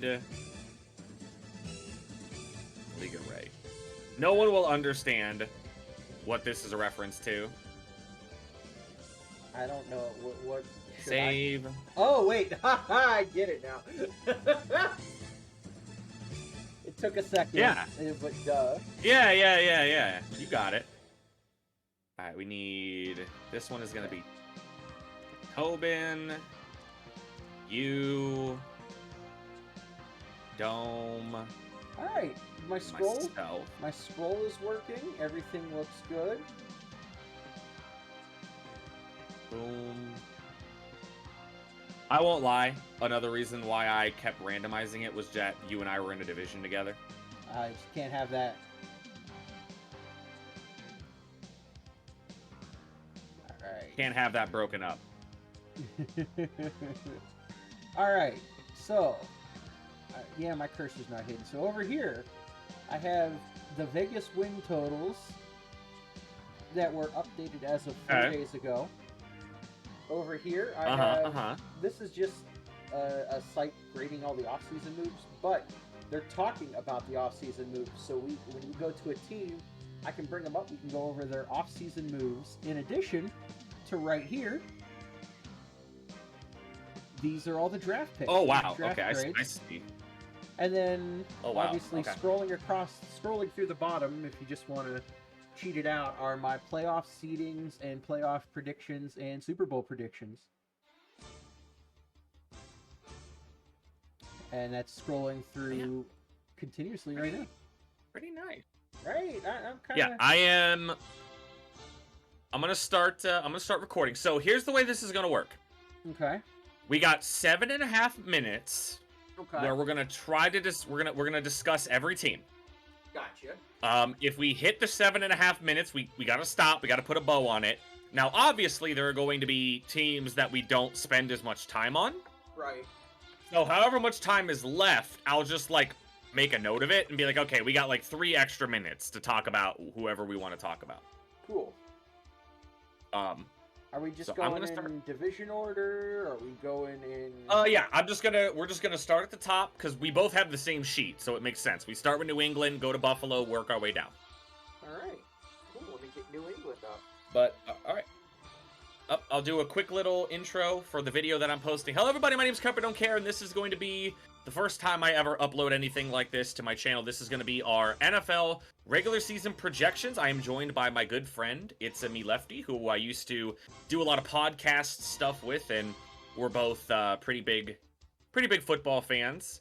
Liga Ray. No one will understand what this is a reference to. I don't know what Save. Oh wait, I get it now. It took a second. Yeah. But duh. Yeah. You got it. All right, we need. This one is gonna be Tobin. You. Dome. All right, my scroll Myself. is working. Everything looks good. Boom. I won't lie. Another reason why I kept randomizing it was that you and I were in a division together. I just can't have that. All right. Can't have that broken up. All right. So, yeah, my cursor's not hidden. So over here, I have the Vegas win totals that were updated as of 4 days ago. Over here, I have... This is just a site grading all the off-season moves, but they're talking about the off-season moves. So when you go to a team, I can bring them up. We can go over their off-season moves. In addition to right here, these are all the draft picks. Oh, wow. Okay, I see. And then, obviously, scrolling through the bottom, if you just want to cheat it out, are my playoff seedings and playoff predictions and Super Bowl predictions. And that's scrolling through continuously right now. Pretty nice. Right? I'm kind of... Yeah, I am... I'm gonna start recording. So here's the way this is gonna work. Okay. We got 7.5 minutes where we're gonna try to we're gonna discuss every team. Gotcha. If we hit the 7.5 minutes, we gotta stop. We gotta put a bow on it. Now, obviously, there are going to be teams that we don't spend as much time on. Right. So, however much time is left, I'll just like make a note of it and be like, okay, we got like 3 extra minutes to talk about whoever we want to talk about. Cool. Are we just going in division order? Or are we going in... Yeah, we're just gonna start at the top because we both have the same sheet, so it makes sense. We start with New England, go to Buffalo, work our way down. All right. Cool. Let me get New England up. But all right. I'll do a quick little intro for the video that I'm posting. Hello, everybody. My name is Keiperdontcare, and this is going to be the first time I ever upload anything like this to my channel. This is going to be our NFL regular season projections. I am joined by my good friend, It's Me Lefty, who I used to do a lot of podcast stuff with, and we're both pretty big football fans.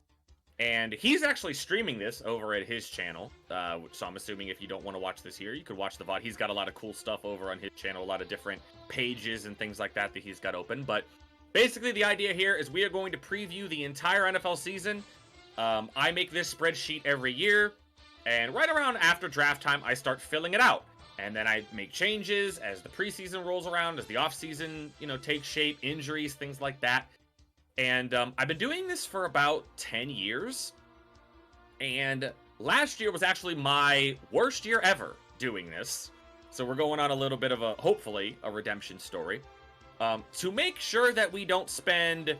And he's actually streaming this over at his channel, so I'm assuming if you don't want to watch this here, you could watch the VOD. He's got a lot of cool stuff over on his channel, a lot of different pages and things like that he's got open. But basically, the idea here is we are going to preview the entire NFL season. I make this spreadsheet every year, and right around after draft time, I start filling it out. And then I make changes as the preseason rolls around, as the offseason, takes shape, injuries, things like that. And I've been doing this for about 10 years. And last year was actually my worst year ever doing this. So we're going on a little bit of hopefully, a redemption story. To make sure that we don't spend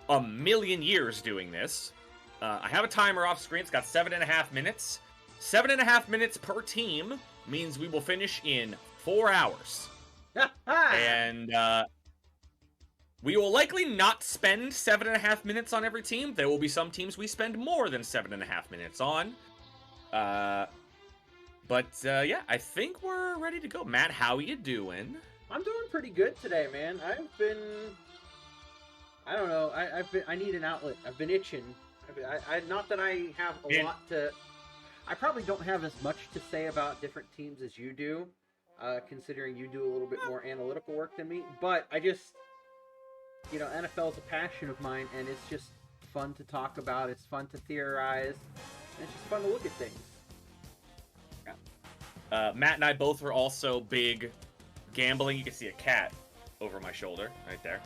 a million years doing this, I have a timer off screen. It's got 7.5 minutes. 7.5 minutes per team means we will finish in 4 hours. And we will likely not spend 7.5 minutes on every team. There will be some teams we spend more than 7.5 minutes on. But yeah, I think we're ready to go. Matt, how you doing? I'm doing pretty good today, man. I don't know. I need an outlet. I've been itching. Not that I have a lot to... I probably don't have as much to say about different teams as you do, considering you do a little bit more analytical work than me. But I just... NFL is a passion of mine, and it's just fun to talk about. It's fun to theorize, and it's just fun to look at things. Yeah. Matt and I both were also big gambling. You can see a cat over my shoulder right there.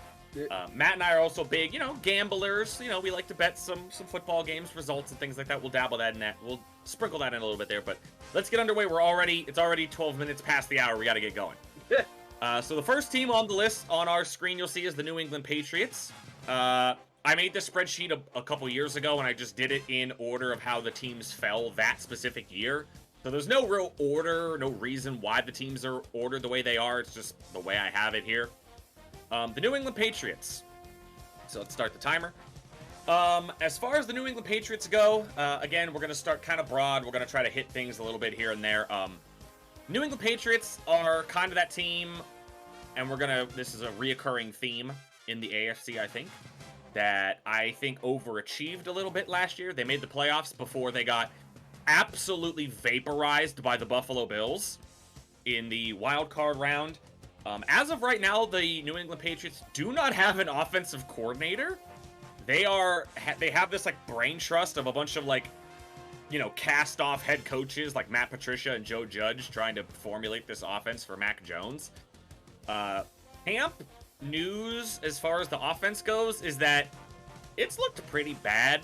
Matt and I are also big, gamblers. We like to bet some football games, results, and things like that. We'll dabble that in that. We'll sprinkle that in a little bit there. But let's get underway. It's already 12 minutes past the hour. We got to get going. So the first team on the list on our screen you'll see is the New England Patriots. I made this spreadsheet a couple years ago, and I just did it in order of how the teams fell that specific year. So there's no real order, no reason why the teams are ordered the way they are. It's just the way I have it here. The New England Patriots. So let's start the timer. As far as the New England Patriots go, again, we're going to start kind of broad. We're going to try to hit things a little bit here and there. New England Patriots are kind of that team, and this is a reoccurring theme in the AFC, I think, that I think overachieved a little bit last year. They made the playoffs before they got absolutely vaporized by the Buffalo Bills in the wild card round. As of right now, the New England Patriots do not have an offensive coordinator. They have this like brain trust of a bunch of like, you know, cast off head coaches like Matt Patricia and Joe Judge trying to formulate this offense for Mac Jones. Camp news as far as the offense goes is that it's looked pretty bad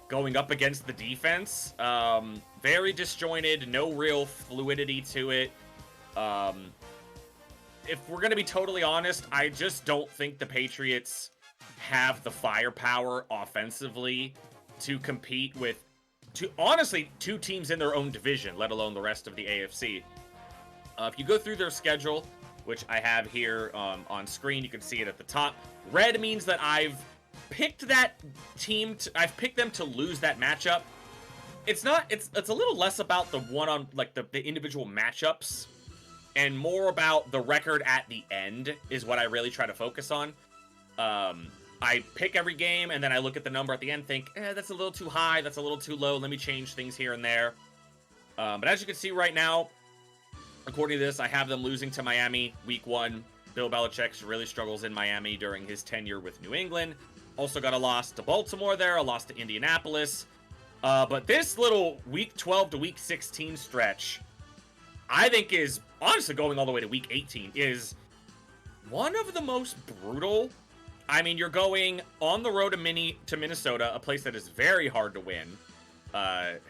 going up against the defense. Very disjointed, no real fluidity to it. If we're going to be totally honest, I just don't think the Patriots have the firepower offensively to compete with, honestly, two teams in their own division, let alone the rest of the AFC. If you go through their schedule, which I have here on screen, you can see it at the top. Red means that I've picked that team. I've picked them to lose that matchup. It's a little less about the the individual matchups, and more about the record at the end is what I really try to focus on. I pick every game, and then I look at the number at the end, think, that's a little too high, that's a little too low, let me change things here and there. But as you can see right now, according to this, I have them losing to Miami week 1. Bill Belichick really struggles in Miami during his tenure with New England. Also got a loss to Baltimore there, a loss to Indianapolis. But this little week 12 to week 16 stretch, I think is, honestly going all the way to week 18, is one of the most brutal. I mean, you're going on the road to Minnesota, a place that is very hard to win,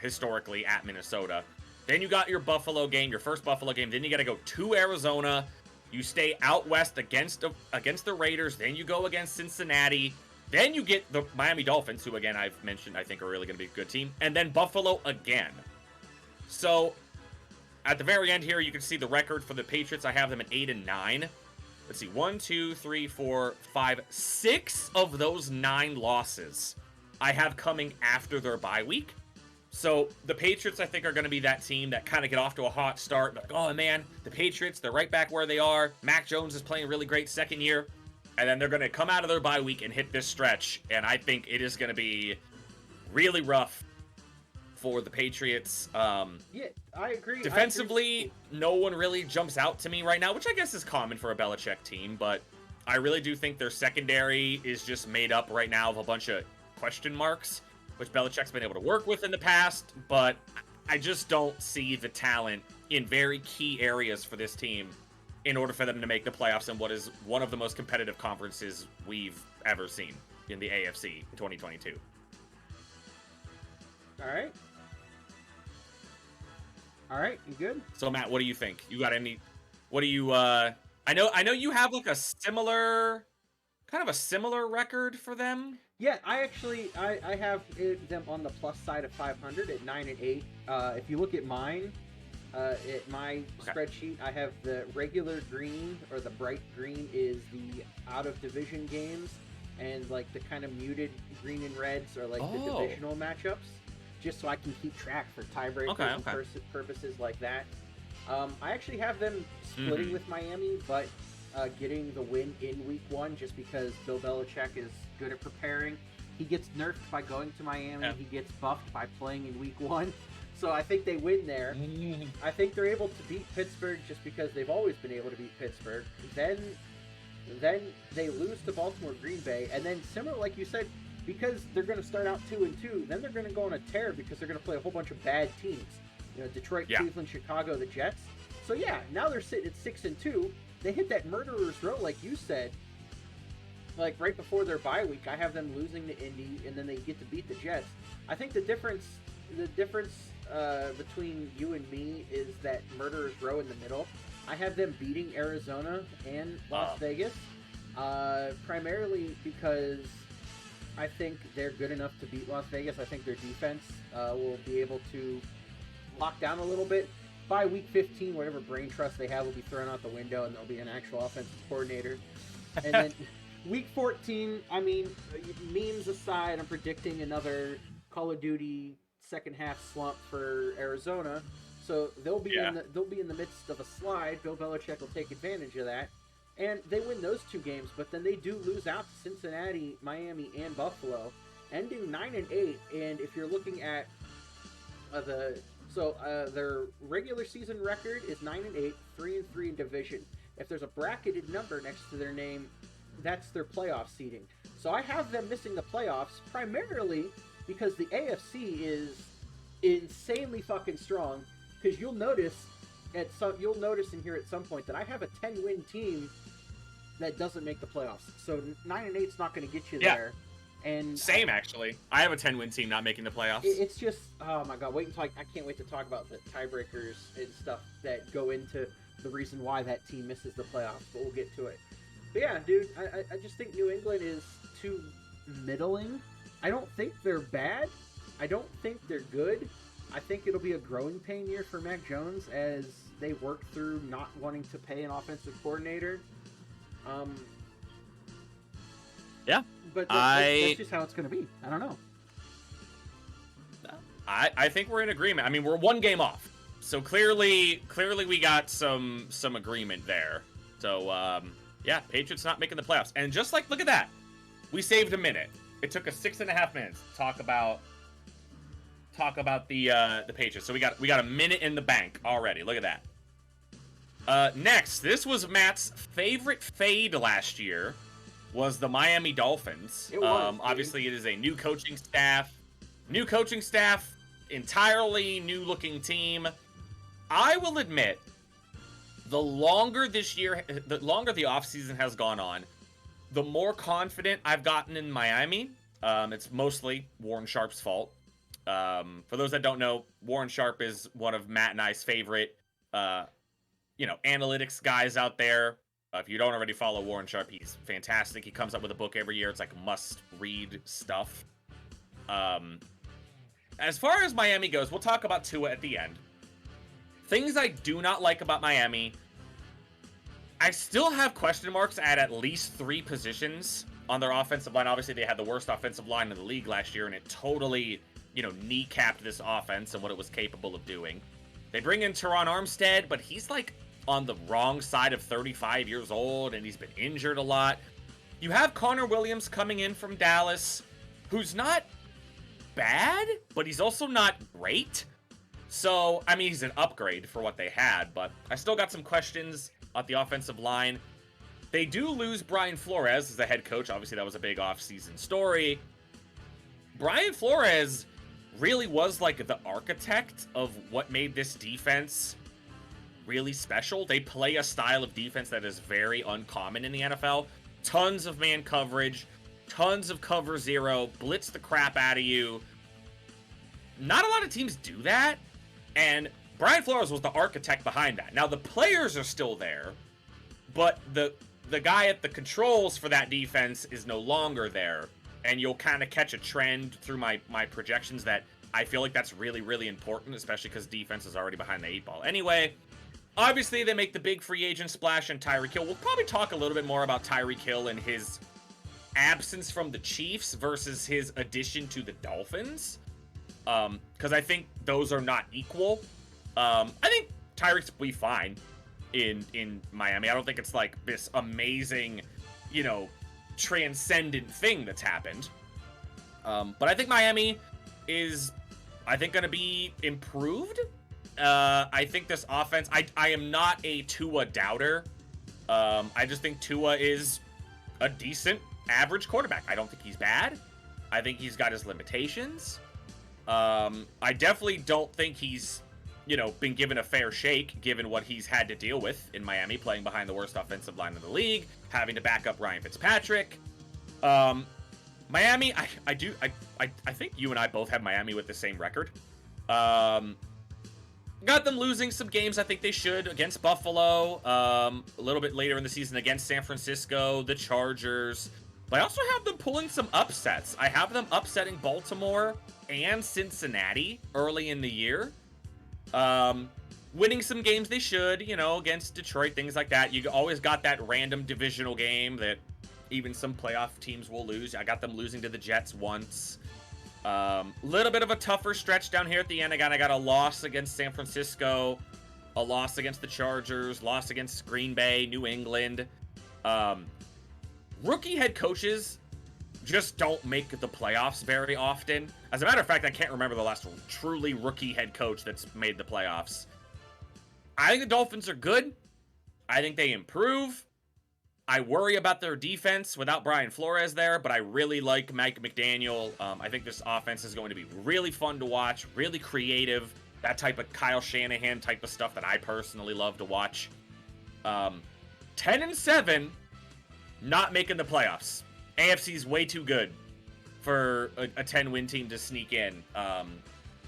historically, at Minnesota. Then you got your Buffalo game, your first Buffalo game. Then you got to go to Arizona. You stay out west against the Raiders. Then you go against Cincinnati. Then you get the Miami Dolphins, who, again, I've mentioned I think are really going to be a good team. And then Buffalo again. So, at the very end here, you can see the record for the Patriots. I have them at 8-9. Let's see, 1, 2, 3, 4, 5, 6 of those 9 losses I have coming after their bye week. So the Patriots, I think, are going to be that team that kind of get off to a hot start. Like, oh man, the Patriots, they're right back where they are. Mac Jones is playing really great second year. And then they're going to come out of their bye week and hit this stretch. And I think it is going to be really rough for the Patriots. Yeah, I agree. Defensively, no one really jumps out to me right now, which I guess is common for a Belichick team, but I really do think their secondary is just made up right now of a bunch of question marks, which Belichick's been able to work with in the past, but I just don't see the talent in very key areas for this team in order for them to make the playoffs in what is one of the most competitive conferences we've ever seen in the AFC in 2022. All right, you good? So Matt, what do you think? You got any? What do you? I know you have like a similar record for them. Yeah, I have them on the plus side of 500 at 9-8. If you look at mine, at my spreadsheet, I have the regular green, or the bright green, is the out of division games, and like the kind of muted green and reds are like the divisional matchups. Just so I can keep track for tiebreakers and purposes like that. I actually have them splitting with Miami, but getting the win in week 1 just because Bill Belichick is good at preparing. He gets nerfed by going to Miami. Yeah. He gets buffed by playing in week 1. So I think they win there. I think they're able to beat Pittsburgh just because they've always been able to beat Pittsburgh. Then they lose to Baltimore, Green Bay, and then similar, like you said, because they're going to start out 2-2, then they're going to go on a tear because they're going to play a whole bunch of bad teams. You know, Detroit, Cleveland, Chicago, the Jets. So yeah, now they're sitting at 6-2. They hit that murderer's row, like you said, like right before their bye week. I have them losing to Indy, and then they get to beat the Jets. I think the difference between you and me is that murderer's row in the middle. I have them beating Arizona and Las Vegas, primarily because I think they're good enough to beat Las Vegas. I think their defense will be able to lock down a little bit. By week 15, whatever brain trust they have will be thrown out the window, and there'll be an actual offensive coordinator. And then week 14, I mean, memes aside, I'm predicting another Call of Duty second half slump for Arizona. So they'll be in the midst of a slide. Bill Belichick will take advantage of that, and they win those 2 games. But then they do lose out to Cincinnati, Miami, and Buffalo, ending 9-8. And if you're looking at their regular season record is 9-8, 3-3 in division. If there's a bracketed number next to their name, that's their playoff seeding. So I have them missing the playoffs primarily because the AFC is insanely fucking strong. Because you'll notice in here at some point that I have a 10-win team that doesn't make the playoffs. So 9-8 is not going to get you there. And same actually. I have a 10-win team not making the playoffs. It's just, oh my god, wait until I can't wait to talk about the tiebreakers and stuff that go into the reason why that team misses the playoffs. But we'll get to it. But yeah, dude, I just think New England is too middling. I don't think they're bad. I don't think they're good. I think it'll be a growing pain year for Mac Jones as they work through not wanting to pay an offensive coordinator. Yeah. But that's just how it's going to be. I don't know. I think we're in agreement. I mean, we're 1 game off. So clearly we got some agreement there. So, yeah, Patriots not making the playoffs. And just like, look at that. We saved a minute. It took us 6.5 minutes to talk about the Patriots. So we got a minute in the bank already. Look at that. Next, this was Matt's favorite fade last year, was the Miami Dolphins. It was, obviously, it is a new coaching staff, entirely new-looking team. I will admit, the longer the offseason has gone on, the more confident I've gotten in Miami. It's mostly Warren Sharp's fault. For those that don't know, Warren Sharp is one of Matt and I's favorite, analytics guys out there. If you don't already follow Warren Sharp, he's fantastic. He comes up with a book every year. It's like must-read stuff. As far as Miami goes, we'll talk about Tua at the end. Things I do not like about Miami, I still have question marks at least 3 positions on their offensive line. Obviously, they had the worst offensive line in the league last year, and it totally, kneecapped this offense and what it was capable of doing. They bring in Teron Armstead, but he's like on the wrong side of 35 years old, and he's been injured a lot. You have Connor Williams coming in from Dallas, who's not bad, but he's also not great. So, I mean, he's an upgrade for what they had, but I still got some questions at the offensive line. They do lose Brian Flores as the head coach. Obviously, that was a big offseason story. Brian Flores really was like the architect of what made this defense really special. They play a style of defense that is very uncommon in the NFL. Tons of man coverage, tons of cover zero, blitz the crap out of you. Not a lot of teams do that, and Brian Flores was the architect behind that. Now, the players are still there, but the guy at the controls for that defense is no longer there, and you'll kind of catch a trend through my projections that I feel like that's really, really important, especially because defense is already behind the 8 ball. Anyway, obviously they make the big free agent splash in Tyreek Hill. We'll probably talk a little bit more about Tyreek Hill and his absence from the Chiefs versus his addition to the Dolphins, because I think those are not equal. I think Tyreek's will be fine in Miami. I don't think it's like this amazing, transcendent thing that's happened. But I think Miami is, going to be improved. I think this offense, I am not a Tua doubter. I just think Tua is a decent average quarterback. I don't think he's bad. I think he's got his limitations. I definitely don't think he's, been given a fair shake given what he's had to deal with in Miami, playing behind the worst offensive line in the league, having to back up Ryan Fitzpatrick. Miami, I think you and I both have Miami with the same record. Got them losing some games I think they should against Buffalo, a little bit later in the season against San Francisco, the Chargers. But I also have them pulling some upsets. I have them upsetting Baltimore and Cincinnati early in the year. Winning some games they should, you know, against Detroit, things like that. You always got that random divisional game that even some playoff teams will lose. I got them losing to the Jets once. Little bit of a tougher stretch down here at the end. I got a loss against San Francisco, a loss against the Chargers, loss against Green Bay, New England. Rookie head coaches just don't make the playoffs very often. As a matter of fact, I can't remember the last truly rookie head coach that's made the playoffs. I think the Dolphins are good. I think they improve. I worry about their defense without Brian Flores there, but I really like Mike McDaniel. I think this offense is going to be really fun to watch, really creative. That type of Kyle Shanahan type of stuff that I personally love to watch. 10-7, not making the playoffs. AFC's way too good for a 10-win team to sneak in.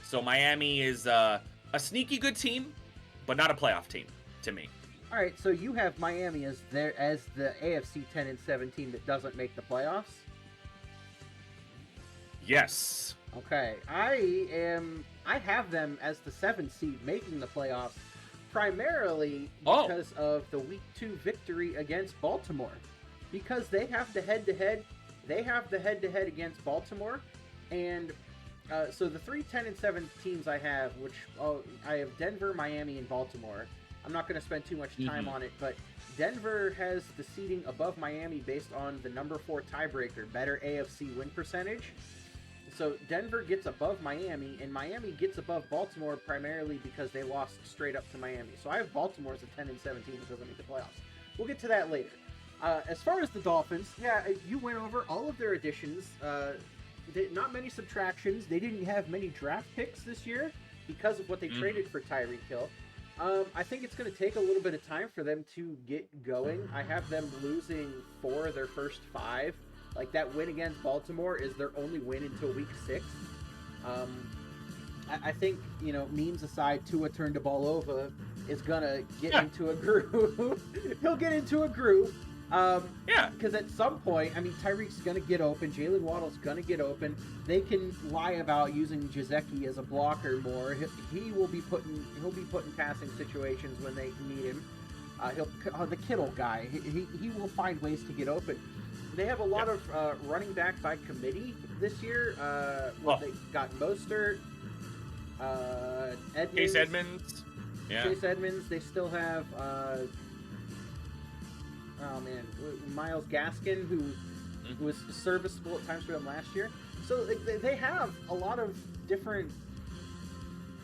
So Miami is a sneaky good team, but not a playoff team to me. All right, so you have Miami as the AFC 10-7 team that doesn't make the playoffs? Yes. Okay, I have them as the 7th seed making the playoffs, primarily because of the Week 2 victory against Baltimore. Because they have the head-to-head, against Baltimore, and so the 3 10-7 teams I have, which I have Denver, Miami, and Baltimore. I'm not going to spend too much time on it, but Denver has the seeding above Miami based on the number 4 tiebreaker, better AFC win percentage. So Denver gets above Miami, and Miami gets above Baltimore primarily because they lost straight up to Miami. So I have Baltimore as a 10-7 team that doesn't make the playoffs. We'll get to that later. As far as the Dolphins, yeah, you went over all of their additions. Not many subtractions. They didn't have many draft picks this year because of what they traded for Tyreek Hill. I think it's going to take a little bit of time for them to get going. I have them losing 4 of their first 5. Like, that win against Baltimore is their only win until week 6. I think, you know, memes aside, Tua Tagovailoa is going to get into a groove. He'll get into a groove. Because at some point, I mean, Tyreek's going to get open. Jalen Waddle's going to get open. They can lie about using Gesicki as a blocker more. He'll be put in passing situations when they need him. The Kittle guy. He will find ways to get open. They have a lot of running back by committee this year. They got Mostert, Edmonds. Chase Edmonds. Yeah. Chase Edmonds. They still have... Myles Gaskin, who was serviceable at times for them last year. So they have a lot of different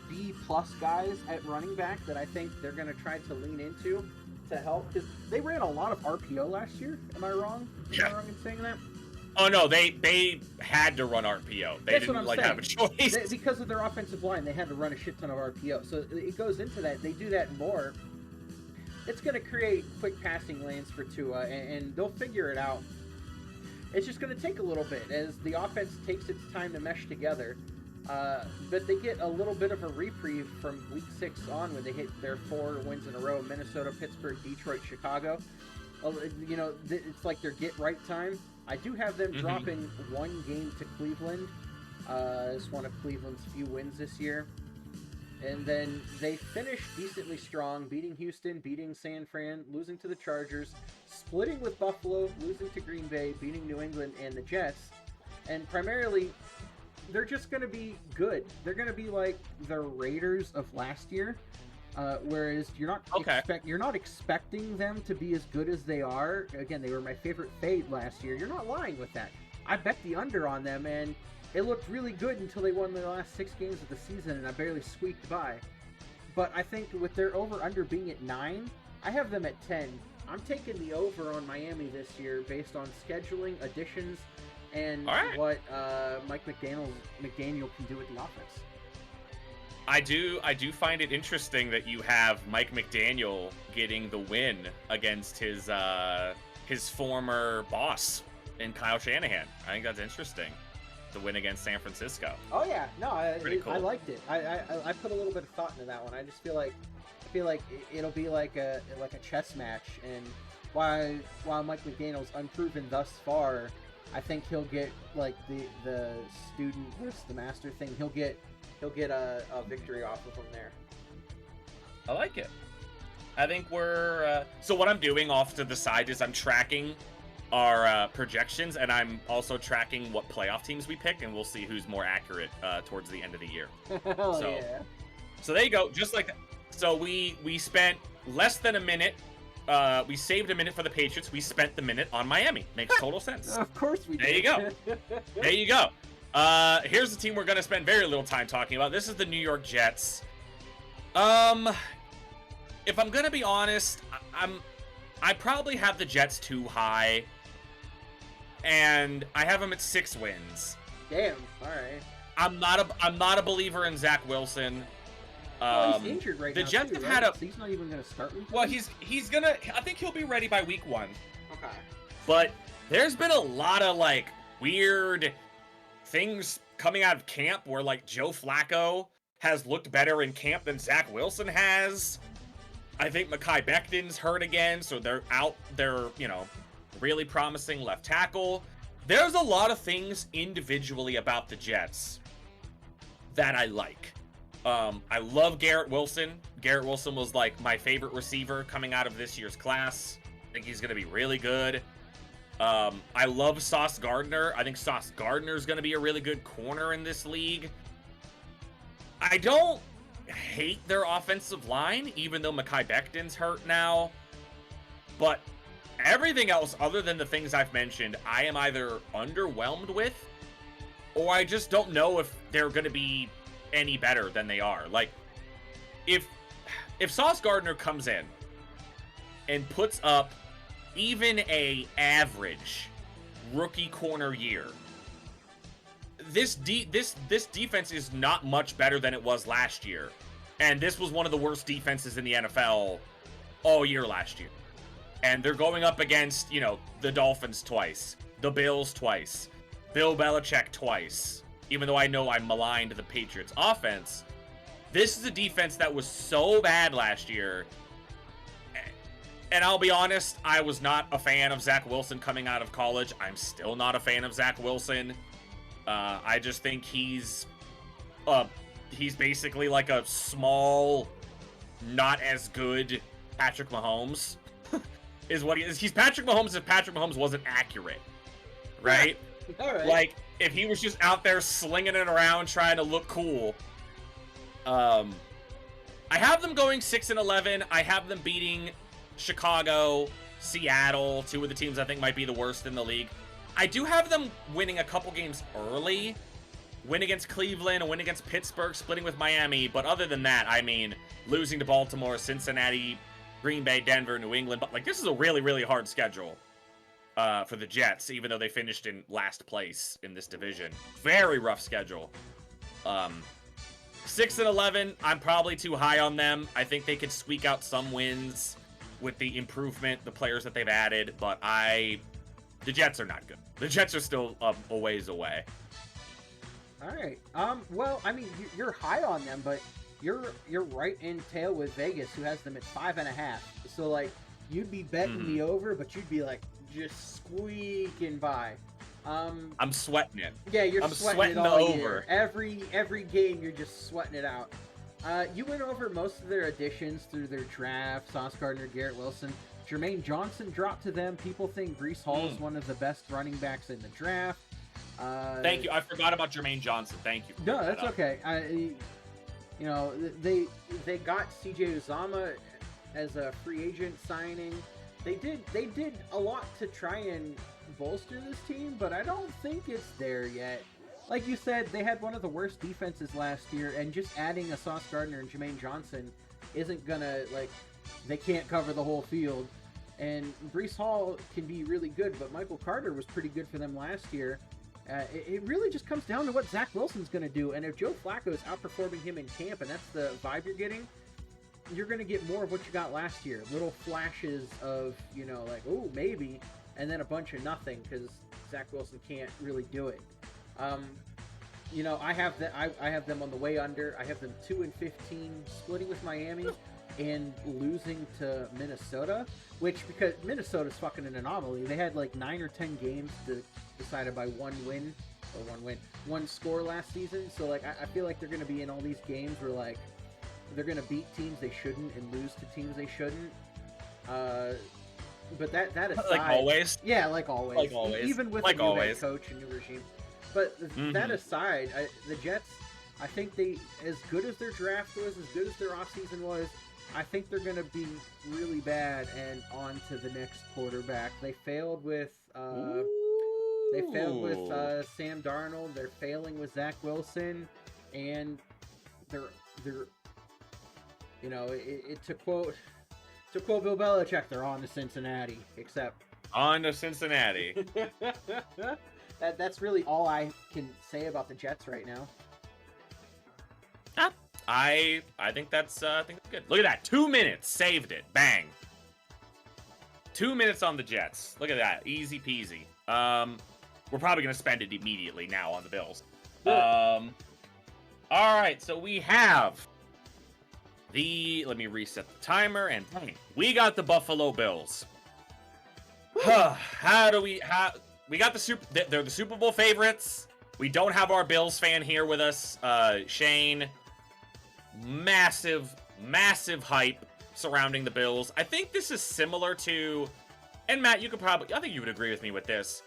B-plus guys at running back that I think they're going to try to lean into to help. Because they ran a lot of RPO last year. Am I wrong? Am I wrong in saying that? Oh, no, they had to run RPO. They didn't have a choice. Because of their offensive line, they had to run a shit ton of RPO. So it goes into that. They do that more. It's going to create quick passing lanes for Tua, and they'll figure it out. It's just going to take a little bit as the offense takes its time to mesh together. But they get a little bit of a reprieve from Week 6 on when they hit their 4 wins in a row: Minnesota, Pittsburgh, Detroit, Chicago. You know, it's like their get-right time. I do have them dropping 1 game to Cleveland. It's one of Cleveland's few wins this year. And then they finished decently strong, beating Houston, beating San Fran, losing to the Chargers, splitting with Buffalo, losing to Green Bay, beating New England and the Jets. And primarily, they're just going to be good. They're going to be like the Raiders of last year, whereas you're not expecting them to be as good as they are. Again, they were my favorite fade last year. You're not lying with that. I bet the under on them, and it looked really good until they won the last 6 games of the season, and I barely squeaked by. But I think with their over-under being at 9, I have them at 10. I'm taking the over on Miami this year based on scheduling, additions, and what Mike McDaniel can do with the offense. I do find it interesting that you have Mike McDaniel getting the win against his former boss in Kyle Shanahan. I think that's interesting. The win against San Francisco. Oh yeah, no, cool. I liked it. I put a little bit of thought into that one. I just feel like it'll be like a chess match, and while Mike McDaniel's unproven thus far, I think he'll get like the student versus the master thing. He'll get a victory off of him there. I like it. I think we're so what I'm doing off to the side is I'm tracking our projections, and I'm also tracking what playoff teams we pick, and we'll see who's more accurate towards the end of the year. Hell So, yeah. So there you go, just like that. So we spent less than a minute. We saved a minute for the Patriots. We spent the minute on Miami. Makes total sense. Of course we did. There you go. There you go. Here's the team we're gonna spend very little time talking about. This is the New York Jets. If I'm gonna be honest, I probably have the Jets too high, and I have them at 6 wins. Damn. All right. I'm not a believer in Zach Wilson. Well, he's injured right now. The Jets too, have right? had a. So he's not even gonna start week Well, one? he's gonna. I think he'll be ready by week 1. Okay. But there's been a lot of like weird things coming out of camp where like Joe Flacco has looked better in camp than Zach Wilson has. I think Mekhi Becton's hurt again, so they're out. They're, you know, really promising left tackle. There's a lot of things individually about the Jets that I like. I love Garrett Wilson. Garrett Wilson was like my favorite receiver coming out of this year's class. I think he's going to be really good. I love Sauce Gardner. I think Sauce Gardner is going to be a really good corner in this league. I don't hate their offensive line, even though Mekhi Becton's hurt now. But everything else, other than the things I've mentioned, I am either underwhelmed with, or I just don't know if they're going to be any better than they are. Like, if Sauce Gardner comes in and puts up even a average rookie corner year, this defense is not much better than it was last year. And this was one of the worst defenses in the NFL all year last year. And they're going up against, you know, the Dolphins twice, the Bills twice, Bill Belichick twice. Even though I know I maligned the Patriots offense, this is a defense that was so bad last year. And I'll be honest, I was not a fan of Zach Wilson coming out of college. I'm still not a fan of Zach Wilson. I just think he's basically like a small, not as good Patrick Mahomes, is what he is. He's Patrick Mahomes if Patrick Mahomes wasn't accurate, right? All right. Like, if he was just out there slinging it around trying to look cool. I have them going 6-11. I have them beating Chicago, Seattle, 2 of the teams I think might be the worst in the league. I do have them winning a couple games early. Win against Cleveland, a win against Pittsburgh, splitting with Miami. But other than that, I mean, losing to Baltimore, Cincinnati, Green Bay, Denver, New England. But, like, this is a really, really hard schedule for the Jets, even though they finished in last place in this division. Very rough schedule. 6-11, I'm probably too high on them. I think they could squeak out some wins with the improvement, the players that they've added. But the Jets are not good. The Jets are still a ways away. All right. Well, I mean, you're high on them, but you're right in tail with Vegas, who has them at 5.5. So like, you'd be betting me over, but you'd be like just squeaking by. I'm sweating it. Yeah, I'm sweating it all the year. over. Every game, you're just sweating it out. You went over most of their additions through their draft. Sauce Gardner, Garrett Wilson, Jermaine Johnson dropped to them. People think Breece Hall is one of the best running backs in the draft. Thank you. I forgot about Jermaine Johnson. Thank you. No, that's okay. You know, they got CJ Uzama as a free agent signing. They did a lot to try and bolster this team, but I don't think it's there yet. Like you said, they had one of the worst defenses last year, and just adding a Sauce Gardner and Jermaine Johnson isn't gonna, like, they can't cover the whole field. And Breece Hall can be really good, but Michael Carter was pretty good for them last year. It really just comes down to what Zach Wilson's going to do. And if Joe Flacco is outperforming him in camp, and that's the vibe you're getting, you're going to get more of what you got last year. Little flashes of, you know, like, oh, maybe, and then a bunch of nothing because Zach Wilson can't really do it. You know, I have them on the way under. I have them 2-15, splitting with Miami. and losing to Minnesota, which, because Minnesota's fucking an anomaly. They had like 9 or 10 games decided by one score last season. So like I feel like they're going to be in all these games where like they're going to beat teams they shouldn't and lose to teams they shouldn't. But that aside, like always. Yeah, like always. Like always. Even with like a new always. head coach and new regime. But that aside, the Jets, I think they, as good as their draft was, as good as their offseason was, I think they're going to be really bad and on to the next quarterback. They failed with Sam Darnold. They're failing with Zach Wilson, and they're you know, to quote Bill Belichick, they're on to Cincinnati. Except on to Cincinnati. That's really all I can say about the Jets right now. I think that's good. Look at that. 2 minutes. Saved it. Bang. 2 minutes on the Jets. Look at that. Easy peasy. We're probably going to spend it immediately now on the Bills. All right. So we have let me reset the timer, and bang, we got the Buffalo Bills. We got they're the Super Bowl favorites. We don't have our Bills fan here with us. Shane, massive hype surrounding the Bills. I think this is similar to, and Matt, I think you would agree with me with this.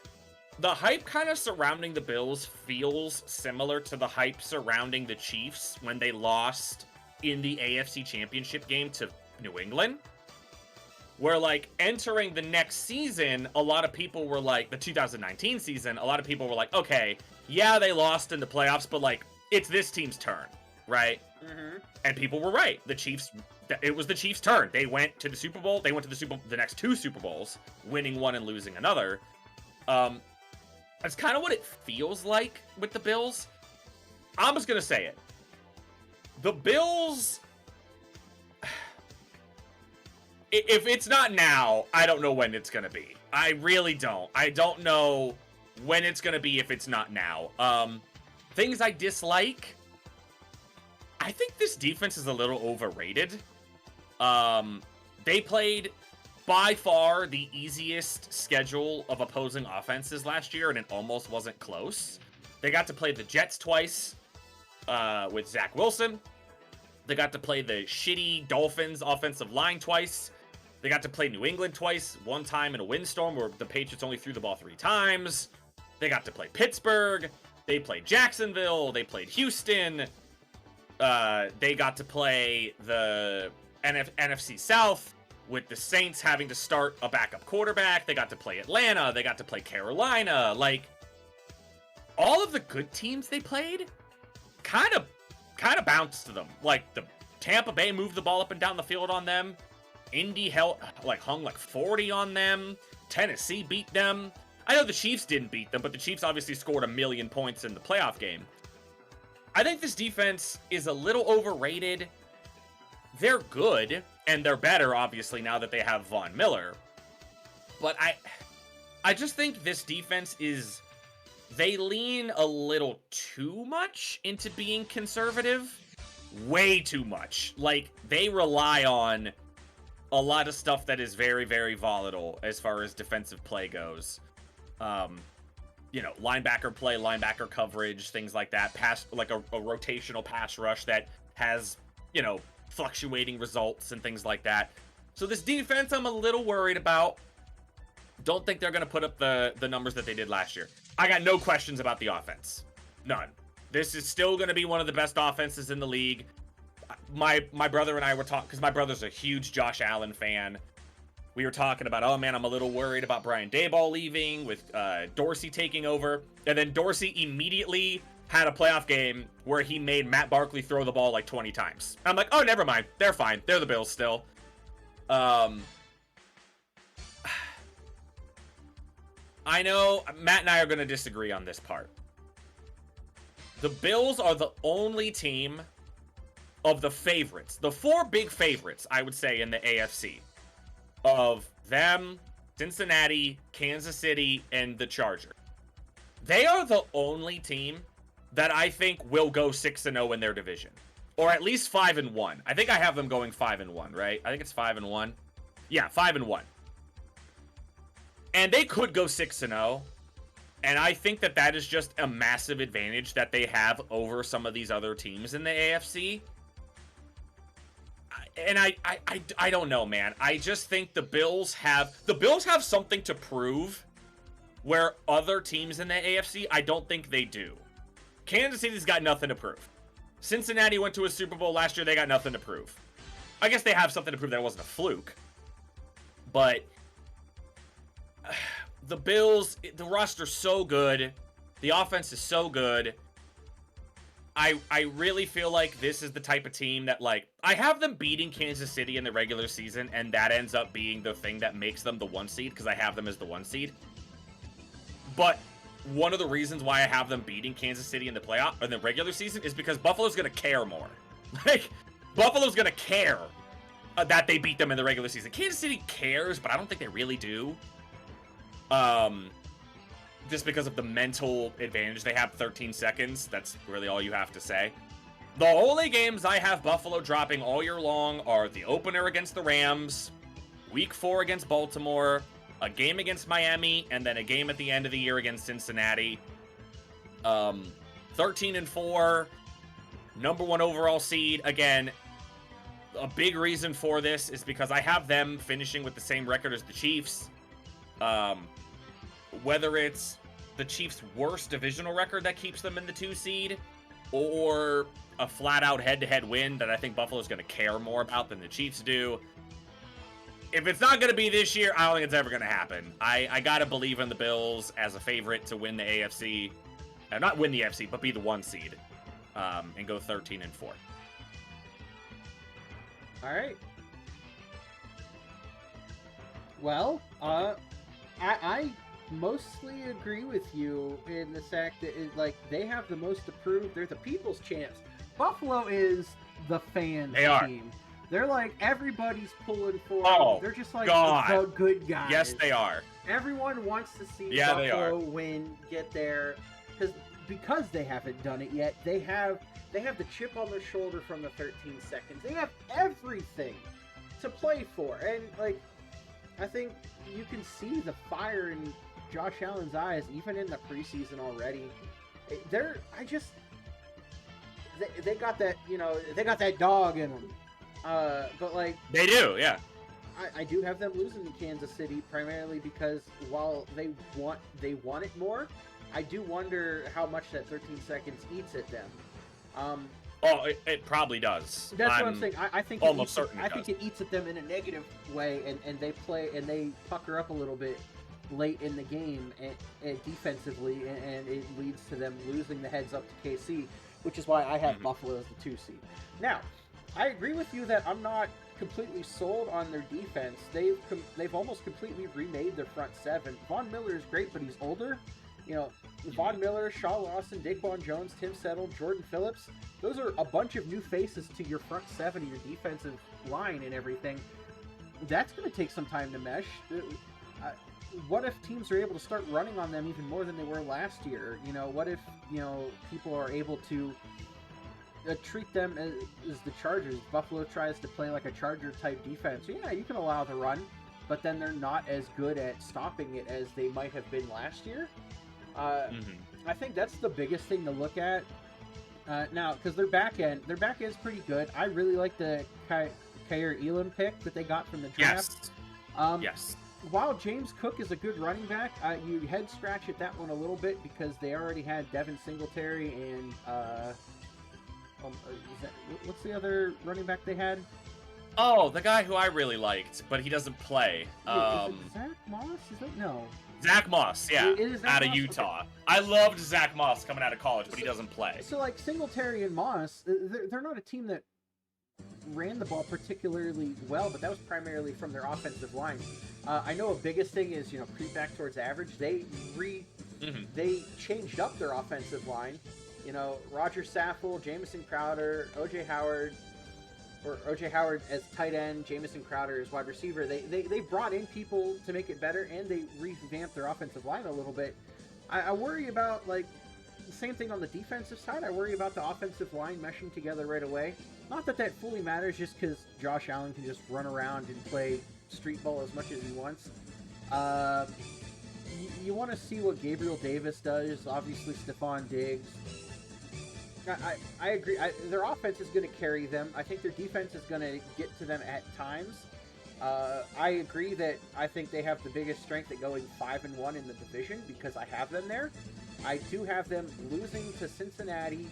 The hype kind of surrounding the Bills feels similar to the hype surrounding the Chiefs when they lost in the AFC Championship game to New England. Where, like, entering the next season, a lot of people were like, the 2019 season, a lot of people were like, okay, yeah, they lost in the playoffs, but, like, it's this team's turn, right? Mm-hmm. And people were right. It was the Chiefs' turn. They went to the Super Bowl. They went to the next 2 Super Bowls, winning one and losing another. That's kind of what it feels like with the Bills. I'm just going to say it. The Bills, if it's not now, I don't know when it's going to be. I really don't. I don't know when it's going to be if it's not now. Things I dislike, I think this defense is a little overrated. They played by far the easiest schedule of opposing offenses last year, and it almost wasn't close. They got to play the Jets twice with Zach Wilson. They got to play the shitty Dolphins offensive line twice. They got to play New England twice, one time in a windstorm where the Patriots only threw the ball 3 times. They got to play Pittsburgh. They played Jacksonville. They played Houston. They got to play the NFC South with the Saints having to start a backup quarterback. They got to play Atlanta. They got to play Carolina. Like, all of the good teams they played kind of bounced to them. Like, the Tampa Bay moved the ball up and down the field on them. Indy hung like 40 on them. Tennessee beat them. I know the Chiefs didn't beat them, but the Chiefs obviously scored 1 million points in the playoff game. I think this defense is a little overrated. They're good, and they're better, obviously, now that they have Von Miller. But I just think this defense is... They lean a little too much into being conservative. Way too much. Like, they rely on a lot of stuff that is very, very volatile as far as defensive play goes. You know, linebacker play, linebacker coverage, things like that. Pass, like a rotational pass rush that has, you know, fluctuating results and things like that. So this defense I'm a little worried about. Don't think they're going to put up the numbers that they did last year. I got no questions about the offense. None. This is still going to be one of the best offenses in the league. My brother and I were talking, because my brother's a huge Josh Allen fan. We were talking about, oh man, I'm a little worried about Brian Daboll leaving with Dorsey taking over. And then Dorsey immediately had a playoff game where he made Matt Barkley throw the ball like 20 times. I'm like, oh, never mind. They're fine. They're the Bills still. I know Matt and I are going to disagree on this part. The Bills are the only team of the favorites, the 4 big favorites, I would say, in the AFC, of them, Cincinnati, Kansas City, and the Chargers. They are the only team that I think will go 6-0 in their division. or at least 5-1. I think I have them going 5-1, right? I think it's 5-1. Yeah, 5-1. And they could go 6-0. And I think that that is just a massive advantage that they have over some of these other teams in the AFC. And I don't know, man. I just think the Bills have something to prove where other teams in the AFC, I don't think they do. Kansas City's got nothing to prove. Cincinnati went to a Super Bowl last year. They got nothing to prove. I guess they have something to prove that it wasn't a fluke. But the Bills, the roster's so good. The offense is so good. I really feel like this is the type of team that, like, I have them beating Kansas City in the regular season, and that ends up being the thing that makes them the 1 seed, because I have them as the 1 seed. But one of the reasons why I have them beating Kansas City in the playoff, or in the regular season, is because Buffalo's going to care more. Like, Buffalo's going to care that they beat them in the regular season. Kansas City cares, but I don't think they really do. Just because of the mental advantage they have, 13 seconds. That's really all you have to say. The only games I have Buffalo dropping all year long are the opener against the Rams, Week 4 against Baltimore, a game against Miami, and then a game at the end of the year against Cincinnati. 13-4, number 1 overall seed. Again, a big reason for this is because I have them finishing with the same record as the Chiefs. Whether it's the Chiefs' worst divisional record that keeps them in the 2 seed, or a flat-out head-to-head win that I think Buffalo's going to care more about than the Chiefs do. If it's not going to be this year, I don't think it's ever going to happen. I got to believe in the Bills as a favorite to win the AFC. Not win the AFC, but be the 1 seed. And go 13-4. All right. Well, I mostly agree with you in the fact that they have the most to prove. They're the people's champs. Buffalo is the fan team. They're like, everybody's pulling for them. They're just like the good guys. Yes, they are. Everyone wants to see Buffalo win, get there, because they haven't done it yet. They have the chip on their shoulder from the 13 seconds. They have everything to play for, and like, I think you can see the fire in Josh Allen's eyes, even in the preseason already. They got that, they got that dog in them. But like, they do, yeah. I do have them losing to Kansas City primarily because while they want it more, I do wonder how much that 13 seconds eats at them. It probably does. That's what I'm saying. I think almost certain. I think it eats at them in a negative way, and they pucker up a little bit late in the game and defensively, and it leads to them losing the heads up to KC, which is why I have Buffalo as the 2 seed. Now, I agree with you that I'm not completely sold on their defense. They've almost completely remade their front 7. Von Miller is great, but he's older. Von Miller, Shaw Lawson, Daquan Jones, Tim Settle, Jordan Phillips. Those are a bunch of new faces to your front 7, your defensive line and everything. That's going to take some time to mesh. What if teams are able to start running on them even more than they were last year? What if, people are able to treat them as the Chargers? Buffalo tries to play like a Charger-type defense. Yeah, you can allow the run, but then they're not as good at stopping it as they might have been last year. I think that's the biggest thing to look at now, because their back end's pretty good. I really like the Kyer Elam pick that they got from the draft. Yes. While James Cook is a good running back, you head scratch at that one a little bit because they already had Devin Singletary and what's the other running back they had? Oh, the guy who I really liked, but he doesn't play. Is it Zach Moss? Is it? No. Zach Moss, yeah, out of Moss? Utah. Okay. I loved Zach Moss coming out of college, but he doesn't play. So, like, Singletary and Moss, they're not a team that ran the ball particularly well, but that was primarily from their offensive line. I know a biggest thing is, creep back towards average. They changed up their offensive line. Roger Saffold, Jamison Crowder, OJ Howard as tight end, Jamison Crowder as wide receiver. They brought in people to make it better, and they revamped their offensive line a little bit. I worry about, like, same thing on the defensive side. I worry about the offensive line meshing together right away. Not that that fully matters, just because Josh Allen can just run around and play street ball as much as he wants. You want to see what Gabriel Davis does. Obviously, Stephon Diggs. I agree. Their offense is going to carry them. I think their defense is going to get to them at times. I agree that I think they have the biggest strength at going 5-1 in the division because I have them there. I do have them losing to Cincinnati.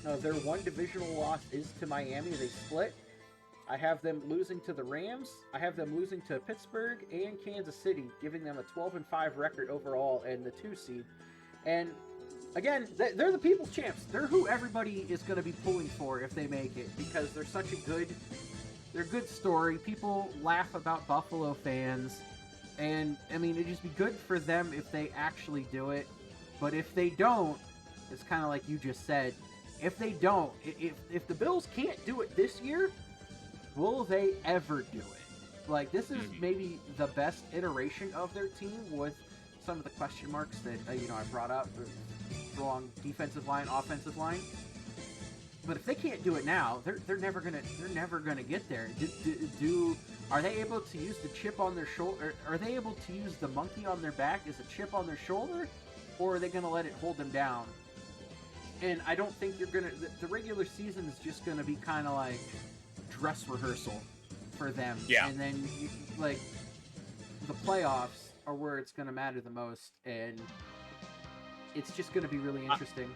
Their one divisional loss is to Miami. They split. I have them losing to the Rams. I have them losing to Pittsburgh and Kansas City, giving them a 12-5 record overall and the 2 seed. And again, they're the people's champs. They're who everybody is going to be pulling for if they make it because they're such a good story. People laugh about Buffalo fans. And, I mean, it'd just be good for them if they actually do it. But if they don't, it's kind of like you just said. If they don't, if the Bills can't do it this year, will they ever do it? Like, this is maybe the best iteration of their team with some of the question marks that, I brought up. Wrong defensive line, offensive line. But if they can't do it now, they're never gonna get there. Are they able to use the chip on their shoulder? Are they able to use the monkey on their back as a chip on their shoulder, or are they gonna let it hold them down? And I don't think the regular season is just gonna be kind of like dress rehearsal for them. Yeah. And then the playoffs are where it's gonna matter the most, and it's just gonna be really interesting.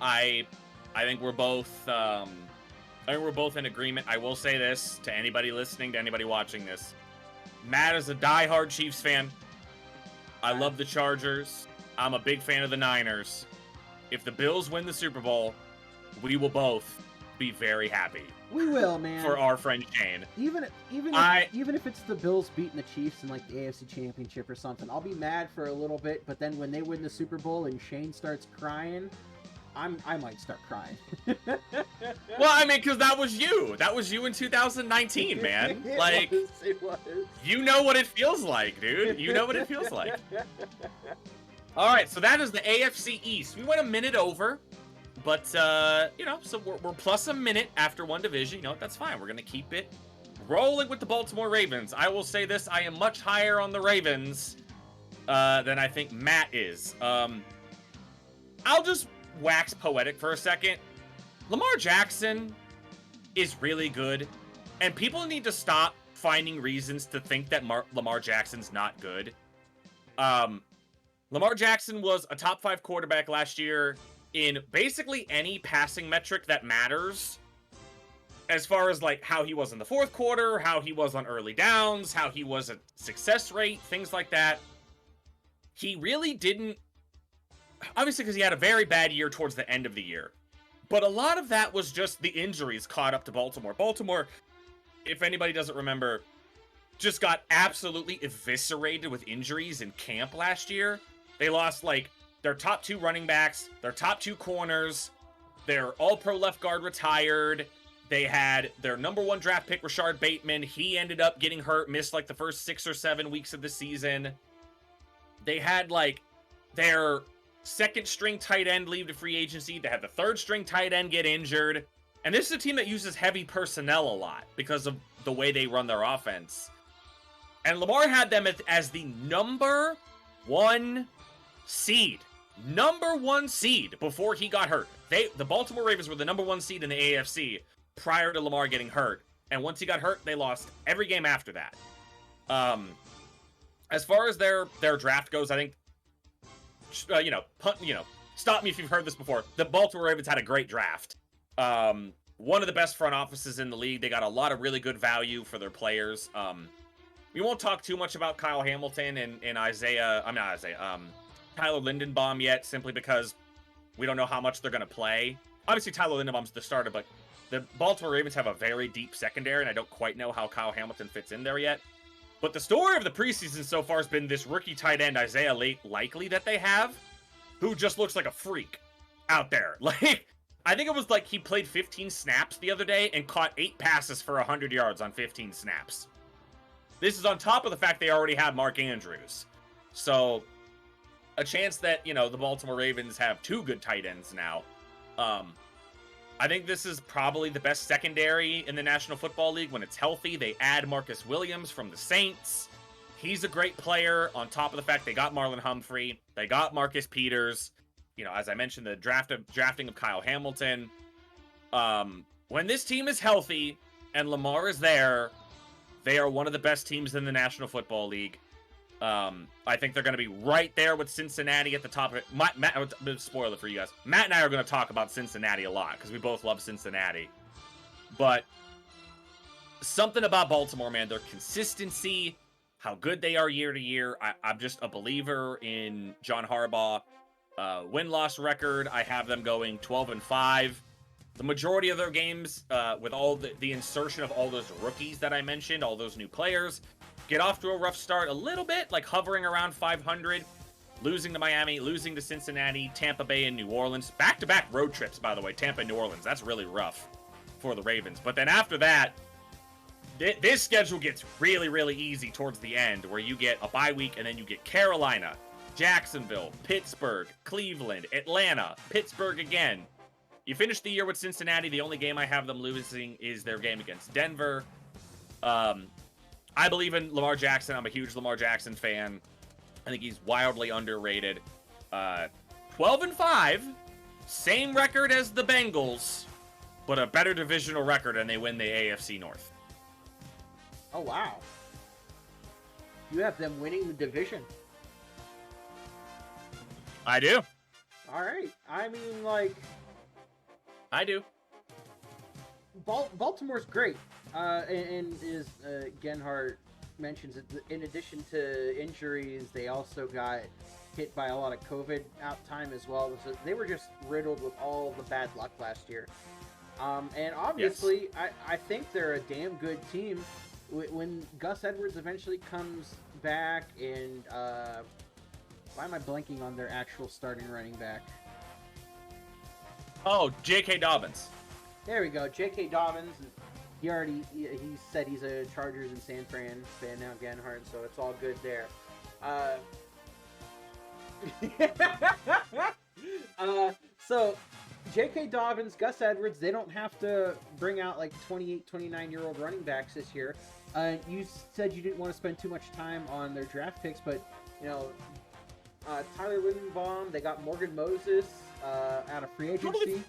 I think we're both in agreement. I will say this to anybody listening, to anybody watching this. Matt is a diehard Chiefs fan. I love the Chargers. I'm a big fan of the Niners. If the Bills win the Super Bowl, we will both be very happy. We will, man. For our friend Shane. Even if it's the Bills beating the Chiefs in like the AFC Championship or something, I'll be mad for a little bit, but then when they win the Super Bowl and Shane starts crying, I might start crying. Well, I mean, because that was you. That was you in 2019, man. Like, it was. You know what it feels like, dude. You know what it feels like. All right, so that is the AFC East. We went a minute over, but, so we're plus a minute after one division. You know what? That's fine. We're going to keep it rolling with the Baltimore Ravens. I will say this. I am much higher on the Ravens than I think Matt is. I'll just wax poetic for a second. Lamar Jackson is really good, and people need to stop finding reasons to think that Lamar Jackson's not good. Lamar Jackson was a top 5 quarterback last year in basically any passing metric that matters, as far as like how he was in the fourth quarter, how he was on early downs, how he was at success rate, things like that. He really didn't, obviously because he had a very bad year towards the end of the year. But a lot of that was just the injuries caught up to Baltimore. Baltimore, if anybody doesn't remember, just got absolutely eviscerated with injuries in camp last year. They lost, like, their top 2 running backs, their top 2 corners, their all-pro left guard retired. They had their number 1 draft pick, Rashard Bateman. He ended up getting hurt, missed, like, the first 6 or 7 weeks of the season. They had, like, their second-string tight end leave to free agency. They had the third-string tight end get injured. And this is a team that uses heavy personnel a lot because of the way they run their offense. And Lamar had them as the number 1 seed. Number 1 seed before he got hurt. The Baltimore Ravens were the number 1 seed in the AFC prior to Lamar getting hurt. And once he got hurt, they lost every game after that. As far as their draft goes, I think, stop me if you've heard this before. The Baltimore Ravens had a great draft. One of the best front offices in the league. They got a lot of really good value for their players. We won't talk too much about Kyle Hamilton and Tyler Lindenbaum yet, simply because we don't know how much they're going to play. Obviously, Tyler Lindenbaum's the starter, but the Baltimore Ravens have a very deep secondary, and I don't quite know how Kyle Hamilton fits in there yet. But the story of the preseason so far has been this rookie tight end, Isaiah Likely, that they have, who just looks like a freak out there. Like, I think it was like he played 15 snaps the other day and caught 8 passes for 100 yards on 15 snaps. This is on top of the fact they already have Mark Andrews. So, a chance that, you know, the Baltimore Ravens have 2 good tight ends now. I think this is probably the best secondary in the National Football League when it's healthy. They add Marcus Williams from the Saints. He's a great player, on top of the fact they got Marlon Humphrey. They got Marcus Peters. You know, as I mentioned, the drafting of Kyle Hamilton. When this team is healthy and Lamar is there, they are one of the best teams in the National Football League. I think they're going to be right there with Cincinnati at the top of it. Matt, spoiler for you guys. Matt and I are going to talk about Cincinnati a lot because we both love Cincinnati. But something about Baltimore, man, their consistency, how good they are year to year. I'm just a believer in John Harbaugh. Win-loss record, I have them going 12-5. The majority of their games, with all the insertion of all those rookies that I mentioned, all those new players, get off to a rough start a little bit, like hovering around 500, losing to Miami, losing to Cincinnati, Tampa Bay, and New Orleans. Back-to-back road trips, by the way, Tampa and New Orleans. That's really rough for the Ravens. But then after that, this schedule gets really, really easy towards the end, where you get a bye week, and then you get Carolina, Jacksonville, Pittsburgh, Cleveland, Atlanta, Pittsburgh again. You finish the year with Cincinnati. The only game I have them losing is their game against Denver. I believe in Lamar Jackson. I'm a huge Lamar Jackson fan. I think he's wildly underrated. 12-5, same record as the Bengals, but a better divisional record, and they win the AFC North. Oh, wow. You have them winning the division. I do. All right. I mean, like... I do. Baltimore's great. And as Genhart mentions, in addition to injuries, they also got hit by a lot of COVID out time as well. So they were just riddled with all the bad luck last year. And obviously, yes. I think they're a damn good team. When Gus Edwards eventually comes back, and why am I blanking on their actual starting running back? Oh, J.K. Dobbins. There we go. J.K. Dobbins. He said he's a Chargers and San Fran fan now, Genhart, so it's all good there. So J.K. Dobbins, Gus Edwards, they don't have to bring out like 28, 29-year-old running backs this year. You said you didn't want to spend too much time on their draft picks, but, you know, Tyler Lindenbaum, they got Morgan Moses out of free agency.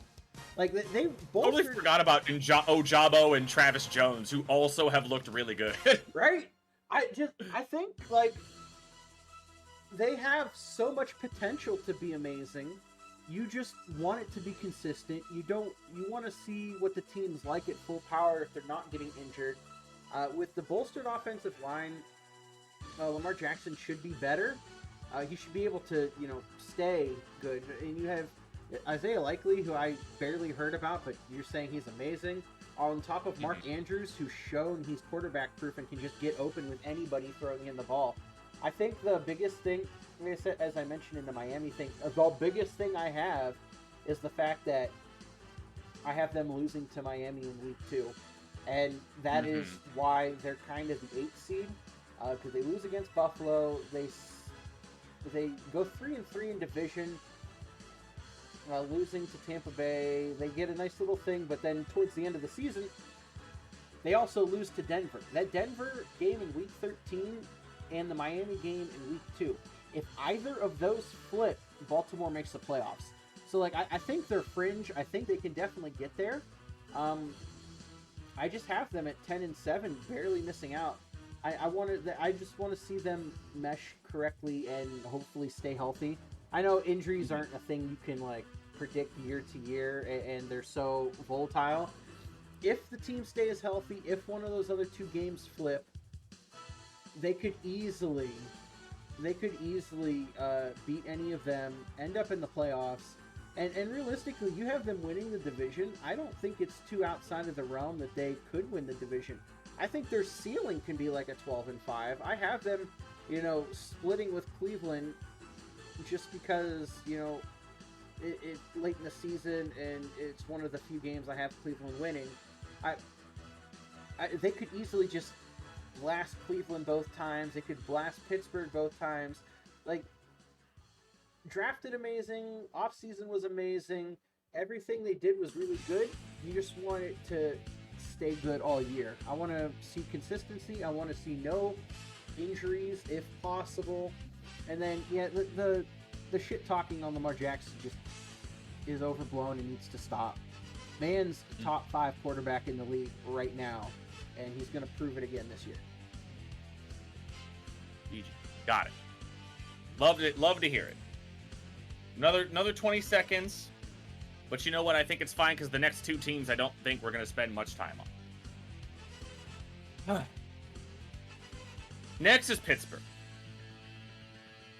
Like, they bolstered... Totally forgot about Ojabo and Travis Jones, who also have looked really good. Right? I think, like, they have so much potential to be amazing. You just want it to be consistent. You want to see what the team's like at full power if they're not getting injured. With the bolstered offensive line, Lamar Jackson should be better. He should be able to, you know, stay good. And you have Isaiah Likely, who I barely heard about, but you're saying he's amazing. On top of Mark Andrews, who's shown he's quarterback proof and can just get open with anybody throwing in the ball. I think the biggest thing, as I mentioned in the Miami thing, the biggest thing I have is the fact that I have them losing to Miami in week 2. And that is why they're kind of the 8th seed, because they lose against Buffalo. They go 3-3 in division, losing to Tampa Bay. They get a nice little thing, but then towards the end of the season, they also lose to Denver. That Denver game in week 13 and the Miami game in week 2. If either of those flip, Baltimore makes the playoffs. So, like, I think they're fringe. I think they can definitely get there. I just have them at 10-7, barely missing out. I just want to see them mesh correctly and hopefully stay healthy. I know injuries aren't a thing you can, like, predict year to year, and they're so volatile. If the team stays healthy, if one of those other 2 games flip, they could easily beat any of them, end up in the playoffs, and realistically, you have them winning the division. I don't think it's too outside of the realm that they could win the division. I think their ceiling can be like a 12-5. I have them, you know, splitting with Cleveland just because, you know, it late in the season and it's one of the few games I have Cleveland winning. They could easily just blast Cleveland both times. They could blast Pittsburgh both times. Like, drafted amazing, offseason was amazing, everything they did was really good. You just want it to stay good all year. I want to see consistency. I want to see no injuries if possible. And then, yeah, the shit talking on Lamar Jackson just is overblown and needs to stop. Man's top 5 quarterback in the league right now, and he's going to prove it again this year. GG. Got it. Loved it. Love to hear it. Another 20 seconds. But you know what? I think it's fine because the next 2 teams I don't think we're going to spend much time on. Next is Pittsburgh.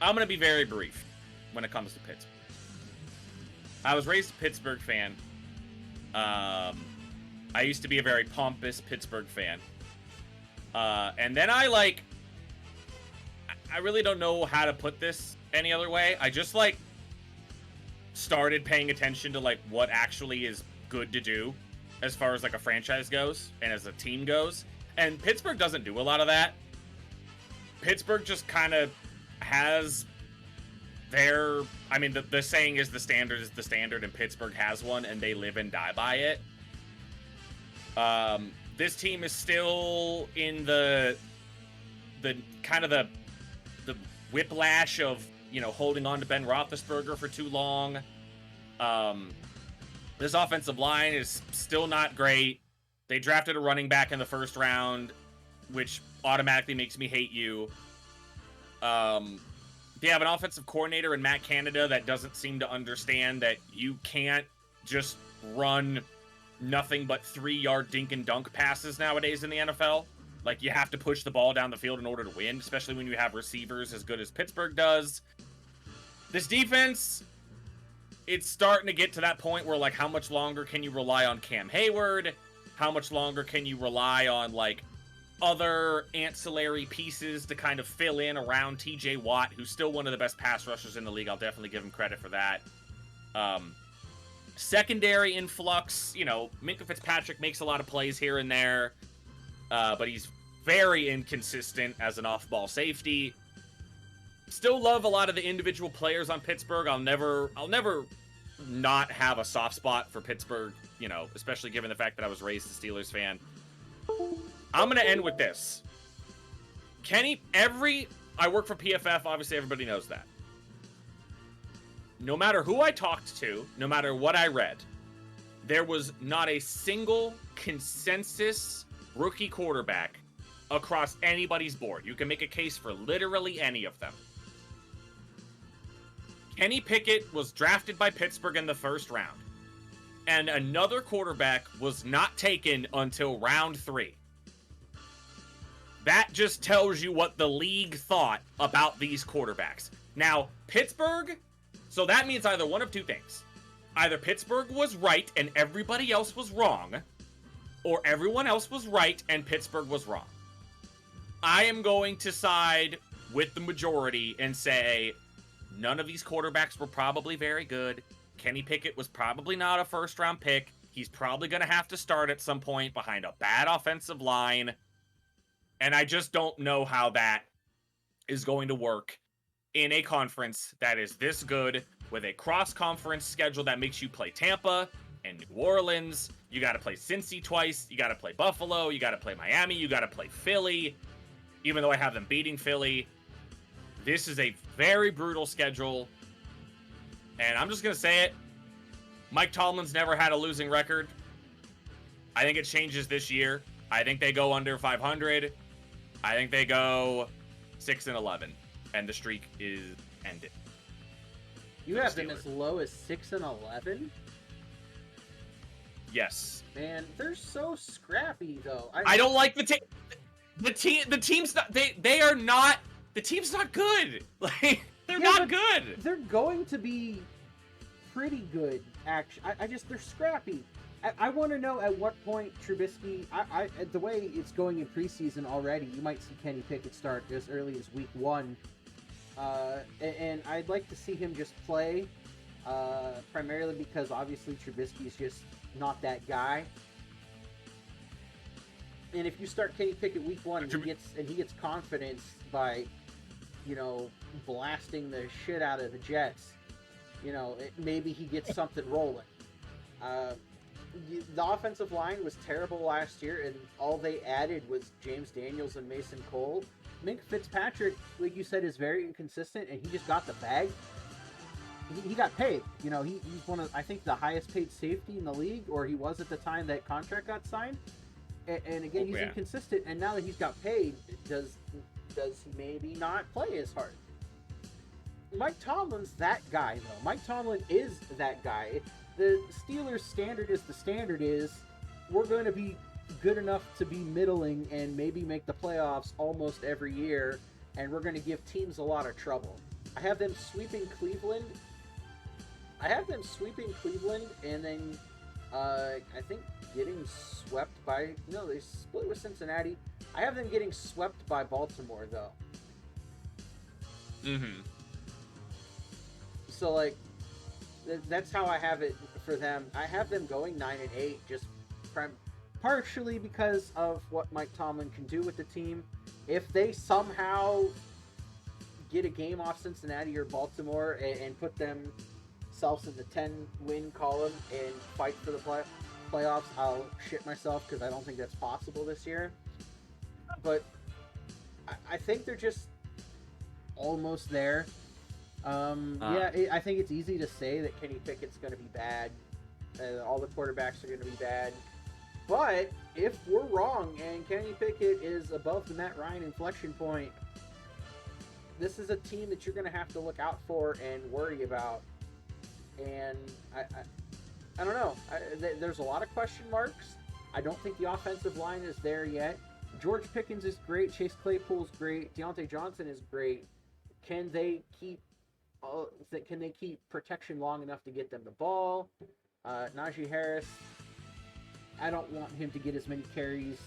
I'm going to be very brief when it comes to Pittsburgh. I was raised a Pittsburgh fan. I used to be a very pompous Pittsburgh fan. And then I really don't know how to put this any other way. I just, started paying attention to, what actually is good to do as far as, a franchise goes and as a team goes. And Pittsburgh doesn't do a lot of that. Pittsburgh just kind of has their... I mean, the saying is the standard is the standard, and Pittsburgh has one, and they live and die by it. This team is still in the kind of the whiplash of, holding on to Ben Roethlisberger for too long. This offensive line is still not great. They drafted a running back in the first round, which automatically makes me hate you. They have an offensive coordinator in Matt Canada that doesn't seem to understand that you can't just run nothing but 3-yard dink and dunk passes nowadays in the NFL. You have to push the ball down the field in order to win, especially when you have receivers as good as Pittsburgh does. This defense, it's starting to get to that point where, how much longer can you rely on Cam Hayward? How much longer can you rely on, other ancillary pieces to kind of fill in around TJ Watt, who's still one of the best pass rushers in the league? I'll definitely give him credit for that. Secondary influx, Minkah Fitzpatrick makes a lot of plays here and there, but he's very inconsistent as an off-ball safety. Still love a lot of the individual players on Pittsburgh. I'll never not have a soft spot for Pittsburgh, especially given the fact that I was raised a Steelers fan. I'm going to end with this. I work for PFF, obviously everybody knows that. No matter who I talked to, no matter what I read, there was not a single consensus rookie quarterback across anybody's board. You can make a case for literally any of them. Kenny Pickett was drafted by Pittsburgh in the first round, and another quarterback was not taken until round 3. That just tells you what the league thought about these quarterbacks. Now, Pittsburgh, so that means either one of 2 things. Either Pittsburgh was right and everybody else was wrong, or everyone else was right and Pittsburgh was wrong. I am going to side with the majority and say none of these quarterbacks were probably very good. Kenny Pickett was probably not a first-round pick. He's probably going to have to start at some point behind a bad offensive line. And I just don't know how that is going to work in a conference that is this good, with a cross-conference schedule that makes you play Tampa and New Orleans. You got to play Cincy twice. You got to play Buffalo. You got to play Miami. You got to play Philly, even though I have them beating Philly. This is a very brutal schedule. And I'm just going to say it. Mike Tomlin's never had a losing record. I think it changes this year. I think they go under 500. I think they go 6-11, and the streak is ended. You have them as low as 6-11? Yes. Man, they're so scrappy though. I don't like the team. The team's not. They are not. The team's not good. They're not good. They're going to be pretty good. Actually, they're scrappy. I want to know at what point Trubisky. The way it's going in preseason already, you might see Kenny Pickett start as early as week 1. And I'd like to see him just play, primarily because obviously Trubisky is just not that guy. And if you start Kenny Pickett week 1 and he gets confidence by, blasting the shit out of the Jets, maybe he gets something rolling. The offensive line was terrible last year, and all they added was James Daniels and Mason Cole. Minkah Fitzpatrick, like you said, is very inconsistent, and he just got the bag. He got paid. He's one of, I think, the highest paid safety in the league, or he was at the time that contract got signed. And again, he's inconsistent, and now that he's got paid, does he maybe not play as hard? Mike Tomlin's that guy, though. Mike Tomlin is that guy. The Steelers' standard is the standard is we're going to be good enough to be middling and maybe make the playoffs almost every year, and we're going to give teams a lot of trouble. I have them sweeping Cleveland. And then I think getting swept by... No, they split with Cincinnati. I have them getting swept by Baltimore, though. Mm-hmm. So, like, that's how I have it for them. I have them going 9-8, just partially because of what Mike Tomlin can do with the team. If they somehow get a game off Cincinnati or Baltimore and put themselves in the 10-win column and fight for the playoffs, I'll shit myself because I don't think that's possible this year. But I think they're just almost there. I think it's easy to say that Kenny Pickett's going to be bad. All the quarterbacks are going to be bad. But if we're wrong and Kenny Pickett is above the Matt Ryan inflection point, this is a team that you're going to have to look out for and worry about. And I don't know. There's a lot of question marks. I don't think the offensive line is there yet. George Pickens is great. Chase Claypool's great. Deontay Johnson is great. Can they keep protection long enough to get them the ball? Najee Harris, I don't want him to get as many carries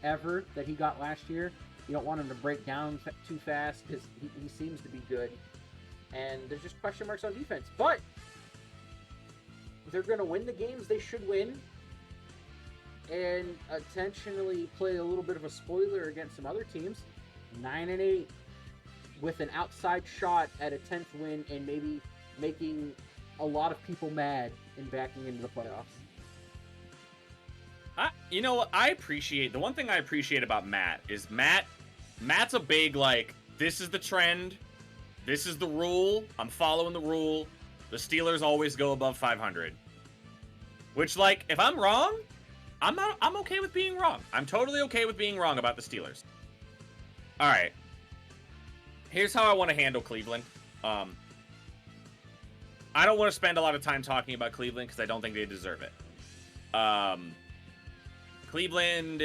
ever that he got last year. You don't want him to break down too fast because he seems to be good. And there's just question marks on defense. But they're going to win the games they should win and intentionally play a little bit of a spoiler against some other teams. 9-8 with an outside shot at a 10th win and maybe making a lot of people mad and backing into the playoffs. I appreciate, the one thing I appreciate about Matt is Matt's a big, like, this is the trend, this is the rule, I'm following the rule, the Steelers always go above 500. Which, like, if I'm wrong, I'm okay with being wrong. I'm totally okay with being wrong about the Steelers. Alright. Here's how I want to handle Cleveland. I don't want to spend a lot of time talking about Cleveland because I don't think they deserve it. Cleveland...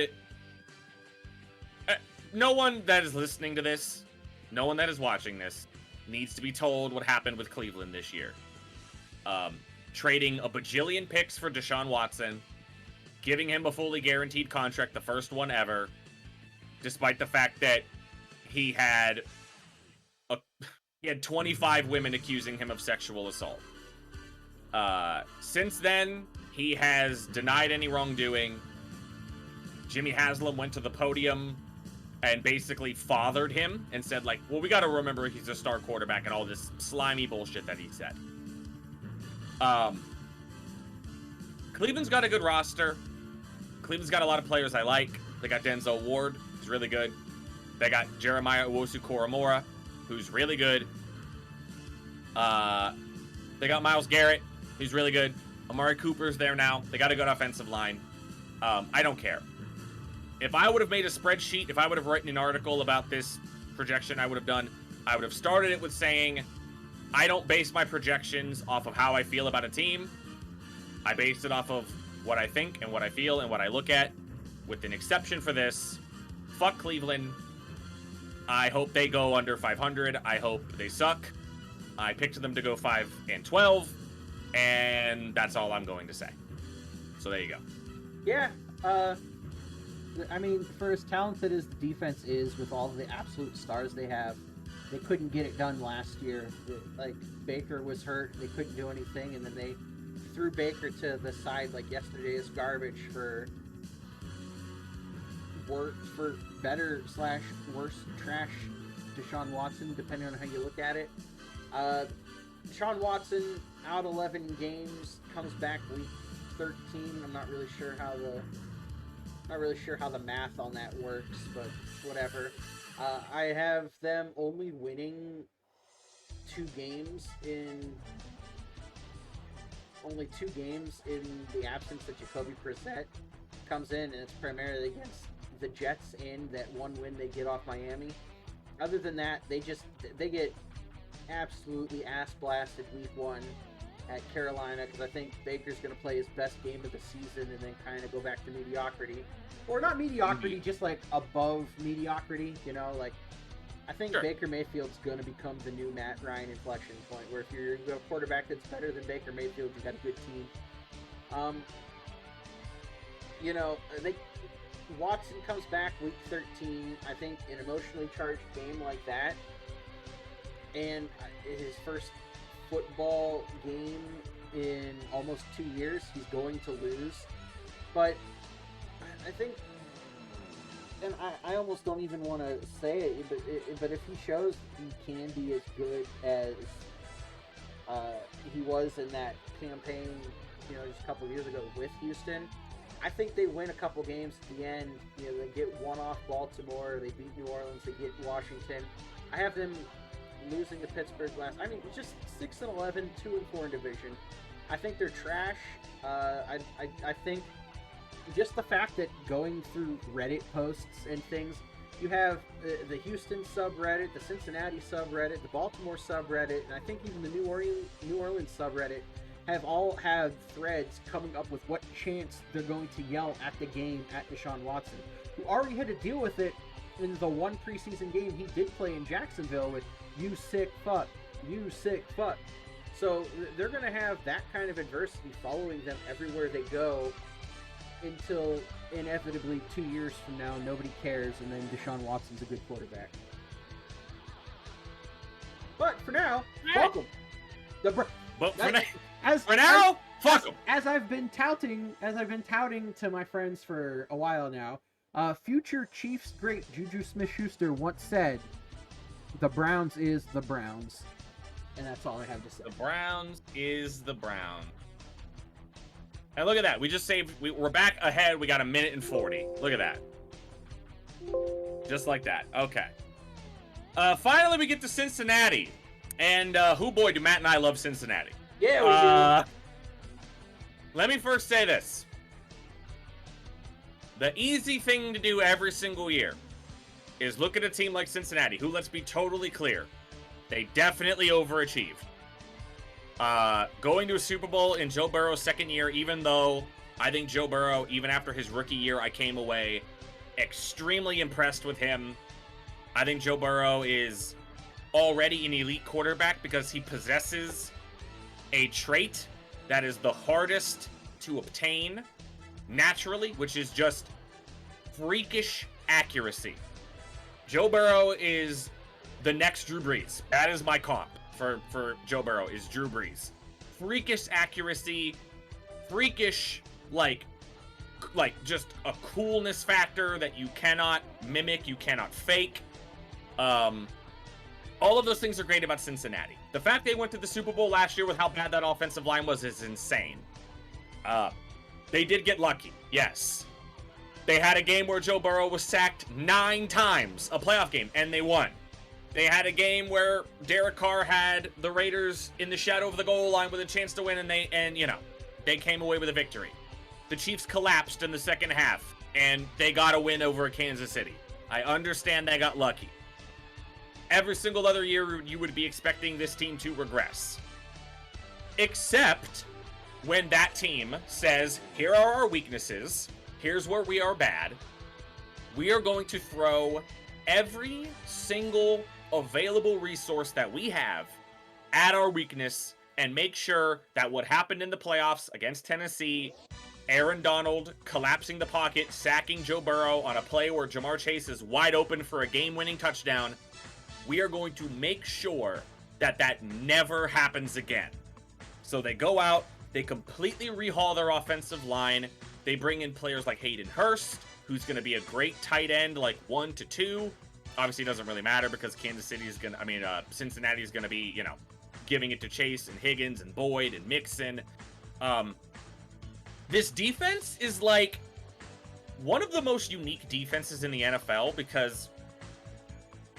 no one that is listening to this, no one that is watching this, needs to be told what happened with Cleveland this year. Trading a bajillion picks for Deshaun Watson, giving him a fully guaranteed contract, the first one ever, despite the fact that he had 25 women accusing him of sexual assault. Since then, he has denied any wrongdoing. Jimmy Haslam went to the podium and basically fathered him and said, like, well, we got to remember he's a star quarterback and all this slimy bullshit that he said. Cleveland's got a good roster. Cleveland's got a lot of players I like. They got Denzel Ward, who's really good. They got Jeremiah Owusu-Koramoah, who's really good. They got Myles Garrett, who's really good. Amari Cooper's there now. They got a good offensive line. I don't care. If I would have made a spreadsheet, if I would have written an article about this projection I would have started it with saying, I don't base my projections off of how I feel about a team. I base it off of what I think and what I feel and what I look at, with an exception for this. Fuck Cleveland. I hope they go under 500. I hope they suck. I picked them to go 5-12, and that's all I'm going to say. So there you go. Yeah, I mean, for as talented as the defense is, with all the absolute stars they have, they couldn't get it done last year. Like, Baker was hurt, they couldn't do anything, and then they threw Baker to the side like yesterday's garbage for better/worse trash Deshaun Watson, depending on how you look at it. Deshaun Watson out 11 games, comes back week 13. I'm not really sure how the math on that works, but whatever. I have them only winning two games in the absence of Jacoby Brissett comes in, and it's primarily against the Jets and that one win they get off Miami. Other than that, they get absolutely ass blasted week 1 at Carolina, because I think Baker's going to play his best game of the season and then kind of go back to mediocrity. Or not mediocrity, just like above mediocrity, you know, like I think Sure. Baker Mayfield's going to become the new Matt Ryan inflection point, where if you're a quarterback that's better than Baker Mayfield, you've got a good team. You know, Watson comes back week 13. I think an emotionally charged game like that, and his first football game in almost 2 years, he's going to lose. But I think, and I almost don't even want to say it, but if he shows he can be as good as he was in that campaign, you know, just a couple of years ago with Houston, I think they win a couple games at the end. You know, they get one off Baltimore, they beat New Orleans, they get Washington. I have them losing to Pittsburgh last. I mean, just 6-11, 2-4 in division. I think they're trash. I think just the fact that going through Reddit posts and things, you have the Houston subreddit, the Cincinnati subreddit, the Baltimore subreddit, and I think even the New Orleans subreddit have all had threads coming up with what chants they're going to yell at the game at Deshaun Watson, who already had to deal with it in the one preseason game he did play in Jacksonville with "you sick fuck, you sick fuck." So they're going to have that kind of adversity following them everywhere they go until inevitably 2 years from now nobody cares, and then Deshaun Watson's a good quarterback. But for now, fuck him. Fuck him. As I've been touting to my friends for a while now, future Chiefs great Juju Smith-Schuster once said, "The Browns is the Browns," and that's all I have to say. The Browns is the Browns. And look at that. We just saved. We're back ahead. We got 1 minute and 40. Look at that. Just like that. Okay. Finally, we get to Cincinnati. And, boy, do Matt and I love Cincinnati. Yeah, we do. Let me first say this. The easy thing to do every single year is look at a team like Cincinnati, who, let's be totally clear, they definitely overachieved. Going to a Super Bowl in Joe Burrow's second year, even though I think Joe Burrow, even after his rookie year, I came away extremely impressed with him. I think Joe Burrow is already an elite quarterback because he possesses a trait that is the hardest to obtain naturally, which is just freakish accuracy. Joe Burrow is the next Drew Brees. That is my comp for Joe Burrow, is Drew Brees. Freakish accuracy, freakish, like just a coolness factor that you cannot mimic, you cannot fake. All of those things are great about Cincinnati. The fact they went to the Super Bowl last year with how bad that offensive line was is insane. They did get lucky, yes. They had a game where Joe Burrow was sacked 9 times, a playoff game, and they won. They had a game where Derek Carr had the Raiders in the shadow of the goal line with a chance to win, and they came away with a victory. The Chiefs collapsed in the second half, and they got a win over Kansas City. I understand they got lucky. Every single other year, you would be expecting this team to regress. Except when that team says, here are our weaknesses, here's where we are bad, we are going to throw every single available resource that we have at our weakness and make sure that what happened in the playoffs against Tennessee, Aaron Donald collapsing the pocket, sacking Joe Burrow on a play where Jamar Chase is wide open for a game-winning touchdown, we are going to make sure that that never happens again. So they go out, they completely rehaul their offensive line, they bring in players like Hayden Hurst, who's going to be a great tight end, like 1 to 2. Obviously, it doesn't really matter because Cincinnati is going to be, giving it to Chase and Higgins and Boyd and Mixon. This defense is like one of the most unique defenses in the NFL because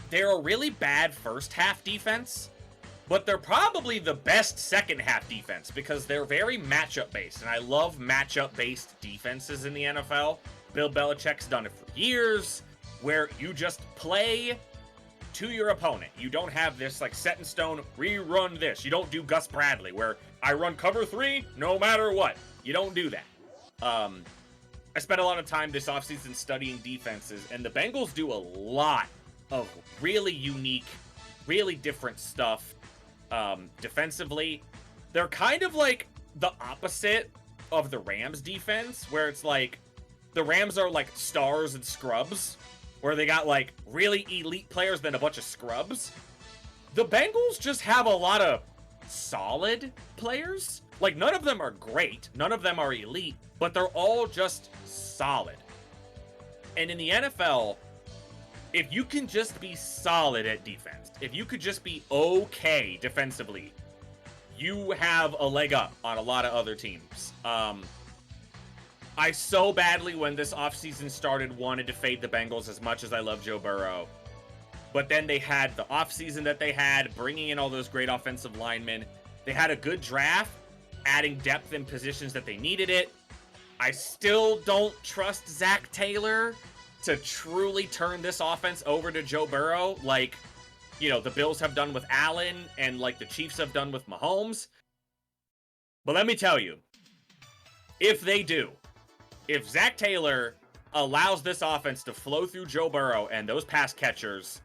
they're a really bad first half defense, but they're probably the best second half defense because they're very matchup based. And I love matchup based defenses in the NFL. Bill Belichick's done it for years, where you just play to your opponent. You don't have this like set in stone, rerun this. You don't do Gus Bradley, where I run cover 3 no matter what. You don't do that. I spent a lot of time this offseason studying defenses, and the Bengals do a lot of really unique, really different stuff defensively. They're kind of like the opposite of the Rams defense, where it's like the Rams are like stars and scrubs, where they got like really elite players then a bunch of scrubs. The Bengals just have a lot of solid players. Like, none of them are great, none of them are elite, but they're all just solid. And in the NFL, if you can just be solid at defense, if you could just be okay defensively, you have a leg up on a lot of other teams. I so badly, when this offseason started, wanted to fade the Bengals as much as I love Joe Burrow. But then they had the offseason that they had, bringing in all those great offensive linemen. They had a good draft, adding depth in positions that they needed it. I still don't trust Zach Taylor to truly turn this offense over to Joe Burrow like, you know, the Bills have done with Allen and like the Chiefs have done with Mahomes. But let me tell you, if they do, if Zach Taylor allows this offense to flow through Joe Burrow and those pass catchers,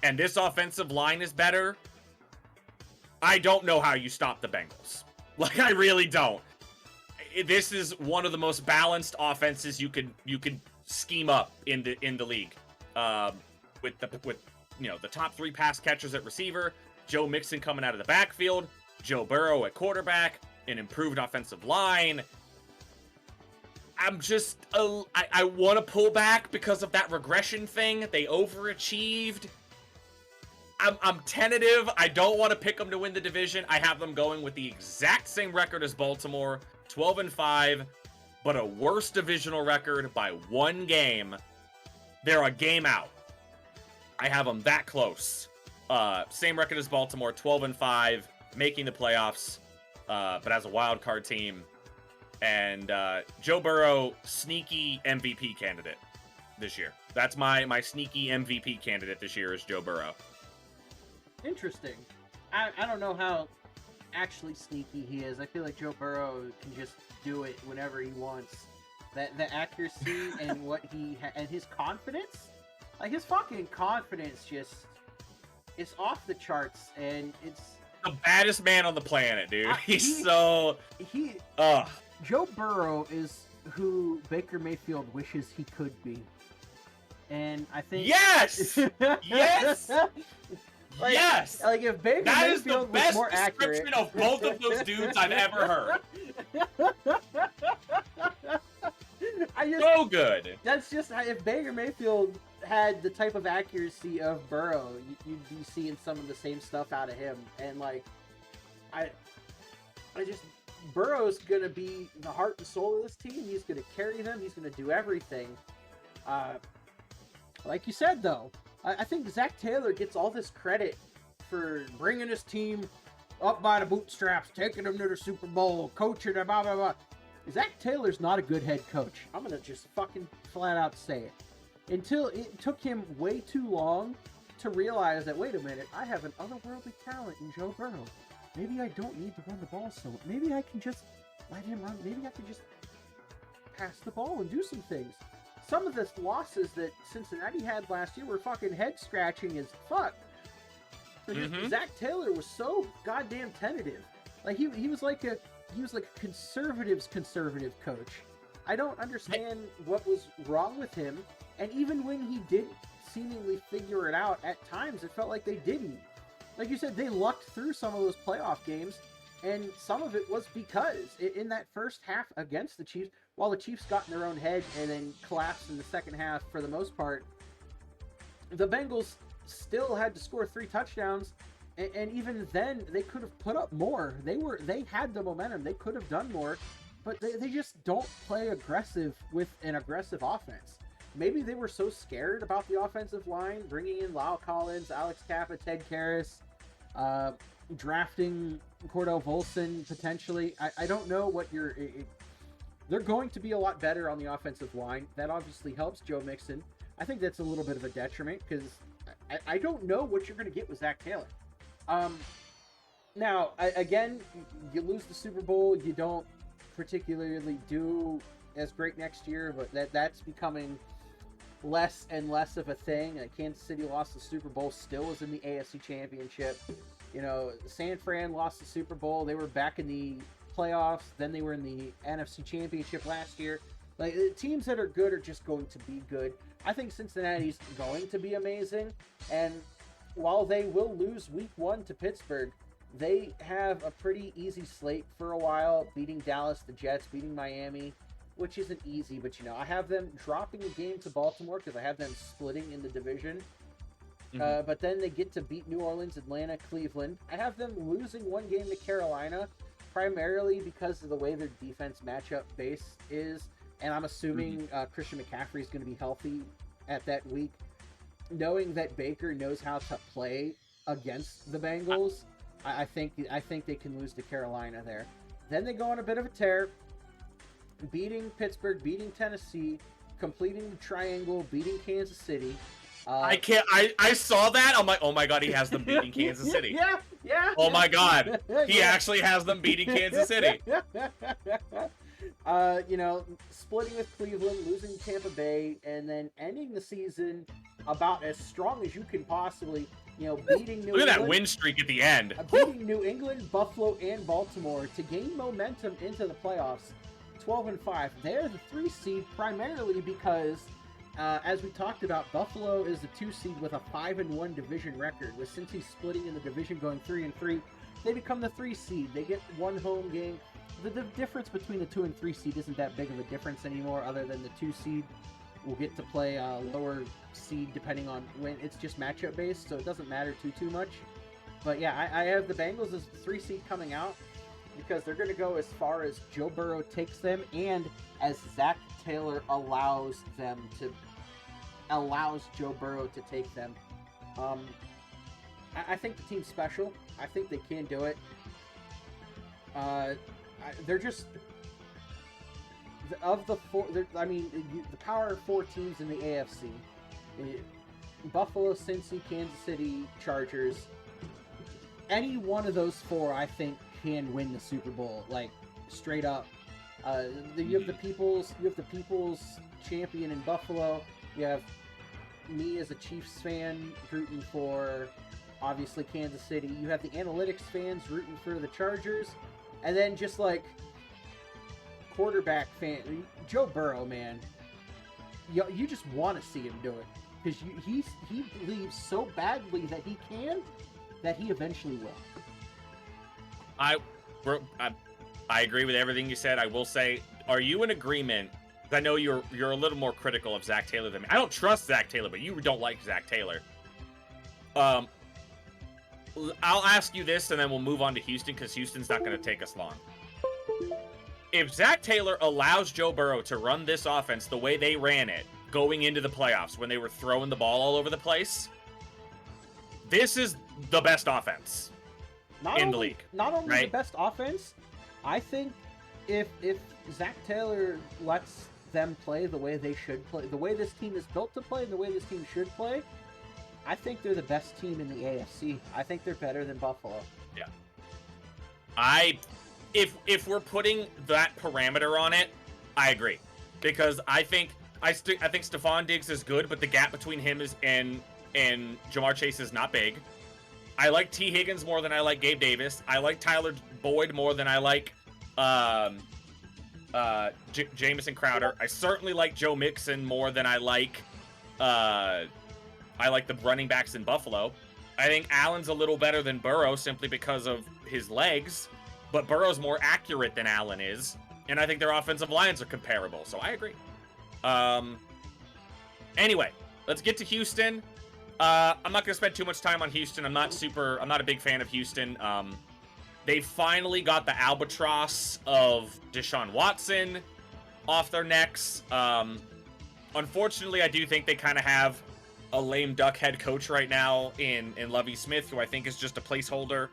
and this offensive line is better, I don't know how you stop the Bengals. Like, I really don't. This is one of the most balanced offenses you could scheme up in the league. With you know, the top 3 pass catchers at receiver, Joe Mixon coming out of the backfield, Joe Burrow at quarterback, an improved offensive line. I'm just I want to pull back because of that regression thing. They overachieved. I'm tentative. I don't want to pick them to win the division. I have them going with the exact same record as Baltimore, 12-5, but a worse divisional record by 1 game. They're a game out. I have them that close. Same record as Baltimore, 12-5, making the playoffs, but as a wild card team. And Joe Burrow, sneaky MVP candidate this year. That's my sneaky MVP candidate this year is Joe Burrow. Interesting. I don't know how actually sneaky he is. I feel like Joe Burrow can just do it whenever he wants. The accuracy and what and his confidence, like his fucking confidence, just it's off the charts, and it's the baddest man on the planet, dude. Joe Burrow is who Baker Mayfield wishes he could be, and I think yes. Yes! Like if Baker that Mayfield is the was best more description accurate... of both of those dudes I've ever heard. So good. That's just if Baker Mayfield had the type of accuracy of Burrow, you'd be seeing some of the same stuff out of him. And like, I just Burrow's gonna be the heart and soul of this team. He's gonna carry them. He's gonna do everything. Like you said, though. I think Zach Taylor gets all this credit for bringing his team up by the bootstraps, taking them to the Super Bowl, coaching them, blah, blah, blah. Zach Taylor's not a good head coach. I'm going to just fucking flat out say it. Until it took him way too long to realize that, wait a minute, I have an otherworldly talent in Joe Burrow. Maybe I don't need to run the ball so much. Maybe I can just let him run. Maybe I can just pass the ball and do some things. Some of the losses that Cincinnati had last year were fucking head-scratching as fuck. Zach Taylor was so goddamn tentative. Like he was like a conservative coach. I don't understand what was wrong with him. And even when he did seemingly figure it out, at times it felt like they didn't. Like you said, they lucked through some of those playoff games, and some of it was because in that first half against the Chiefs, while the Chiefs got in their own head and then collapsed in the second half for the most part, the Bengals still had to score 3 touchdowns And even then, they could have put up more. They had the momentum. They could have done more, but they just don't play aggressive with an aggressive offense. Maybe they were so scared about the offensive line, bringing in Lyle Collins, Alex Kappa, Ted Karras, drafting Cordell Volson potentially. I don't know what they're going to be a lot better on the offensive line. That obviously helps Joe Mixon. I think that's a little bit of a detriment because I don't know what you're going to get with Zach Taylor. Now, again, you lose the Super Bowl, you don't particularly do as great next year, but that's becoming less and less of a thing. Kansas City lost the Super Bowl, still is in the AFC Championship. You know, San Fran lost the Super Bowl, they were back in the playoffs, then they were in the NFC Championship last year. Like, the teams that are good are just going to be good. I think Cincinnati's going to be amazing, and while they will lose week 1 to Pittsburgh, they have a pretty easy slate for a while, beating Dallas, the Jets, beating Miami, which isn't easy, but you know, I have them dropping a game to Baltimore because I have them splitting in the division. But then they get to beat New Orleans, Atlanta, Cleveland. I have them losing one game to Carolina, primarily because of the way their defense matchup base is, and I'm assuming Christian McCaffrey is going to be healthy at that week. Knowing that Baker knows how to play against the Bengals, I think they can lose to Carolina there. Then they go on a bit of a tear, beating Pittsburgh, beating Tennessee, completing the triangle, beating Kansas City. I saw that. I'm like, oh my god, he has them beating Kansas City. Yeah. Oh my god, he actually has them beating Kansas City. You know, splitting with Cleveland, losing Tampa Bay, and then ending the season about as strong as you can possibly, you know, beating New England. Look at that win streak at the end. Beating New England, Buffalo, and Baltimore to gain momentum into the playoffs. 12-5. They're the 3 seed primarily because, as we talked about, Buffalo is the 2 seed with a 5-1 division record. With Cincy splitting in the division, going 3-3, they become the 3 seed. They get 1 home game. The difference between the 2 and 3 seed isn't that big of a difference anymore, other than the 2 seed will get to play a lower seed depending on when. It's just matchup based, so it doesn't matter too much. But yeah, I have the Bengals as the 3 seed coming out because they're going to go as far as Joe Burrow takes them and as Zach Taylor allows Joe Burrow to take them. I think the team's special. I think they can do it. They're just of the 4. I mean, the power 4 teams in the AFC: Buffalo, Cincy, Kansas City, Chargers. Any one of those 4, I think, can win the Super Bowl. Like, straight up. You have the people's champion in Buffalo. You have me as a Chiefs fan rooting for, obviously, Kansas City. You have the analytics fans rooting for the Chargers. And then just, like, quarterback fan, Joe Burrow, man. You just want to see him do it. Because he believes so badly that he can, that he eventually will. I agree with everything you said. I will say, are you in agreement? I know you're a little more critical of Zach Taylor than me. I don't trust Zach Taylor, but you don't like Zach Taylor. I'll ask you this, and then we'll move on to Houston, because Houston's not going to take us long. If Zach Taylor allows Joe Burrow to run this offense the way they ran it going into the playoffs, when they were throwing the ball all over the place, this is the best offense in the league. Not only the best offense, I think if Zach Taylor lets them play the way they should play, the way this team is built to play, and the way this team should play, I think they're the best team in the AFC. I think they're better than Buffalo. Yeah. If we're putting that parameter on it, I agree, because I think Stephon Diggs is good, but the gap between him and Jamar Chase is not big. I like T. Higgins more than I like Gabe Davis. I like Tyler Boyd more than I like Jamison Crowder. I certainly like Joe Mixon more than I like the running backs in Buffalo. I think Allen's a little better than Burrow simply because of his legs, but Burrow's more accurate than Allen is, and I think their offensive lines are comparable, so I agree. Anyway, let's get to Houston. I'm not gonna spend too much time on Houston. I'm not a big fan of Houston. They finally got the albatross of Deshaun Watson off their necks. Unfortunately, I do think they kind of have a lame duck head coach right now in Lovie Smith, who I think is just a placeholder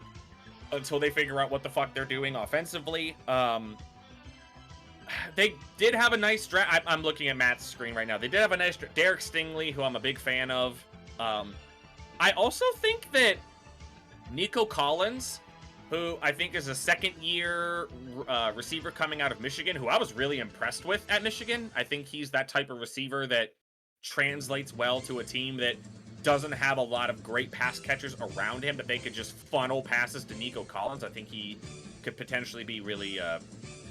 until they figure out what the fuck they're doing offensively. They did have a nice draft. I'm looking at Matt's screen right now. They did have a nice Derek Stingley, who I'm a big fan of. I also think that Nico Collins, who I think is a second-year receiver coming out of Michigan, who I was really impressed with at Michigan. I think he's that type of receiver that translates well to a team that doesn't have a lot of great pass catchers around him, that they could just funnel passes to Nico Collins. I think he could potentially be really,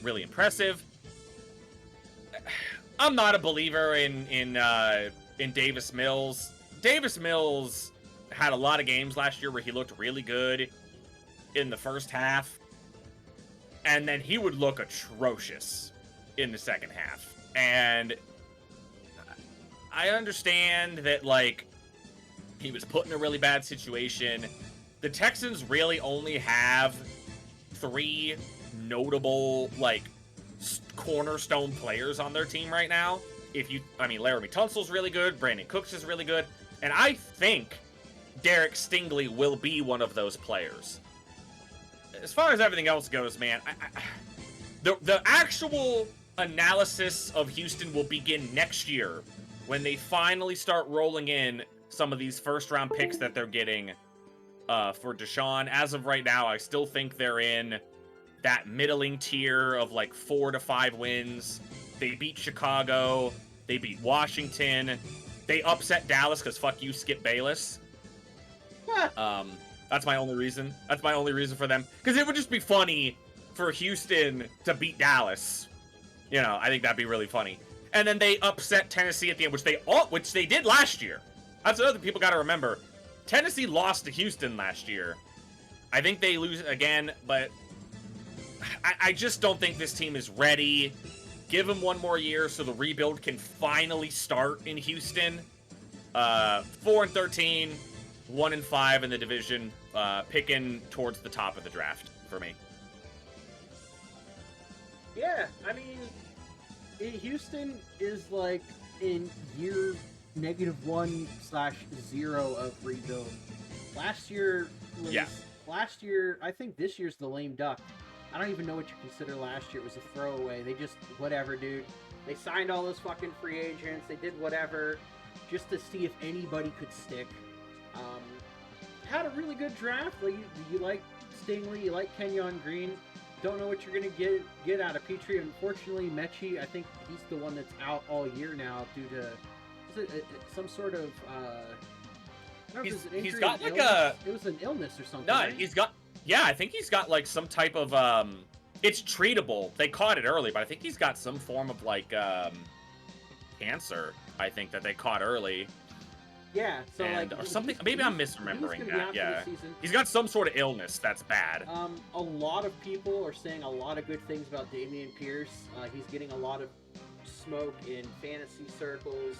really impressive. I'm not a believer in Davis Mills. Davis Mills had a lot of games last year where he looked really good in the first half, and then he would look atrocious in the second half. And I understand that, like, he was put in a really bad situation. The Texans really only have 3 notable, like, cornerstone players on their team right now. Laramie Tunsil's really good, Brandon Cooks is really good, and I think Derek Stingley will be one of those players. As far as everything else goes, man, the actual analysis of Houston will begin next year when they finally start rolling in some of these first-round picks that they're getting for Deshaun. As of right now, I still think they're in that middling tier of like 4 to 5 wins. They beat Chicago. They beat Washington. They upset Dallas because fuck you, Skip Bayless. That's my only reason. That's my only reason for them. Because it would just be funny for Houston to beat Dallas. You know, I think that'd be really funny. And then they upset Tennessee at the end, which they did last year. That's another thing people got to remember. Tennessee lost to Houston last year. I think they lose again, but I just don't think this team is ready. Give them one more year so the rebuild can finally start in Houston. 4-13, 1-5 in the division, picking towards the top of the draft for me. Yeah, I mean, Houston is like in year -1/0 of rebuild. Last year I think this year's the lame duck. I don't even know what you consider last year. It was a throwaway. They just, whatever, dude. They signed all those fucking free agents. They did whatever just to see if anybody could stick. Had a really good draft. Like, you like Stingley, you like Kenyon Green. Don't know what you're going to get out of Petrie. Unfortunately, Mechie, I think he's the one that's out all year now due to some sort of... I don't know if it was an injury. He's got like It was an illness or something. No, right? Yeah, I think he's got like some type of it's treatable. They caught it early, but I think he's got some form of like cancer. I think that they caught early. Yeah, so or something. Maybe I'm misremembering that. Yeah, he's got some sort of illness that's bad. A lot of people are saying a lot of good things about Dameon Pierce. He's getting a lot of smoke in fantasy circles.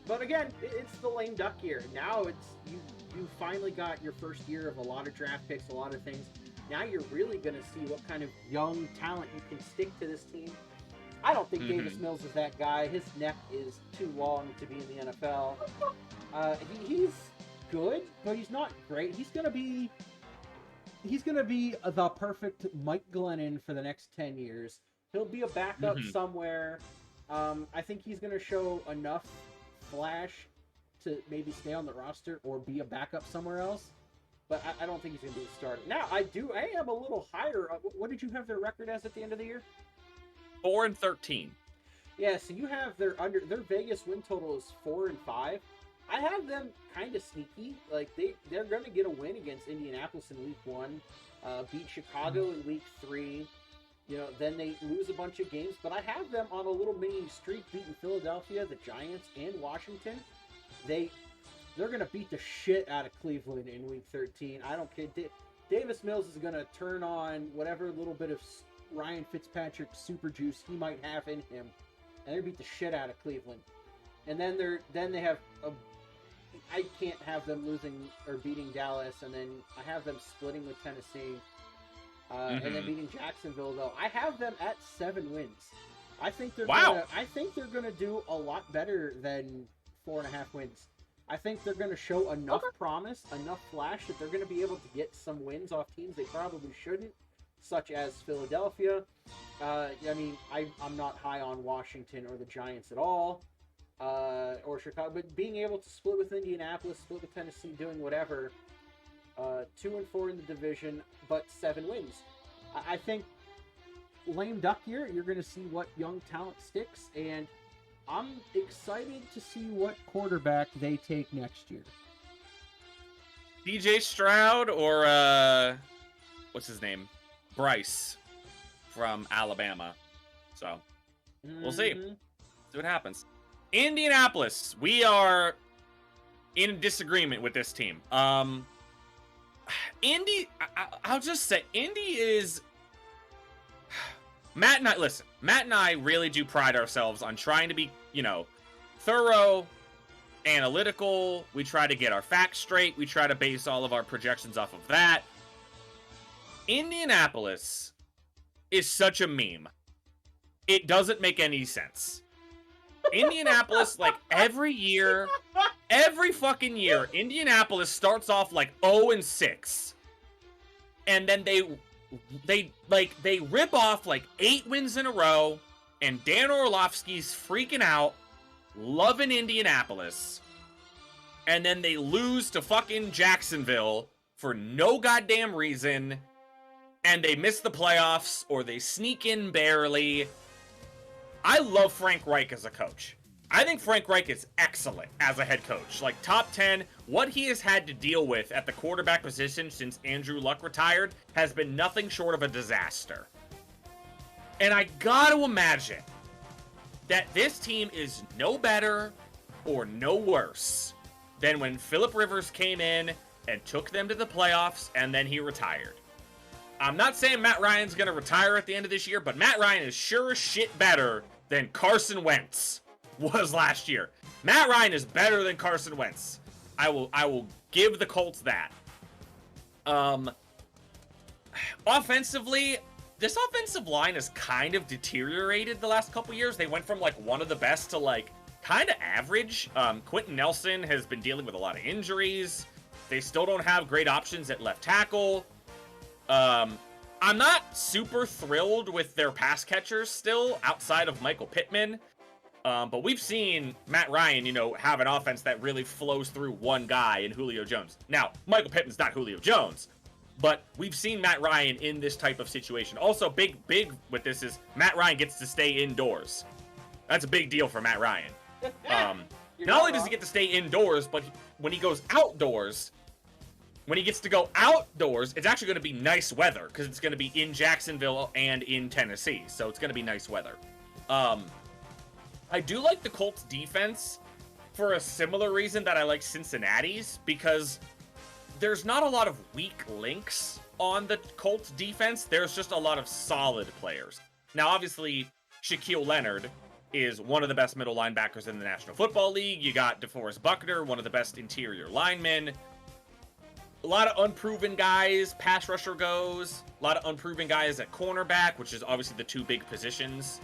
But again, it's the lame duck year. Now it's you finally got your first year of a lot of draft picks, a lot of things. Now you're really going to see what kind of young talent you can stick to this team. I don't think Davis Mills is that guy. His neck is too long to be in the NFL. He's good, but he's not great. He's gonna be the perfect Mike Glennon for the next 10 years. He'll be a backup somewhere. I think he's gonna show enough flash to maybe stay on the roster or be a backup somewhere else. But I don't think he's gonna be a starter. Now I am a little higher. What did you have their record as at the end of the year? 4-13. Yeah, so you have their Vegas win total is 4-5. I have them kind of sneaky. Like they're going to get a win against Indianapolis in week 1, beat Chicago in week 3. You know, then they lose a bunch of games, but I have them on a little mini streak, beating Philadelphia, the Giants, and Washington. They're going to beat the shit out of Cleveland in week 13. I don't care. Davis Mills is going to turn on whatever little bit of Ryan Fitzpatrick super juice he might have in him, and they beat the shit out of Cleveland. And then they have I can't have them losing or beating Dallas, and then I have them splitting with Tennessee, and then beating Jacksonville. Though I have them at 7 wins. I think they're gonna do a lot better than 4.5 wins. I think they're gonna show enough promise, enough flash that they're gonna be able to get some wins off teams they probably shouldn't, such as Philadelphia. I mean, I'm not high on Washington or the Giants at all, or Chicago, but being able to split with Indianapolis, split with Tennessee, doing whatever, 2-4 in the division, but 7 wins. I think lame duck year, you're going to see what young talent sticks, and I'm excited to see what quarterback they take next year. DJ Stroud or, what's his name? Bryce from Alabama. So, we'll see. See what happens. Indianapolis, we are in disagreement with this team. Indy, I'll just say, Indy is... Matt and I really do pride ourselves on trying to be, thorough, analytical. We try to get our facts straight. We try to base all of our projections off of that. Indianapolis is such a meme. It doesn't make any sense. Indianapolis, like, every fucking year, Indianapolis starts off like 0-6. And then they rip off like 8 wins in a row, and Dan Orlovsky's freaking out, loving Indianapolis, and then they lose to fucking Jacksonville for no goddamn reason, and they miss the playoffs, or they sneak in barely. I love Frank Reich as a coach. I think Frank Reich is excellent as a head coach. Like, top 10, what he has had to deal with at the quarterback position since Andrew Luck retired has been nothing short of a disaster. And I gotta imagine that this team is no better or no worse than when Phillip Rivers came in and took them to the playoffs and then he retired. I'm not saying Matt Ryan's gonna retire at the end of this year, but Matt Ryan is sure as shit better than Carson Wentz was last year. Matt Ryan is better than Carson Wentz. I will give the Colts that. Offensively, this offensive line has kind of deteriorated the last couple years. They went from like one of the best to like kind of average. Quentin Nelson has been dealing with a lot of injuries. They still don't have great options at left tackle. I'm not super thrilled with their pass catchers still, outside of Michael Pittman. But we've seen Matt Ryan, have an offense that really flows through one guy in Julio Jones. Now, Michael Pittman's not Julio Jones, but we've seen Matt Ryan in this type of situation. Also, big with this is Matt Ryan gets to stay indoors. That's a big deal for Matt Ryan. Not only does he get to stay indoors, but when he goes outdoors, when he gets to go outdoors, it's actually going to be nice weather because it's going to be in Jacksonville and in Tennessee. So it's going to be nice weather. I do like the Colts defense for a similar reason that I like Cincinnati's, because there's not a lot of weak links on the Colts defense. There's just a lot of solid players. Now, obviously, Shaquille Leonard is one of the best middle linebackers in the National Football League. You got DeForest Buckner, one of the best interior linemen. A lot of unproven guys, pass rusher goes. A lot of unproven guys at cornerback, which is obviously the 2 big positions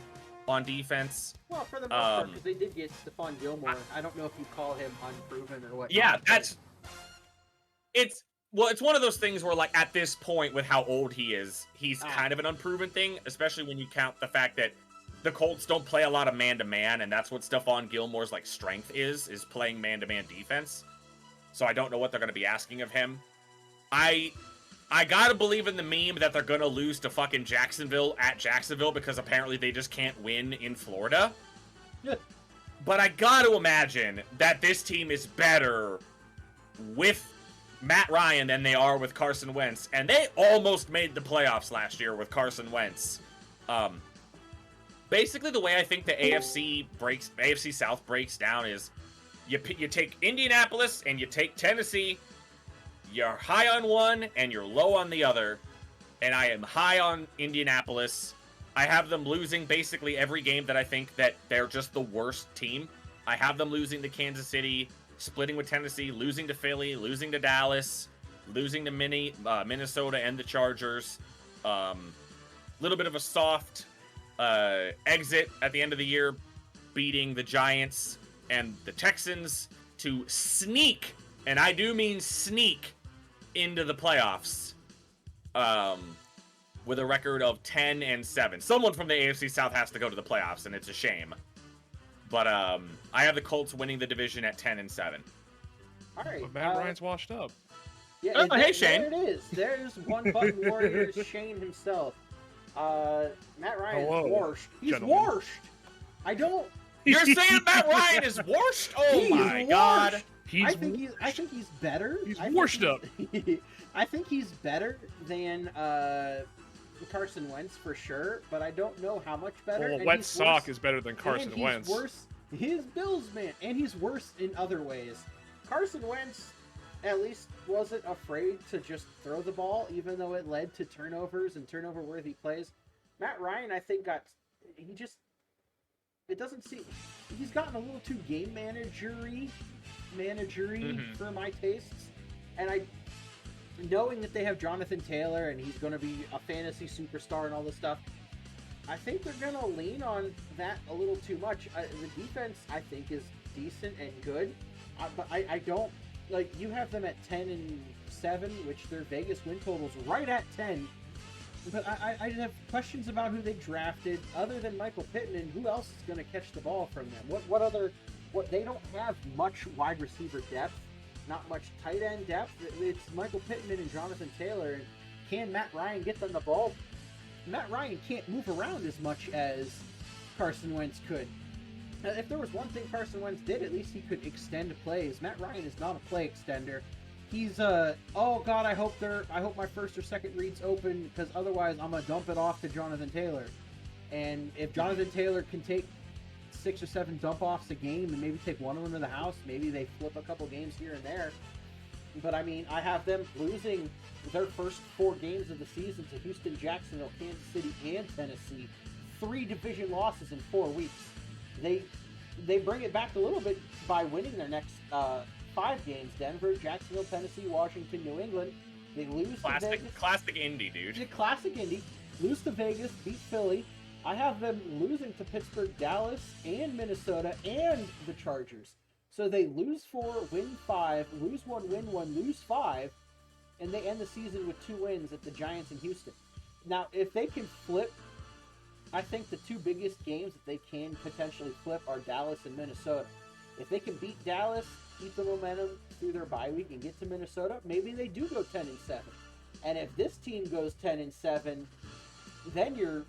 on defense. Well, for the most part, because they did get Stephon Gilmore. I don't know if you call him unproven or what. Yeah, it's one of those things where, like, at this point, with how old he is, he's kind of an unproven thing, especially when you count the fact that the Colts don't play a lot of man-to-man, and that's what Stephon Gilmore's, like, strength is playing man-to-man defense. So I don't know what they're going to be asking of him. I gotta believe in the meme that they're gonna lose to fucking Jacksonville at Jacksonville because apparently they just can't win in Florida. Yeah. But I gotta imagine that this team is better with Matt Ryan than they are with Carson Wentz. And they almost made the playoffs last year with Carson Wentz. Basically, the way I think the AFC South breaks down is you take Indianapolis and you take Tennessee. You're high on one and you're low on the other. And I am high on Indianapolis. I have them losing basically every game that I think that they're just the worst team. I have them losing to Kansas City, splitting with Tennessee, losing to Philly, losing to Dallas, losing to Minnesota and the Chargers. Little bit of a soft exit at the end of the year, beating the Giants and the Texans to sneak, and I do mean sneak, into the playoffs with a record of 10-7. Someone from the AFC South has to go to the playoffs, and it's a shame. But I have the Colts winning the division at 10-7. All right. But Matt Ryan's washed up. Yeah, Oh, hey, Shane. There it is. There's 1ButtonWarriors Shane himself. Matt Ryan Hello, is washed. He's gentlemen. washed. I don't. You're saying Matt Ryan is washed? Oh He's my washed. God. I think he's better. He's washed up. I think he's better than Carson Wentz for sure, but I don't know how much better. Well, and wet he's sock worse- is better than Carson and Wentz. He's worse. His Bills, man, and he's worse in other ways. Carson Wentz at least wasn't afraid to just throw the ball, even though it led to turnovers and turnover-worthy plays. Matt Ryan, I think, it doesn't seem, he's gotten a little too game managery for my tastes. And knowing that they have Jonathan Taylor and he's going to be a fantasy superstar and all this stuff, I think they're going to lean on that a little too much. The defense, I think, is decent and good, but I don't, like, you have them at 10-7, which their Vegas win total's right at 10. But I just have questions about who they drafted, other than Michael Pittman. Who else is going to catch the ball from them? What they don't have much wide receiver depth, not much tight end depth. It's Michael Pittman and Jonathan Taylor. And can Matt Ryan get them the ball? Matt Ryan can't move around as much as Carson Wentz could. Now, if there was one thing Carson Wentz did, at least he could extend plays. Matt Ryan is not a play extender. He's oh God, I hope my first or second read's open, because otherwise I'm gonna dump it off to Jonathan Taylor. And if Jonathan Taylor can take 6 or 7 dump offs a game and maybe take one of them to the house, maybe they flip a couple games here and there. But I mean, I have them losing their first 4 games of the season to Houston, Jacksonville, Kansas City, and Tennessee. 3 division losses in 4 weeks. They bring it back a little bit by winning their next 5 games: Denver, Jacksonville, Tennessee, Washington, New England. They lose to Vegas. Classic Indy, dude. Classic Indy. Lose to Vegas, beat Philly. I have them losing to Pittsburgh, Dallas, and Minnesota, and the Chargers. So they lose 4, win 5, lose 1, win 1, lose 5, and they end the season with 2 wins at the Giants and Houston. Now, if they can flip, I think the 2 biggest games that they can potentially flip are Dallas and Minnesota. If they can beat Dallas, keep the momentum through their bye week, and get to Minnesota, maybe they do go 10-7. And if this team goes 10-7, then the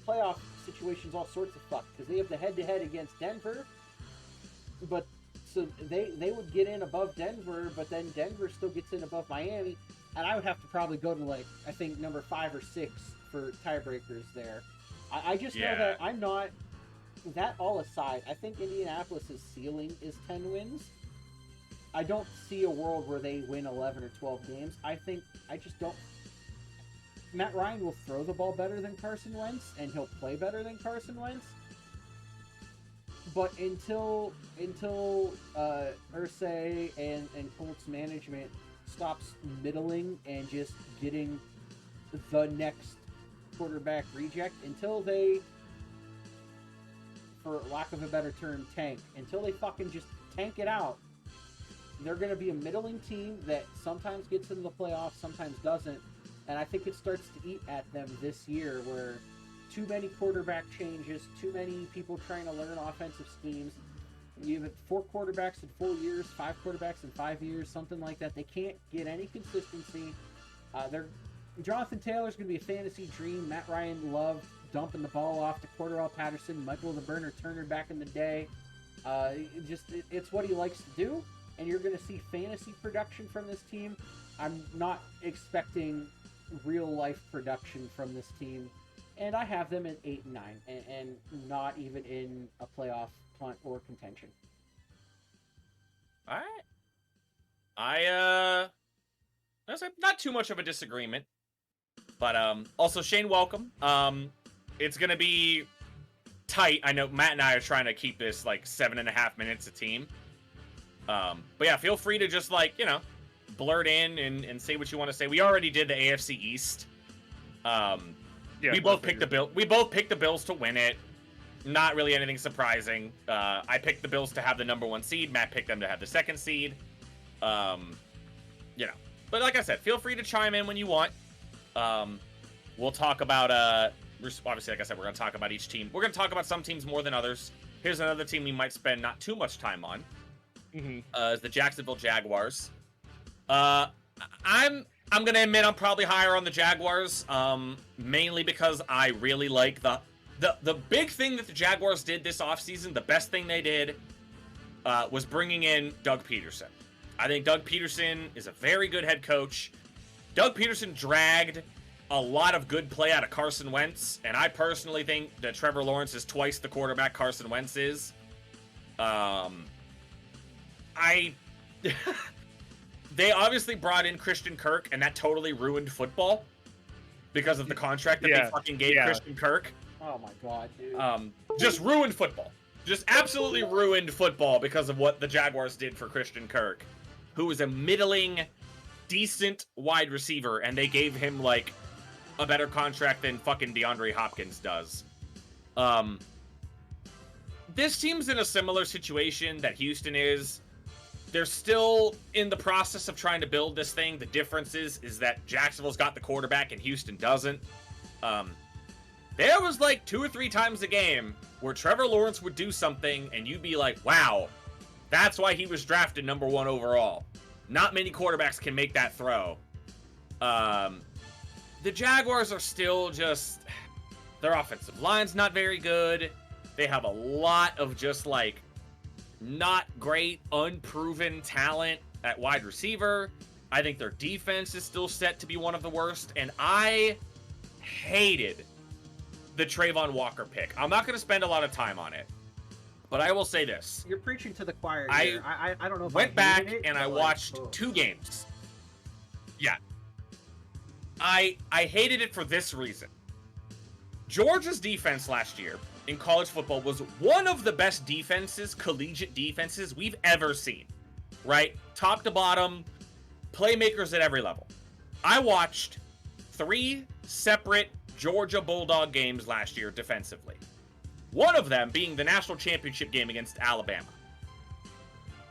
playoff situation's all sorts of fucked, because they have the head-to-head against Denver. But so they would get in above Denver, but then Denver still gets in above Miami, and I would have to probably go to, like, I think number 5 or 6 for tiebreakers there. I just know that I'm not. That all aside, I think Indianapolis' ceiling is 10 wins. I don't see a world where they win 11 or 12 games. I just don't. Matt Ryan will throw the ball better than Carson Wentz, and he'll play better than Carson Wentz. But until Irsay and Colts management stops middling and just getting the next quarterback reject, until they, for lack of a better term, tank, until they fucking just tank it out, they're going to be a middling team that sometimes gets into the playoffs, sometimes doesn't. And I think it starts to eat at them this year, where too many quarterback changes, too many people trying to learn offensive schemes. You have 4 quarterbacks in 4 years, 5 quarterbacks in 5 years, something like that. They can't get any consistency. Jonathan Taylor's going to be a fantasy dream. Matt Ryan loved dumping the ball off to Cordarrelle Patterson, Michael the Burner Turner back in the day. It's what he likes to do, and you're going to see fantasy production from this team. I'm not expecting real-life production from this team, and I have them at 8-9, and not even in a playoff punt or contention. All right. That's not too much of a disagreement, but also Shane, welcome. It's gonna be tight. I know Matt and I are trying to keep this like 7.5 minutes a team. But yeah, feel free to just like, you know, blurt in and say what you want to say. We already did the AFC East. Yeah, we both picked the Bills to win it. Not really anything surprising. I picked the Bills to have the #1 seed. Matt picked them to have the 2nd seed. You know, but like I said, feel free to chime in when you want. We'll talk about obviously, like I said, we're gonna talk about each team. We're gonna talk about some teams more than others. Here's another team we might spend not too much time on. Is the Jacksonville Jaguars. I'm gonna admit I'm probably higher on the Jaguars, mainly because I really like the big thing that the Jaguars did this offseason, the best thing they did, was bringing in Doug Peterson. I think Doug Peterson is a very good head coach. Doug Peterson dragged a lot of good play out of Carson Wentz, and I personally think that Trevor Lawrence is twice the quarterback Carson Wentz is. They obviously brought in Christian Kirk, and that totally ruined football because of the contract that they fucking gave Christian Kirk. Oh my god, dude. Just ruined football. Just absolutely ruined football because of what the Jaguars did for Christian Kirk, who was a middling, decent wide receiver, and they gave him, like, a better contract than fucking DeAndre Hopkins does. This team's in a similar situation that Houston is. They're still in the process of trying to build this thing. The difference is that Jacksonville's got the quarterback and Houston doesn't. There was like 2 or 3 times a game where Trevor Lawrence would do something and you'd be like, wow, that's why he was drafted #1 overall. Not many quarterbacks can make that throw. The Jaguars are still just, their offensive line's not very good. They have a lot of just like not great, unproven talent at wide receiver. I think their defense is still set to be one of the worst, and I hated the Trayvon Walker pick. I'm not going to spend a lot of time on it, but I will say this. You're preaching to the choir here. I don't know if went I back hated it, and I but, watched 2 games. Yeah. I hated it for this reason. Georgia's defense last year in college football was one of the best defenses, collegiate defenses we've ever seen. Right? Top to bottom, playmakers at every level. I watched 3 separate Georgia Bulldog games last year defensively. One of them being the national championship game against Alabama.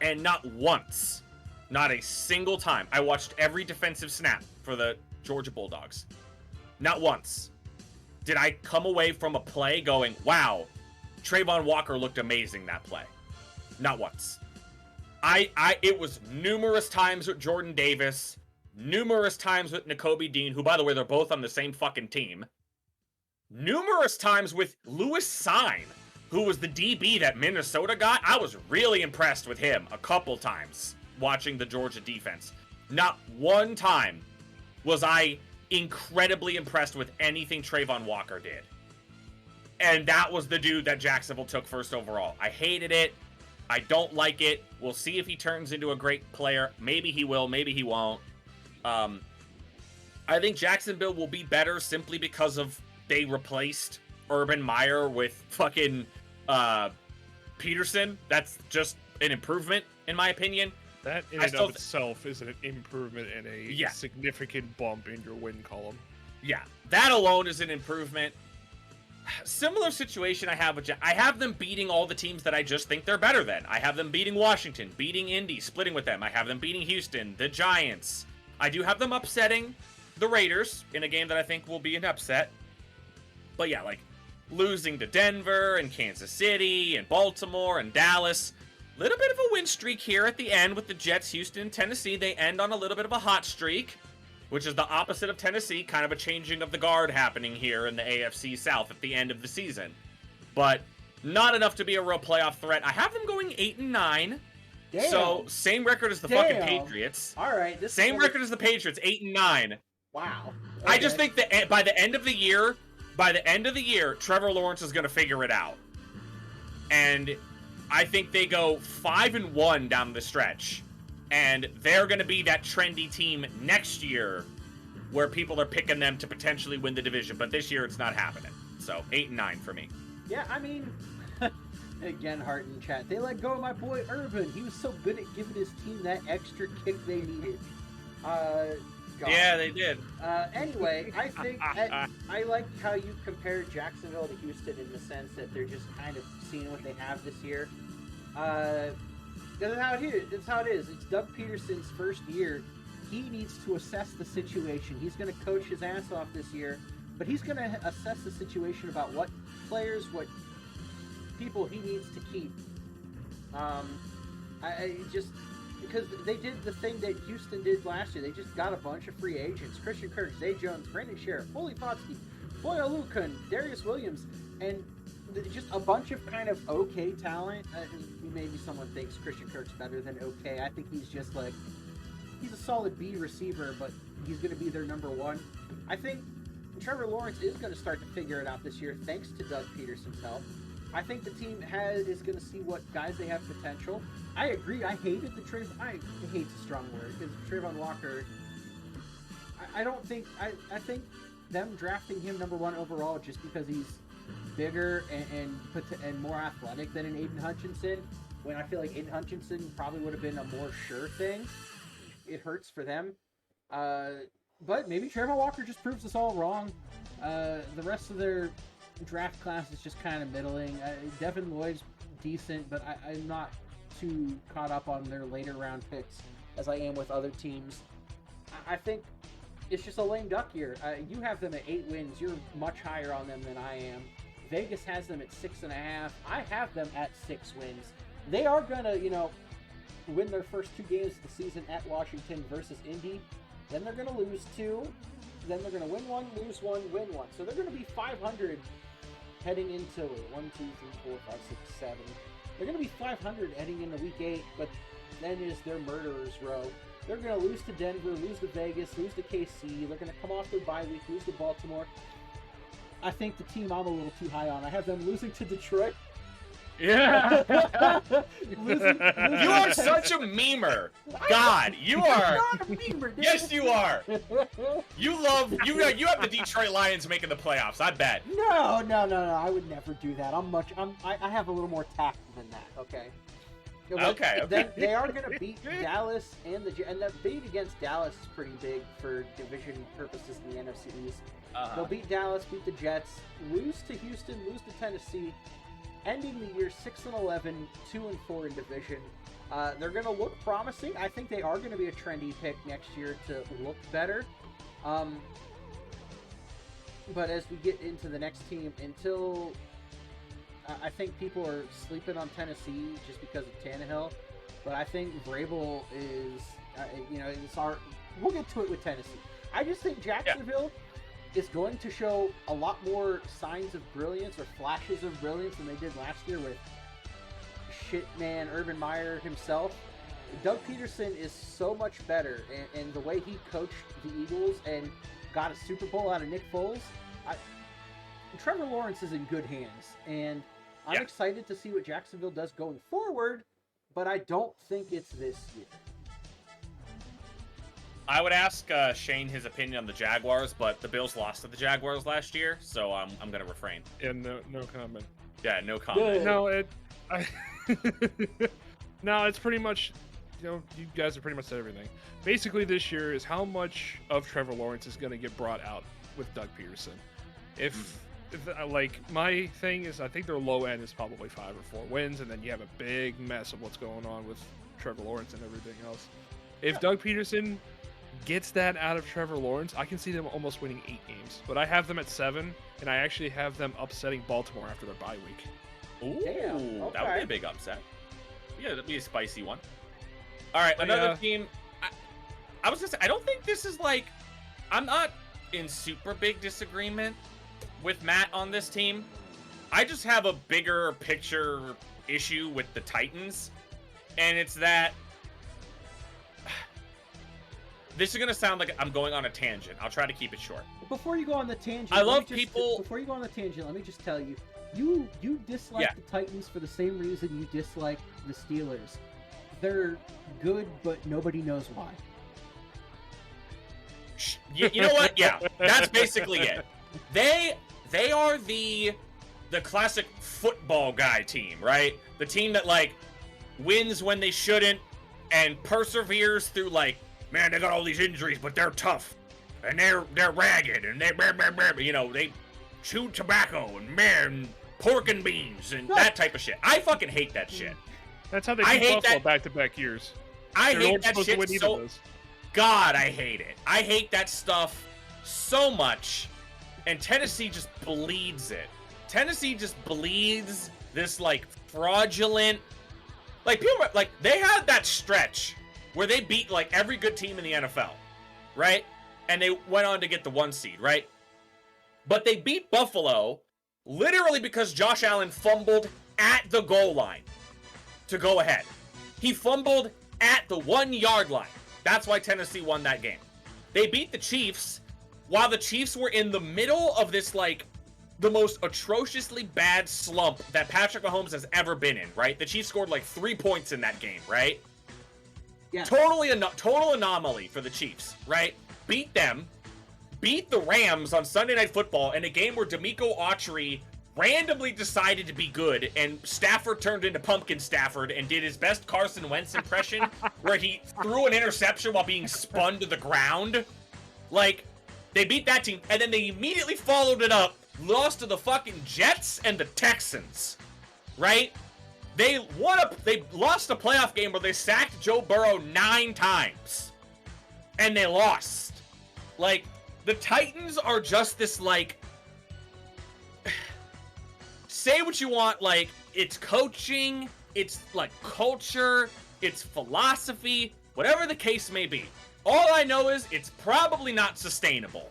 And not once, not a single time, I watched every defensive snap for the Georgia Bulldogs. Not once did I come away from a play going, wow, Trayvon Walker looked amazing that play. Not once. It was numerous times with Jordan Davis, numerous times with Nakobe Dean, who, by the way, they're both on the same fucking team. Numerous times with Lewis Sine, who was the DB that Minnesota got. I was really impressed with him a couple times watching the Georgia defense. Not one time was I incredibly impressed with anything Trayvon Walker did. And that was the dude that Jacksonville took first overall. I hated it. I don't like it. We'll see if he turns into a great player. Maybe he will, maybe he won't. I think Jacksonville will be better simply because of they replaced Urban Meyer with fucking Peterson. That's just an improvement, in my opinion. That in and of itself is an improvement and a significant bump in your win column. Yeah, that alone is an improvement. Similar situation I have with I have them beating all the teams that I just think they're better than. I have them beating Washington, beating Indy, splitting with them. I have them beating Houston, the Giants. I do have them upsetting the Raiders in a game that I think will be an upset. But yeah, like losing to Denver and Kansas City and Baltimore and Dallas. Little bit of a win streak here at the end with the Jets, Houston, and Tennessee. They end on a little bit of a hot streak, which is the opposite of Tennessee. Kind of a changing of the guard happening here in the AFC South at the end of the season. But not enough to be a real playoff threat. I have them going 8-9. Damn. So same record as the fucking Patriots. All right. Same record as the Patriots, 8-9. Wow. Okay. I just think that by the end of the year, Trevor Lawrence is going to figure it out. And I think they go 5-1 down the stretch. And they're going to be that trendy team next year where people are picking them to potentially win the division. But this year, it's not happening. So, 8-9 for me. Yeah, I mean, again, Hart in chat. They let go of my boy Urban. He was so good at giving his team that extra kick they needed. God. Yeah, they did. Anyway, I think I like how you compared Jacksonville to Houston in the sense that they're just kind of seeing what they have this year. That's how it is. That's how it is. It's Doug Peterson's first year. He needs to assess the situation. He's going to coach his ass off this year, but he's going to assess the situation about what players, what people he needs to keep. I just because they did the thing that Houston did last year. They just got a bunch of free agents: Christian Kirk, Zay Jones, Brandon Sheriff, Foley Fotsky, Foyo Lukun, Darius Williams, and just a bunch of kind of okay talent. Maybe someone thinks Christian Kirk's better than okay. I think he's just like, he's a solid B receiver, but he's going to be their number one. I think Trevor Lawrence is going to start to figure it out this year, thanks to Doug Peterson's help. I think the team is going to see what guys they have potential. I agree. I hated the Trayvon. I hate's a strong word, because Trayvon Walker. I don't think. I think them drafting him number one overall just because he's bigger and more athletic than an Aiden Hutchinson, when I feel like Aiden Hutchinson probably would have been a more sure thing. It hurts for them. But maybe Trayvon Walker just proves us all wrong. The rest of their draft class is just kind of middling. Devin Lloyd's decent, but I'm not too caught up on their later round picks as I am with other teams. I think it's just a lame duck year. You have them at 8 wins. You're much higher on them than I am. Vegas has them at 6.5. I have them at 6 wins. They are gonna, win their first 2 games of the season at Washington versus Indy. Then they're gonna lose 2. Then they're gonna win 1, lose 1, win 1. So they're gonna be 500 heading into 1, 2, 3, 4, 5, 6, 7. They're gonna be 500 heading into week 8. But then is their murderers row. They're gonna lose to Denver, lose to Vegas, lose to KC. They're gonna come off their bye week, lose to Baltimore. I think the team I'm a little too high on. I have them losing to Detroit. Yeah. You are such a memer. God, you are. Not a memer, dude. Yes, you are. You have the Detroit Lions making the playoffs. I bet. No. I would never do that. I have a little more tact than that. Okay. Okay. They are going to beat Dallas and the beat against Dallas is pretty big for division purposes in the NFC East. They'll beat Dallas, beat the Jets, lose to Houston, lose to Tennessee, ending the year 6-11, 2-4 in division. They're going to look promising. I think they are going to be a trendy pick next year to look better. But as we get into the next team, until I think people are sleeping on Tennessee just because of Tannehill. But I think Vrabel is, we'll get to it with Tennessee. I just think Jacksonville is going to show a lot more signs of brilliance or flashes of brilliance than they did last year with shitman Urban Meyer himself. Doug Peterson is so much better, and the way he coached the Eagles and got a Super Bowl out of Nick Foles, Trevor Lawrence is in good hands, and I'm excited to see what Jacksonville does going forward, but I don't think it's this year. I would ask Shane his opinion on the Jaguars, but the Bills lost to the Jaguars last year, so I'm going to refrain. Yeah, no comment. Yeah, no comment. No, no, it's pretty much, you guys have pretty much said everything. Basically, this year is how much of Trevor Lawrence is going to get brought out with Doug Peterson. If my thing is, I think their low end is probably 5 or 4 wins, and then you have a big mess of what's going on with Trevor Lawrence and everything else. If Doug Peterson gets that out of Trevor Lawrence, I can see them almost winning 8 games. But I have them at 7, and I actually have them upsetting Baltimore after their bye week. Ooh, okay. That would be a big upset. Yeah, that'd be a spicy one. All right, another team. I was gonna say, I don't think this is I'm not in super big disagreement with Matt on this team. I just have a bigger picture issue with the Titans, and it's that this is going to sound like I'm going on a tangent. I'll try to keep it short. Before you go on the tangent, Before you go on the tangent, let me just tell you, you dislike the Titans for the same reason you dislike the Steelers. They're good, but nobody knows why. You know what? Yeah, that's basically it. They are the the classic football guy team, right? The team that, like, wins when they shouldn't and perseveres through, like, man, they got all these injuries, but they're tough. And they're ragged, and they chew tobacco, and man, pork and beans, and that type of shit. I fucking hate that shit. That's how they beat Buffalo back-to-back years. I hate that shit so... God, I hate it. I hate that stuff so much, and Tennessee just bleeds it. Tennessee just bleeds this, like, fraudulent... Like, people, like, they had that stretch where they beat, like, every good team in the NFL, right? And they went on to get the 1 seed, right? But they beat Buffalo literally because Josh Allen fumbled at the goal line to go ahead. He fumbled at the 1 yard line. That's why Tennessee won that game. They beat the Chiefs while the Chiefs were in the middle of this, like, the most atrociously bad slump that Patrick Mahomes has ever been in, right? The Chiefs scored like 3 points in that game, right? Yeah. Total anomaly for the Chiefs, right? Beat them, beat the Rams on Sunday Night Football in a game where D'Amico Autry randomly decided to be good, and Stafford turned into Pumpkin Stafford and did his best Carson Wentz impression, where he threw an interception while being spun to the ground. Like, they beat that team, and then they immediately followed it up, lost to the fucking Jets and the Texans, right? They lost a playoff game where they sacked Joe Burrow 9 times, and they lost. Like, the Titans are just this, like, say what you want, like, it's coaching, it's, like, culture, it's philosophy, whatever the case may be. All I know is it's probably not sustainable.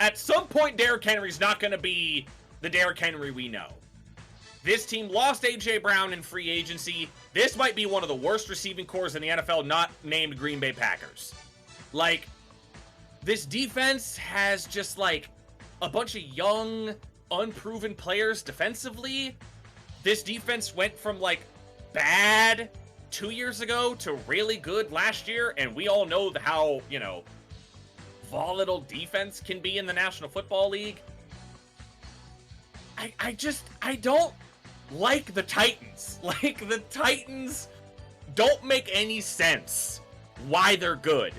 At some point, Derrick Henry's not going to be the Derrick Henry we know. This team lost A.J. Brown in free agency. This might be one of the worst receiving corps in the NFL, not named Green Bay Packers. Like, this defense has just, like, a bunch of young, unproven players defensively. This defense went from, like, bad 2 years ago to really good last year, and we all know how, you know, volatile defense can be in the National Football League. I don't like the Titans. Like, the Titans don't make any sense why they're good.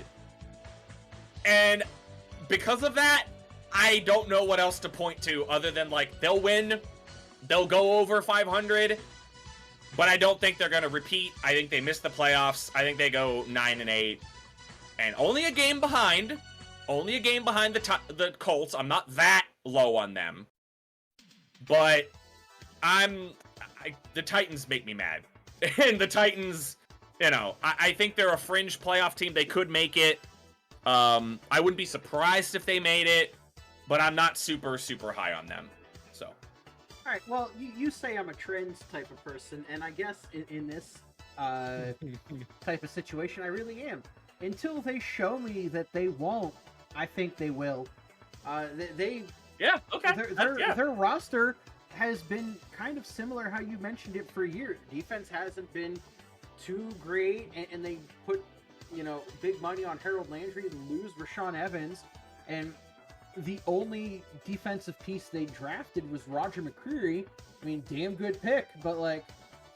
And because of that, I don't know what else to point to other than, like, they'll win, they'll go over 500, but I don't think they're going to repeat. I think they miss the playoffs. I think they go 9-8, and only a game behind the Colts. I'm not that low on them, but the Titans make me mad. And the Titans, you know, I think they're a fringe playoff team. They could make it. I wouldn't be surprised if they made it, but I'm not super, super high on them. So. All right. Well, you say I'm a trends type of person, and I guess in this type of situation, I really am. Until they show me that they won't, I think they will. Yeah, okay. Their roster has been kind of similar how you mentioned it for years. Defense hasn't been too great, and they put, you know, big money on Harold Landry to lose Rashaan Evans, and the only defensive piece they drafted was Roger McCreary. I mean, damn good pick, but, like,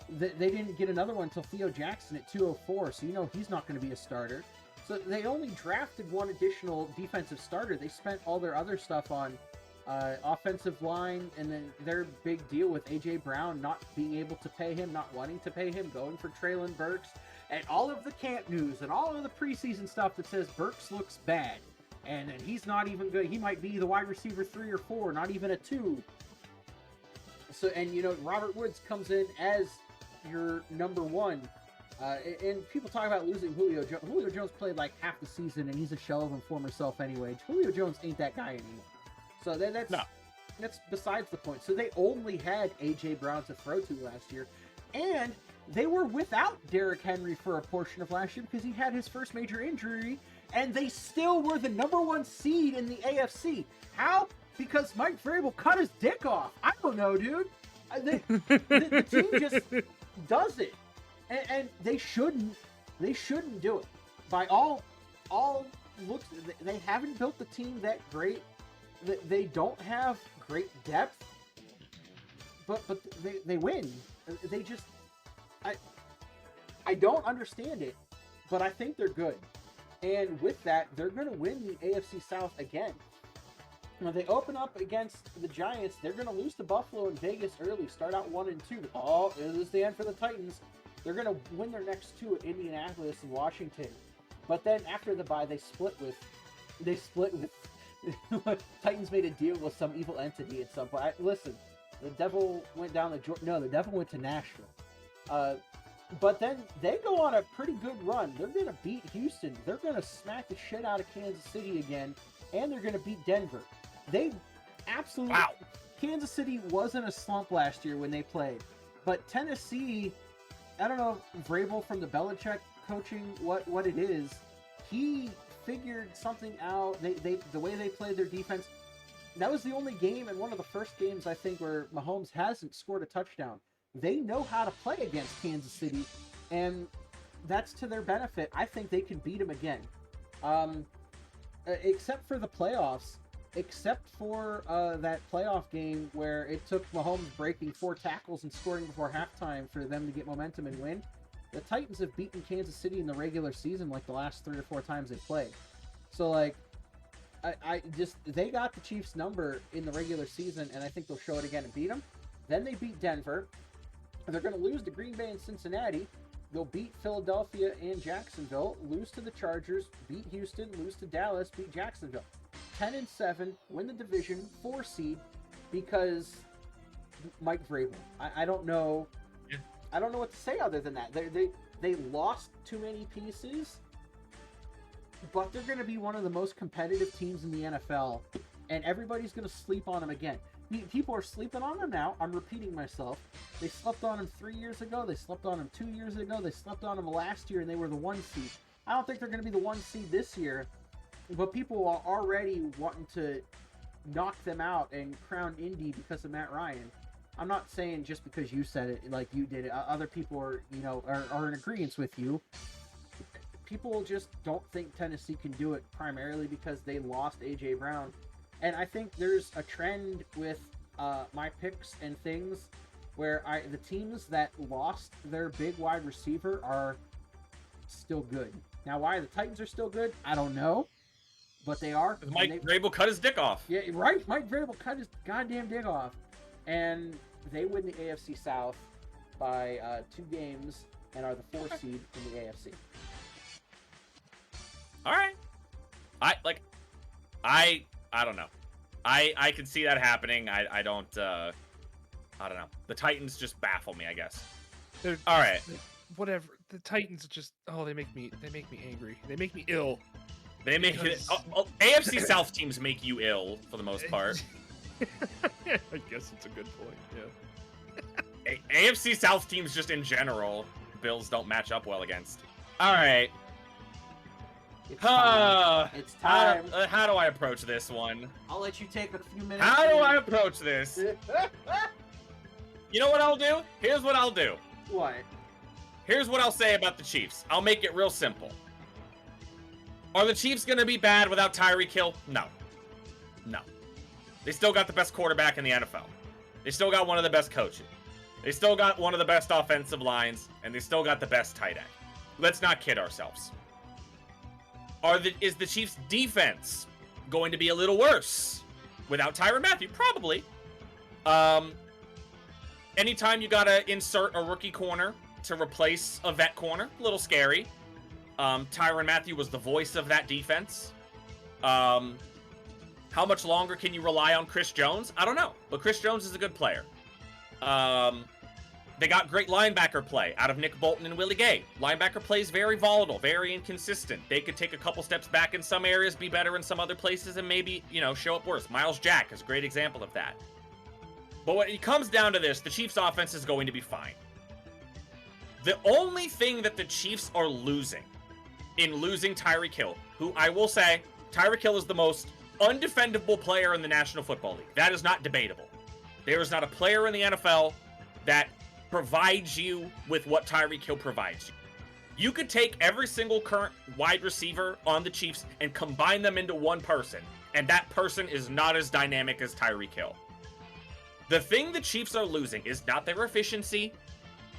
they didn't get another one until Theo Jackson at 204, so you know he's not going to be a starter. So they only drafted one additional defensive starter. They spent all their other stuff on offensive line, and then their big deal with A.J. Brown not being able to pay him, not wanting to pay him, going for Treylon Burks, and all of the camp news and all of the preseason stuff that says Burks looks bad, and he's not even good. He might be the wide receiver 3 or 4, not even a 2. So, and, you know, Robert Woods comes in as your number 1. And people talk about losing Julio Jones. Julio Jones played like half the season, and he's a shell of his former self anyway. Julio Jones ain't that guy anymore. So that's besides the point. So they only had A.J. Brown to throw to last year, and they were without Derrick Henry for a portion of last year because he had his first major injury, and they still were the number 1 seed in the AFC. How? Because Mike Vrabel cut his dick off. I don't know, dude. The team just does it. And they shouldn't do it. By all looks, they haven't built the team that great. They don't have great depth. but they win. They just, I don't understand it, but I think they're good. And with that, they're going to win the AFC South again. Now, they open up against the Giants. They're going to lose to Buffalo and Vegas early, start out 1-2. Oh, this is the end for the Titans. They're going to win their next two at Indianapolis and Washington. But then after the bye, they split with Titans made a deal with some evil entity at some point. Listen, the devil went down the devil went to Nashville. But then they go on a pretty good run. They're going to beat Houston. They're going to smack the shit out of Kansas City again, and they're going to beat Denver. They absolutely... Wow. Kansas City was in a slump last year when they played. But Tennessee, I don't know if Vrabel from the Belichick coaching, what it is, he figured something out. The way they played their defense, that was the only game and one of the first games, I think, where Mahomes hasn't scored a touchdown. They know how to play against Kansas City, and that's to their benefit. I think they can beat them again. Except for the playoffs, except for that playoff game where it took Mahomes breaking 4 tackles and scoring before halftime for them to get momentum and win. The Titans have beaten Kansas City in the regular season like the last 3 or 4 times they played. So, like, they got the Chiefs' number in the regular season, and I think they'll show it again and beat them. Then they beat Denver. They're going to lose to Green Bay and Cincinnati. They'll beat Philadelphia and Jacksonville, lose to the Chargers, beat Houston, lose to Dallas, beat Jacksonville. 10-7, win the division, 4 seed, because Mike Vrabel. I don't know. Yeah. I don't know what to say other than that. They lost too many pieces, but they're going to be one of the most competitive teams in the NFL, and everybody's going to sleep on them again. People are sleeping on them now. I'm repeating myself. They slept on them 3 years ago. They slept on them 2 years ago. They slept on them last year, and they were the 1 seed. I don't think they're going to be the 1 seed this year, but people are already wanting to knock them out and crown Indy because of Matt Ryan. I'm not saying just because you said it like you did it. Other people are in agreement with you. People just don't think Tennessee can do it primarily because they lost A.J. Brown. And I think there's a trend with my picks and things where the teams that lost their big wide receiver are still good. Now, why the Titans are still good, I don't know. But they are. Mike Vrabel cut his dick off. Yeah, right. Mike Vrabel cut his goddamn dick off. And they win the AFC South by 2 games and are the 4th seed in the AFC. All right. I don't know. I can see that happening. I don't know. The Titans just baffle me, I guess. All right. Whatever. The Titans just they make me angry. They make me ill. They make it. AFC South teams make you ill for the most part. I guess it's a good point. Yeah. AFC South teams just in general, Bills don't match up well against. All right. It's time. It's time. How do I approach this one? I'll let you take a few minutes. How do I approach this? You know what I'll do? Here's what I'll do. What? Here's what I'll say about the Chiefs. I'll make it real simple. Are the Chiefs going to be bad without Tyreek Hill? No. No. They still got the best quarterback in the NFL. They still got one of the best coaches. They still got one of the best offensive lines, and they still got the best tight end. Let's not kid ourselves. Is the Chiefs' defense going to be a little worse without Tyrann Mathieu? Probably. Anytime you got to insert a rookie corner to replace a vet corner, a little scary. Tyrann Mathieu was the voice of that defense. How much longer can you rely on Chris Jones? I don't know, but Chris Jones is a good player. They got great linebacker play out of Nick Bolton and Willie Gay. Linebacker play is very volatile, very inconsistent. They could take a couple steps back in some areas, be better in some other places, and maybe, show up worse. Miles Jack is a great example of that. But when it comes down to this, the Chiefs' offense is going to be fine. The only thing that the Chiefs are losing in losing Tyreek Hill, who I will say, Tyreek Hill is the most undefendable player in the National Football League. That is not debatable. There is not a player in the NFL that provides you with what Tyreek Hill provides you. You could take every single current wide receiver on the Chiefs and combine them into one person, and that person is not as dynamic as Tyreek Hill. The thing the Chiefs are losing is not their efficiency.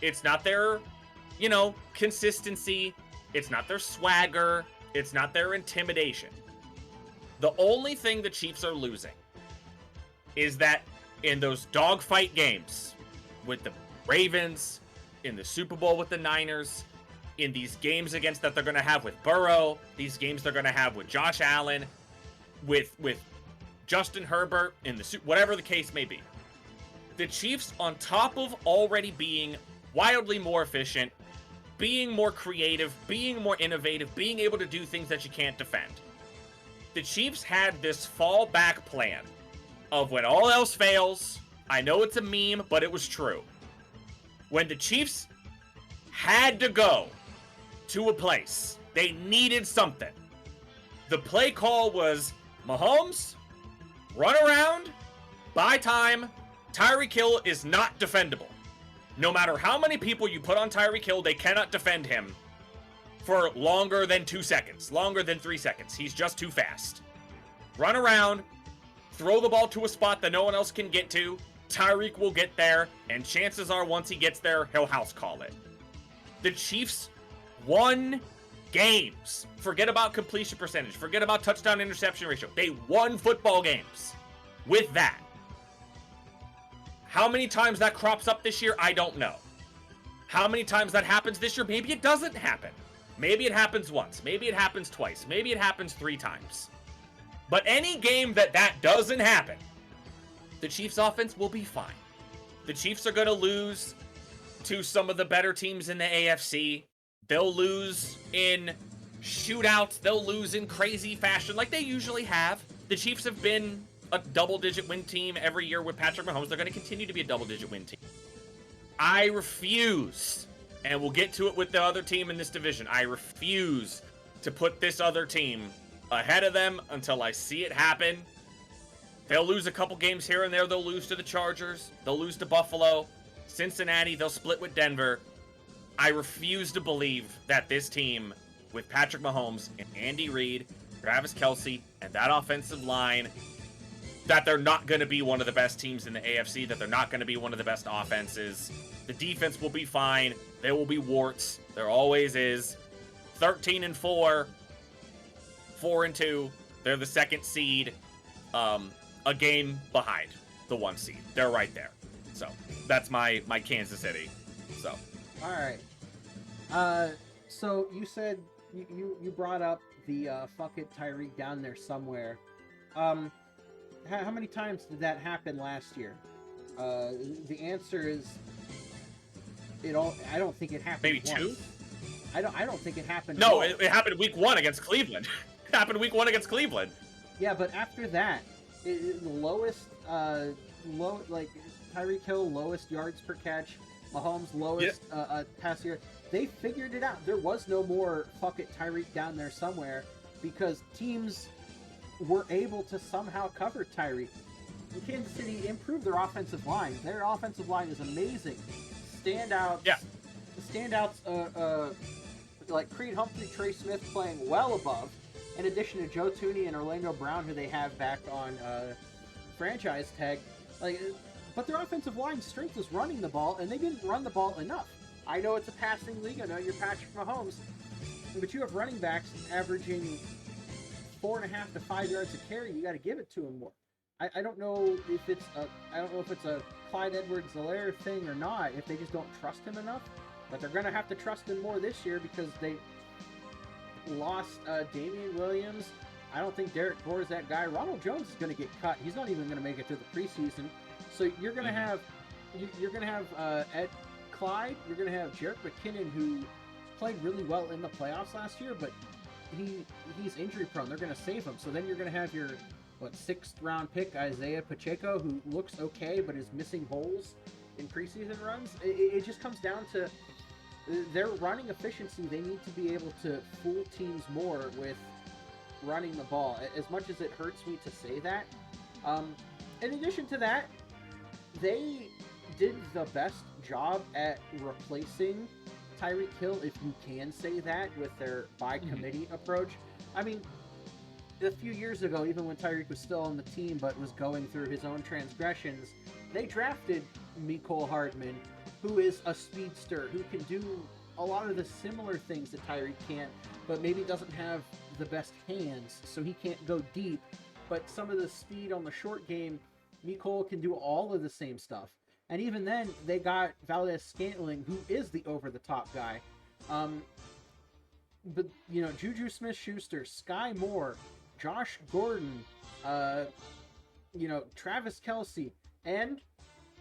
It's not their, consistency. It's not their swagger. It's not their intimidation. The only thing the Chiefs are losing is that in those dogfight games with the Ravens, in the Super Bowl with the Niners, in these games against that they're going to have with Burrow, these games they're going to have with Josh Allen, with Justin Herbert, in the whatever the case may be. The Chiefs, on top of already being wildly more efficient, being more creative, being more innovative, being able to do things that you can't defend, the Chiefs had this fallback plan of when all else fails. I know it's a meme, but it was true. When the Chiefs had to go to a place, they needed something. The play call was Mahomes, run around, buy time. Tyreek Hill is not defendable. No matter how many people you put on Tyreek Hill, they cannot defend him for longer than 2 seconds, longer than 3 seconds. He's just too fast. Run around, throw the ball to a spot that no one else can get to. Tyreek will get there, and chances are once he gets there, he'll house call it. The Chiefs won games. Forget about completion percentage. Forget about touchdown interception ratio. They won football games with that. How many times that crops up this year, I don't know. How many times that happens this year, maybe it doesn't happen. Maybe it happens once. Maybe it happens twice. Maybe it happens 3 times. But any game that doesn't happen, the Chiefs' offense will be fine. The Chiefs are going to lose to some of the better teams in the AFC. They'll lose in shootouts. They'll lose in crazy fashion like they usually have. The Chiefs have been a double-digit win team every year with Patrick Mahomes. They're going to continue to be a double-digit win team. I refuse, and we'll get to it with the other team in this division, I refuse to put this other team ahead of them until I see it happen. They'll lose a couple games here and there. They'll lose to the Chargers. They'll lose to Buffalo. Cincinnati, they'll split with Denver. I refuse to believe that this team with Patrick Mahomes and Andy Reid, Travis Kelce, and that offensive line, that they're not going to be one of the best teams in the AFC, that they're not going to be one of the best offenses. The defense will be fine. There will be warts. There always is. 13-4, 4-2. They're the second seed, a game behind the 1 seed. They're right there. So that's my Kansas City. So. All right. So you said you brought up the fuck it Tyreek down there somewhere. How many times did that happen last year? The answer is I don't think it happened. Maybe once. 2. I don't think it happened. No, once. it happened week 1 against Cleveland. It happened week 1 against Cleveland. Yeah, but after that, the lowest, like Tyreek Hill lowest yards per catch, Mahomes lowest pass year. They figured it out. There was no more fuck it Tyreek down there somewhere because teams were able to somehow cover Tyreek. And Kansas City improved their offensive line. Their offensive line is amazing. Standouts. Yeah. Standouts. Like Creed Humphrey, Trey Smith playing well above. In addition to Joe Thuney and Orlando Brown, who they have back on franchise tag. But their offensive line strength is running the ball, and they didn't run the ball enough. I know it's a passing league. I know you're Patrick Mahomes, but you have running backs averaging 4.5 to 5 yards a carry. You got to give it to him more. I don't know if it's a Clyde Edwards-Helaire thing or not. If they just don't trust him enough, but they're going to have to trust him more this year because they lost Damian Williams. I don't think Derek Gore is that guy. Ronald Jones is going to get cut. He's not even going to make it to the preseason. So you're going to have Ed Clyde. You're going to have Jerick McKinnon, who played really well in the playoffs last year, but he's injury prone. They're going to save him. So then you're going to have your 6th round pick Isaiah Pacheco, who looks okay but is missing holes in preseason runs. It just comes down to their running efficiency. They need to be able to fool teams more with running the ball. As much as it hurts me to say that. In addition to that, they did the best job at replacing Tyreek Hill, if you can say that, with their by committee approach. I mean, a few years ago, even when Tyreek was still on the team but was going through his own transgressions, they drafted Mecole Hardman, who is a speedster, who can do a lot of the similar things that Tyreek can't, but maybe doesn't have the best hands, so he can't go deep. But some of the speed on the short game, Mecole can do all of the same stuff. And even then, they got Valdez-Scantling, who is the over-the-top guy. But, you know, Juju Smith-Schuster, Sky Moore, Josh Gordon, you know, Travis Kelce, and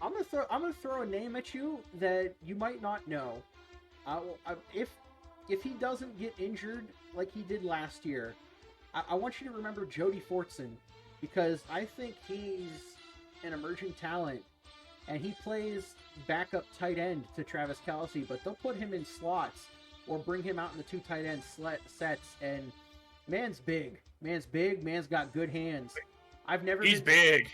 I'm gonna throw a name at you that you might not know. If he doesn't get injured like he did last year, I want you to remember Jody Fortson, because I think he's an emerging talent, and he plays backup tight end to Travis Kelce, but they'll put him in slots or bring him out in the two tight end sets, and man's big. Man's got good hands. He's big.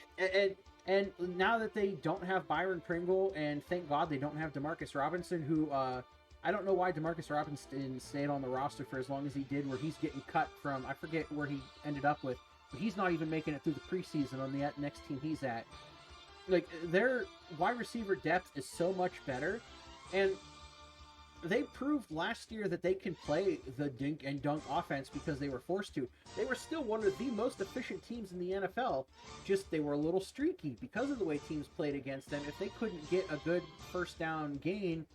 And now that they don't have Byron Pringle, and thank God they don't have Demarcus Robinson, who I don't know why Demarcus Robinson stayed on the roster for as long as he did, where he's getting cut from, I forget where he ended up with, but he's not even making it through the preseason on the next team he's at. Like, their wide receiver depth is so much better, and they proved last year that they can play the dink and dunk offense because they were forced to. They were still one of the most efficient teams in the NFL, just they were a little streaky because of the way teams played against them. If they couldn't get a good first down gain,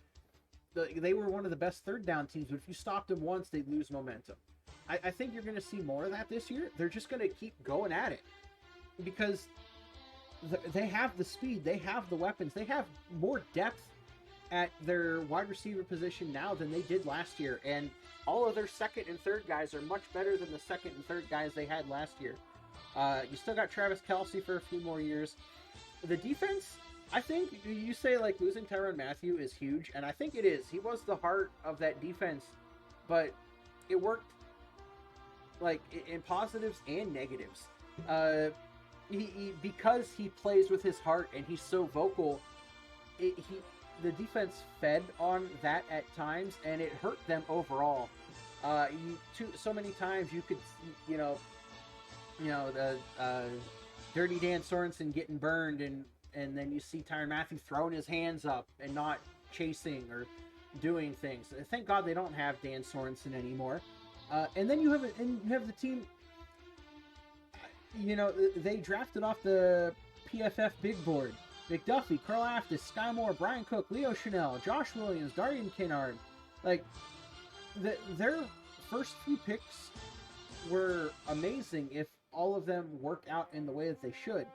they were one of the best third down teams, but if you stopped them once, they'd lose momentum. I think you're going to see more of that this year. They're just going to keep going at it because they have the speed, they have the weapons, they have more depth at their wide receiver position now than they did last year, and all of their second and third guys are much better than the second and third guys they had last year. You still got Travis Kelce for a few more years. The defense, I think you say like losing Tyrann Mathieu is huge, and I think it is. He was the heart of that defense, but it worked like in positives and negatives. Because he plays with his heart and he's so vocal, the defense fed on that at times, and it hurt them overall. So many times you could, the Dirty Dan Sorensen getting burned, and then you see Tyrann Mathieu throwing his hands up and not chasing or doing things. Thank God they don't have Dan Sorensen anymore. And then you have the team. They drafted off the PFF big board. McDuffie, Carl Aftis, Sky Moore, Brian Cook, Leo Chanel, Josh Williams, Darian Kinnard. Like, their first few picks were amazing if all of them work out in the way that they should.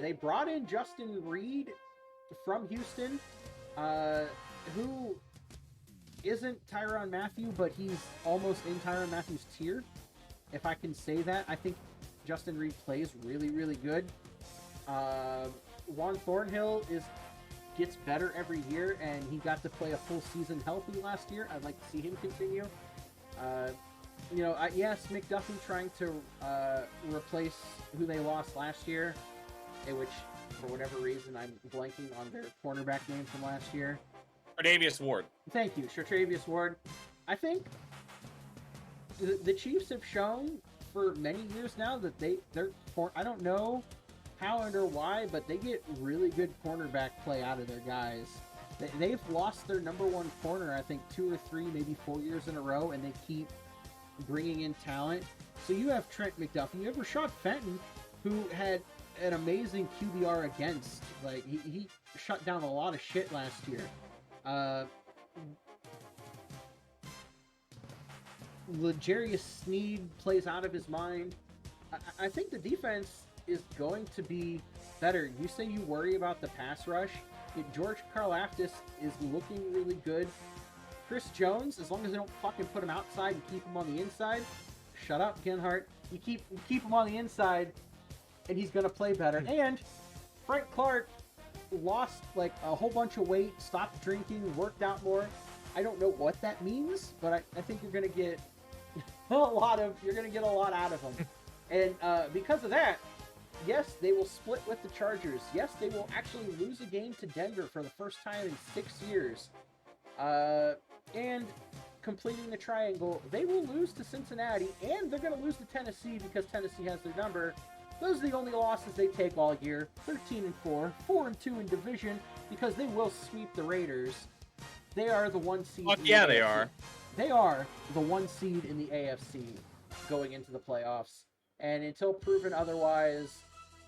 They brought in Justin Reed from Houston, who isn't Tyrann Mathieu, but he's almost in Tyrann Mathieu's tier, if I can say that. I think Justin Reed plays really, really good. Juan Thornhill gets better every year, and he got to play a full season healthy last year. I'd like to see him continue. Yes, McDuffie trying to replace who they lost last year, which, for whatever reason, I'm blanking on their cornerback name from last year. Tre'Davious Ward. Thank you, Tre'Davious Ward. I think the Chiefs have shown for many years now that they're I don't know how and or why, but they get really good cornerback play out of their guys. They've lost their number one corner, I think, 2 or 3, maybe 4 years in a row, and they keep bringing in talent. So you have Trent McDuffie, you have Rashad Fenton, who had an amazing QBR against. Like, he shut down a lot of shit last year. L'Jarius Sneed plays out of his mind. I think the defense is going to be better. You say you worry about the pass rush. George Karlaftis is looking really good. Chris Jones, as long as they don't fucking put him outside and keep him on the inside. Shut up, Genhart. You keep him on the inside, and he's going to play better. And Frank Clark lost like a whole bunch of weight, stopped drinking, worked out more. I don't know what that means, but I think you're going to get a lot out of him. And because of that, yes, they will split with the Chargers. Yes, they will actually lose a game to Denver for the first time in 6 years. And completing the triangle, they will lose to Cincinnati, and they're going to lose to Tennessee because Tennessee has their number. Those are the only losses they take all year. 13-4, 4-2 in division, because they will sweep the Raiders. They are the 1 seed. Fuck yeah, they are. They are the 1 seed in the AFC going into the playoffs. And until proven otherwise,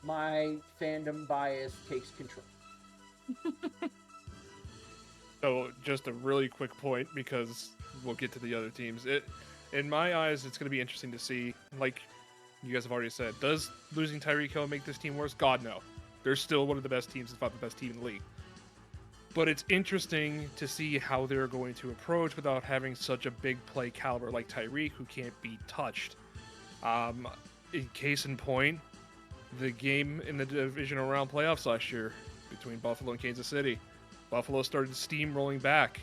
my fandom bias takes control. So, just a really quick point, because we'll get to the other teams. In my eyes, it's going to be interesting to see, like you guys have already said, does losing Tyreek Hill make this team worse? God, no. They're still one of the best teams, if not the best team in the league. But it's interesting to see how they're going to approach without having such a big play caliber like Tyreek, who can't be touched. In case in point, the game in the divisional round playoffs last year between Buffalo and Kansas City. Buffalo started steamrolling back.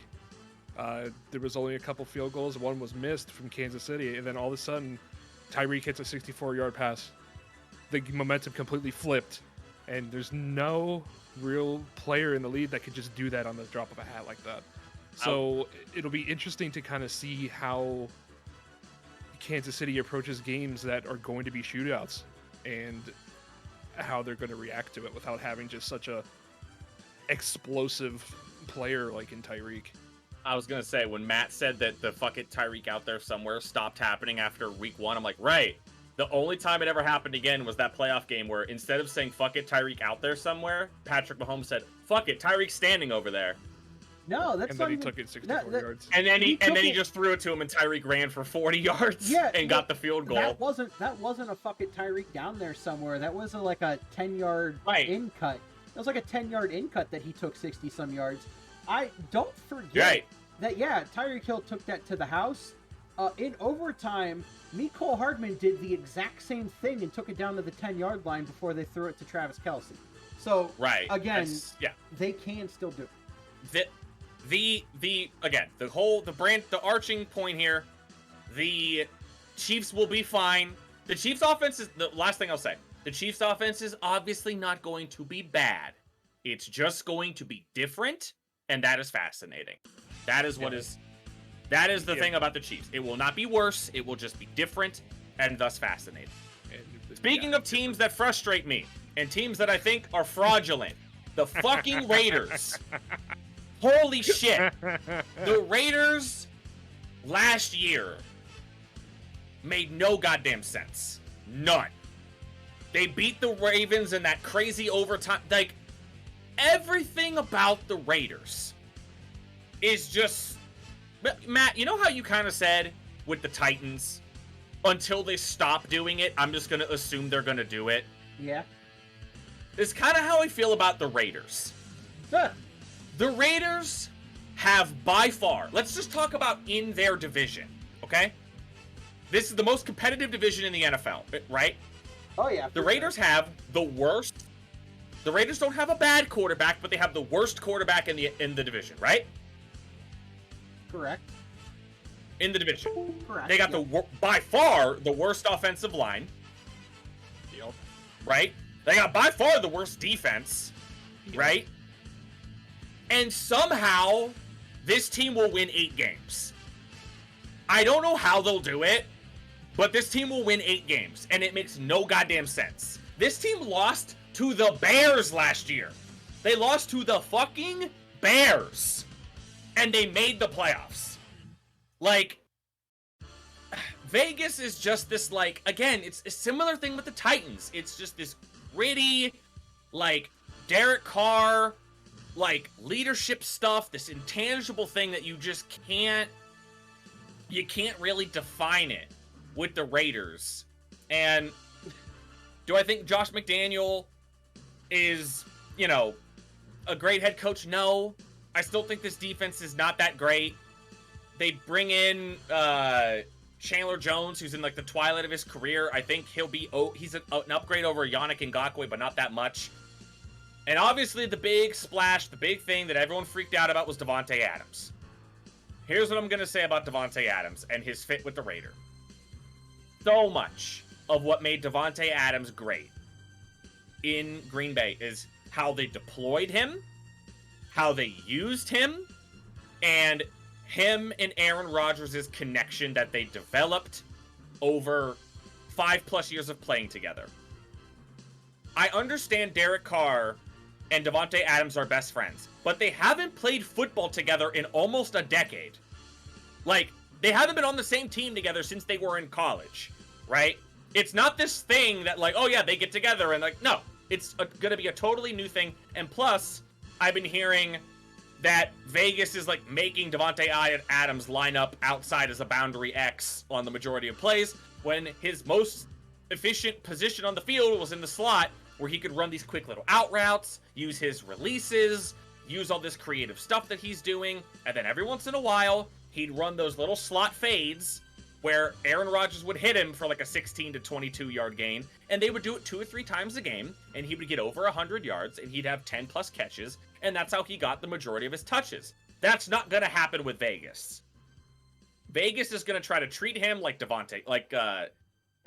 There was only a couple field goals. One was missed from Kansas City, and then all of a sudden, Tyreek hits a 64-yard pass. The momentum completely flipped, and there's no real player in the league that could just do that on the drop of a hat like that. So it'll be interesting to kind of see how Kansas City approaches games that are going to be shootouts, and how they're going to react to it without having just such a explosive player like in Tyreek. I was gonna say, when Matt said that the fuck it Tyreek out there somewhere stopped happening after week 1, I'm like, right. The only time it ever happened again was that playoff game where instead of saying fuck it Tyreek out there somewhere, Patrick Mahomes said, fuck it, Tyreek's standing over there. No, that's And not then he even, took it 64 yards. And then he took just threw it to him, and Tyreek ran for 40 yards and got the field goal. That wasn't a fuck it Tyreek down there somewhere. That was like a 10-yard in cut. It was like a 10-yard in cut that he took 60-some yards. I don't forget that, Tyreek Hill took that to the house. In overtime, Mecole Hardman did the exact same thing and took it down to the 10-yard line before they threw it to Travis Kelce. So, again, they can still do it. The arching point here, the Chiefs will be fine. The Chiefs offense is, the last thing I'll say, the Chiefs offense is obviously not going to be bad. It's just going to be different, and that is fascinating. That is the thing about the Chiefs. It will not be worse, it will just be different, and thus fascinating. Speaking of teams that frustrate me, and teams that I think are fraudulent, the fucking Raiders. Holy shit. The Raiders last year made no goddamn sense. None. They beat the Ravens in that crazy overtime. Like, everything about the Raiders is just... Matt, you know how you kind of said with the Titans, until they stop doing it, I'm just going to assume they're going to do it? Yeah. It's kind of how I feel about the Raiders. The Raiders have by far, let's just talk about in their division, okay? This is the most competitive division in the NFL, right? Oh, yeah. The Raiders have the worst. The Raiders don't have a bad quarterback, but they have the worst quarterback in the division, right? Correct. In the division. Correct. They got by far the worst offensive line. Yep. Right? They got by far the worst defense, right? And somehow, this team will win 8 games. I don't know how they'll do it, but this team will win 8 games, and it makes no goddamn sense. This team lost to the Bears last year. They lost to the fucking Bears, and they made the playoffs. Like, Vegas is just this, like, again, it's a similar thing with the Titans. It's just this gritty, like, Derek Carr, like, leadership stuff, this intangible thing that you just can't really define it with the Raiders. And do I think Josh McDaniel is, a great head coach? No. I still think this defense is not that great. They bring in Chandler Jones, who's in, like, the twilight of his career. I think he's an upgrade over Yannick Ngakoue, but not that much. And obviously the big splash, the big thing that everyone freaked out about was Davante Adams. Here's what I'm going to say about Davante Adams and his fit with the Raider. So much of what made Davante Adams great in Green Bay is how they deployed him, how they used him, and him and Aaron Rodgers' connection that they developed over 5+ years of playing together. I understand Derek Carr and Davante Adams are best friends, but they haven't played football together in almost a decade. Like, they haven't been on the same team together since they were in college, right? It's not this thing that, like, oh yeah, they get together and, like, no. It's going to be a totally new thing. And plus, I've been hearing that Vegas is, like, making Davante Adams line up outside as a boundary X on the majority of plays, when his most efficient position on the field was in the slot, where he could run these quick little out routes, use his releases, use all this creative stuff that he's doing, and then every once in a while, he'd run those little slot fades where Aaron Rodgers would hit him for like a 16 to 22 yard gain, and they would do it 2 or 3 times a game, and he would get over 100 yards, and he'd have 10 plus catches, and that's how he got the majority of his touches. That's not going to happen with Vegas. Vegas is going to try to treat him like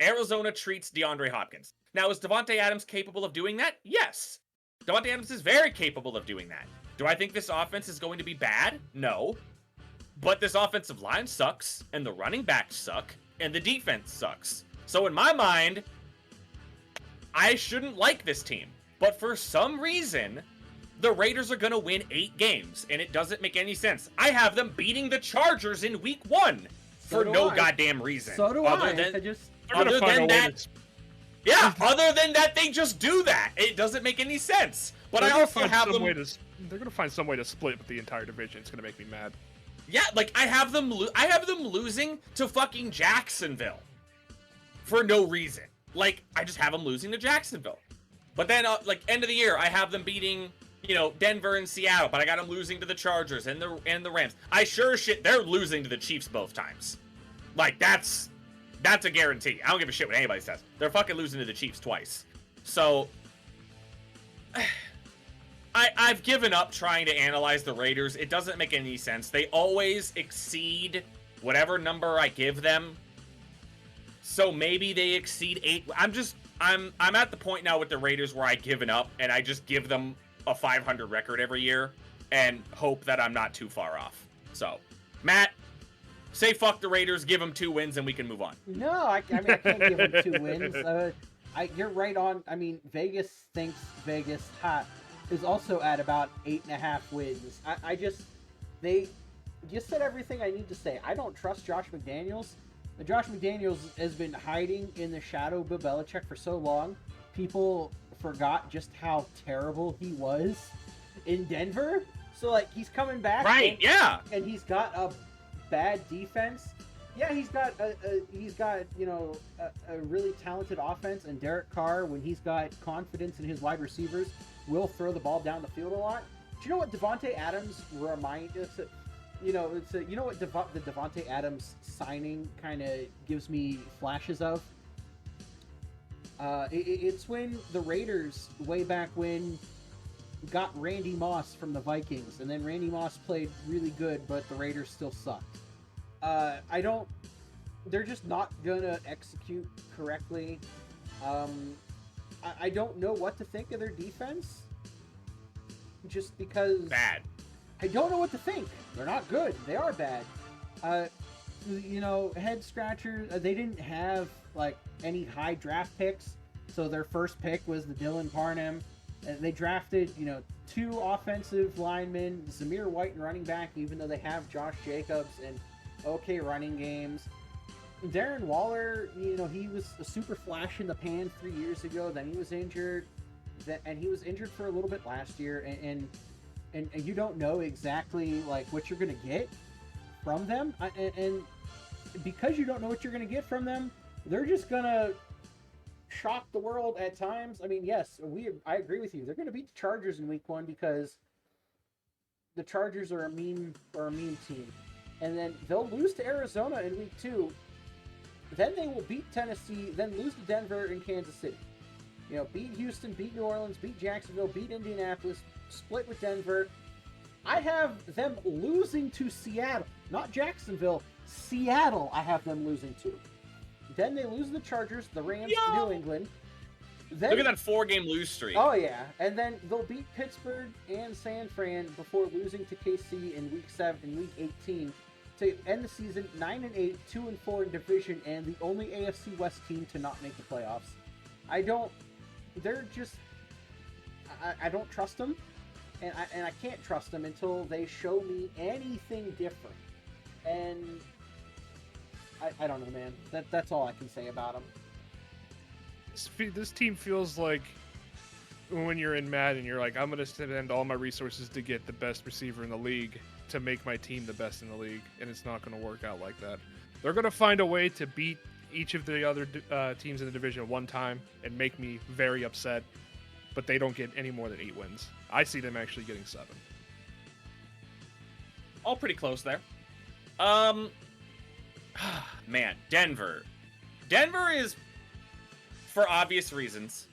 Arizona treats DeAndre Hopkins. Now, is Davante Adams capable of doing that? Yes. Davante Adams is very capable of doing that. Do I think this offense is going to be bad? No. But this offensive line sucks, and the running backs suck, and the defense sucks. So in my mind, I shouldn't like this team. But for some reason, the Raiders are going to win 8 games, and it doesn't make any sense. I have them beating the Chargers in week 1 for no goddamn reason. So do other I. Than, Other than that, yeah, other than that, they just do that. It doesn't make any sense. But I also have them... They're going to find some way to split with the entire division. It's going to make me mad. Yeah, like, I have them losing to fucking Jacksonville for no reason. Like, I just have them losing to Jacksonville. But then, like, end of the year, I have them beating, you know, Denver and Seattle, but I got them losing to the Chargers and the Rams. I sure as shit, they're losing to the Chiefs both times. Like, that's a guarantee. I don't give a shit what anybody says. They're fucking losing to the Chiefs twice. So, I've given up trying to analyze the Raiders. It doesn't make any sense. They always exceed whatever number I give them. So maybe they exceed 8. I'm at the point now with the Raiders where I've given up and I just give them a 500 record every year and hope that I'm not too far off. So, Matt, say fuck the Raiders, give them 2 wins, and we can move on. No, I can't give them 2 wins. You're right on. I mean, Vegas thinks Vegas is also at about 8.5 wins. You said everything I need to say. I don't trust Josh McDaniels. Josh McDaniels has been hiding in the shadow of Bill Belichick for so long. People forgot just how terrible he was in Denver. So, like, he's coming back. Right, yeah. And he's got a bad defense. Yeah, he's got you know, a really talented offense, and Derek Carr, when he's got confidence in his wide receivers, will throw the ball down the field a lot. Do you know what Davante Adams reminds us of? You know, you know what the Davante Adams signing kind of gives me flashes of? It's when the Raiders, way back when, got Randy Moss from the Vikings, and then Randy Moss played really good, but the Raiders still sucked. They're just not gonna execute correctly. I don't know what to think of their defense, just because... Bad. I don't know what to think. They're not good. They are bad. You know, head scratcher. They didn't have like any high draft picks, so their first pick was the Dylan Parham. They drafted, you know, 2 offensive linemen, Zamir White and running back, even though they have Josh Jacobs and okay running games. Darren Waller, you know, he was a super flash in the pan 3 years ago. Then he was injured, and he was injured for a little bit last year, and you don't know exactly like what you're gonna get from them, and because you don't know what you're gonna get from them, they're just gonna shock the world at times. I mean, yes, I agree with you. They're gonna beat the Chargers in week 1 because the Chargers are a mean team, and then they'll lose to Arizona in week 2. Then they will beat Tennessee, then lose to Denver and Kansas City. You know, beat Houston, beat New Orleans, beat Jacksonville, beat Indianapolis, split with Denver. I have them losing to Seattle, not Jacksonville. Seattle, I have them losing to. Then they lose the Chargers, the Rams, New England. Then, look at that 4-game lose streak. Oh yeah, and then they'll beat Pittsburgh and San Fran before losing to KC in week 18 to end the season 9-8, 2-4 in division, and the only AFC West team to not make the playoffs. they're just, I don't trust them, and I can't trust them until they show me anything different. And I don't know, man. That's all I can say about them. This team feels like when you're in Madden, you're like, I'm going to spend all my resources to get the best receiver in the league to make my team the best in the league, and it's not going to work out like that. They're going to find a way to beat each of the other teams in the division one time and make me very upset, but they don't get any more than 8 wins. I see them actually getting 7. All pretty close there. Man, Denver. Denver is, for obvious reasons,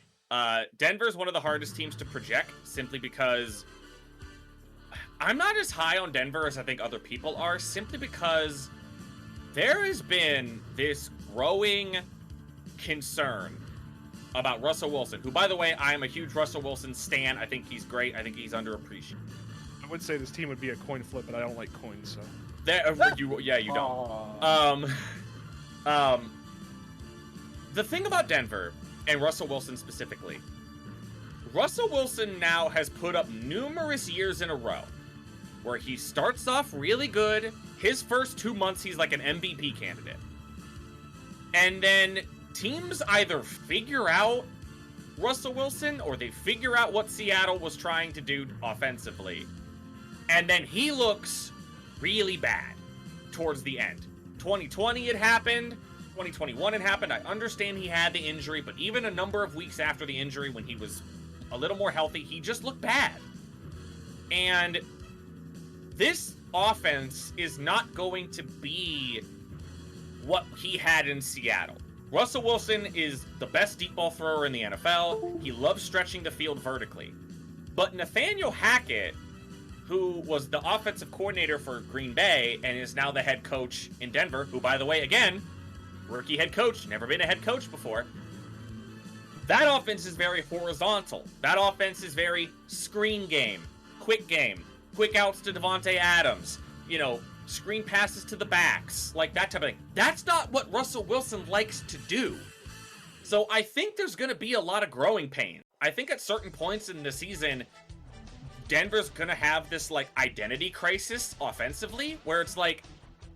Denver is one of the hardest teams to project, simply because I'm not as high on Denver as I think other people are, simply because there has been this growing concern about Russell Wilson, who, by the way, I am a huge Russell Wilson stan. I think he's great. I think he's underappreciated. I would say this team would be a coin flip, but I don't like coins, so. You don't. The thing about Denver, and Russell Wilson specifically, Russell Wilson now has put up numerous years in a row where he starts off really good. His first 2 months, he's like an MVP candidate. And then teams either figure out Russell Wilson or they figure out what Seattle was trying to do offensively. And then he looks really bad towards the end. 2020 it happened. 2021 it happened. I understand he had the injury, but even a number of weeks after the injury when he was a little more healthy, he just looked bad. And this offense is not going to be what he had in Seattle. Russell Wilson is the best deep ball thrower in the NFL. He loves stretching the field vertically. But Nathaniel Hackett, who was the offensive coordinator for Green Bay and is now the head coach in Denver, who, by the way, again, rookie head coach, never been a head coach before. That offense is very horizontal. That offense is very screen game, quick outs to Devontae Adams, screen passes to the backs, like that type of thing. That's not what Russell Wilson likes to do. So I think there's going to be a lot of growing pain. I think at certain points in the season, Denver's going to have this, identity crisis offensively, where it's like,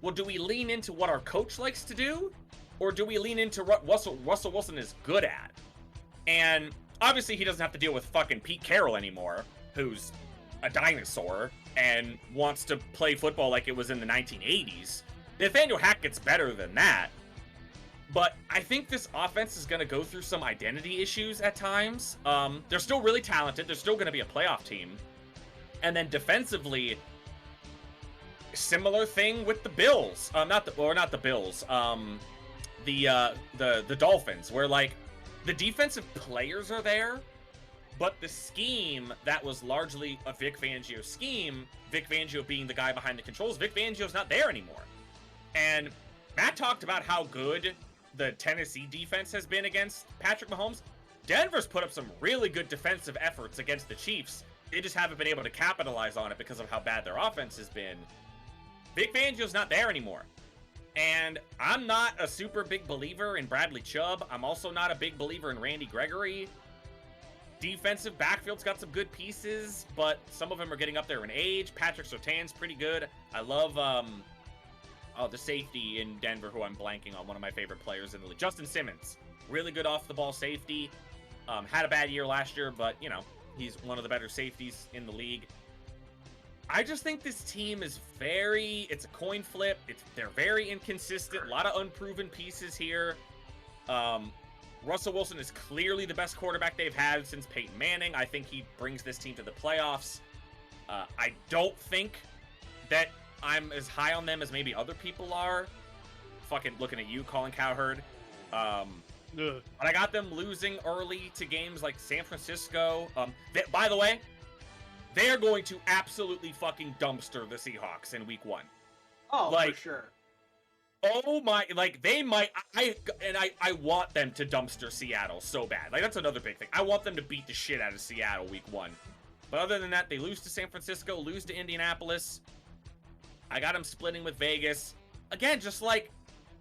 well, do we lean into what our coach likes to do? Or do we lean into what Russell Wilson is good at? And obviously he doesn't have to deal with fucking Pete Carroll anymore, who's a dinosaur and wants to play football like it was in the 1980s. Nathaniel Hackett's better than that. But I think this offense is going to go through some identity issues at times. They're still really talented. They're still going to be a playoff team. And then defensively, similar thing with the Bills. Not the Bills. The Dolphins, where the defensive players are there, but the scheme that was largely a Vic Fangio scheme, Vic Fangio being the guy behind the controls, Vic Fangio's not there anymore. And Matt talked about how good the Tennessee defense has been against Patrick Mahomes. Denver's put up some really good defensive efforts against the Chiefs. They just haven't been able to capitalize on it because of how bad their offense has been. Vic Fangio's not there anymore. And I'm not a super big believer in Bradley Chubb. I'm also not a big believer in Randy Gregory. Defensive backfield's got some good pieces, but some of them are getting up there in age. Patrick Surtain's pretty good. I love the safety in Denver, who I'm blanking on, one of my favorite players in the league. Justin Simmons, really good off-the-ball safety. Had a bad year last year, but, he's one of the better safeties in the league. I just think this team is it's a coin flip. They're very inconsistent. A lot of unproven pieces here. Russell Wilson is clearly the best quarterback they've had since Peyton Manning. I think he brings this team to the playoffs. I don't think that I'm as high on them as maybe other people are. Fucking looking at you, Colin Cowherd. But I got them losing early to games like San Francisco. By the way, they are going to absolutely fucking dumpster the Seahawks in week 1. Oh, for sure. Oh my, they might, I want them to dumpster Seattle so bad. That's another big thing. I want them to beat the shit out of Seattle week 1. But other than that, they lose to San Francisco, lose to Indianapolis. I got them splitting with Vegas. Again, just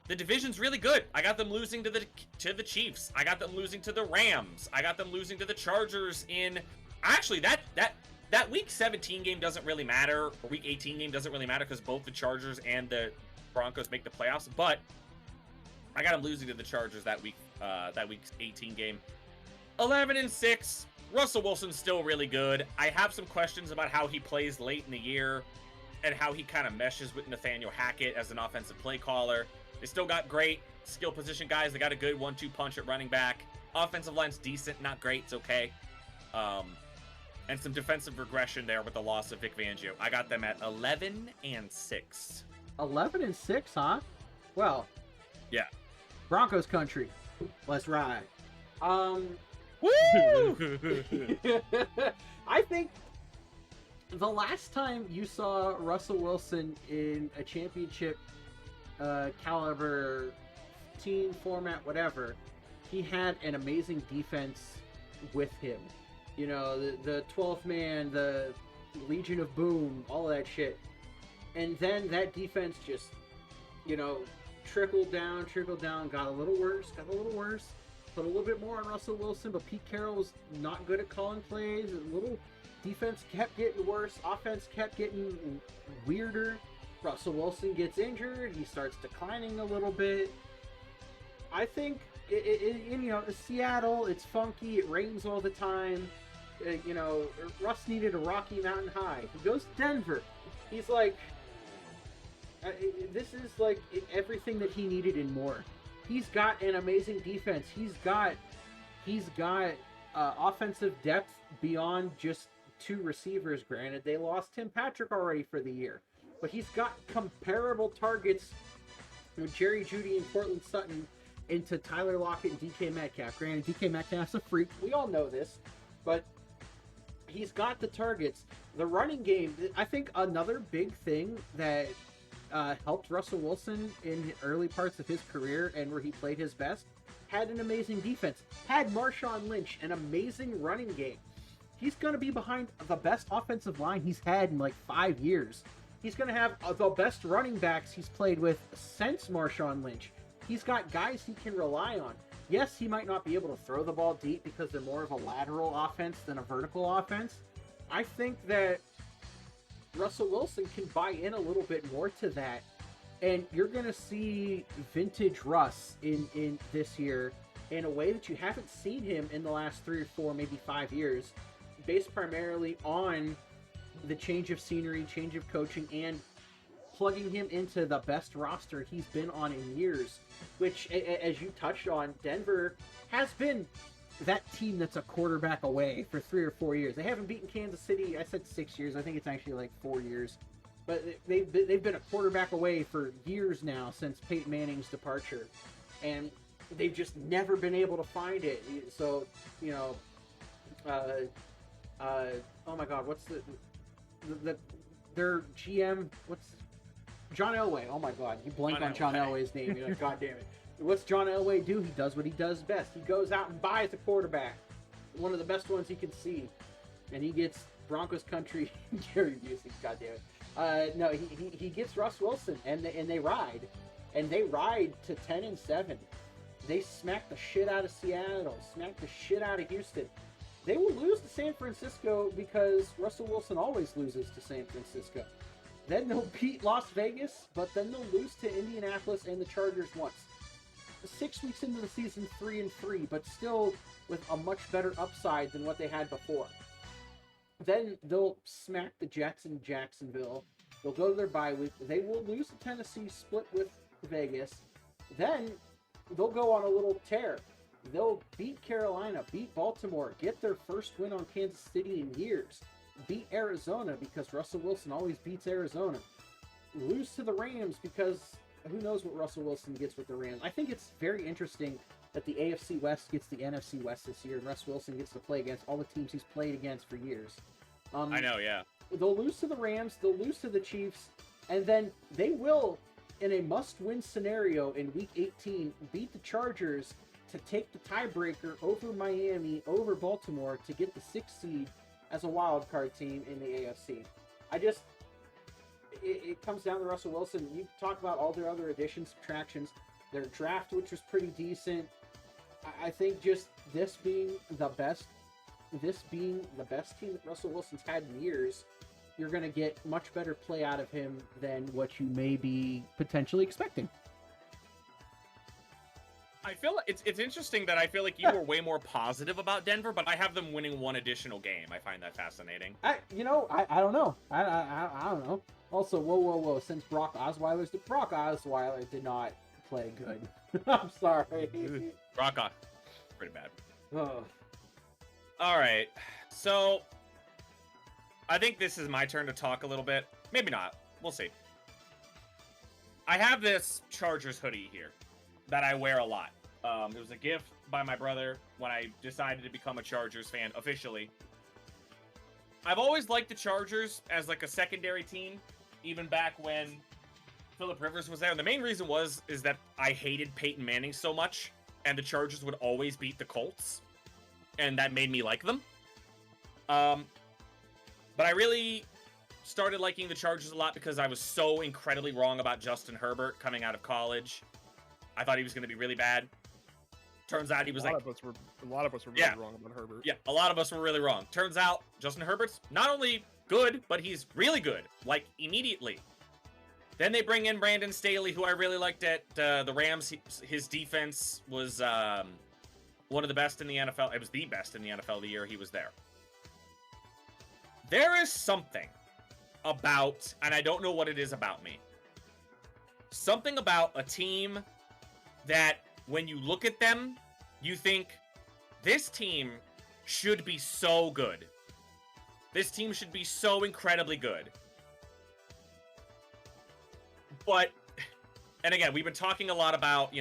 the division's really good. I got them losing to the Chiefs. I got them losing to the Rams. I got them losing to the Chargers in... Actually, that Week 17 game doesn't really matter, or Week 18 game doesn't really matter because both the Chargers and the Broncos make the playoffs, but I got them losing to the Chargers that Week 18 game. 11-6. Russell Wilson's still really good. I have some questions about how he plays late in the year and how he kind of meshes with Nathaniel Hackett as an offensive play caller. They still got great skill position guys. They got a good 1-2 punch at running back. Offensive line's decent, not great. It's okay. And some defensive regression there with the loss of Vic Fangio. I got them at 11-6. 11-6, huh? Well, yeah. Broncos country. Let's ride. Woo! I think the last time you saw Russell Wilson in a championship caliber team format, whatever, he had an amazing defense with him. You know, the 12th man, the Legion of Boom, all of that shit. And then that defense just, you know, trickled down, got a little worse. Put a little bit more on Russell Wilson, but Pete Carroll was not good at calling plays. A little defense kept getting worse. Offense kept getting weirder. Russell Wilson gets injured. He starts declining a little bit. I think, you know, Seattle, it's funky. It rains all the time. You know, Russ needed a Rocky Mountain High. He goes to Denver. He's like, this is like everything that he needed and more. He's got an amazing defense. He's got offensive depth beyond just two receivers. Granted, they lost Tim Patrick already for the year, but he's got comparable targets with Jerry Jeudy and Cortland Sutton into Tyler Lockett and DK Metcalf. Granted, DK Metcalf's a freak. We all know this, but he's got the targets. The running game, I think another big thing that helped Russell Wilson in early parts of his career and where he played his best, had an amazing defense, had Marshawn Lynch, an amazing running game. He's going to be behind the best offensive line he's had in like 5 years. He's going to have the best running backs he's played with since Marshawn Lynch. He's got guys he can rely on. Yes, he might not be able to throw the ball deep because they're more of a lateral offense than a vertical offense. I think that Russell Wilson can buy in a little bit more to that, and you're going to see vintage Russ in this year in a way that you haven't seen him in the last 3 or 4, maybe 5 years, based primarily on the change of scenery, change of coaching, and plugging him into the best roster he's been on in years, which, as you touched on, Denver has been that team that's a quarterback away for 3 or 4 years. They haven't beaten Kansas City. I said 6 years. I think it's actually like 4 years. But they've been a quarterback away for years now since Peyton Manning's departure. And they've just never been able to find it. So, you know, oh my God, what's their GM, John Elway. Oh my God, you blanked on John Elway's name. You're like, God damn it. What's John Elway do? He does what he does best. He goes out and buys a quarterback, one of the best ones he can see, and he gets Broncos country. Gary Busey, God damn it. No, he gets Russ Wilson, and they ride to 10-7. They smack the shit out of Seattle, smack the shit out of Houston. They will lose to San Francisco because Russell Wilson always loses to San Francisco. Then they'll beat Las Vegas, but then they'll lose to Indianapolis and the Chargers once. 6 weeks into the season, 3-3, but still with a much better upside than what they had before. Then they'll smack the Jets in Jacksonville. They'll go to their bye week. They will lose to Tennessee, split with Vegas. Then they'll go on a little tear. They'll beat Carolina, beat Baltimore, get their first win on Kansas City in years. Beat Arizona because Russell Wilson always beats Arizona. Lose to the Rams because who knows what Russell Wilson gets with the Rams. I think it's very interesting that the AFC West gets the NFC West this year, and Russ Wilson gets to play against all the teams he's played against for years. I know, yeah. They'll lose to the Rams, they'll lose to the Chiefs, and then they will, in a must-win scenario in Week 18, beat the Chargers to take the tiebreaker over Miami, over Baltimore, to get the 6th seed as a wild card team in the AFC. It comes down to Russell Wilson. You talk about all their other additions, subtractions. their draft, which was pretty decent. I think just this being the best team that Russell Wilson's had in years, you're going to get much better play out of him than what you may be potentially expecting. I feel like it's interesting that I feel like you were way more positive about Denver, but I have them winning one additional game. I find that fascinating. I don't know. I don't know. Also, whoa. Since Brock Osweiler did not play good. I'm sorry. Brock, pretty bad. Oh. All right, so I think this is my turn to talk a little bit. Maybe not. We'll see. I have this Chargers hoodie here that I wear a lot. It was a gift by my brother when I decided to become a Chargers fan officially. I've always liked the Chargers as like a secondary team, even back when Phillip Rivers was there. And the main reason is that I hated Peyton Manning so much, and the Chargers would always beat the Colts, and that made me like them. But I really started liking the Chargers a lot because I was so incredibly wrong about Justin Herbert coming out of college. I thought he was going to be really bad. Turns out he was a lot of us were really wrong about Herbert. Yeah, a lot of us were really wrong. Turns out Justin Herbert's not only good, but he's really good, like immediately. Then they bring in Brandon Staley, who I really liked at the Rams. His defense was one of the best in the NFL. It was the best in the NFL the year he was there. There is something about, and I don't know what it is about me, something about a team that when you look at them, you think, this team should be so good. This team should be so incredibly good. But, and again, we've been talking a lot about,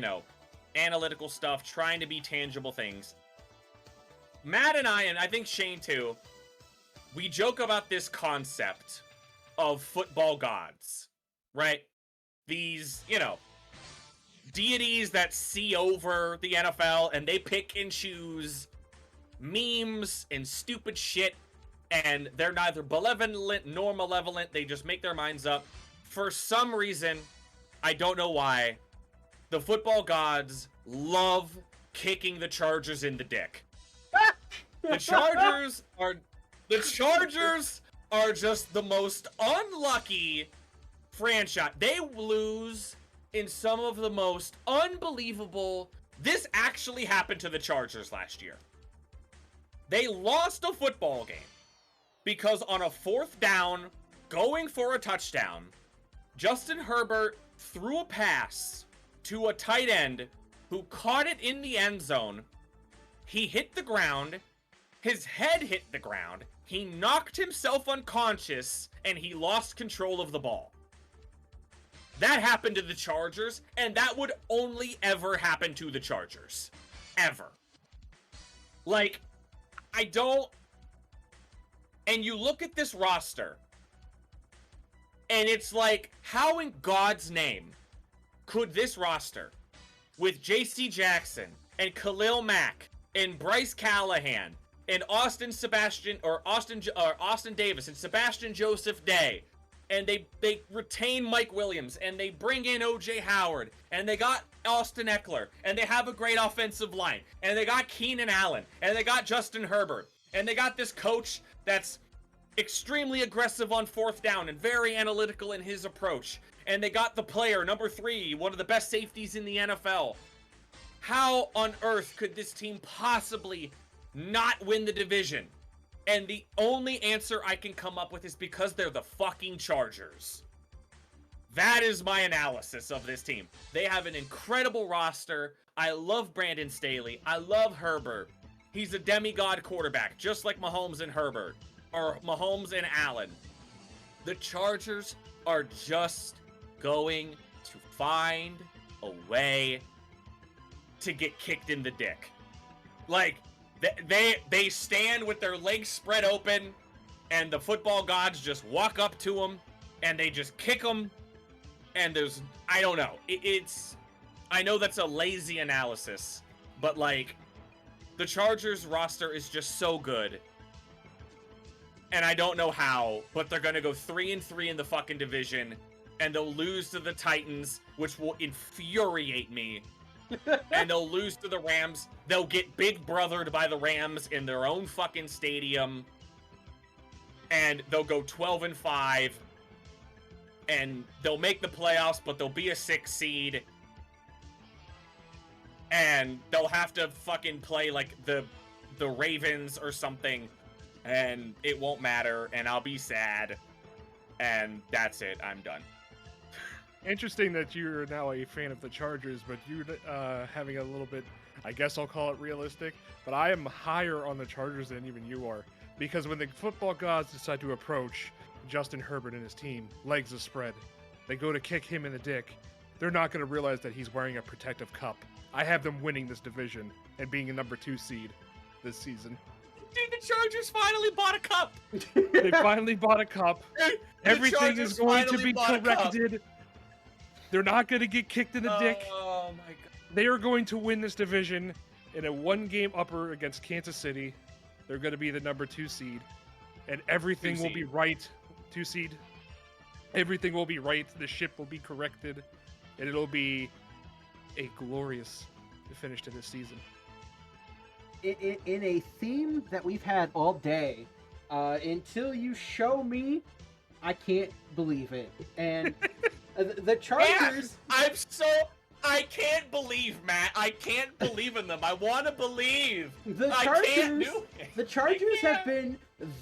analytical stuff, trying to be tangible things. Matt and I think Shane too, we joke about this concept of football gods, right? These, deities that see over the NFL and they pick and choose memes and stupid shit, and they're neither benevolent nor malevolent. They just make their minds up. For some reason, I don't know why, the football gods love kicking the Chargers in the dick. The Chargers are just the most unlucky franchise. They lose in some of the most unbelievable. This actually happened to the Chargers last year. They lost a football game because on a 4th down, going for a touchdown, Justin Herbert threw a pass to a tight end who caught it in the end zone. He hit the ground. His head hit the ground. He knocked himself unconscious, and he lost control of the ball. That happened to the Chargers, and that would only ever happen to the Chargers. Ever. Like, I don't... And you look at this roster, and it's like, how in God's name could this roster, with J.C. Jackson, and Khalil Mack, and Bryce Callahan, and Austin Davis, and Sebastian Joseph Day, and they retain Mike Williams, and they bring in O.J. Howard, and they got Austin Eckler, and they have a great offensive line, and they got Keenan Allen, and they got Justin Herbert, and they got this coach that's extremely aggressive on 4th down and very analytical in his approach, and they got the player, number 3, one of the best safeties in the NFL. How on earth could this team possibly not win the division? And the only answer I can come up with is because they're the fucking Chargers. That is my analysis of this team. They have an incredible roster. I love Brandon Staley. I love Herbert. He's a demigod quarterback, just like Mahomes and Herbert. Or Mahomes and Allen. The Chargers are just going to find a way to get kicked in the dick. Like, they stand with their legs spread open, and the football gods just walk up to them, and they just kick them, and there's, I don't know. I know that's a lazy analysis, but like, the Chargers roster is just so good, and I don't know how, but they're gonna go 3-3 in the fucking division, and they'll lose to the Titans, which will infuriate me. And they'll lose to the Rams. They'll get big brothered by the Rams in their own fucking stadium. And they'll go 12-5. And they'll make the playoffs, but they'll be a 6 seed. And they'll have to fucking play like the Ravens or something. And it won't matter, and I'll be sad. And that's it. I'm done. Interesting that you're now a fan of the Chargers, but you're having a little bit, I guess I'll call it realistic, but I am higher on the Chargers than even you are. Because when the football gods decide to approach Justin Herbert and his team, legs a spread, they go to kick him in the dick, they're not going to realize that he's wearing a protective cup. I have them winning this division and being a number 2 seed this season. Dude, the Chargers finally bought a cup! They finally bought a cup. Everything is going to be corrected. They're not going to get kicked in the dick. Oh my god. They are going to win this division in a 1-game upper against Kansas City. They're going to be the number 2 seed. And everything will be right. 2 seed. Everything will be right. The ship will be corrected. And it'll be a glorious finish to this season. In a theme that we've had all day, until you show me, I can't believe it. And the Chargers... Yeah, I can't believe, Matt. I can't believe in them. I want to believe. The Chargers have been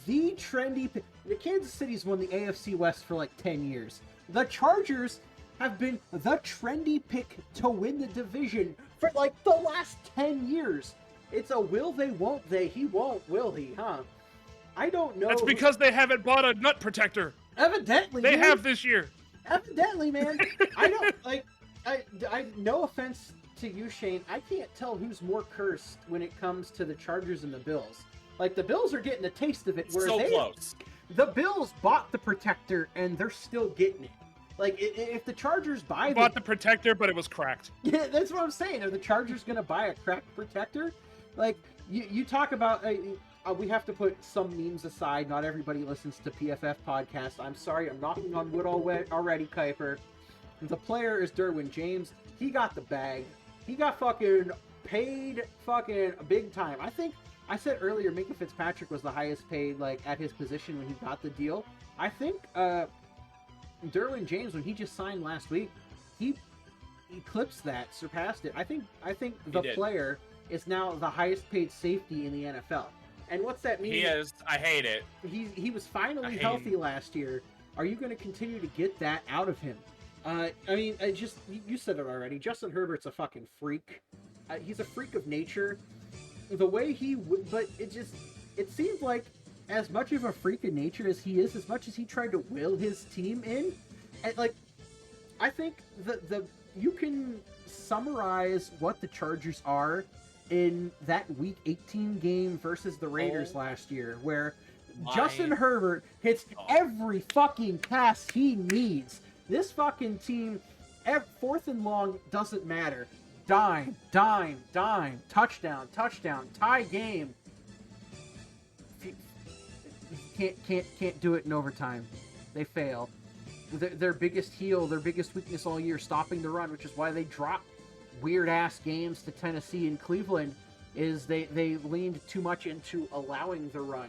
the trendy... The Kansas City's won the AFC West for like 10 years. The Chargers have been the trendy pick to win the division for like the last 10 years. It's a will they, won't they, he won't, will he, huh? I don't know. That's because they haven't bought a nut protector. Evidently, They have this year. Evidently, man. I don't, like, I no offense to you, Shane, I can't tell who's more cursed when it comes to the Chargers and the Bills. Like, the Bills are getting a taste of it. Where so close. The Bills bought the protector, and they're still getting it. Like, if the Chargers buy bought the protector, but it was cracked. Yeah, that's what I'm saying. Are the Chargers going to buy a cracked protector? Like, you talk about... we have to put some memes aside. Not everybody listens to PFF podcasts. I'm sorry, I'm knocking on wood already, Keiper. The player is Derwin James. He got the bag. He got fucking paid fucking big time. I think I said earlier Minka Fitzpatrick was the highest paid, like, at his position when he got the deal. I think Derwin James, when he just signed last week, he eclipsed that, surpassed it. I think the player is now the highest paid safety in the NFL. And what's that mean? He is. I hate it. He was finally healthy last year. Are you going to continue to get that out of him? I mean, you said it already. Justin Herbert's a fucking freak. He's a freak of nature. The way but it seems like as much of a freak of nature as he is, as much as he tried to will his team in, and like, I think you can summarize what the Chargers are in that Week 18 game versus the Raiders last year, where Justin Herbert hits every fucking pass he needs. This fucking team, 4th and long, doesn't matter. Dime, dime, dime, touchdown, touchdown, tie game. Can't do it in overtime. They fail. Their biggest heel, their biggest weakness all year, stopping the run, which is why they dropped weird-ass games to Tennessee and Cleveland, is they leaned too much into allowing the run.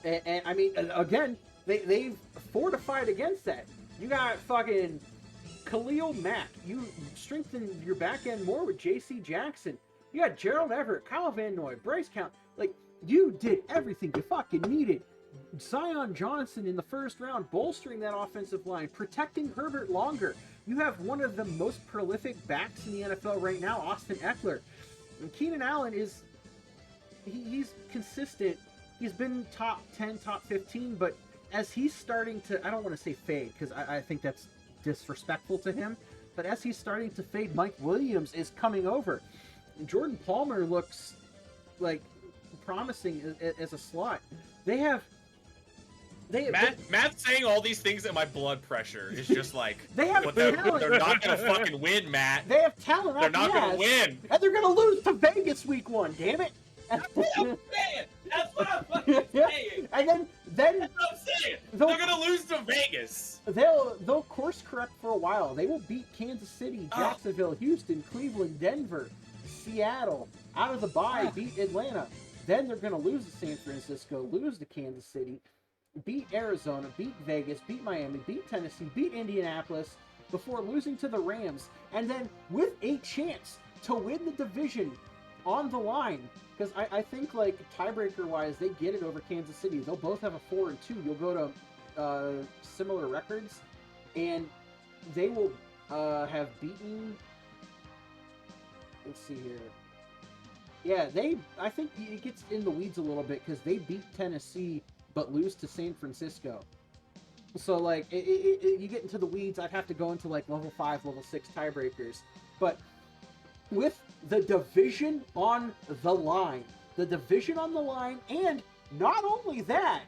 And I mean, again, they've fortified against that. You got fucking Khalil Mack. You strengthen your back end more with J.C. Jackson. You got Gerald Everett, Kyle Van Noy, Bryce Count. Like, you did everything you fucking needed. Zion Johnson in the first round, bolstering that offensive line, protecting Herbert longer. You have one of the most prolific backs in the NFL right now, Austin Eckler. And Keenan Allen he's consistent. He's been top 10, top 15, but as he's starting to, I don't want to say fade, because I think that's disrespectful to him, but as he's starting to fade, Mike Williams is coming over. Jordan Palmer looks like promising as a slot. Matt's saying all these things and my blood pressure is just like, they have talent. They're not going to fucking win, Matt. They have talent. They're not going to win. And they're going to lose to Vegas week 1, damn it. That's what I'm saying. That's what I'm fucking saying. And then That's what I'm saying. They'll- They're gonna lose to Vegas. they'll course correct for a while. They will beat Kansas City, Oh. Jacksonville, Houston, Cleveland, Denver, Seattle. Out of the bye, beat Atlanta. Then they're going to lose to San Francisco, lose to Kansas City, beat Arizona, beat Vegas, beat Miami, beat Tennessee, beat Indianapolis before losing to the Rams. And then with a chance to win the division on the line, because I think, like, tiebreaker-wise, they get it over Kansas City. They'll both have a 4-2. You'll go to similar records, and they will have beaten... Let's see here. Yeah, I think it gets in the weeds a little bit because they beat Tennessee but lose to San Francisco. So, like, you get into the weeds, I'd have to go into, like, level 5, level 6 tiebreakers. But with the division on the line, and not only that,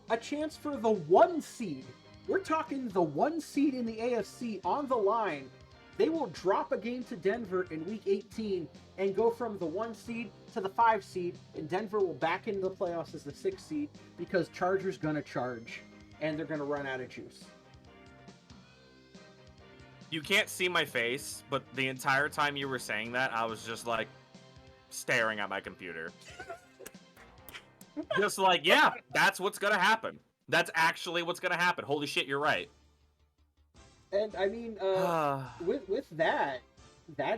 a chance for the 1 seed. We're talking the 1 seed in the AFC on the line. They will drop a game to Denver in Week 18 and go from the 1 seed to the 5 seed, and Denver will back into the playoffs as the 6 seed because Chargers gonna charge, and they're gonna run out of juice. You can't see my face, but the entire time you were saying that, I was just, like, staring at my computer. Just like, yeah, that's what's gonna happen. That's actually what's gonna happen. Holy shit, you're right. And, I mean, with that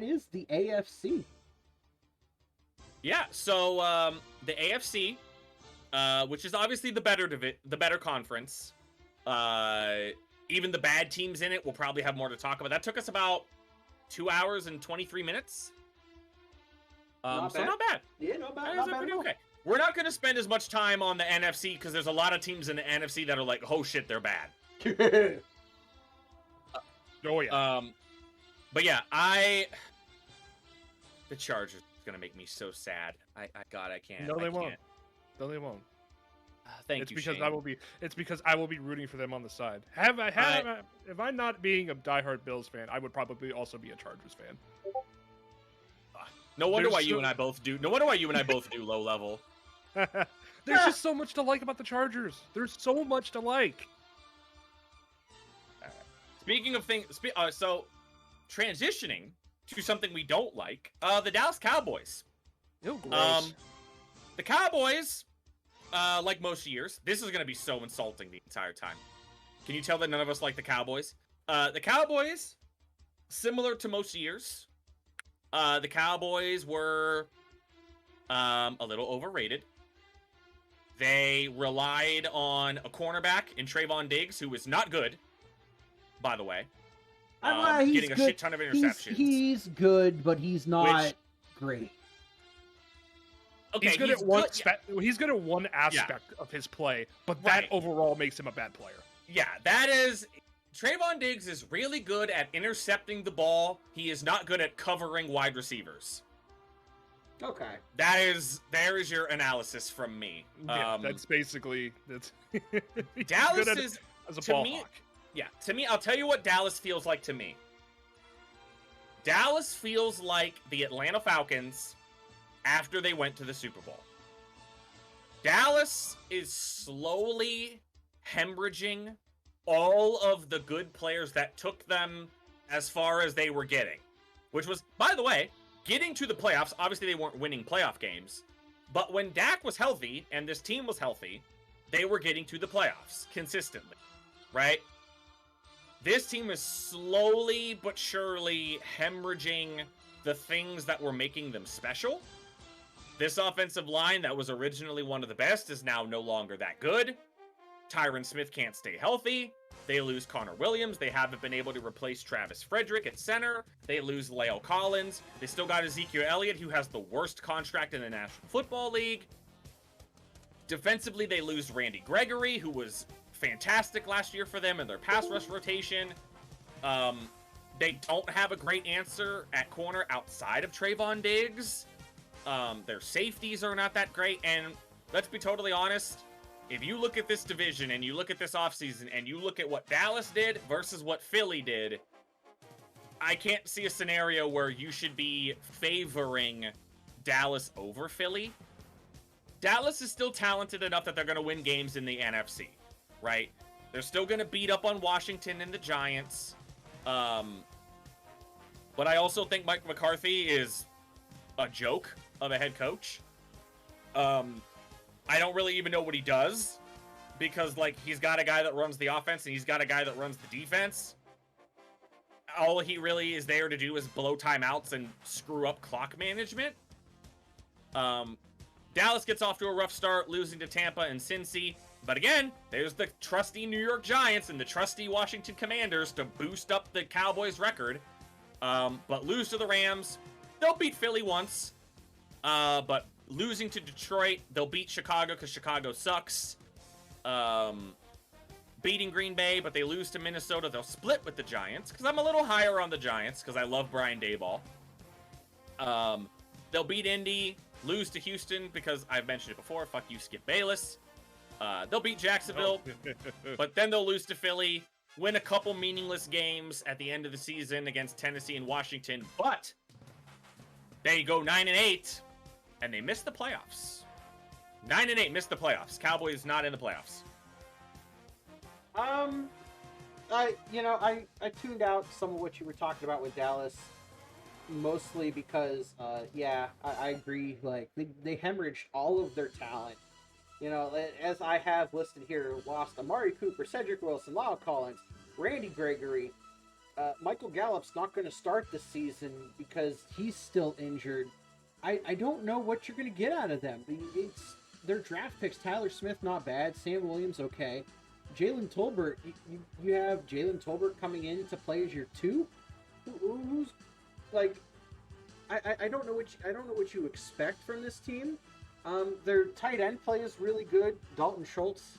is the AFC. Yeah, so the AFC, which is obviously the better conference. Even the bad teams in it will probably have more to talk about. That took us about 2 hours and 23 minutes. Not bad. Yeah, not bad. Not bad. Okay. We're not going to spend as much time on the NFC because there's a lot of teams in the NFC that are like, oh shit, they're bad. Oh yeah. But yeah, the Chargers is gonna make me so sad. I can't. No, they I won't. can't. No, they won't. Thank you, because Shane. It's because I will be rooting for them on the side. If I'm not being a diehard Bills fan, I would probably also be a Chargers fan. No wonder why you and I both do. No wonder why you and I both do low level. There's just so much to like about the Chargers. There's so much to like. Speaking of things, so transitioning to something we don't like, the Dallas Cowboys. Ew, gross. The Cowboys, like most years, this is going to be so insulting the entire time. Can you tell that none of us like the Cowboys? The Cowboys, similar to most years, the Cowboys were a little overrated. They relied on a cornerback in Trayvon Diggs, who is not good, by the way. He's getting a good. shit ton of interceptions. He's good, but he's not great. Okay, he's good at one aspect of his play, but that overall makes him a bad player. Yeah, that is... Trayvon Diggs is really good at intercepting the ball. He is not good at covering wide receivers. Okay. There is your analysis from me. Yeah, that's basically... Dallas is... As a to ball me, hawk. Yeah, to me, I'll tell you what Dallas feels like to me. Dallas feels like the Atlanta Falcons after they went to the Super Bowl. Dallas is slowly hemorrhaging all of the good players that took them as far as they were getting. Which was, by the way, getting to the playoffs. Obviously, they weren't winning playoff games. But when Dak was healthy and this team was healthy, they were getting to the playoffs consistently. Right? This team is slowly but surely hemorrhaging the things that were making them special. This offensive line that was originally one of the best is now no longer that good. Tyron Smith can't stay healthy. They lose Connor Williams. They haven't been able to replace Travis Frederick at center. They lose Leo Collins. They still got Ezekiel Elliott, who has the worst contract in the National Football League. Defensively, they lose Randy Gregory, who was fantastic last year for them in their pass rush rotation. They don't have a great answer at corner outside of Trayvon Diggs. Their safeties are not that great, and let's be totally honest, if you look at this division and you look at this offseason and you look at what Dallas did versus what Philly did, I can't see a scenario where you should be favoring Dallas over Philly. Dallas is still talented enough that they're going to win games in the NFC, right? They're still going to beat up on Washington and the Giants. But I also think Mike McCarthy is a joke of a head coach. I don't really even know what he does, because, like, he's got a guy that runs the offense and he's got a guy that runs the defense. All he really is there to do is blow timeouts and screw up clock management. Dallas gets off to a rough start, losing to Tampa and Cincy. But again, there's the trusty New York Giants and the trusty Washington Commanders to boost up the Cowboys' record. But lose to the Rams. They'll beat Philly once. But losing to Detroit, they'll beat Chicago because Chicago sucks. Beating Green Bay, but they lose to Minnesota. They'll split with the Giants, because I'm a little higher on the Giants, because I love Brian Daboll. They'll beat Indy, lose to Houston, because I've mentioned it before, fuck you, Skip Bayless. They'll beat Jacksonville, but then they'll lose to Philly, win a couple meaningless games at the end of the season against Tennessee and Washington, but they go 9-8, and they miss the playoffs. 9-8, miss the playoffs. Cowboys not in the playoffs. I tuned out some of what you were talking about with Dallas, mostly because, I agree, like, they hemorrhaged all of their talent. You know, as I have listed here, lost Amari Cooper, Cedric Wilson, Lyle Collins, Randy Gregory. Michael Gallup's not going to start this season because he's still injured. I don't know what you're going to get out of them. Their draft picks, Tyler Smith, not bad. Sam Williams, okay. Jalen Tolbert, you have Jalen Tolbert coming in to play as your 2? Who's, like, I don't know what you expect from this team. Their tight end play is really good. Dalton Schultz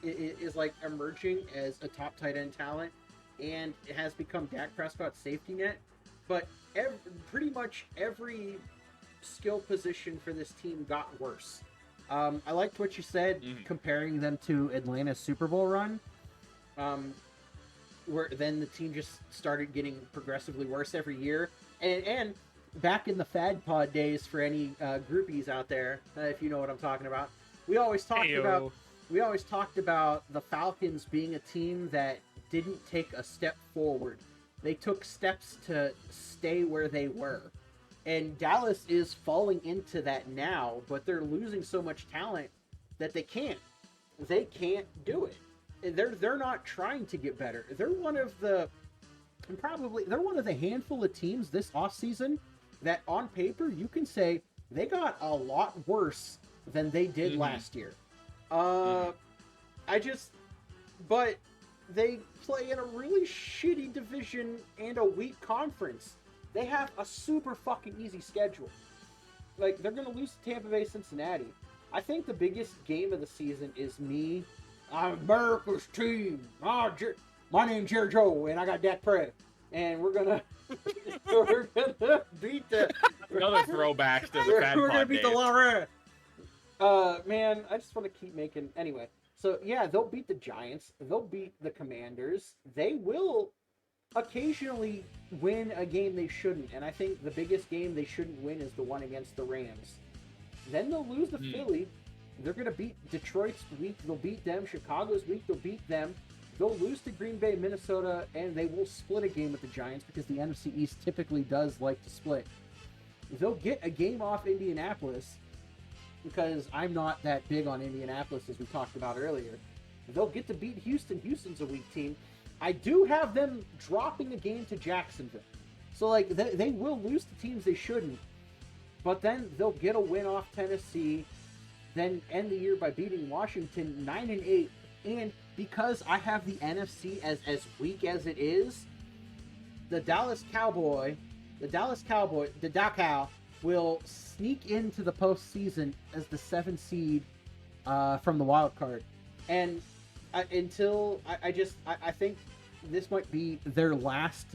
is like emerging as a top tight end talent, and it has become Dak Prescott's safety net. But pretty much every skill position for this team got worse. I liked what you said, comparing them to Atlanta's Super Bowl run, where then the team just started getting progressively worse every year. And back in the Fad Pod days, for any groupies out there, if you know what I'm talking about, we always talked about the Falcons being a team that didn't take a step forward. They took steps to stay where they were. And Dallas is falling into that now, but they're losing so much talent that they can't do it. They're not trying to get better. They're one of the handful of teams this offseason that on paper you can say they got a lot worse than they did last year. But they play in a really shitty division and a weak conference. They have a super fucking easy schedule. Like, they're going to lose to Tampa Bay, Cincinnati. I think the biggest game of the season is me. I'm America's team. My name's Jerry Joe, and I got Dak Prescott. And we're going to beat the... Another throwback to the Fad We're going to Pod beat days. the Lawrence. Man, I just want to keep making... Anyway, so yeah, they'll beat the Giants. They'll beat the Commanders. They will occasionally win a game they shouldn't, and I think the biggest game they shouldn't win is the one against the Rams. Then they'll lose to Philly. They're going to beat Detroit's week. They'll beat them. Chicago's week. They'll beat them. They'll lose to Green Bay, Minnesota, and they will split a game with the Giants because the NFC East typically does like to split. They'll get a game off Indianapolis because I'm not that big on Indianapolis, as we talked about earlier. They'll get to beat Houston. Houston's a weak team. I do have them dropping a game to Jacksonville. So, like, they will lose to teams they shouldn't. But then they'll get a win off Tennessee, then end the year by beating Washington 9-8. And because I have the NFC as weak as it is, the Dallas Cowboy, the Cow, will sneak into the postseason as the 7th seed from the wild card. And I think this might be their last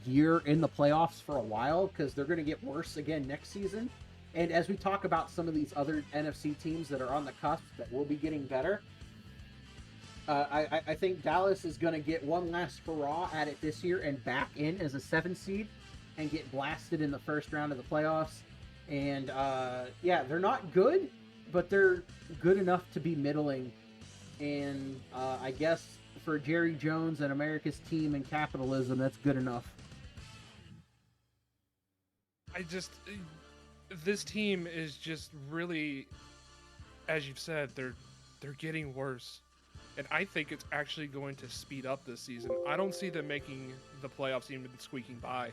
year in the playoffs for a while, because they're going to get worse again next season. And as we talk about some of these other NFC teams that are on the cusp that will be getting better, I think Dallas is going to get one last hurrah at it this year and back in as a 7th seed and get blasted in the first round of the playoffs. And yeah, they're not good, but they're good enough to be middling. And I guess for Jerry Jones and America's team and capitalism, that's good enough. This team is just really, as you've said, they're getting worse. And I think it's actually going to speed up this season. I don't see them making the playoffs even squeaking by.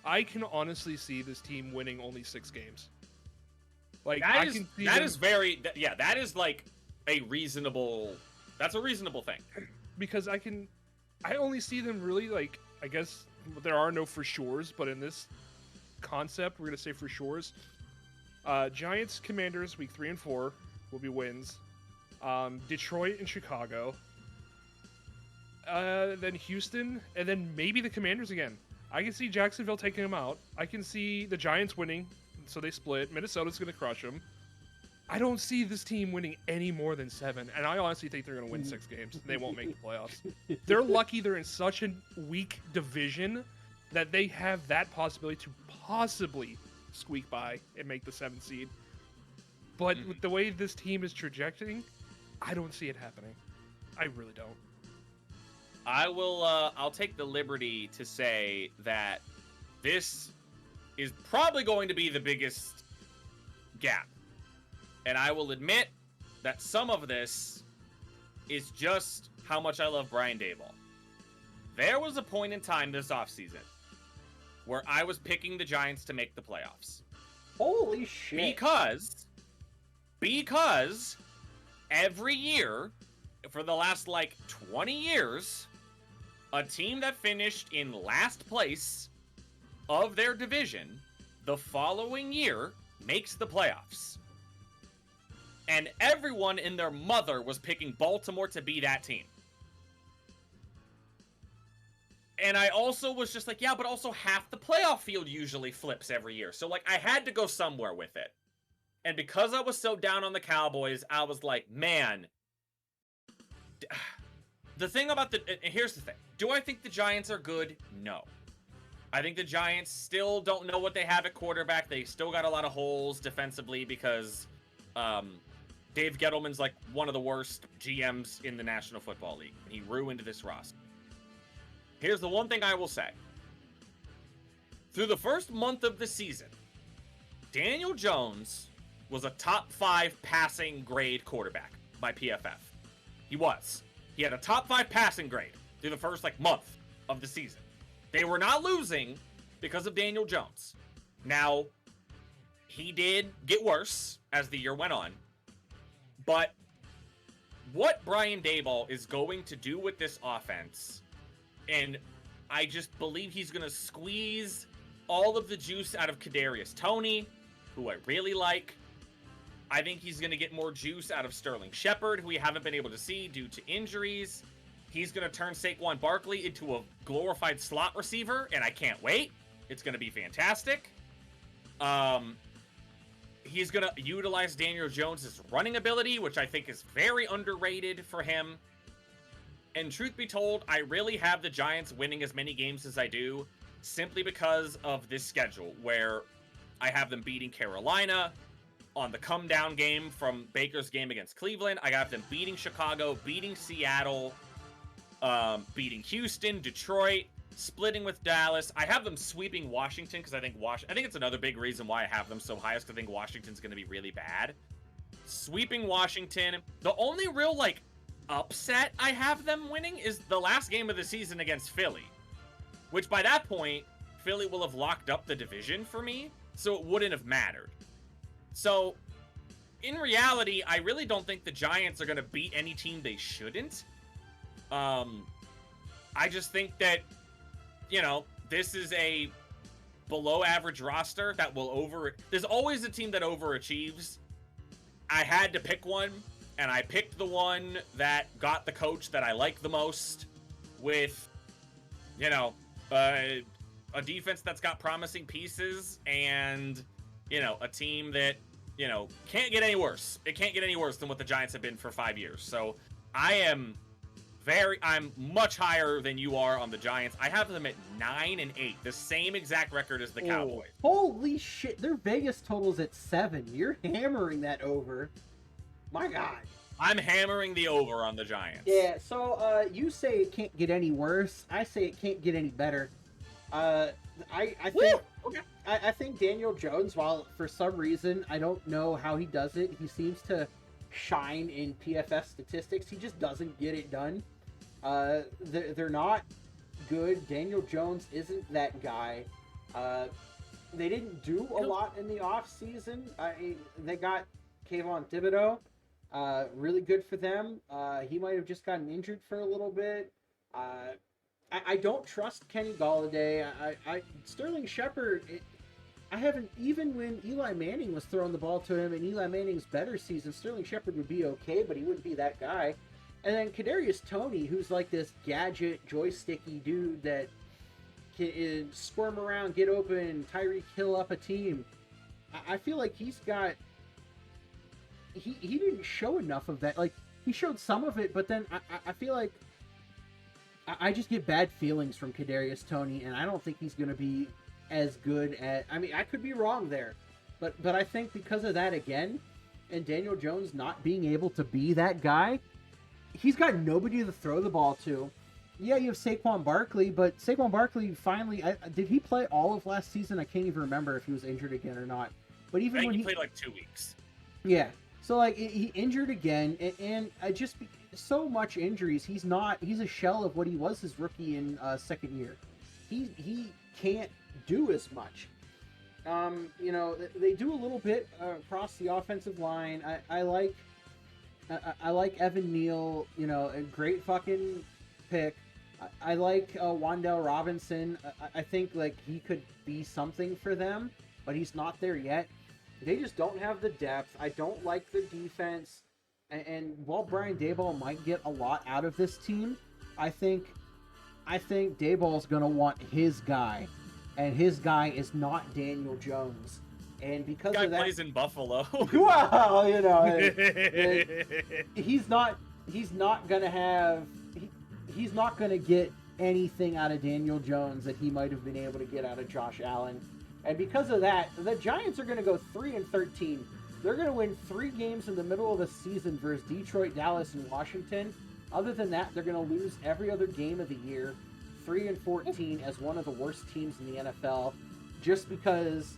I can honestly see this team winning only 6 games. Like that is like a reasonable. That's a reasonable thing. Because I only see them really, like, I guess there are no for sures, but in this concept, we're gonna say for sures. Giants, Commanders, week 3 and 4 will be wins. Detroit and Chicago. Then Houston, and then maybe the Commanders again. I can see Jacksonville taking them out. I can see the Giants winning, so they split. Minnesota's going to crush them. I don't see this team winning any more than 7, and I honestly think they're going to win 6 games. They won't make the playoffs. They're lucky they're in such a weak division that they have that possibility to possibly squeak by and make the 7th seed. But with the way this team is trajecting, I don't see it happening. I really don't. I'll take the liberty to say that this is probably going to be the biggest gap. And I will admit that some of this is just how much I love Brian Daboll. There was a point in time this offseason where I was picking the Giants to make the playoffs. Holy shit. Because every year, for the last, 20 years, a team that finished in last place of their division the following year makes the playoffs. And everyone and their mother was picking Baltimore to be that team. And I also was just like, yeah, but also half the playoff field usually flips every year. So, I had to go somewhere with it. And because I was so down on the Cowboys, I was like, man. The thing about here's the thing. Do I think the Giants are good? No. I think the Giants still don't know what they have at quarterback. They still got a lot of holes defensively because Dave Gettleman's one of the worst GMs in the National Football League. He ruined this roster. Here's the one thing I will say. Through the first month of the season, Daniel Jones was a top 5 passing grade quarterback by PFF. He was. He had a top 5 passing grade through the first month of the season. They were not losing because of Daniel Jones. Now, he did get worse as the year went on. But what Brian Daboll is going to do with this offense, and I just believe he's going to squeeze all of the juice out of Kadarius Toney, who I really like. I think he's going to get more juice out of Sterling Shepard, who we haven't been able to see due to injuries. He's going to turn Saquon Barkley into a glorified slot receiver, and I can't wait. It's going to be fantastic. He's going to utilize Daniel Jones' running ability, which I think is very underrated for him. And truth be told, I really have the Giants winning as many games as I do simply because of this schedule, where I have them beating Carolina on the come-down game from Baker's game against Cleveland. I got them beating Chicago, beating Seattle, beating Houston, Detroit, splitting with Dallas. I have them sweeping Washington because I think it's another big reason why I have them so high is because I think Washington's going to be really bad. Sweeping Washington. The only real, upset I have them winning is the last game of the season against Philly, which by that point, Philly will have locked up the division for me, so it wouldn't have mattered. So, in reality, I really don't think the Giants are going to beat any team they shouldn't. I just think that, this is a below average roster that will there's always a team that overachieves. I had to pick one, and I picked the one that got the coach that I like the most with, a defense that's got promising pieces and, a team that, can't get any worse. It can't get any worse than what the Giants have been for 5 years. So I am I'm much higher than you are on the Giants. I have them at 9-8, the same exact record as the Cowboys. Holy shit, their Vegas total's at 7. You're hammering that over. My God. I'm hammering the over on the Giants. Yeah, so you say it can't get any worse. I say it can't get any better. I think Okay. I think Daniel Jones, while for some reason I don't know how he does it, he seems to shine in PFF statistics. He just doesn't get it done. They're not good. Daniel Jones isn't that guy. They didn't do a lot in the off season. They got Kayvon Thibodeau. Really good for them. He might have just gotten injured for a little bit. I don't trust Kenny Golladay. Sterling Shepard. I haven't, even when Eli Manning was throwing the ball to him in Eli Manning's better season, Sterling Shepard would be okay, but he wouldn't be that guy. And then Kadarius Toney, who's like this gadget, joysticky dude that can squirm around, get open, Tyreek Hill up a team. I feel like he's got... He didn't show enough of that. Like, he showed some of it, but then I feel like I just get bad feelings from Kadarius Toney, and I don't think he's going to be as good at... I mean, I could be wrong there, but I think because of that again, and Daniel Jones not being able to be that guy, he's got nobody to throw the ball to. Yeah, you have Saquon Barkley, but Saquon Barkley finally... did he play all of last season? I can't even remember if he was injured again or not. But even when he played like 2 weeks. Yeah. So, like, he injured again, and I just... So much injuries. He's a shell of what he was his rookie and second year. He can't do as much. You know, they do a little bit across the offensive line. I like Evan Neal, you know, a great fucking pick. I like Wan'Dale Robinson. I think, like, he could be something for them, but he's not there yet. They just don't have the depth. I don't like the defense. And while Brian Daboll might get a lot out of this team, I think Daboll's going to want his guy. And his guy is not Daniel Jones. And because guy of that... plays in Buffalo. Well, you know, he's not going to have... He's not going to get anything out of Daniel Jones that he might have been able to get out of Josh Allen. And because of that, the Giants are going to go 3-13. They're going to win 3 games in the middle of the season versus Detroit, Dallas, and Washington. Other than that, they're going to lose every other game of the year. 3-14 as one of the worst teams in the NFL. Just because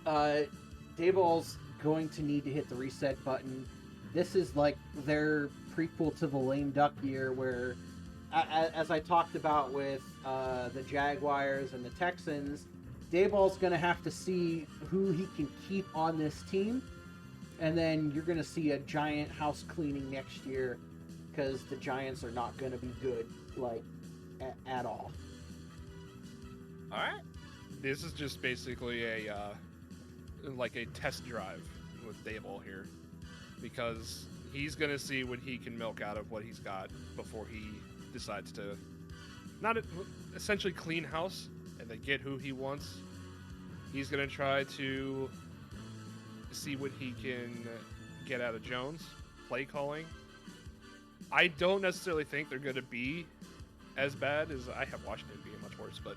Daboll's going to need to hit the reset button. This is like their prequel to the lame duck year where, as I talked about with the Jaguars and the Texans, Daboll's going to have to see who he can keep on this team, and then you're going to see a giant house cleaning next year because the Giants are not going to be good, like, at all. All right. This is just basically a test drive with Daboll here, because he's going to see what he can milk out of what he's got before he decides to not essentially clean house and then get who he wants. He's going to try to see what he can get out of Jones, play calling. I don't necessarily think they're going to be as bad as I have Washington being much worse, but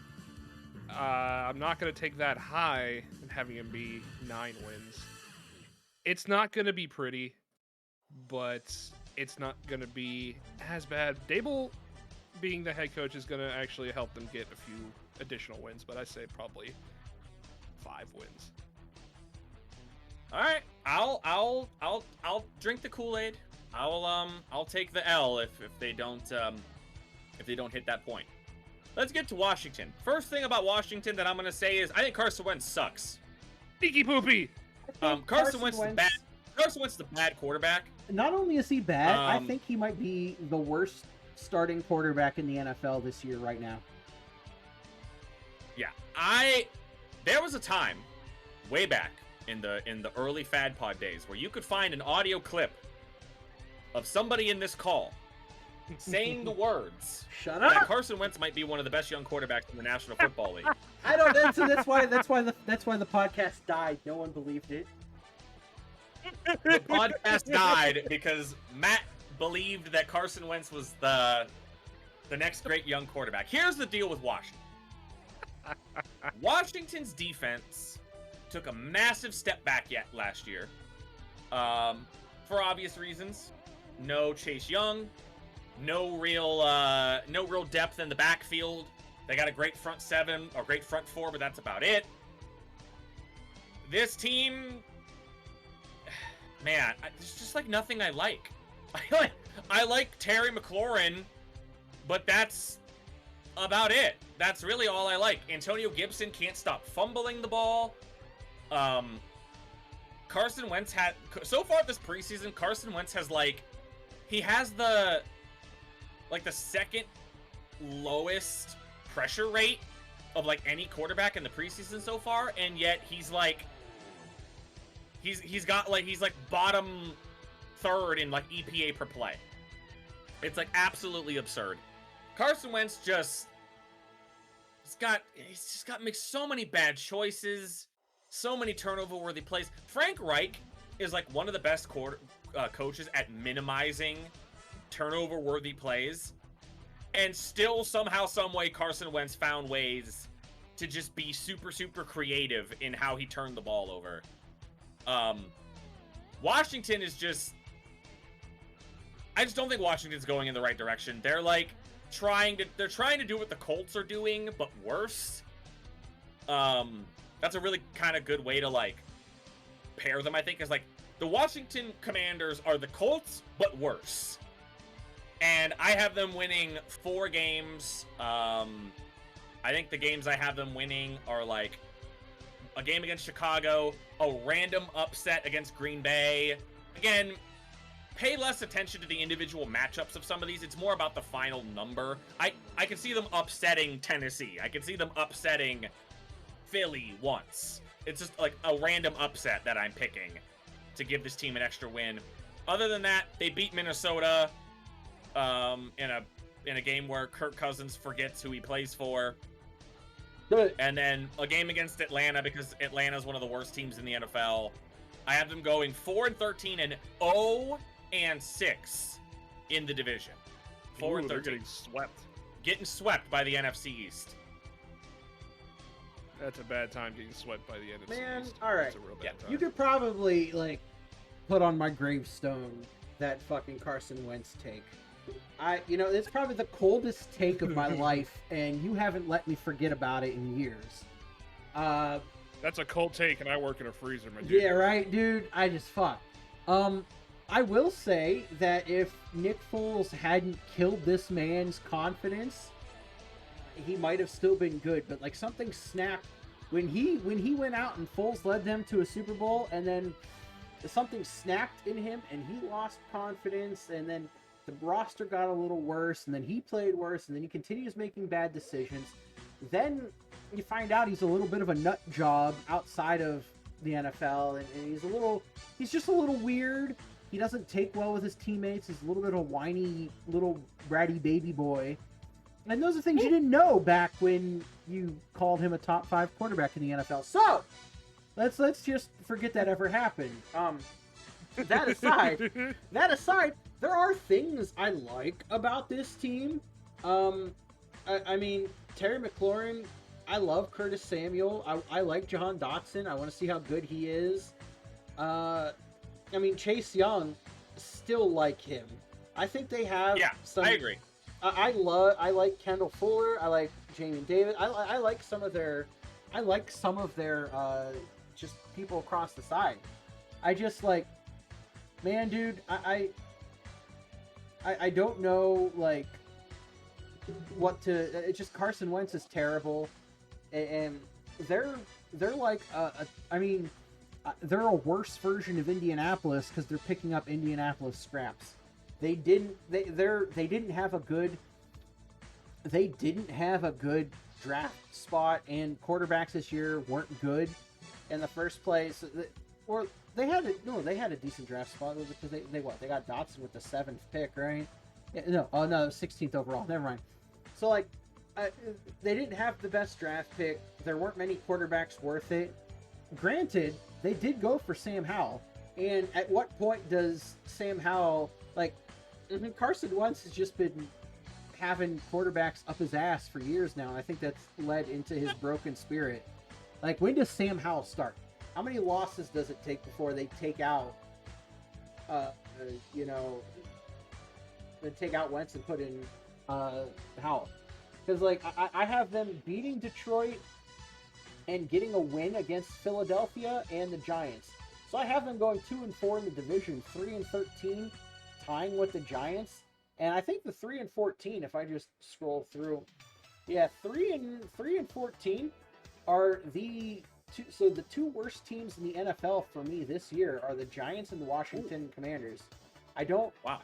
I'm not going to take that high and having him be 9 wins. It's not going to be pretty, but it's not going to be as bad. Daboll being the head coach is going to actually help them get a few additional wins, but I say probably 5 wins. All right, I'll drink the Kool-Aid. I'll take the L if they don't hit that point. Let's get to Washington. First thing about Washington that I'm gonna say is I think Carson Wentz sucks. Sneaky poopy. Carson Wentz is bad. Carson Wentz is the bad quarterback. Not only is he bad, I think he might be the worst starting quarterback in the NFL this year right now. Yeah, there was a time way back in the early Fad Pod days where you could find an audio clip of somebody in this call saying the words "Shut that up." Carson Wentz might be one of the best young quarterbacks in the National Football League. I don't. That's why the podcast died. No one believed it. The podcast died because Matt believed that Carson Wentz was the next great young quarterback. Here's the deal with Washington. Washington's defense took a massive step back last year. For obvious reasons. No Chase Young, no real depth in the backfield. They got a great front seven or great front four, but that's about it. This team, man, there's just like nothing I like. I like Terry McLaurin, but that's about it. That's really all I like. Antonio Gibson can't stop fumbling the ball. Carson Wentz so far this preseason, Carson Wentz has he has the second lowest pressure rate of any quarterback in the preseason so far, and yet he's bottom third in EPA per play. It's absolutely absurd. Carson Wentz he's just got makes so many bad choices, so many turnover-worthy plays. Frank Reich is one of the best coaches at minimizing turnover-worthy plays, and still somehow, someway, Carson Wentz found ways to just be super, super creative in how he turned the ball over. Washington is I just don't think Washington's going in the right direction. They're trying to do what the Colts are doing, but worse. That's a really kind of good way to pair them, I think, is the Washington Commanders are the Colts, but worse. And I have them winning 4 games. I think the games I have them winning are a game against Chicago, a random upset against Green Bay. Again, pay less attention to the individual matchups of some of these. It's more about the final number. I can see them upsetting Tennessee. I can see them upsetting Philly once. It's just a random upset that I'm picking to give this team an extra win. Other than that, they beat Minnesota in a game where Kirk Cousins forgets who he plays for. Good. And then a game against Atlanta, because Atlanta's one of the worst teams in the NFL. I have them going 4-13 and 0-6 in the division. 4-13. They're getting swept. Getting swept by the NFC East. That's a bad time getting swept by the NFC Man, East. all right. That's a real bad time. You could probably put on my gravestone that fucking Carson Wentz take. It's probably the coldest take of my life, and you haven't let me forget about it in years. That's a cold take, and I work in a freezer, my dude. Yeah, right, dude. I just fuck. I will say that if Nick Foles hadn't killed this man's confidence, he might have still been good. But something snapped when he went out and Foles led them to a Super Bowl, and then something snapped in him, and he lost confidence, and then the roster got a little worse, and then he played worse, and then he continues making bad decisions. Then you find out he's a little bit of a nut job outside of the NFL, and he's just a little weird. He doesn't take well with his teammates. He's a little bit of a whiny, little bratty baby boy. And those are things you didn't know back when you called him a top 5 quarterback in the NFL. So let's just forget that ever happened. That aside, there are things I like about this team. I mean, Terry McLaurin, I love Curtis Samuel. I like Jahan Dotson. I want to see how good he is. I mean, Chase Young, still like him. I think they have some... I agree. I like Kendall Fuller. I like Jamie Davis. I like some of their just people across the side. I just man, dude, I don't know what to. It's just Carson Wentz is terrible, and they're they're a worse version of Indianapolis because they're picking up Indianapolis scraps. They didn't have a good draft spot, and quarterbacks this year weren't good in the first place. Or they had a decent draft spot because they got Dotson with the 7th pick, right? Yeah, no, 16th overall. Never mind. So they didn't have the best draft pick. There weren't many quarterbacks worth it. Granted, they did go for Sam Howell, and at what point does Sam Howell Carson Wentz has just been having quarterbacks up his ass for years now, and I think that's led into his broken spirit. Like, when does Sam Howell start? How many losses does it take before they take out, they take out Wentz and put in Howell? Because, like, I have them beating Detroit and getting a win against Philadelphia and the Giants. So I have them going 2-4 in the division, 3-13, tying with the Giants. And I think the 3-14, if I just scroll through, 3-14 are the two. So the two worst teams in the NFL for me this year are the Giants and the Washington Commanders. Wow.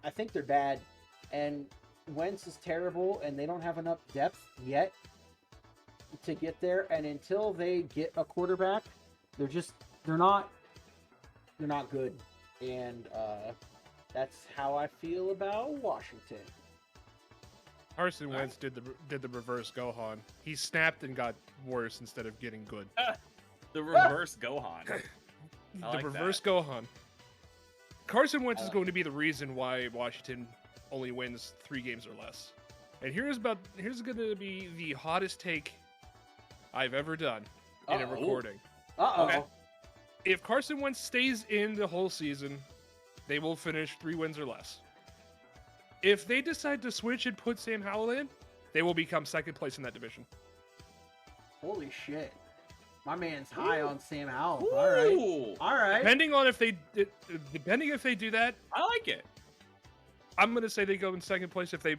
I think they're bad, and Wentz is terrible, and they don't have enough depth yet to get there. And until they get a quarterback, they're not good. And that's how I feel about Washington. Carson Wentz did the reverse Gohan. He snapped and got worse instead of getting good. The reverse Gohan. The reverse Gohan. Carson Wentz is going to be the reason why Washington only wins 3 games or less. And here's going to be the hottest take I've ever done in a recording. Okay. If Carson Wentz stays in the whole season, they will finish 3 wins or less. If they decide to switch and put Sam Howell in, they will become second place in that division. Holy shit. My man's high on Sam Howell. All right. Depending if they do that, I like it. I'm going to say they go in second place if they,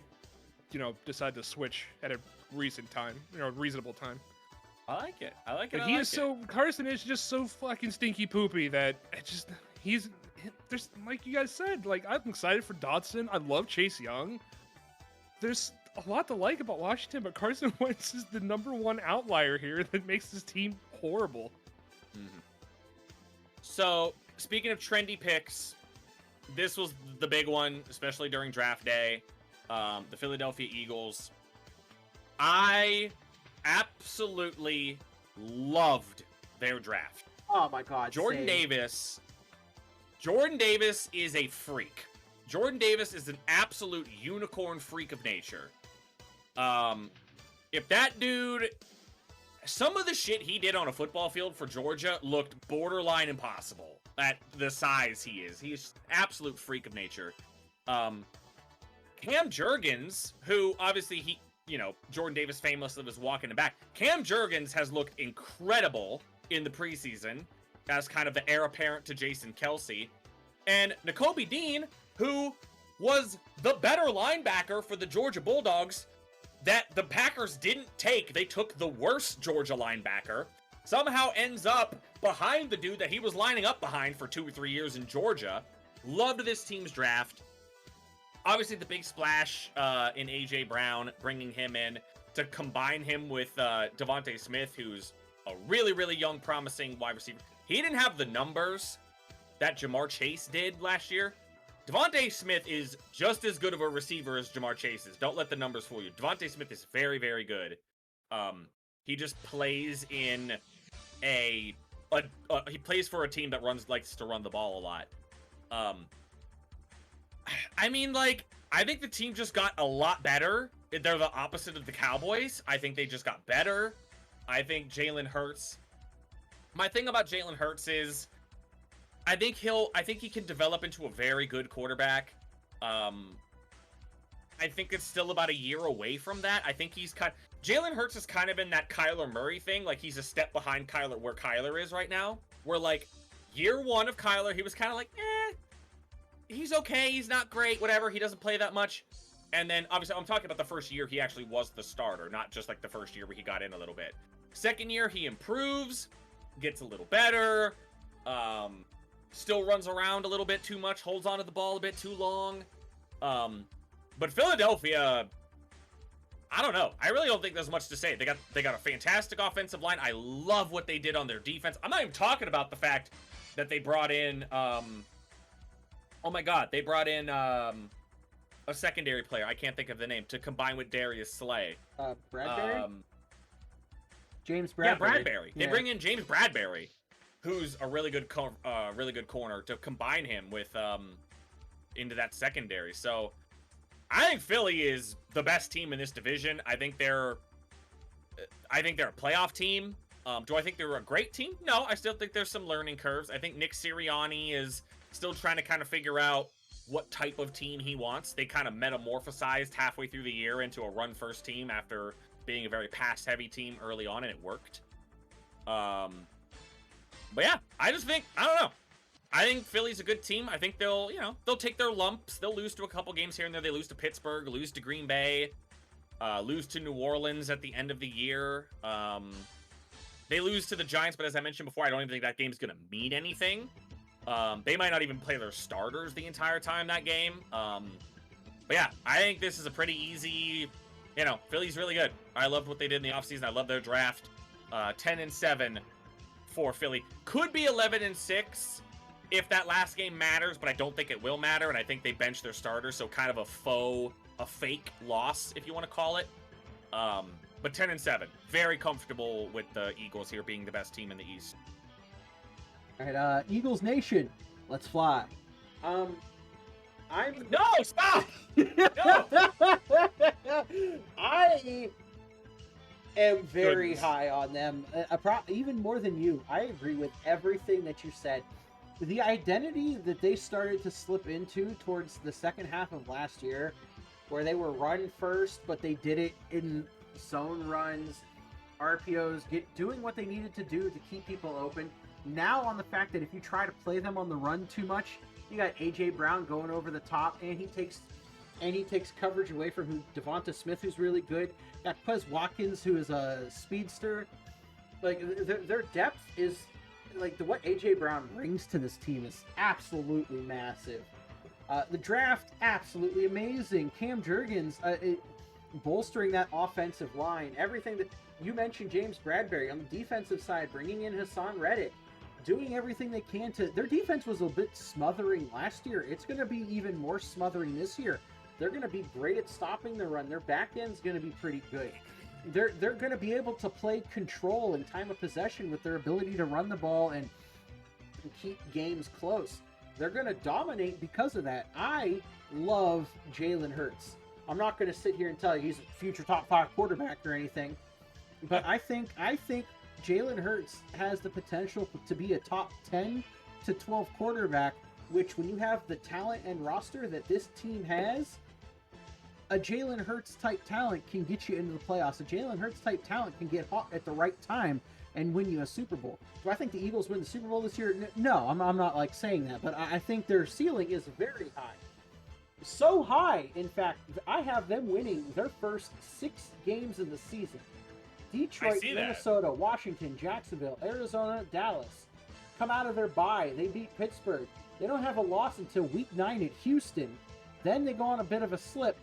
decide to switch at a reasonable time. I like it. But Carson is just so fucking stinky poopy that there's, like you guys said, like, I'm excited for Dotson. I love Chase Young. There's a lot to like about Washington, but Carson Wentz is the #1 outlier here that makes this team horrible. Mm-hmm. So, speaking of trendy picks, this was the big one, especially during draft day. The Philadelphia Eagles. I absolutely loved their draft. Oh my God. Jordan Davis is a freak. Jordan Davis is an absolute unicorn freak of nature. If that dude, some of the shit he did on a football field for Georgia looked borderline impossible at the size he is. He's an absolute freak of nature. Cam Jurgens, who obviously Jordan Davis famously was walking him back. Cam Jurgens has looked incredible in the preseason as kind of the heir apparent to Jason Kelce. And Nakobe Dean, who was the better linebacker for the Georgia Bulldogs that the Packers didn't take. They took the worst Georgia linebacker. Somehow ends up behind the dude that he was lining up behind for 2 or 3 years in Georgia. Loved this team's draft. Obviously, the big splash in A.J. Brown, bringing him in to combine him with Devontae Smith, who's a really, really young, promising wide receiver. He didn't have the numbers that Jamar Chase did last year. Devontae Smith is just as good of a receiver as Jamar Chase is. Don't let the numbers fool you. Devontae Smith is very, very good. He just plays in he plays for a team that likes to run the ball a lot. I think the team just got a lot better. They're the opposite of the Cowboys. I think they just got better. I think Jalen Hurts. My thing about Jalen Hurts is, I think he can develop into a very good quarterback. I think it's still about a year away from that. I think Jalen Hurts is kind of in that Kyler Murray thing. Like, he's a step behind Kyler, where Kyler is right now. Where, like, year 1 of Kyler, he was kind of like, he's okay, he's not great, whatever, he doesn't play that much. And then, obviously, I'm talking about the first year he actually was the starter, not just, like, the first year where he got in a little bit. Second year, he improves, gets a little better, still runs around a little bit too much, holds onto the ball a bit too long. But Philadelphia, I don't know. I really don't think there's much to say. They got a fantastic offensive line. I love what they did on their defense. I'm not even talking about the fact that they brought in, they brought in a secondary player. I can't think of the name, to combine with Darius Slay. Bradbury? James Bradbury. Yeah, Bradbury. Yeah. They bring in James Bradbury, who's a really good corner, to combine him with into that secondary. So I think Philly is the best team in this division. I think they're a playoff team. Do I think they're a great team? No, I still think there's some learning curves. I think Nick Sirianni is still trying to kind of figure out what type of team he wants. They kind of metamorphosized halfway through the year into a run-first team after being a very pass-heavy team early on, and it worked. But yeah, I don't know. I think Philly's a good team. I think they'll take their lumps. They'll lose to a couple games here and there. They lose to Pittsburgh, lose to Green Bay, lose to New Orleans at the end of the year. They lose to the Giants, but as I mentioned before, I don't even think that game's going to mean anything. They might not even play their starters the entire time that game. But yeah, I think this is a pretty easy, Philly's really good. I loved what they did in the offseason. I love their draft. 10-7 for Philly. Could be 11-6 if that last game matters, but I don't think it will matter, and I think they bench their starters, so kind of a fake loss, if you want to call it. But 10-7, very comfortable with the Eagles here being the best team in the East. All right, Eagles Nation, let's fly. No, stop! No! I am very high on them, even more than you. I agree with everything that you said. The identity that they started to slip into towards the second half of last year, where they were run first, but they did it in zone runs, RPOs, doing what they needed to do to keep people open. Now on the fact that if you try to play them on the run too much, you got A.J. Brown going over the top, and he takes coverage away from Devonta Smith, who's really good. Got Quez Watkins, who is a speedster. Like, their depth is, like, what A.J. Brown brings to this team is absolutely massive. The draft, absolutely amazing. Cam Jurgens, bolstering that offensive line. Everything that you mentioned, James Bradbury on the defensive side, bringing in Hassan Reddick, doing everything they can to. Their defense was a bit smothering last year. It's going to be even more smothering this year. They're going to be great at stopping the run. Their back end's going to be pretty good. They're going to be able to play control and time of possession with their ability to run the ball and keep games close. They're going to dominate because of that. I love Jalen Hurts. I'm not going to sit here and tell you he's a future top 5 quarterback or anything, but I think Jalen Hurts has the potential to be a top 10 to 12 quarterback, which when you have the talent and roster that this team has, a Jalen Hurts type talent can get you into the playoffs. A Jalen Hurts type talent can get hot at the right time and win you a Super Bowl. Do I think the Eagles win the Super Bowl this year? No, I'm not like saying that, but I think their ceiling is very high. So high, in fact, I have them winning their first 6 games of the season. Detroit, Minnesota, Washington, Jacksonville, Arizona, Dallas. Come out of their bye. They beat Pittsburgh. They don't have a loss until week 9 at Houston. Then they go on a bit of a slip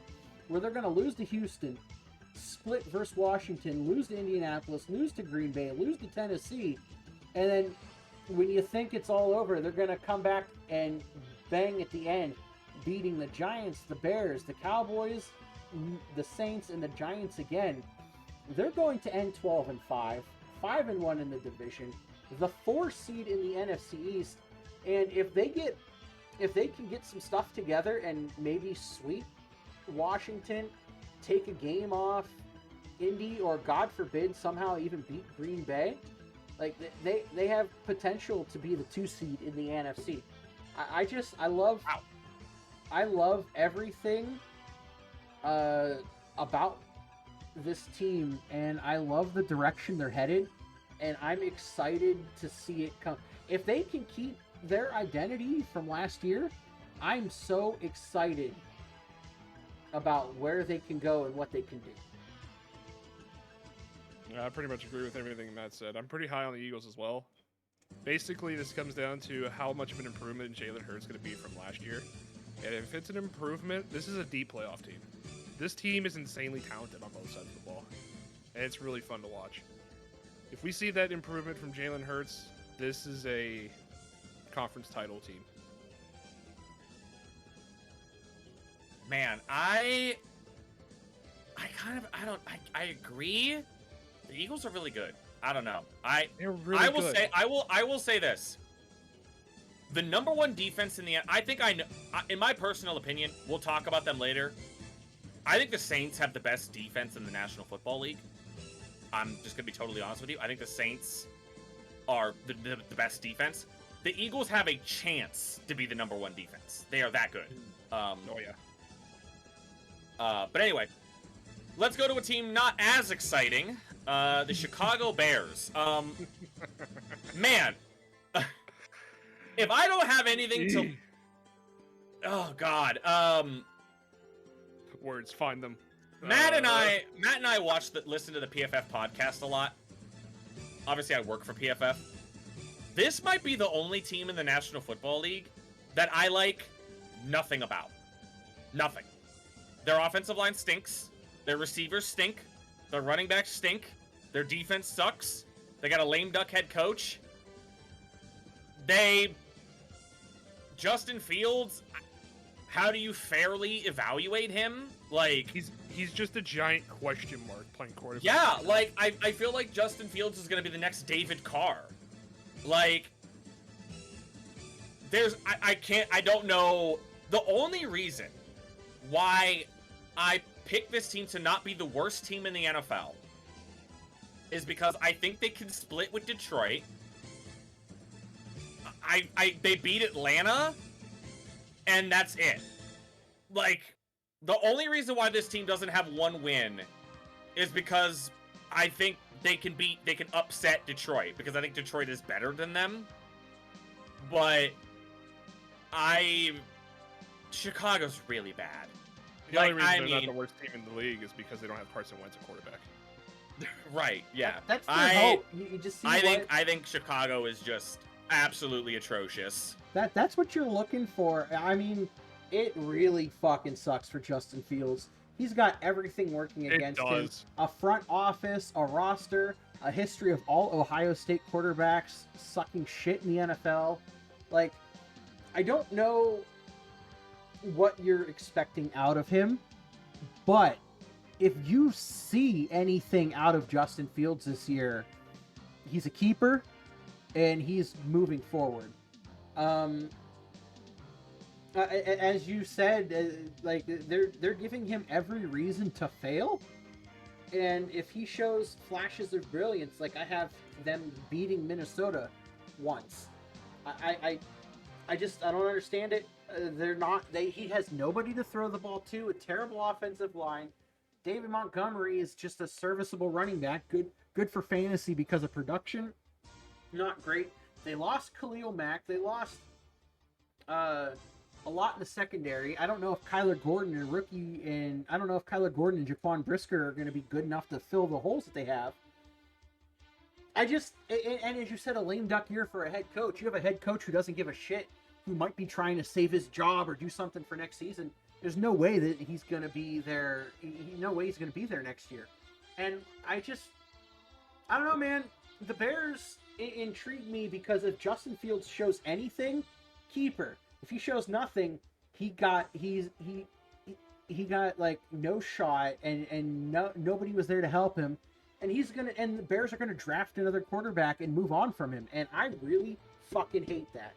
where they're going to lose to Houston, split versus Washington, lose to Indianapolis, lose to Green Bay, lose to Tennessee. And then when you think it's all over, they're going to come back and bang at the end, beating the Giants, the Bears, the Cowboys, the Saints, and the Giants again. They're going to end 12-5, 5-1 in the division, the 4 seed in the NFC East. And if they can get some stuff together and maybe sweep Washington, take a game off Indy, or God forbid somehow even beat Green Bay, like they have potential to be the 2 seed in the NFC. I love everything about this team, and I love the direction they're headed, and I'm excited to see it come. If they can keep their identity from last year, I'm so excited about where they can go and what they can do. I pretty much agree with everything Matt said. I'm pretty high on the Eagles as well. Basically, this comes down to how much of an improvement Jalen Hurts is going to be from last year. And if it's an improvement, this is a deep playoff team. This team is insanely talented on both sides of the ball, and it's really fun to watch. If we see that improvement from Jalen Hurts, this is a conference title team. Man, I agree. The Eagles are really good. I don't know. They're really good. I will say this. the number one defense in the... I think I know... In my personal opinion, we'll talk about them later. I think the Saints have the best defense in the National Football League. I'm just going to be totally honest with you. I think the Saints are the best defense. The Eagles have a chance to be the number one defense. They are that good. Oh, yeah. But anyway, let's go to a team not as exciting. The Chicago Bears. Man, if I don't have anything to... Oh, God. Words, find them. Matt and I listen to the PFF podcast a lot. Obviously, I work for PFF. This might be the only team in the National Football League that I like nothing about. Nothing. Their offensive line stinks. Their receivers stink. Their running backs stink. Their defense sucks. They got a lame duck head coach. Justin Fields, how do you fairly evaluate him? Like, he's just a giant question mark playing quarterback. Yeah, like I feel like Justin Fields is gonna be the next David Carr. Like, I don't know. The only reason why I picked this team to not be the worst team in the NFL is because I think they can split with Detroit. They beat Atlanta, and that's it. Like, the only reason why this team doesn't have one win is because I think they can upset Detroit, because I think Detroit is better than them. But Chicago's really bad. The only reason they're not the worst team in the league is because they don't have Carson Wentz at quarterback. Right, yeah. That's the hope. You just see I think Chicago is just absolutely atrocious. That's what you're looking for. I mean, it really fucking sucks for Justin Fields. He's got everything working against him. A front office, a roster, a history of all Ohio State quarterbacks sucking shit in the NFL. Like, I don't know what you're expecting out of him, but if you see anything out of Justin Fields this year, he's a keeper and he's moving forward. As you said, like, they're giving him every reason to fail, and if he shows flashes of brilliance, like I have them beating Minnesota once, I don't understand it. He has nobody to throw the ball to, a terrible offensive line. David Montgomery is just a serviceable running back, good for fantasy because of production, not great. They lost Khalil Mack. They lost a lot in the secondary. I don't know if Kyler Gordon and Jaquan Brisker are going to be good enough to fill the holes that they have. And as you said, a lame duck year for a head coach. You have a head coach who doesn't give a shit, who might be trying to save his job or do something for next season. There's no way that he's going to be there. No way he's going to be there next year. And I don't know, man. The Bears intrigue me because if Justin Fields shows anything, keeper. If he shows nothing, he got like no shot, and nobody was there to help him, and the Bears are gonna draft another quarterback and move on from him, and I really fucking hate that.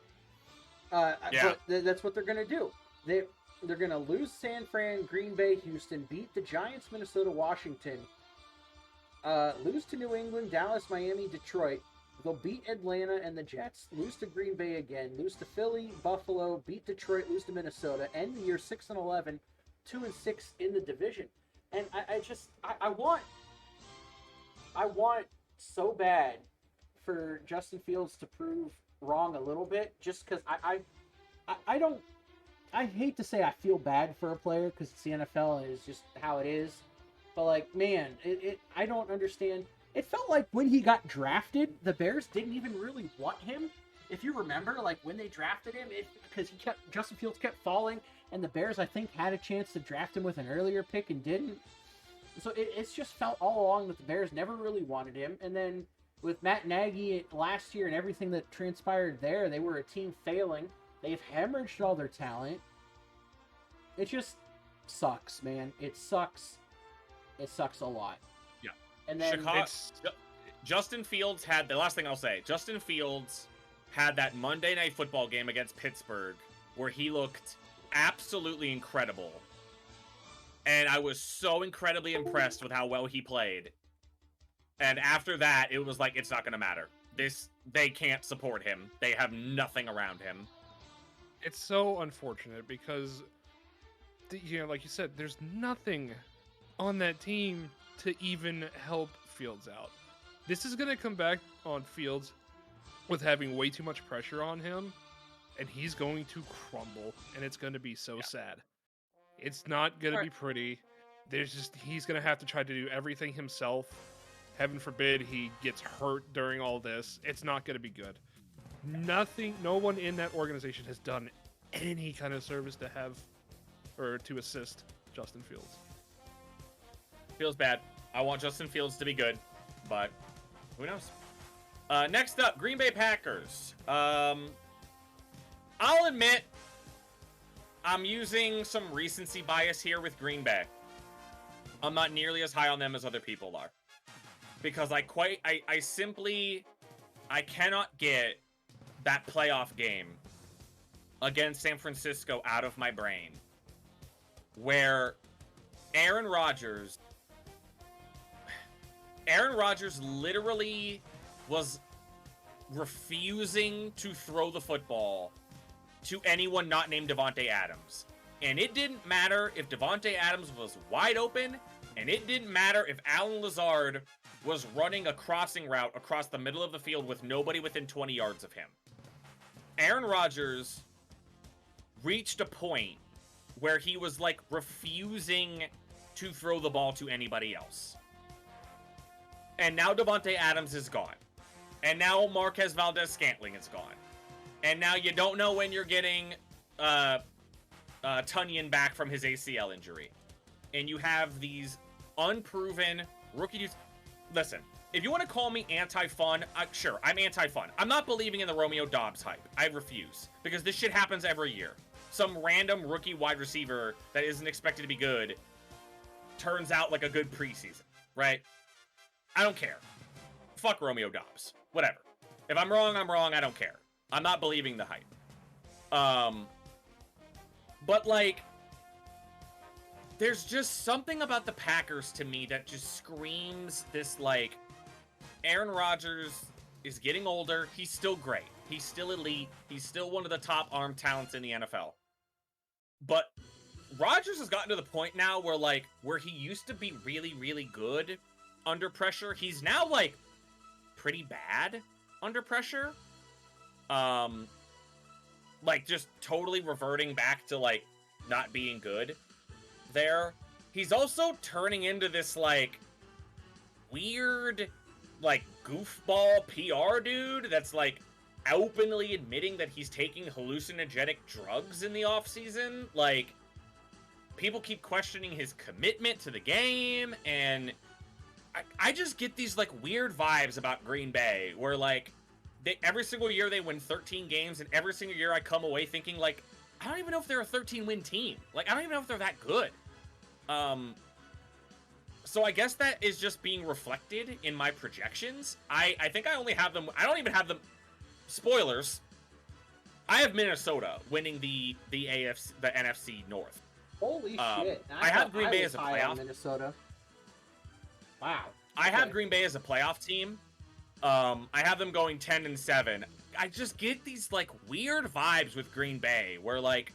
Yeah. But that's what they're gonna do. They're gonna lose San Fran, Green Bay, Houston, beat the Giants, Minnesota, Washington, lose to New England, Dallas, Miami, Detroit. They'll beat Atlanta and the Jets, lose to Green Bay again, lose to Philly, Buffalo, beat Detroit, lose to Minnesota, end the year 6-11, 2-6 in the division. And I want so bad for Justin Fields to prove wrong a little bit, just because I hate to say I feel bad for a player because it's the NFL and it's just how it is. But, like, man, I don't understand. It felt like when he got drafted, the Bears didn't even really want him. If you remember, like, when they drafted him, because Justin Fields kept falling, and the Bears, I think, had a chance to draft him with an earlier pick and didn't. So it's just felt all along that the Bears never really wanted him. And then with Matt Nagy last year and everything that transpired there, they were a team failing. They've hemorrhaged all their talent. It just sucks, man. It sucks. It sucks a lot. Yeah. And then Justin Fields had the last thing I'll say. Justin Fields had that Monday Night Football game against Pittsburgh where he looked absolutely incredible. And I was so incredibly impressed with how well he played. And after that, it was like, it's not going to matter. They can't support him. They have nothing around him. It's so unfortunate because, you know, like you said, there's nothing on that team to even help Fields out. This is going to come back on Fields with having way too much pressure on him, and he's going to crumble, and it's going to be so sad. It's not going to be pretty. He's going to have to try to do everything himself. Heaven forbid he gets hurt during all this. It's not going to be good. No one in that organization has done any kind of service to have or to assist Justin Fields. Feels bad. I want Justin Fields to be good, but who knows? Next up, Green Bay Packers. I'll admit I'm using some recency bias here with Green Bay. I'm not nearly as high on them as other people are. Because I cannot get that playoff game against San Francisco out of my brain, where Aaron Rodgers literally was refusing to throw the football to anyone not named Davante Adams. And it didn't matter if Davante Adams was wide open, and it didn't matter if Alan Lazard was running a crossing route across the middle of the field with nobody within 20 yards of him. Aaron Rodgers reached a point where he was, like, refusing to throw the ball to anybody else. And now Davante Adams is gone. And now Marquez Valdez-Scantling is gone. And now you don't know when you're getting Tunyon back from his ACL injury. And you have these unproven rookie dudes. Listen, if you want to call me anti-fun, sure, I'm anti-fun. I'm not believing in the Romeo Doubs hype. I refuse. Because this shit happens every year. Some random rookie wide receiver that isn't expected to be good turns out like a good preseason, right? I don't care. Fuck Romeo Doubs. Whatever. If I'm wrong, I'm wrong. I don't care. I'm not believing the hype. But, like, there's just something about the Packers to me that just screams this, like, Aaron Rodgers is getting older. He's still great. He's still elite. He's still one of the top arm talents in the NFL. But Rodgers has gotten to the point now where he used to be really, really good under pressure. He's now, like, pretty bad under pressure. Like, just totally reverting back to, like, not being good there. He's also turning into this, like, weird, like, goofball PR dude that's, like, openly admitting that he's taking hallucinogenic drugs in the offseason. Like, people keep questioning his commitment to the game, and I just get these, like, weird vibes about Green Bay, where, like, every single year they win 13 games, and every single year I come away thinking, like, I don't even know if they're a 13-win team. Like, I don't even know if they're that good. So I guess that is just being reflected in my projections. I think I only have them, I don't even have them, spoilers, I have Minnesota winning the NFC North. Holy shit. I have Green Bay as a playoff. Minnesota. Wow. I have Green Bay as a playoff team. I have them going 10-7. I just get these, like, weird vibes with Green Bay where, like,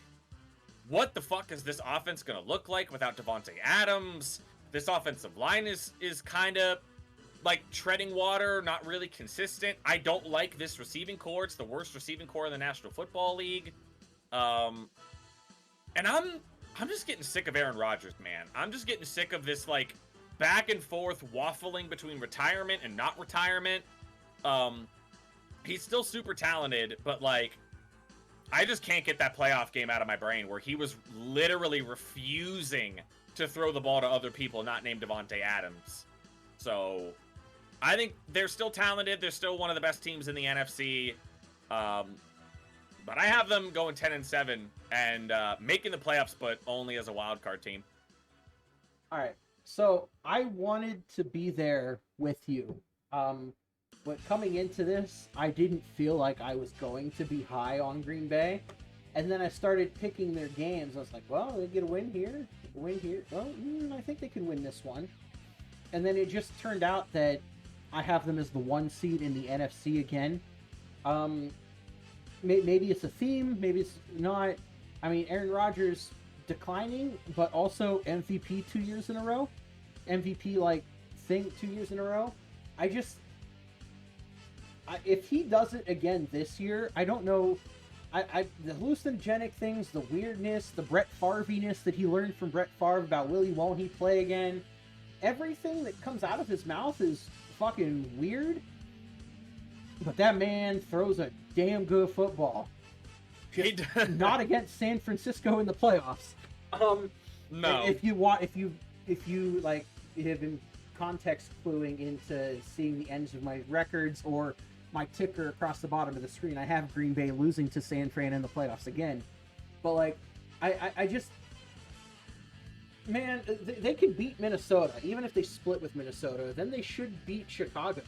what the fuck is this offense gonna look like without Davante Adams? This offensive line is kind of, like, treading water, not really consistent. I don't like this receiving core. It's the worst receiving core in the National Football League. And I'm just getting sick of Aaron Rodgers, man. I'm just getting sick of this, like, back and forth waffling between retirement and not retirement. He's still super talented, but, like, I just can't get that playoff game out of my brain where he was literally refusing to throw the ball to other people not named Davante Adams. So I think they're still talented. They're still one of the best teams in the NFC. But I have them going 10-7 and making the playoffs, but only as a wild card team. All right. So I wanted to be there with you. But coming into this, I didn't feel like I was going to be high on Green Bay. And then I started picking their games. I was like, well, they get a win here, a win here. Well, I think they can win this one. And then it just turned out that I have them as the 1 seed in the NFC again. Maybe it's a theme, maybe it's not. I mean, Aaron Rodgers declining, but also MVP 2 years in a row. MVP, like, thing 2 years in a row. If he does it again this year, I don't know. The hallucinogenic things, the weirdness, the Brett Favre-ness that he learned from Brett Favre about won't he play again. Everything that comes out of his mouth is fucking weird. But that man throws a damn good football. Not against San Francisco in the playoffs. No. If you like have been context cluing into seeing the ends of my records or my ticker across the bottom of the screen, I have Green Bay losing to San Fran in the playoffs again. But like, I just, man, they can beat Minnesota. Even if they split with Minnesota, then they should beat Chicago.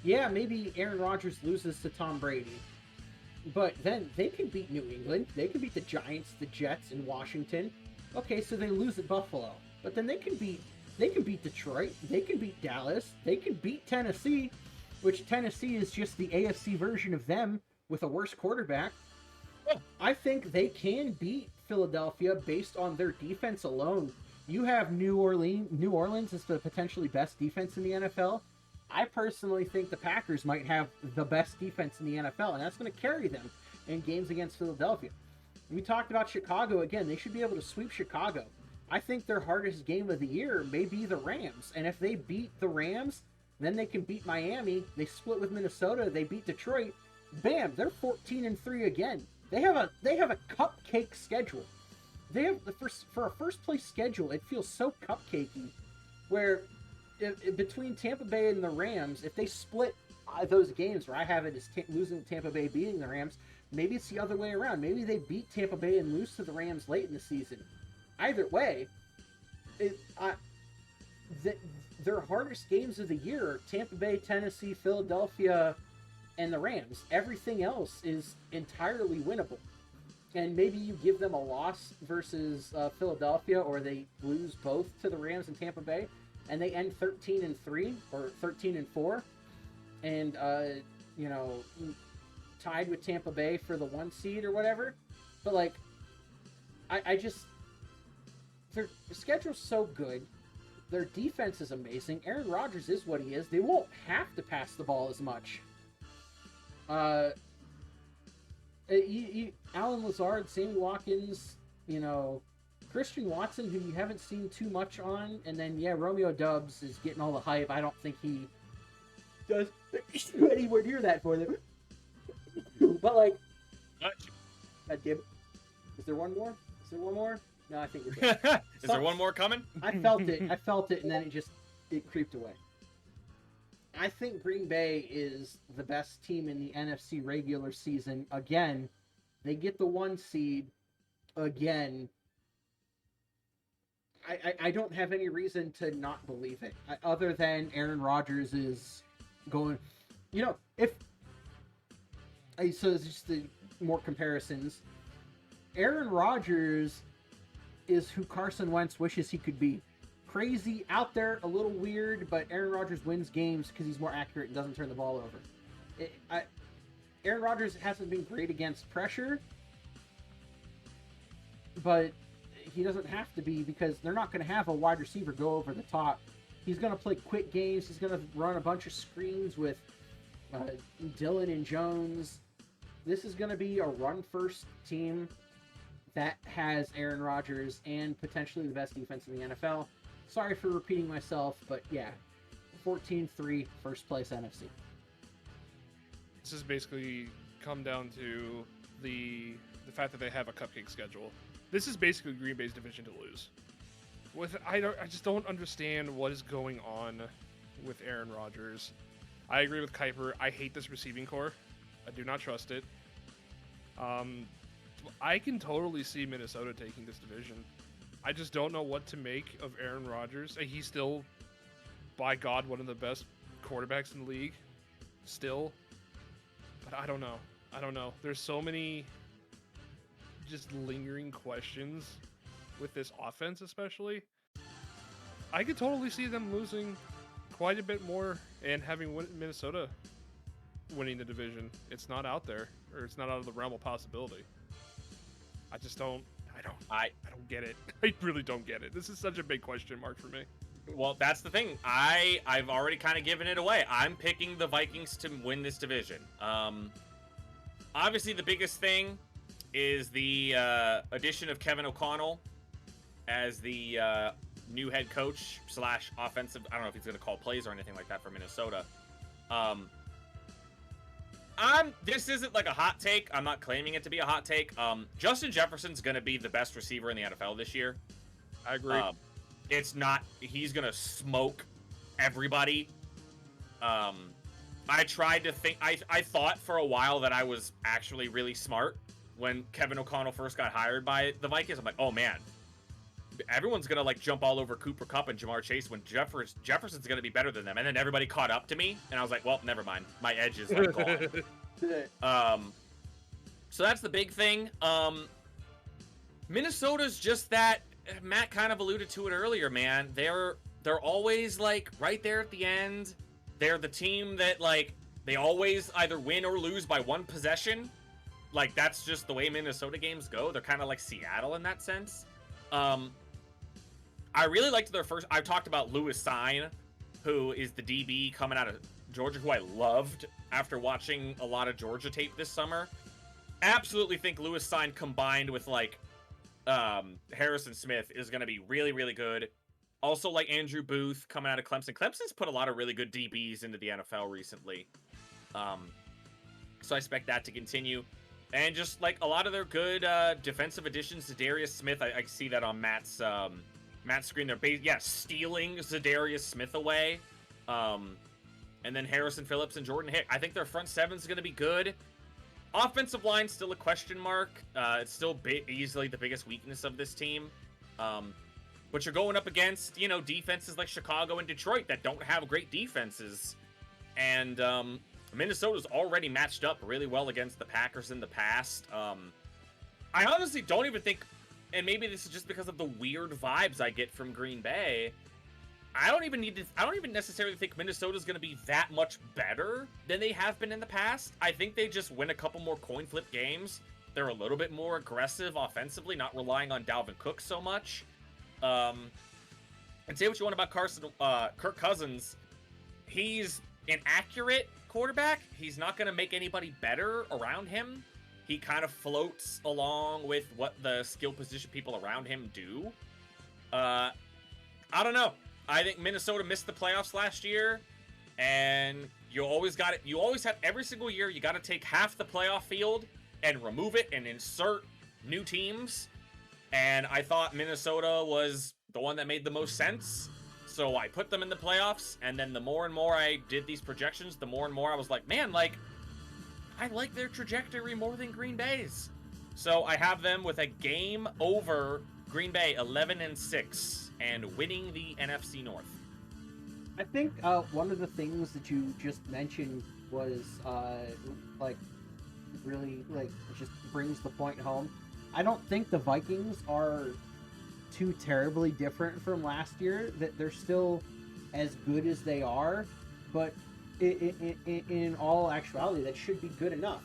Yeah, maybe Aaron Rodgers loses to Tom Brady, but then they can beat New England. They can beat the Giants, the Jets, and Washington. Okay, so they lose at Buffalo, but then they can beat Detroit. They can beat Dallas. They can beat Tennessee, which Tennessee is just the AFC version of them with a worse quarterback. I think they can beat Philadelphia based on their defense alone. You have New Orleans is the potentially best defense in the NFL. I personally think the Packers might have the best defense in the NFL, and that's going to carry them in games against Philadelphia. We talked about Chicago again. They should be able to sweep Chicago. I think their hardest game of the year may be the Rams, and if they beat the Rams, then they can beat Miami. They split with Minnesota. They beat Detroit. Bam! They're 14-3 again. They have a cupcake schedule. They have for a first place schedule. It feels so cupcakey, where between Tampa Bay and the Rams, if they split those games where I have it as losing Tampa Bay, beating the Rams, maybe it's the other way around. Maybe they beat Tampa Bay and lose to the Rams late in the season. Either way, their hardest games of the year are Tampa Bay, Tennessee, Philadelphia, and the Rams. Everything else is entirely winnable. And maybe you give them a loss versus Philadelphia, or they lose both to the Rams and Tampa Bay, and they end 13-3 or 13-4, and tied with Tampa Bay for the 1 seed or whatever. But like, I just, their schedule's so good. Their defense is amazing. Aaron Rodgers is what he is. They won't have to pass the ball as much. Alan Lazard, Sammy Watkins, Christian Watson, who you haven't seen too much on, and then Romeo Doubs is getting all the hype. I don't think he does anywhere near that for them. But like, God damn it. Is there one more? No, I think we're good. Is there one more coming? I felt it, and then it creeped away. I think Green Bay is the best team in the NFC regular season. Again, they get the 1 seed. Again, I don't have any reason to not believe it, other than Aaron Rodgers is going. So it's just the more comparisons. Aaron Rodgers is who Carson Wentz wishes he could be. Crazy, out there, a little weird, but Aaron Rodgers wins games because he's more accurate and doesn't turn the ball over. Aaron Rodgers hasn't been great against pressure, but he doesn't have to be, because they're not going to have a wide receiver go over the top. He's going to play quick games. He's going to run a bunch of screens with Dillon and Jones. This is going to be a run-first team that has Aaron Rodgers and potentially the best defense in the NFL. Sorry for repeating myself, but 14-3, first place NFC. This has basically come down to the fact that they have a cupcake schedule. This is basically Green Bay's division to lose. I just don't understand what is going on with Aaron Rodgers. I agree with Keiper. I hate this receiving core. I do not trust it. I can totally see Minnesota taking this division. I just don't know what to make of Aaron Rodgers. He's still, by God, one of the best quarterbacks in the league. still, but I don't know. I don't know. There's so many just lingering questions with this offense, especially. I could totally see them losing quite a bit more and having Minnesota winning the division. It's not out there, or it's not out of the realm of possibility. I just don't. I don't get it. I really don't get it. This is such a big question mark for me. Well, that's the thing. I've already kind of given it away. I'm picking the Vikings to win this division. Obviously, the biggest thing is the addition of Kevin O'Connell as the new head coach / offensive. I don't know if he's going to call plays or anything like that for Minnesota. This isn't like a hot take. I'm not claiming it to be a hot take. Justin Jefferson's going to be the best receiver in the NFL this year. I agree. It's not. He's going to smoke everybody. I tried to think. I thought for a while that I was actually really smart when Kevin O'Connell first got hired by the Vikings. I'm like, oh man, everyone's gonna like jump all over Cooper Kupp and Jamar Chase when Jefferson's gonna be better than them. And then everybody caught up to me, and I was like, well, never mind. My edge is like gone. So that's the big thing. Minnesota's just that. Matt kind of alluded to it earlier, man. They're always like right there at the end. They're the team that like they always either win or lose by one possession. Like that's just the way Minnesota games go. They're kind of like Seattle in that sense. I really liked their first. I've talked about Lewis Cine, who is the DB coming out of Georgia, who I loved after watching a lot of Georgia tape this summer. Absolutely think Lewis Cine combined with like Harrison Smith is going to be really, really good. Also, like Andrew Booth coming out of Clemson. Clemson's put a lot of really good DBs into the NFL recently. So I expect that to continue. And just like a lot of their good defensive additions, Zadarius Smith. I see that on Matt's screen. They're stealing Zadarius Smith away. And then Harrison Phillips and Jordan Hicks. I think their front seven's going to be good. Offensive line still a question mark. It's still easily the biggest weakness of this team. But you're going up against, defenses like Chicago and Detroit that don't have great defenses. And Minnesota's already matched up really well against the Packers in the past. I honestly don't even think, and maybe this is just because of the weird vibes I get from Green Bay, I don't even necessarily think Minnesota's going to be that much better than they have been in the past. I think they just win a couple more coin flip games. They're a little bit more aggressive offensively, not relying on Dalvin Cook so much. And say what you want about Kirk Cousins. He's an accurate quarterback. He's not going to make anybody better around him. He kind of floats along with what the skill position people around him do. I don't know. I think Minnesota missed the playoffs last year, and you always got it. You always have every single year. You got to take half the playoff field and remove it and insert new teams. And I thought Minnesota was the one that made the most sense. So I put them in the playoffs, and then the more and more I did these projections, the more and more I was like, man, I like their trajectory more than Green Bay's. So I have them with a game over Green Bay 11-6 and winning the NFC North. I think one of the things that you just mentioned was really just brings the point home. I don't think the Vikings are too terribly different from last year. That they're still as good as they are, but in all actuality, that should be good enough.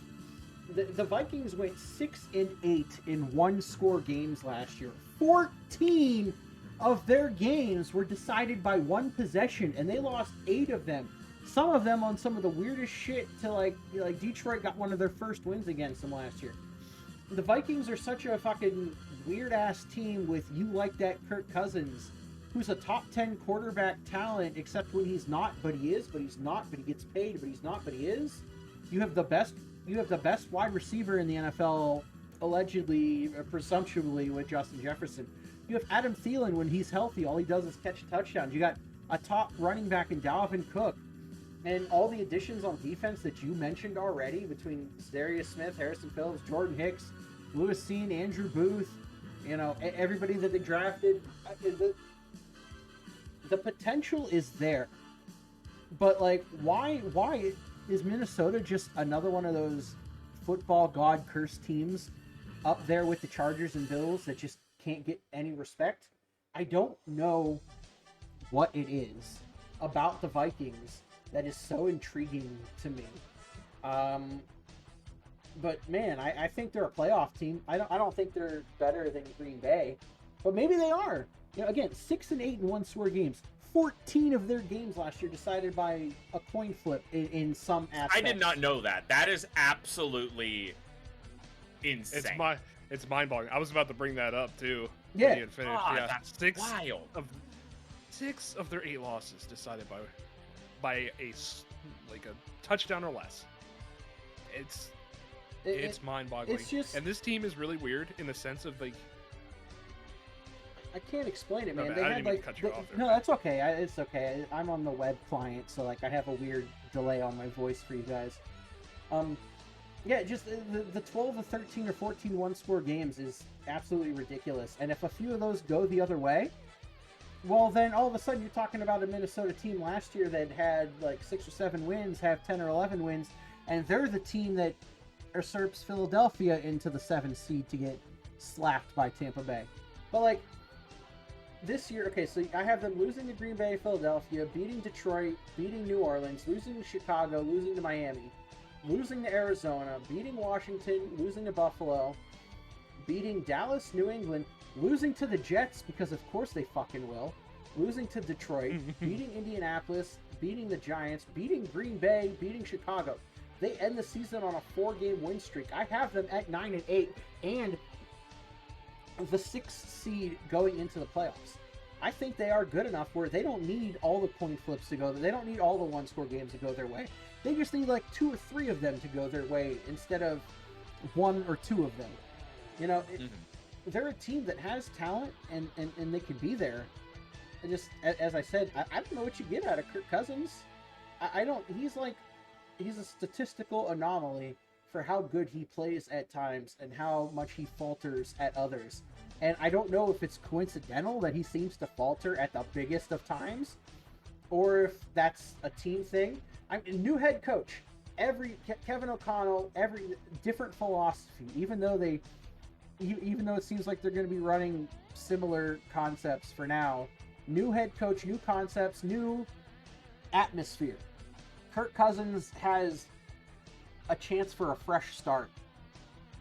The Vikings went 6-8 in one-score games last year. 14 of their games were decided by one possession, and they lost 8 of them. Some of them on some of the weirdest shit. To like Detroit got one of their first wins against them last year. The Vikings are such a fucking weird-ass team with you like that Kirk Cousins, who's a top 10 quarterback talent, except when he's not, but he is, but he's not, but he gets paid, but he's not, but he is. You have the best wide receiver in the NFL, allegedly, presumptively, with Justin Jefferson. You have Adam Thielen when he's healthy. All he does is catch touchdowns. You got a top running back in Dalvin Cook. And all the additions on defense that you mentioned already, between Zadarius Smith, Harrison Phillips, Jordan Hicks, Lewis Cine, Andrew Booth, everybody that they drafted, the potential is there. But why is Minnesota just another one of those football god cursed teams up there with the Chargers and Bills that just can't get any respect? I don't know what it is about the Vikings that is so intriguing to me. But man, I think they're a playoff team. I don't think they're better than Green Bay, but maybe they are. You know, again, 6-8 in one-score games. 14 of their games last year decided by a coin flip in some aspects. I did not know that. That is absolutely insane. It's mind-boggling. I was about to bring that up too. Yeah. When you had finished. Yeah. That's wild. Six of their 8 losses decided by a touchdown or less. It's mind-boggling. It's just, and this team is really weird in the sense of like. I can't explain it, man. No, they I had didn't mean to cut you off there. No, that's okay. It's okay. I'm on the web client, so like I have a weird delay on my voice for you guys. Yeah, just the 12 or 13 or 14 one-score games is absolutely ridiculous. And if a few of those go the other way, well, then all of a sudden you're talking about a Minnesota team last year that had like 6 or 7 wins, have 10 or 11 wins, and they're the team that usurps Philadelphia into the 7th seed to get slapped by Tampa Bay. But like this year, okay, so I have them losing to Green Bay, Philadelphia, beating Detroit, beating New Orleans, losing to Chicago, losing to Miami, losing to Arizona, beating Washington, losing to Buffalo, beating Dallas, New England, losing to the Jets, because of course they fucking will, losing to Detroit, beating Indianapolis, beating the Giants, beating Green Bay, beating Chicago. They end the season on a 4-game win streak. I have them at 9-8 and the 6th seed going into the playoffs. I think they are good enough where they don't need all the point flips to go. They don't need all the one-score games to go their way. They just need like 2 or 3 of them to go their way instead of 1 or 2 of them. You know, they're a team that has talent and they can be there. I just, as I said, I don't know what you get out of Kirk Cousins. I don't. He's a statistical anomaly for how good he plays at times and how much he falters at others. And I don't know if it's coincidental that he seems to falter at the biggest of times, or if that's a team thing. I'm a new head coach. Kevin O'Connell, every different philosophy. Even though it seems like they're going to be running similar concepts for now. New head coach, new concepts, new atmosphere. Kirk Cousins has a chance for a fresh start.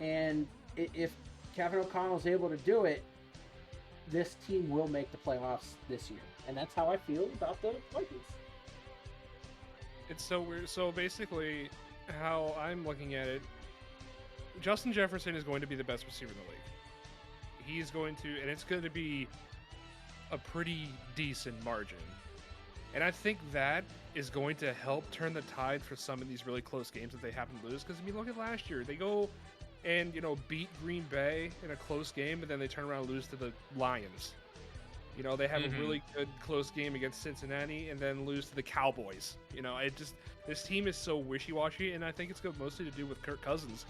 And if Kevin O'Connell is able to do it, this team will make the playoffs this year. And that's how I feel about the Vikings. It's so weird. So basically, how I'm looking at it, Justin Jefferson is going to be the best receiver in the league. He's going to, and it's going to be a pretty decent margin. And I think that is going to help turn the tide for some of these really close games that they happen to lose. Because, I mean, look at last year. They go and, beat Green Bay in a close game, and then they turn around and lose to the Lions. They have a really good close game against Cincinnati, and then lose to the Cowboys. This team is so wishy-washy, and I think it's got mostly to do with Kirk Cousins.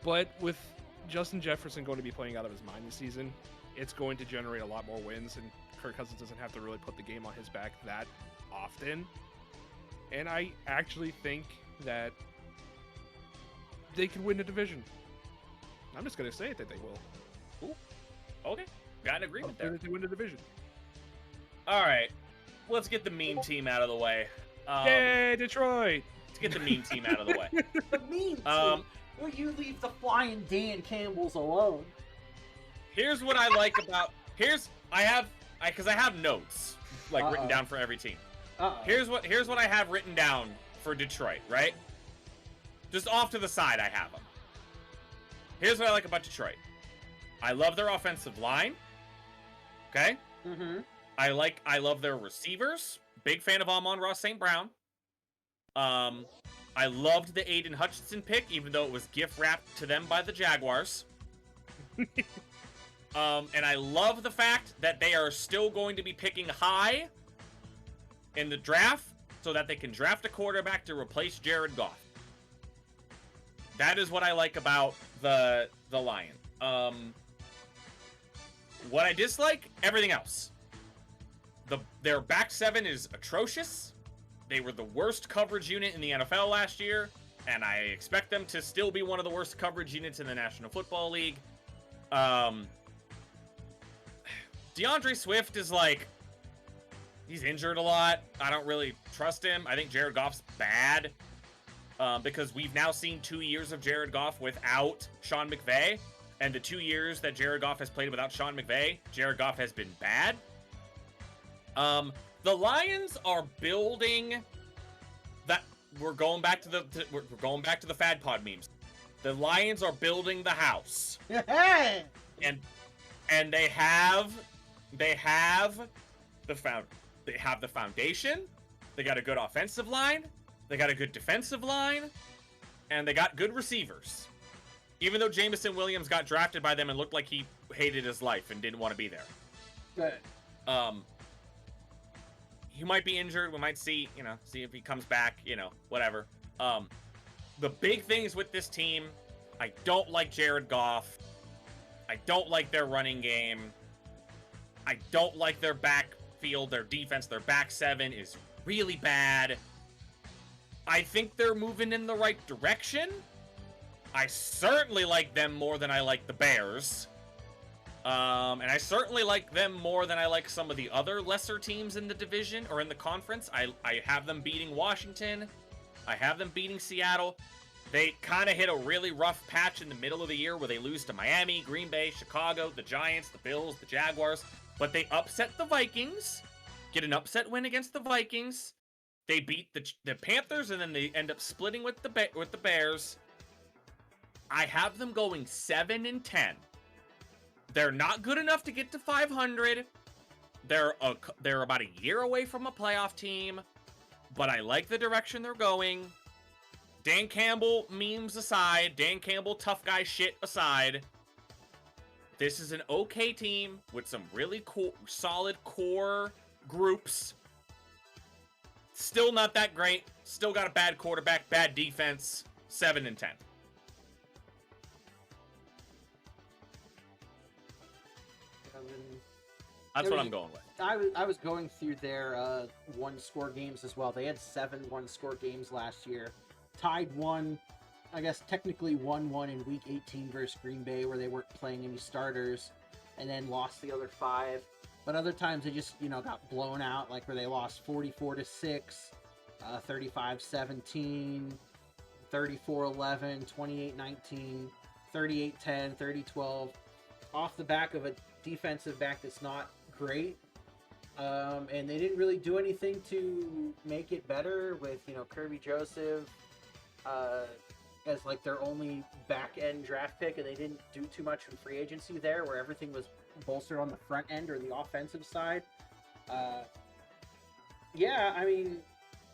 But with Justin Jefferson going to be playing out of his mind this season, it's going to generate a lot more wins, and Kirk Cousins doesn't have to really put the game on his back that often. And I actually think that they can win the division. I'm just going to say it that they will. Cool. Okay. Got an agreement there. They win the division. All right. Let's get the mean team out of the way. Yay, Detroit! Let's get the mean team out of the way. The mean team? Will you leave the flying Dan Campbells alone? Here's what I like about... because I have notes written down for every team. Here's what I have written down for Detroit, right? Just off to the side, I have them. Here's what I like about Detroit. I love their offensive line. Okay? Mm-hmm. I love their receivers. Big fan of Amon-Ra St. Brown. I loved the Aiden Hutchinson pick, even though it was gift wrapped to them by the Jaguars. And I love the fact that they are still going to be picking high in the draft so that they can draft a quarterback to replace Jared Goff. That is what I like about the Lions. What I dislike, everything else. Their back seven is atrocious. They were the worst coverage unit in the NFL last year, and I expect them to still be one of the worst coverage units in the National Football League. DeAndre Swift is like, he's injured a lot. I don't really trust him. I think Jared Goff's bad because we've now seen 2 years of Jared Goff without Sean McVay, and the 2 years that Jared Goff has played without Sean McVay, Jared Goff has been bad. The Lions are building that. We're going back to the Fad Pod memes. The Lions are building the house, and they have the foundation. They got a good offensive line. They got a good defensive line, and they got good receivers. Even though Jameson Williams got drafted by them and looked like he hated his life and didn't want to be there. Good. He might be injured. We might see if he comes back, whatever. The big things with this team, I don't like Jared Goff. I don't like their running game. I don't like their backfield, their defense. Their back seven is really bad. I think they're moving in the right direction. I certainly like them more than I like the Bears. And I certainly like them more than I like some of the other lesser teams in the division or in the conference. I have them beating Washington. I have them beating Seattle. They kind of hit a really rough patch in the middle of the year where they lose to Miami, Green Bay, Chicago, the Giants, the Bills, the Jaguars. But they upset the Vikings, get an upset win against the Vikings. They beat the Panthers, and then they end up splitting with the Bears. I have them going 7-10. They're not good enough to get to 500. They're about a year away from a playoff team, but I like the direction they're going. Dan Campbell memes aside, Dan Campbell tough guy shit aside, this is an okay team with some really cool, solid core groups. Still not that great. Still got a bad quarterback, bad defense. 7-10. That's what I'm going with. I was going through their one-score games as well. They had 7 one-score games last year. Tied one, I guess technically won one in Week 18 versus Green Bay, where they weren't playing any starters, and then lost the other 5. But other times they just, got blown out, like where they lost 44-6, 35-17, 34-11, 28-19, 38-10, 30-12, off the back of a defensive back that's not great. And they didn't really do anything to make it better with, Kirby Joseph as like their only back-end draft pick, and they didn't do too much in free agency there, where everything was bolstered on the front end or the offensive side. Yeah, I mean,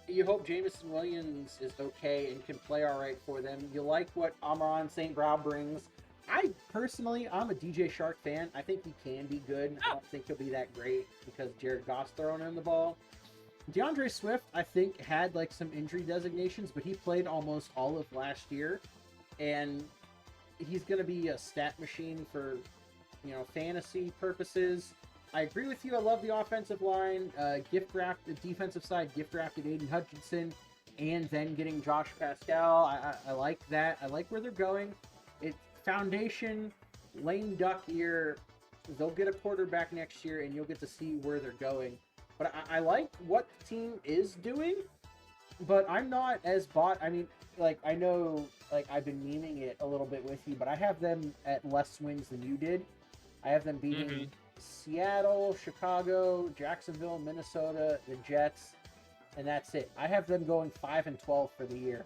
you hope Jameson Williams is okay and can play all right for them. You like what Amon St. Brown brings. I'm a DJ Shark fan. I think he can be good. I don't think he'll be that great because Jared Goff's throwing him the ball. DeAndre Swift, I think, had like some injury designations, but he played almost all of last year, and he's going to be a stat machine for, fantasy purposes. I agree with you. I love the offensive line. The defensive side, gift drafted Aiden Hutchinson, and then getting Josh Pascal. I like that. I like where they're going. Foundation, lame duck year. They'll get a quarterback next year, and you'll get to see where they're going. But I like what the team is doing, but I'm not as bought. I mean, I know, I've been memeing it a little bit with you, but I have them at less wins than you did. I have them beating Seattle, Chicago, Jacksonville, Minnesota, the Jets, and that's it. I have them going 5-12 for the year,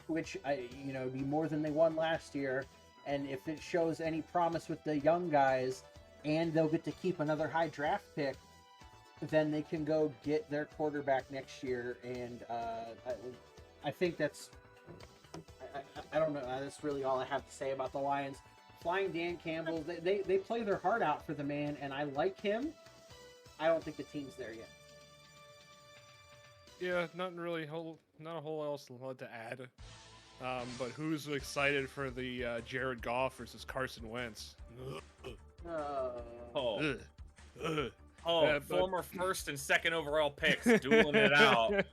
which would be more than they won last year. And if it shows any promise with the young guys, and they'll get to keep another high draft pick, then they can go get their quarterback next year. And I think that's, I don't know, that's really all I have to say about the Lions. Flying Dan Campbell, they play their heart out for the man, and I like him. I don't think the team's there yet. Yeah, not a whole else to add. But who's excited for the Jared Goff versus Carson Wentz? Oh, former first and second overall picks dueling it out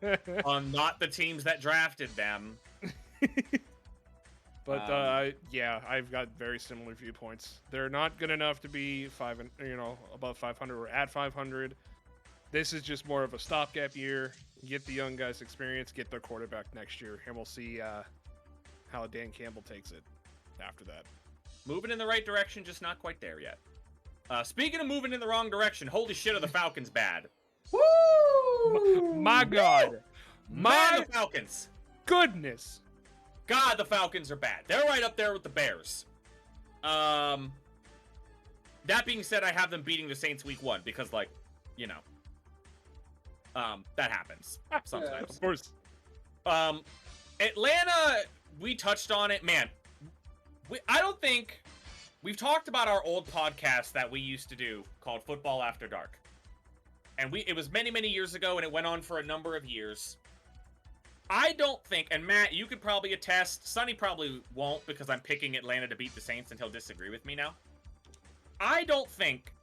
on not the teams that drafted them. But yeah, I've got very similar viewpoints. They're not good enough to be above 500 or at 500. This is just more of a stopgap year. Get the young guys experience, get their quarterback next year, and we'll see how Dan Campbell takes it after that. Moving in the right direction, just not quite there yet. Speaking of moving in the wrong direction, holy shit, are the Falcons bad? Woo! My God, Man, the Falcons. Goodness. God, the Falcons are bad. They're right up there with the Bears. That being said, I have them beating the Saints week 1 because, like, you know, that happens sometimes. Of course. Atlanta, we touched on it. Man, I don't think... We've talked about our old podcast that we used to do called Football After Dark. And it was many, many years ago, and it went on for a number of years. I don't think, and Matt, you could probably attest, Sunny probably won't because I'm picking Atlanta to beat the Saints and he'll disagree with me now. I don't think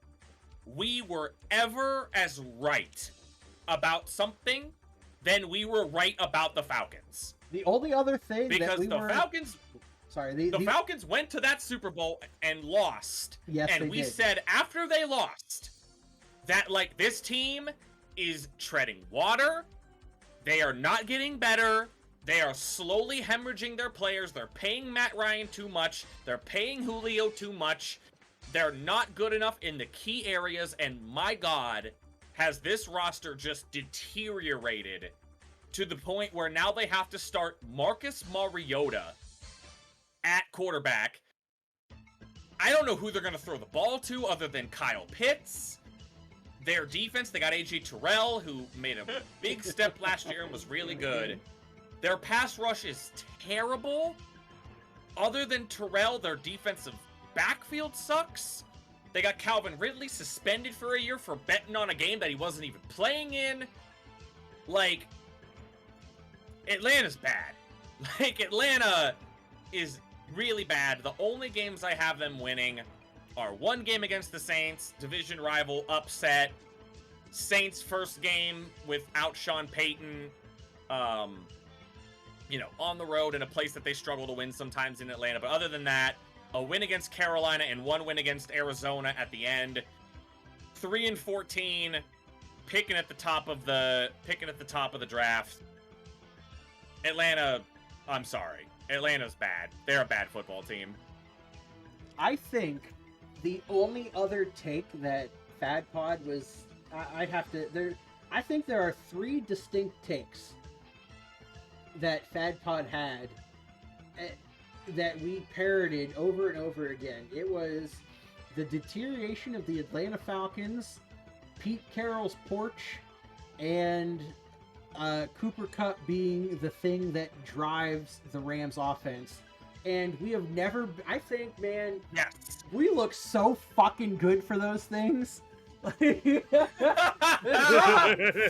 we were ever as right about something than we were right about the Falcons. The only other thing because that we Falcons... Sorry, the Falcons went to that Super Bowl and lost. Yes, and we said after they lost that, like, this team is treading water. They are not getting better. They are slowly hemorrhaging their players. They're paying Matt Ryan too much. They're paying Julio too much. They're not good enough in the key areas. And my God, has this roster just deteriorated to the point where now they have to start Marcus Mariota at quarterback. I don't know who they're going to throw the ball to other than Kyle Pitts. Their defense, they got A.J. Terrell, who made a big step last year and was really good. Their pass rush is terrible. Other than Terrell, their defensive backfield sucks. They got Calvin Ridley suspended for a year for betting on a game that he wasn't even playing in. Like, Atlanta's bad. Like, Atlanta is really bad. The only games I have them winning are one game against the Saints, division rival, upset. Saints' first game without Sean Payton, you know, on the road in a place that they struggle to win sometimes in Atlanta. But other than that, a win against Carolina and one win against Arizona at the end. 3-14, picking at the top of the draft. Atlanta, I'm sorry. Atlanta's bad. They're a bad football team. I think the only other take that FadPod was, I think there are 3 distinct takes that FadPod had that we parroted over and over again. It was the deterioration of the Atlanta Falcons, Pete Carroll's porch, and Cooper Kupp being the thing that drives the Rams offense. And we have never, I think, man, yes, we look so fucking good for those things. Throw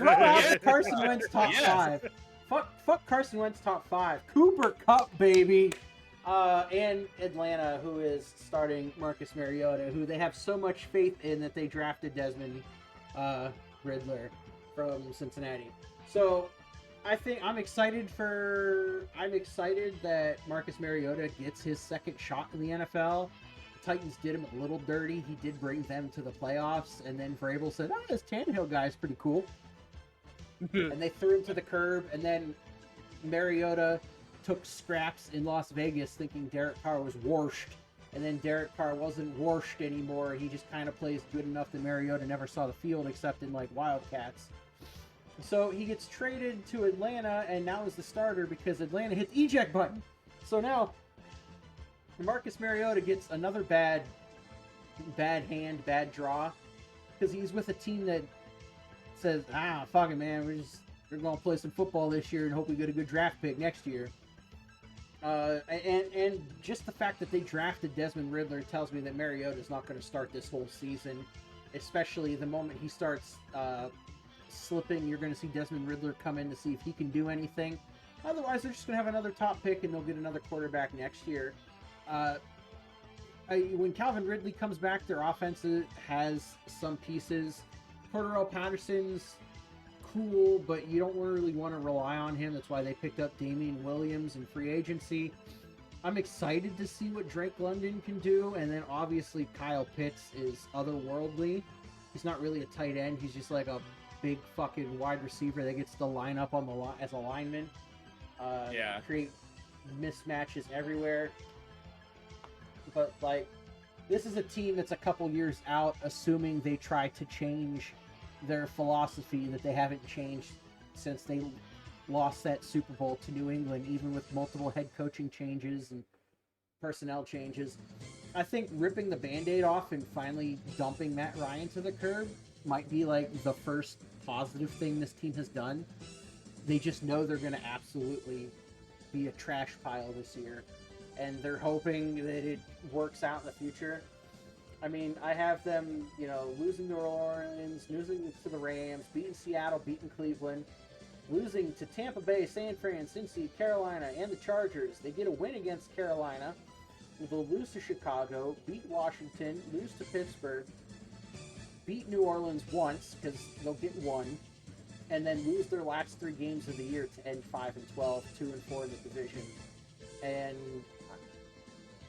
out Carson Wentz top 5. Fuck Carson Wentz top 5. Cooper Kupp, baby. And Atlanta, who is starting Marcus Mariota, who they have so much faith in that they drafted Desmond Ridler from Cincinnati. So I think I'm excited that Marcus Mariota gets his second shot in the NFL. The Titans did him a little dirty. He did bring them to the playoffs, and then Vrabel said, "Oh, this Tannehill guy is pretty cool," and they threw him to the curb. And then Mariota took scraps in Las Vegas, thinking Derek Carr was washed, and then Derek Carr wasn't washed anymore. He just kind of plays good enough that Mariota never saw the field except in like Wildcats. So he gets traded to Atlanta and now is the starter because Atlanta hit the eject button. So now Marcus Mariota gets another bad draw because he's with a team that says, fuck it, man, we're going to play some football this year and hope we get a good draft pick next year. And just the fact that they drafted Desmond Ridler tells me that Mariota's not going to start this whole season, especially the moment he starts slipping. You're going to see Desmond Ridler come in to see if he can do anything. Otherwise, they're just going to have another top pick and they'll get another quarterback next year. When Calvin Ridley comes back, their offense has some pieces. Cordell Patterson's cool, but you don't really want to rely on him. That's why they picked up Damian Williams in free agency. I'm excited to see what Drake London can do, and then obviously Kyle Pitts is otherworldly. He's not really a tight end. He's just like a big fucking wide receiver that gets to line up on the line as a lineman. Create mismatches everywhere. But like, this is a team that's a couple years out, assuming they try to change their philosophy that they haven't changed since they lost that Super Bowl to New England, even with multiple head coaching changes and personnel changes. I think ripping the Band-Aid off and finally dumping Matt Ryan to the curb might be like the first positive thing this team has done. They just know they're going to absolutely be a trash pile this year, and they're hoping that it works out in the future. I mean, I have them, losing to New Orleans, losing to the Rams, beating Seattle, beating Cleveland, losing to Tampa Bay, San Fran, Cincy, Carolina, and the Chargers. They get a win against Carolina. They'll lose to Chicago, beat Washington, lose to Pittsburgh, beat New Orleans once, because they'll get one, and then lose their last 3 games of the year to end 5-12, 2-4 in the division. And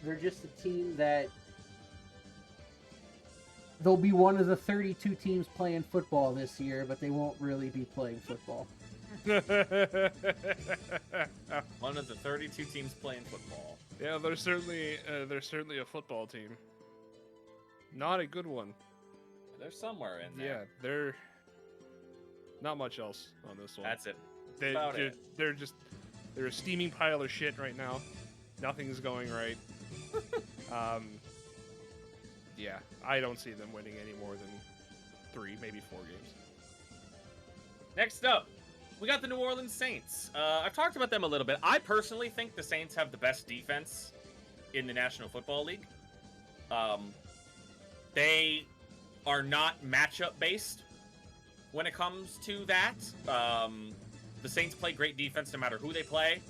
they're just a team that they'll be one of the 32 teams playing football this year, but they won't really be playing football. One of the 32 teams playing football. Yeah, they're certainly a football team. Not a good one. They're somewhere in there. Yeah, they're not much else on this one. That's it. They're a steaming pile of shit right now. Nothing's going right. Yeah, I don't see them winning any more than 3, maybe 4 games. Next up, we got the New Orleans Saints. I've talked about them a little bit. I personally think the Saints have the best defense in the National Football League. They are not matchup based when it comes to that. The Saints play great defense no matter who they play.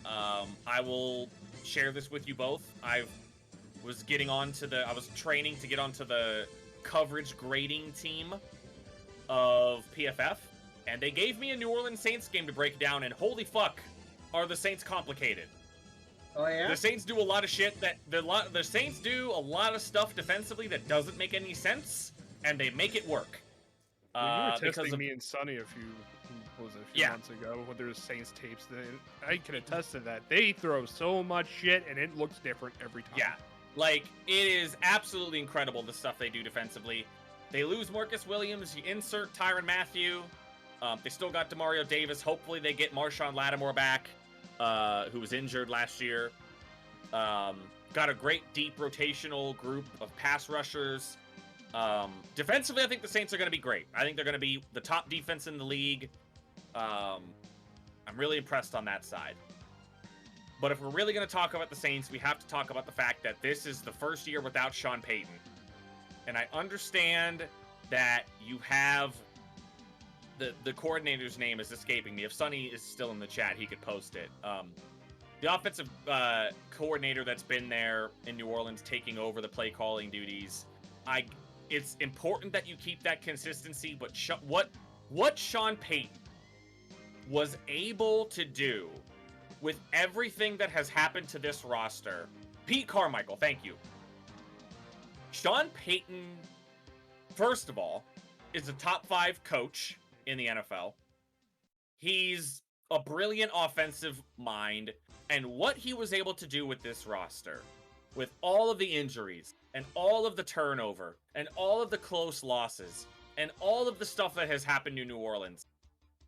I will share this with you both. I was training to get onto the coverage grading team of PFF, and they gave me a New Orleans Saints game to break down, and holy fuck, are the Saints complicated. Oh yeah? The Saints do a lot of shit that the Saints do a lot of stuff defensively that doesn't make any sense, and they make it work. You were testing me and Sunny a few months ago when there was Saints tapes. I can attest to that. They throw so much shit, and it looks different every time. Yeah, like, it is absolutely incredible the stuff they do defensively. They lose Marcus Williams. You insert Tyrann Mathieu. They still got Demario Davis. Hopefully they get Marshawn Lattimore back, who was injured last year. Got a great deep rotational group of pass rushers. Defensively, I think the Saints are going to be great. I think they're going to be the top defense in the league. I'm really impressed on that side. But if we're really going to talk about the Saints, we have to talk about the fact that this is the first year without Sean Payton. And I understand that you have the coordinator's name is escaping me. If Sunny is still in the chat, he could post it. The offensive coordinator that's been there in New Orleans taking over the play calling duties. It's important that you keep that consistency, but what Sean Payton was able to do with everything that has happened to this roster. Pete Carmichael, thank you. Sean Payton, first of all, is a top 5 coach in the NFL. He's a brilliant offensive mind, and what he was able to do with this roster, with all of the injuries, and all of the turnover, and all of the close losses, and all of the stuff that has happened to New Orleans,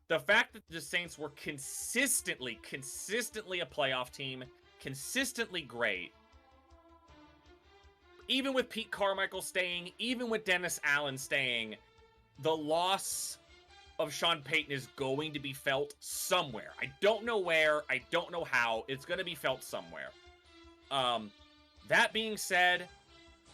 the fact that the Saints were consistently a playoff team, consistently great, even with Pete Carmichael staying, even with Dennis Allen staying, the loss of Sean Payton is going to be felt somewhere. I don't know where, I don't know how, it's going to be felt somewhere. That being said,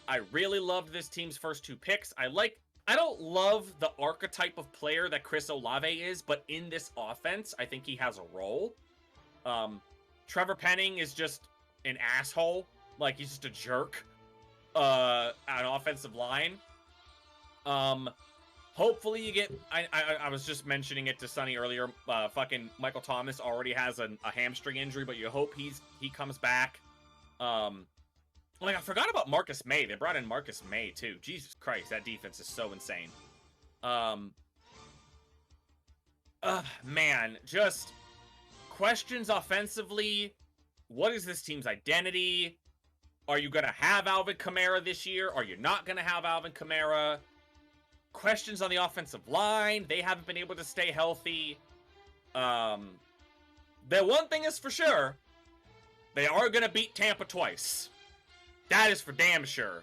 I really loved this team's first 2 picks. I don't love the archetype of player that Chris Olave is, but in this offense, I think he has a role. Trevor Penning is just an asshole. Like, he's just a jerk on offensive line. Hopefully you get. I was just mentioning it to Sunny earlier. Fucking Michael Thomas already has a hamstring injury, but you hope he comes back. Like, I forgot about Marcus May. They brought in Marcus May too. Jesus Christ, that defense is so insane. Man, just questions offensively. What is this team's identity? Are you gonna have Alvin Kamara this year? Are you not gonna have Alvin Kamara? Questions on the offensive line. They haven't been able to stay healthy. The one thing is for sure, they are going to beat Tampa twice. That is for damn sure.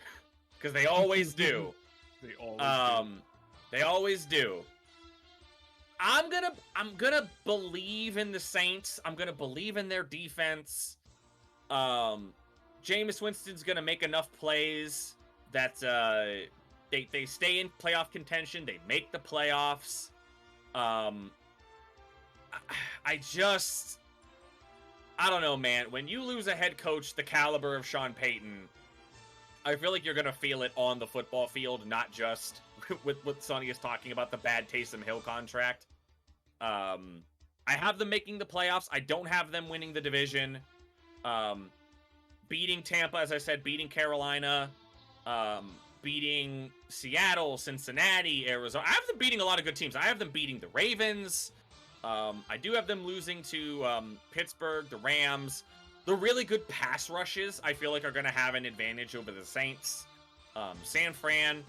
Because they always do. They always do. I'm gonna believe in the Saints. I'm gonna believe in their defense. Jameis Winston's gonna make enough plays that they stay in playoff contention. They make the playoffs. I don't know, man. When you lose a head coach the caliber of Sean Payton, I feel like you're going to feel it on the football field, not just with what Sonny is talking about, the bad Taysom Hill contract. I have them making the playoffs. I don't have them winning the division. Beating Tampa, as I said, beating Carolina, beating Seattle, Cincinnati, Arizona. I have them beating a lot of good teams. I have them beating the Ravens. I do have them losing to Pittsburgh, the Rams. The really good pass rushes, I feel like, are going to have an advantage over the Saints. San Fran,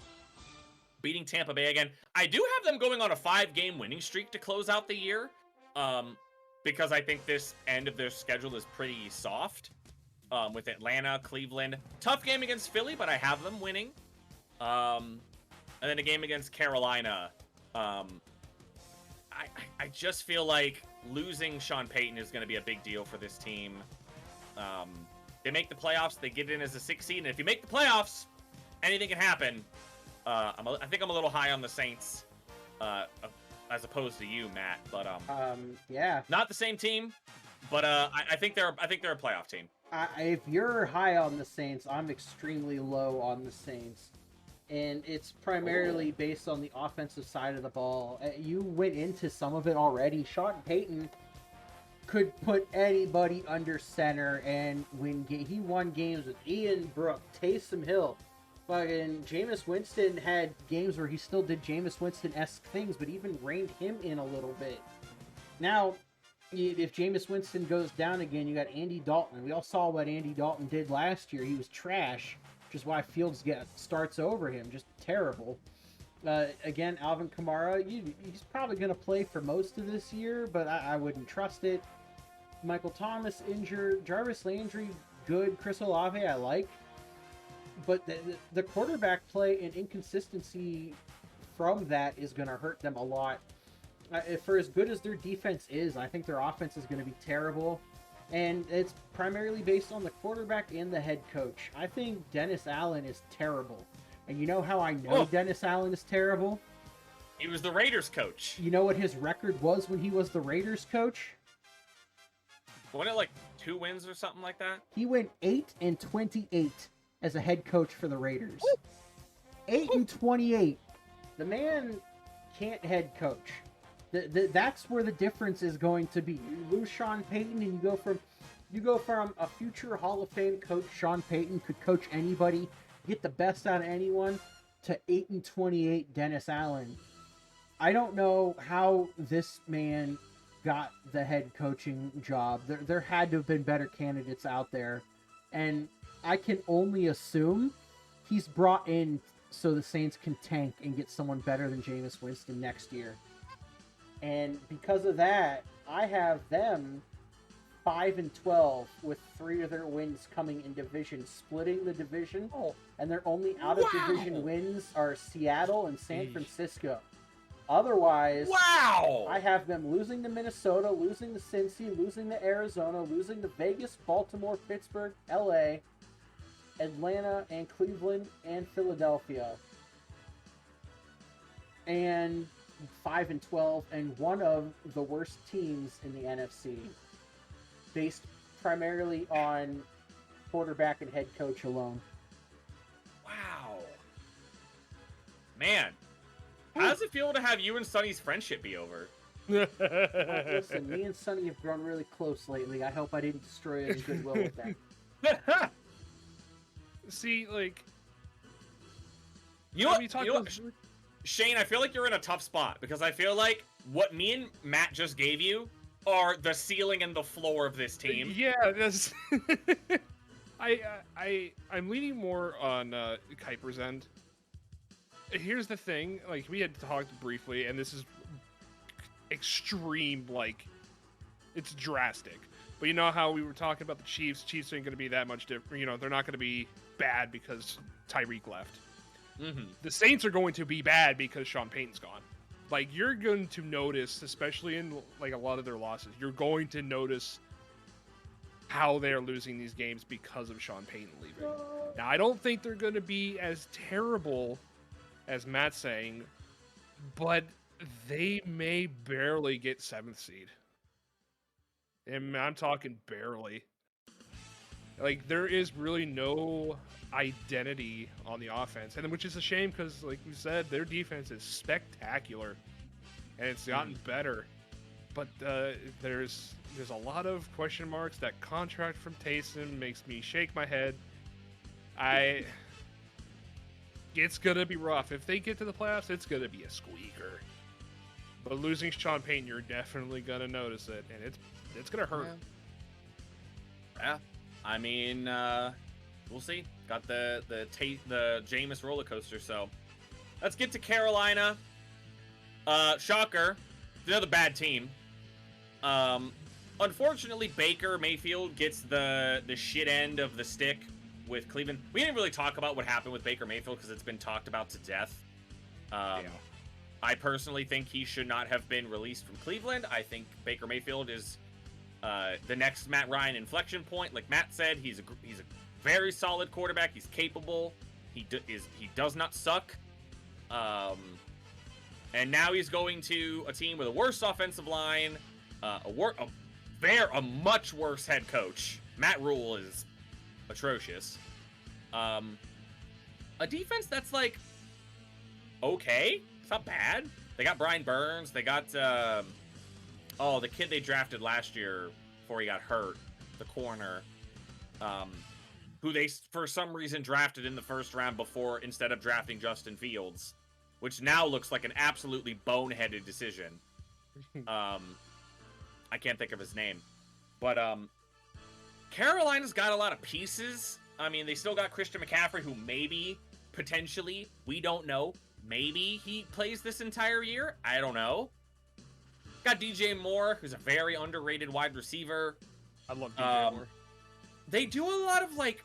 beating Tampa Bay again. I do have them going on a 5-game winning streak to close out the year, because I think this end of their schedule is pretty soft, with Atlanta, Cleveland. Tough game against Philly, but I have them winning. And then a game against Carolina. I just feel like losing Sean Payton is going to be a big deal for this team. They make the playoffs, they get in as a 6th seed, and if you make the playoffs, anything can happen. I think I'm a little high on the Saints, as opposed to you, Matt. But yeah, not the same team. But I think they're a playoff team. If you're high on the Saints, I'm extremely low on the Saints. And it's primarily based on the offensive side of the ball. You went into some of it already. Sean Payton could put anybody under center and win. He won games with Ian Brook, Taysom Hill. Fucking Jameis Winston had games where he still did Jameis Winston-esque things, but even reined him in a little bit. Now, if Jameis Winston goes down again, you got Andy Dalton. We all saw what Andy Dalton did last year. He was trash, which is why Fields starts over him. Just terrible. Again, Alvin Kamara, he's probably going to play for most of this year, but I wouldn't trust it. Michael Thomas injured. Jarvis Landry, good. Chris Olave, I like. But the quarterback play and inconsistency from that is going to hurt them a lot. For as good as their defense is, I think their offense is going to be terrible. And it's primarily based on the quarterback and the head coach. I think Dennis Allen is terrible. And you know how I know Dennis Allen is terrible? He was the Raiders coach. You know what his record was when he was the Raiders coach? Wasn't it like 2 wins or something like that? He went 8-28 as a head coach for the Raiders. 8-28. The man can't head coach. That's where the difference is going to be. You lose Sean Payton, and you go from a future Hall of Fame coach. Sean Payton could coach anybody, get the best out of anyone, to 8-28 Dennis Allen. I don't know how this man got the head coaching job. There had to have been better candidates out there, and I can only assume he's brought in so the Saints can tank and get someone better than Jameis Winston next year. And because of that, I have them 5-12 with 3 of their wins coming in division, splitting the division. And their only out-of-division wins are Seattle and San Francisco. Otherwise, I have them losing to Minnesota, losing to Cincy, losing to Arizona, losing to Vegas, Baltimore, Pittsburgh, LA, Atlanta, and Cleveland, and Philadelphia. And 5-12, and one of the worst teams in the NFC, based primarily on quarterback and head coach alone. Wow. Man. How does it feel to have you and Sunny's friendship be over? Listen, me and Sunny have grown really close lately. I hope I didn't destroy any goodwill with that. See, like, you know what, Shane, I feel like you're in a tough spot because I feel like what me and Matt just gave you are the ceiling and the floor of this team. Yeah, that's. I'm leaning more on Keiper's end. Here's the thing, like, we had talked briefly, and this is extreme, like, it's drastic. But you know how we were talking about the Chiefs? Chiefs ain't going to be that much different. You know, they're not going to be bad because Tyreek left. Mm-hmm. The Saints are going to be bad because Sean Payton's gone. Like, you're going to notice, especially in, like, a lot of their losses, you're going to notice how they're losing these games because of Sean Payton leaving. Now, I don't think they're going to be as terrible as Matt's saying, but they may barely get 7th seed. And I'm talking barely. Like, there is really no identity on the offense, and which is a shame because, like we said, their defense is spectacular, and it's gotten better. But there's a lot of question marks. That contract from Taysom makes me shake my head. It's gonna be rough. If they get to the playoffs, it's gonna be a squeaker. But losing Sean Payton, you're definitely gonna notice it, and it's gonna hurt. Yeah. I mean, we'll see. Got the Jameis roller coaster. So let's get to Carolina. Shocker, another bad team. Unfortunately, Baker Mayfield gets the shit end of the stick with Cleveland. We didn't really talk about what happened with Baker Mayfield because it's been talked about to death. I personally think he should not have been released from Cleveland. I think Baker Mayfield is the next Matt Ryan inflection point. Like Matt said, he's a very solid quarterback. He's capable. He does not suck. And now he's going to a team with a worse offensive line, a much worse head coach. Matt Rule is atrocious. A defense that's like okay. It's not bad. They got Brian Burns. They got the kid they drafted last year before he got hurt, the corner, who they for some reason drafted in the first round before instead of drafting Justin Fields, which now looks like an absolutely boneheaded decision. I can't think of his name, but Carolina's got a lot of pieces. I mean, they still got Christian McCaffrey, who maybe, potentially, we don't know. Maybe he plays this entire year. I don't know. Got DJ Moore, who's a very underrated wide receiver. I love DJ Moore. They do a lot of, like,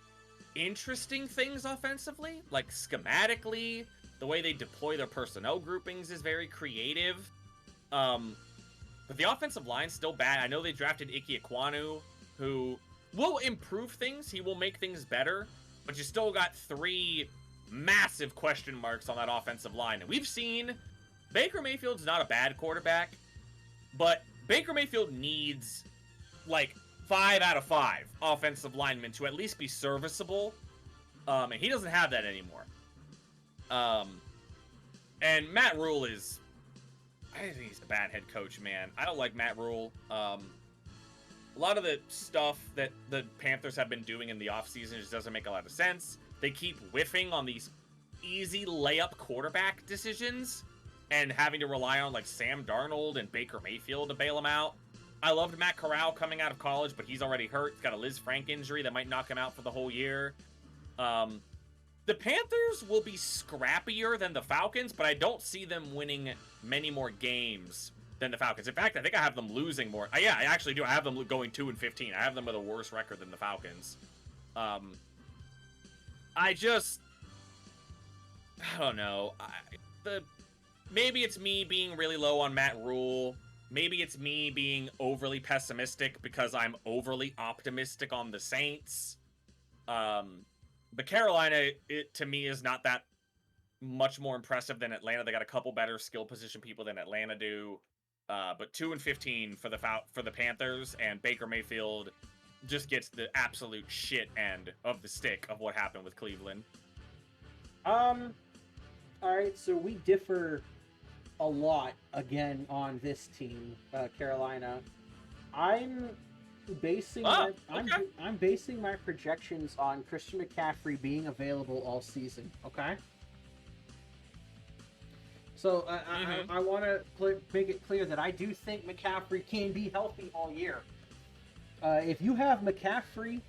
interesting things offensively. Like, schematically, the way they deploy their personnel groupings is very creative. But the offensive line's still bad. I know they drafted Ike Ekwonu, who will improve things. He will make things better. But you still got 3 massive question marks on that offensive line. And we've seen Baker Mayfield's not a bad quarterback, but Baker Mayfield needs, like, 5 out of 5 offensive linemen to at least be serviceable. And he doesn't have that anymore. And Matt Rule is... I think he's a bad head coach, man. I don't like Matt Rule. A lot of the stuff that the Panthers have been doing in the offseason just doesn't make a lot of sense. They keep whiffing on these easy layup quarterback decisions and having to rely on, like, Sam Darnold and Baker Mayfield to bail him out. I loved Matt Corral coming out of college, but he's already hurt. He's got a Liz Frank injury that might knock him out for the whole year. The Panthers will be scrappier than the Falcons, but I don't see them winning many more games than the Falcons. In fact, I think I have them losing more. Yeah, I actually do. I have them going 2-15. I have them with a worse record than the Falcons. I don't know. Maybe it's me being really low on Matt Rule. Maybe it's me being overly pessimistic because I'm overly optimistic on the Saints. But Carolina, to me, is not that much more impressive than Atlanta. They got a couple better skill position people than Atlanta do. But 2-15 for the Panthers, and Baker Mayfield just gets the absolute shit end of the stick of what happened with Cleveland. All right, so we differ a lot again on this team, Carolina. I'm basing I'm basing my projections on Christian McCaffrey being available all season. Okay. So I want to make it clear that I do think McCaffrey can be healthy all year. If you have McCaffrey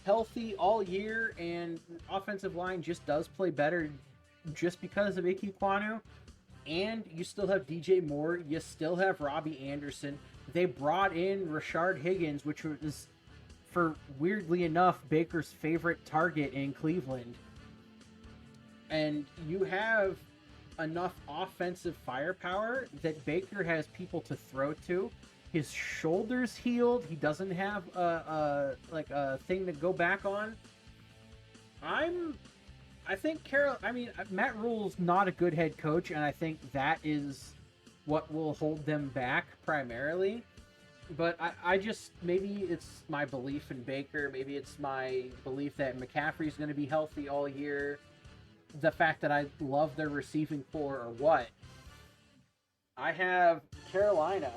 healthy all year and offensive line just does play better just because of Ike Kwanu, and you still have DJ Moore, you still have Robbie Anderson. They brought in Rashard Higgins, which was, for weirdly enough, Baker's favorite target in Cleveland. And you have enough offensive firepower that Baker has people to throw to. His shoulder's healed. He doesn't have a thing to go back on. I think Matt Rule's not a good head coach, and I think that is what will hold them back primarily. But I just, maybe it's my belief in Baker. Maybe it's my belief that McCaffrey's going to be healthy all year. The fact that I love their receiving core or what. I have Carolina,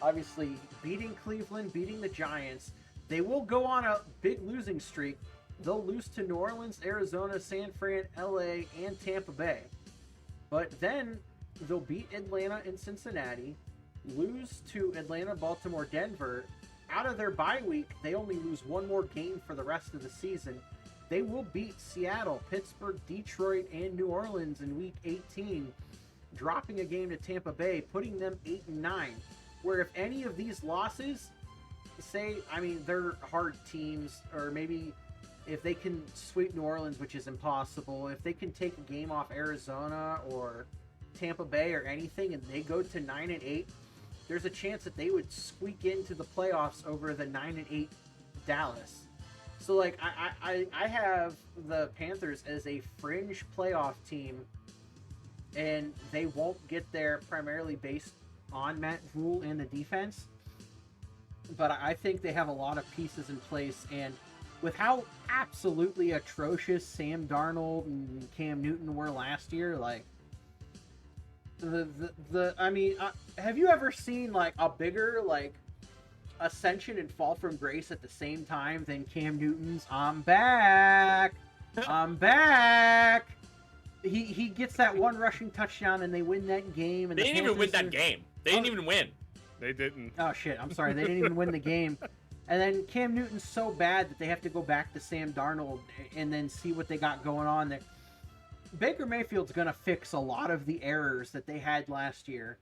obviously, beating Cleveland, beating the Giants. They will go on a big losing streak. They'll lose to New Orleans, Arizona, San Fran, LA, and Tampa Bay. But then they'll beat Atlanta and Cincinnati, lose to Atlanta, Baltimore, Denver. Out of their bye week, they only lose one more game for the rest of the season. They will beat Seattle, Pittsburgh, Detroit, and New Orleans in Week 18, dropping a game to Tampa Bay, putting them 8-9. Where if any of these losses, they're hard teams, or maybe if they can sweep New Orleans, which is impossible, if they can take a game off Arizona or Tampa Bay or anything, and they go to 9-8, there's a chance that they would squeak into the playoffs over the 9-8 Dallas. So, I have the Panthers as a fringe playoff team, and they won't get there primarily based on Matt Rule and the defense. But I think they have a lot of pieces in place, and with how absolutely atrocious Sam Darnold and Cam Newton were last year, have you ever seen a bigger ascension and fall from grace at the same time than Cam Newton's "I'm back, I'm back"? He gets that one rushing touchdown and they win that game. And they didn't even win that game. They didn't even win. They didn't. Oh shit! I'm sorry. They didn't even win the game. And then Cam Newton's so bad that they have to go back to Sam Darnold and then see what they got going on there. Baker Mayfield's going to fix a lot of the errors that they had last year.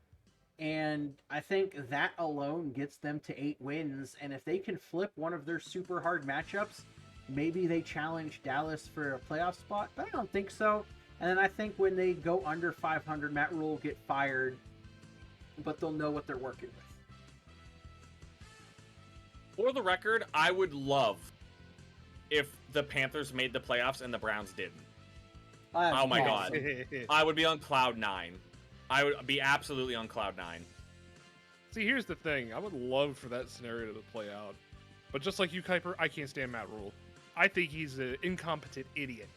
And I think that alone gets them to 8 wins. And if they can flip one of their super hard matchups, maybe they challenge Dallas for a playoff spot. But I don't think so. And then I think when they go under 500, Matt Rule will get fired. But they'll know what they're working with. For the record, I would love if the Panthers made the playoffs and the Browns didn't. Oh my god. I would be on cloud 9. I would be absolutely on cloud 9. See, here's the thing. I would love for that scenario to play out. But just like you, Kuiper, I can't stand Matt Rule. I think he's an incompetent idiot.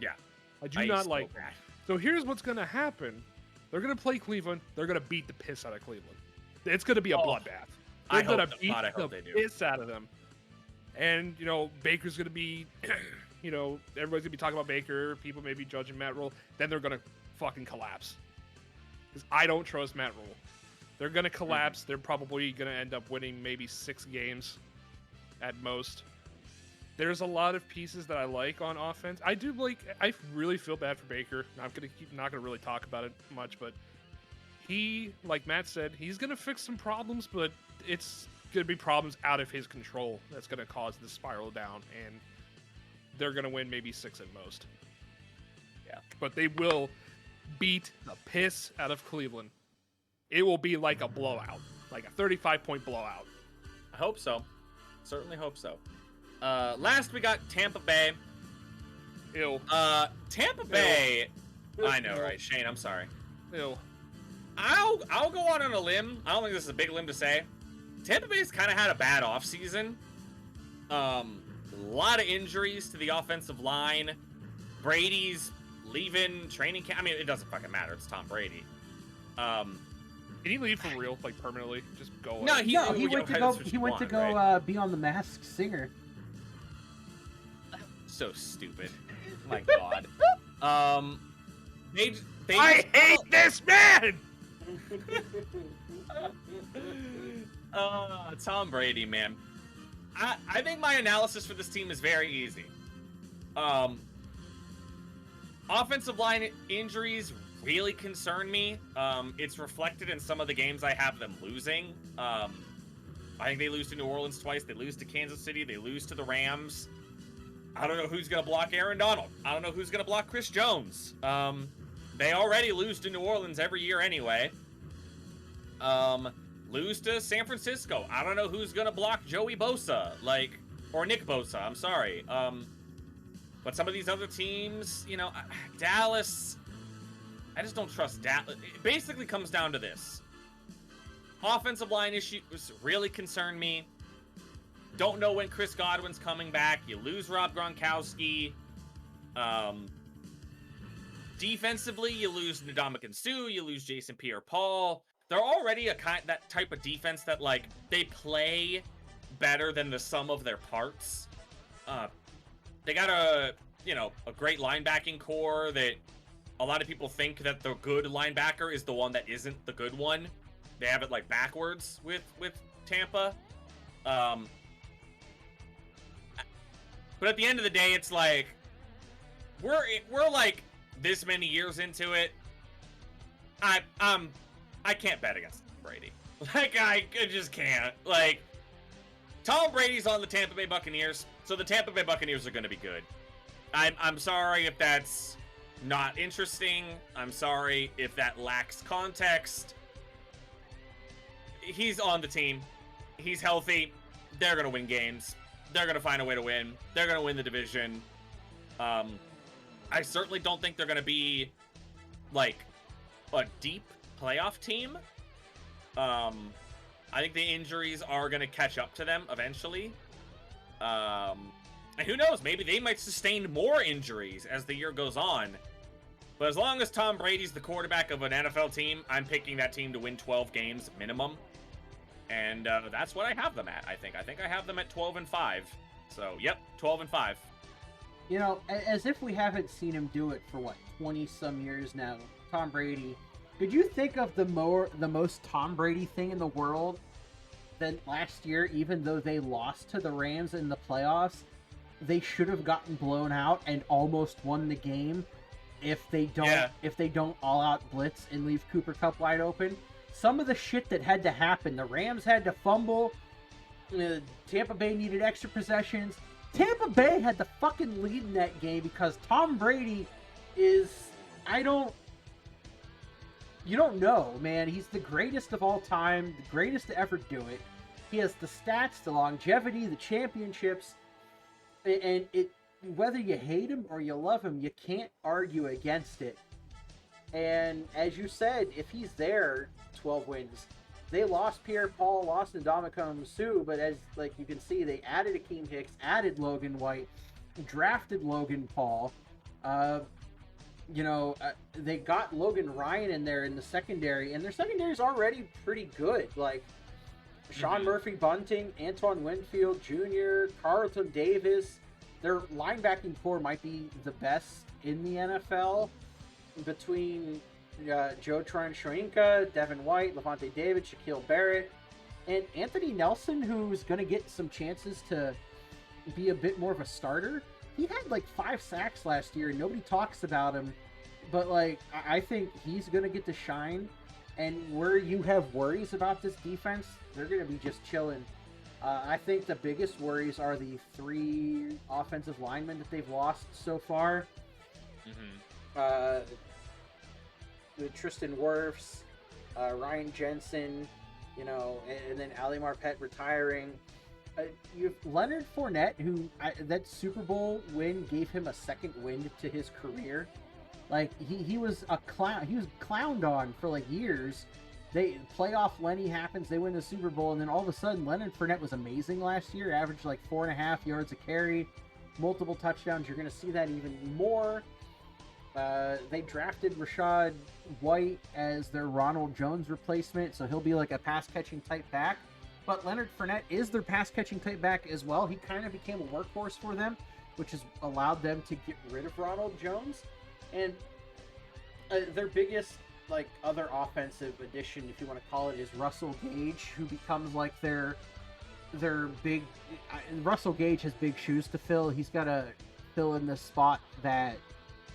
Yeah. I do not like that. So here's what's going to happen. They're going to play Cleveland. They're going to beat the piss out of Cleveland. It's going to be a bloodbath. They're going to beat the piss out of them. And, Baker's going to be, everybody's going to be talking about Baker. People may be judging Matt Rule. Then they're going to fucking collapse. Because I don't trust Matt Rule. They're going to collapse. Mm-hmm. They're probably going to end up winning maybe 6 games at most. There's a lot of pieces that I like on offense. I really feel bad for Baker. I'm not going to really talk about it much, but he, like Matt said, he's going to fix some problems, but it's going to be problems out of his control that's going to cause the spiral down, and they're going to win maybe 6 at most. Yeah. But they will beat the piss out of Cleveland. It will be like a blowout, like a 35-point blowout. I hope so. Certainly hope so. Last we got Tampa Bay. Ew. Tampa Bay. I know, right? Shane, I'm sorry. Ew. I'll go on a limb. I don't think this is a big limb to say. Tampa Bay's kind of had a bad offseason. A lot of injuries to the offensive line. Brady's leaving training camp. I mean, it doesn't fucking matter. It's Tom Brady. Can he leave for real, like permanently? Just go away? No, He went to go. He went to go be on The Masked Singer. So stupid. My God. I hate this man. Tom Brady, man. I think my analysis for this team is very easy. Offensive line injuries really concern me. It's reflected in some of the games I have them losing. I think they lose to New Orleans twice. They lose to Kansas City. They lose to the Rams. I don't know who's going to block Aaron Donald. I don't know who's going to block Chris Jones. They already lose to New Orleans every year anyway. Lose to San Francisco. I don't know who's going to block Joey Bosa. Or Nick Bosa, I'm sorry. But some of these other teams, Dallas, I just don't trust Dallas. It basically comes down to this. Offensive line issues really concern me. Don't know when Chris Godwin's coming back. You lose Rob Gronkowski. Defensively, you lose Ndamukong Suh. You lose Jason Pierre-Paul. They're already that type of defense that, they play better than the sum of their parts. They got a great linebacking core that a lot of people think that the good linebacker is the one that isn't the good one. They have it, backwards with Tampa. But at the end of the day, it's we're this many years into it. I can't bet against Brady. I just can't. Tom Brady's on the Tampa Bay Buccaneers, so the Tampa Bay Buccaneers are going to be good. I'm sorry if that's not interesting. I'm sorry if that lacks context. He's on the team. He's healthy. They're going to win games. They're going to find a way to win. They're going to win the division. I certainly don't think they're going to be, a deep playoff team. I think the injuries are going to catch up to them eventually. And who knows? Maybe they might sustain more injuries as the year goes on. But as long as Tom Brady's the quarterback of an NFL team, I'm picking that team to win 12 games minimum. And that's what I have them at, I think. I think I have them at 12-5. So, yep, 12-5. As if we haven't seen him do it for, 20-some years now. Tom Brady. Could you think of the most Tom Brady thing in the world than last year, even though they lost to the Rams in the playoffs? They should have gotten blown out and almost won the game if they don't all-out blitz and leave Cooper Kupp wide open. Some of the shit that had to happen. The Rams had to fumble. Tampa Bay needed extra possessions. Tampa Bay had the fucking lead in that game because Tom Brady is... You don't know, man. He's the greatest of all time. The greatest to ever do it. He has the stats, the longevity, the championships. And whether you hate him or you love him, you can't argue against it. And as you said, if he's there, 12 wins. They lost Pierre-Paul, lost Ndamukong Suh, but as you can see, they added Akeem Hicks, added Logan White, drafted Logan Paul. They got Logan Ryan in there in the secondary, and their secondary is already pretty good. Sean Murphy Bunting, Antoine Winfield Jr., Carlton Davis. Their linebacking core might be the best in the NFL between Joe Tryon-Shoyinka, Devin White, Levante David, Shaquille Barrett, and Anthony Nelson, who's going to get some chances to be a bit more of a starter. He had 5 sacks last year, and nobody talks about him. But I think he's going to get to shine. And where you have worries about this defense, they're going to be just chilling. I think the biggest worries are the 3 offensive linemen that they've lost so far. Tristan Wirfs, Ryan Jensen, and then Ali Marpet retiring. You have Leonard Fournette, who that Super Bowl win gave him a second wind to his career. He was a clown. He was clowned on for years. Playoff Lenny happens. They win the Super Bowl, and then all of a sudden, Leonard Fournette was amazing last year. Averaged 4.5 yards a carry, multiple touchdowns. You're going to see that even more. They drafted Rashad White as their Ronald Jones replacement, so he'll be like a pass-catching type back. But Leonard Fournette is their pass-catching type back as well. He kind of became a workhorse for them, which has allowed them to get rid of Ronald Jones. And their biggest, like, other offensive addition, if you want to call it, is Russell Gage, who becomes like their big. Russell Gage has big shoes to fill. He's got to fill in the spot that,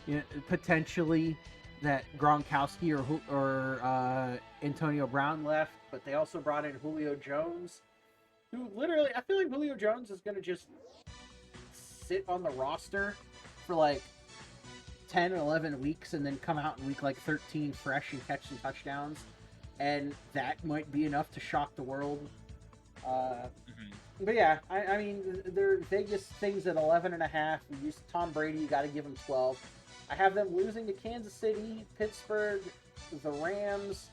you know, potentially that Gronkowski or Antonio Brown left, but they also brought in Julio Jones, who literally, I feel like Julio Jones is going to just sit on the roster for like 10 or 11 weeks and then come out in week like 13 fresh and catch some touchdowns, and that might be enough to shock the world. But yeah, I mean, their Vegas things at 11.5. You use Tom Brady, you got to give him 12. I have them losing to Kansas City, Pittsburgh, the Rams,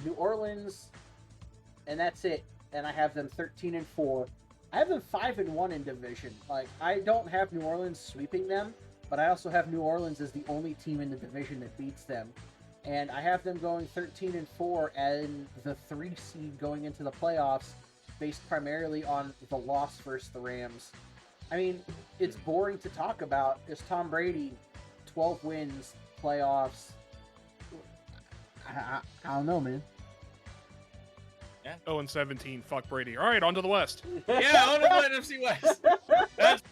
New Orleans, and that's it. And I have them 13-4. I have them 5-1 in division. Like, I don't have New Orleans sweeping them, but I also have New Orleans as the only team in the division that beats them. And I have them going 13-4 and the 3 seed going into the playoffs, based primarily on the loss versus the Rams. I mean, it's boring to talk about. Is Tom Brady, 12 wins, playoffs. I don't know, man. Yeah. 0-17. Fuck Brady. All right, on to the West. Yeah, on to the NFC West.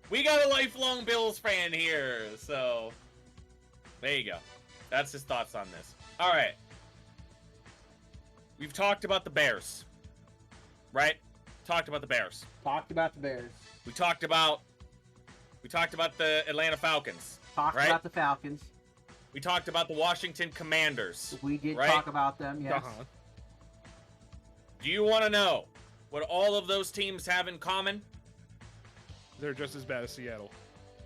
We got a lifelong Bills fan here, so there you go. That's his thoughts on this. All right. We've talked about the Bears, right? Talked about the Bears. Talked about the Bears. We talked about the Atlanta Falcons. Talked right? about the Falcons. We talked about the Washington Commanders. We did right? talk about them, yes. Do you want to know what all of those teams have in common? They're just as bad as Seattle.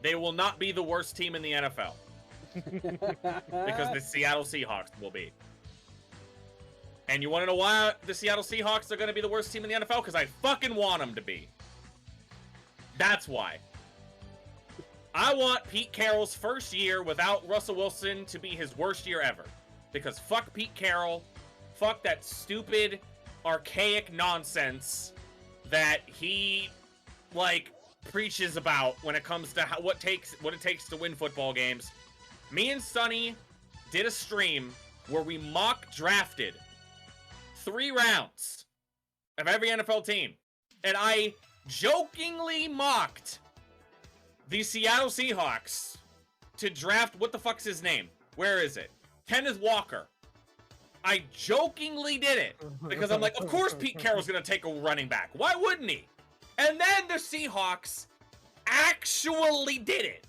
They will not be the worst team in the NFL. Because the Seattle Seahawks will be. And you want to know why the Seattle Seahawks are going to be the worst team in the NFL? Because I fucking want them to be. That's why. I want Pete Carroll's first year without Russell Wilson to be his worst year ever. Because fuck Pete Carroll. Fuck that stupid, archaic nonsense that he, like, preaches about when it comes to what it takes to win football games. Me and Sunny did a stream where we mock drafted 3 rounds of every NFL team. And I jokingly mocked the Seattle Seahawks to draft, what the fuck's his name? Where is it? Kenneth Walker. I jokingly did it because I'm like, of course Pete Carroll's going to take a running back. Why wouldn't he? And then the Seahawks actually did it.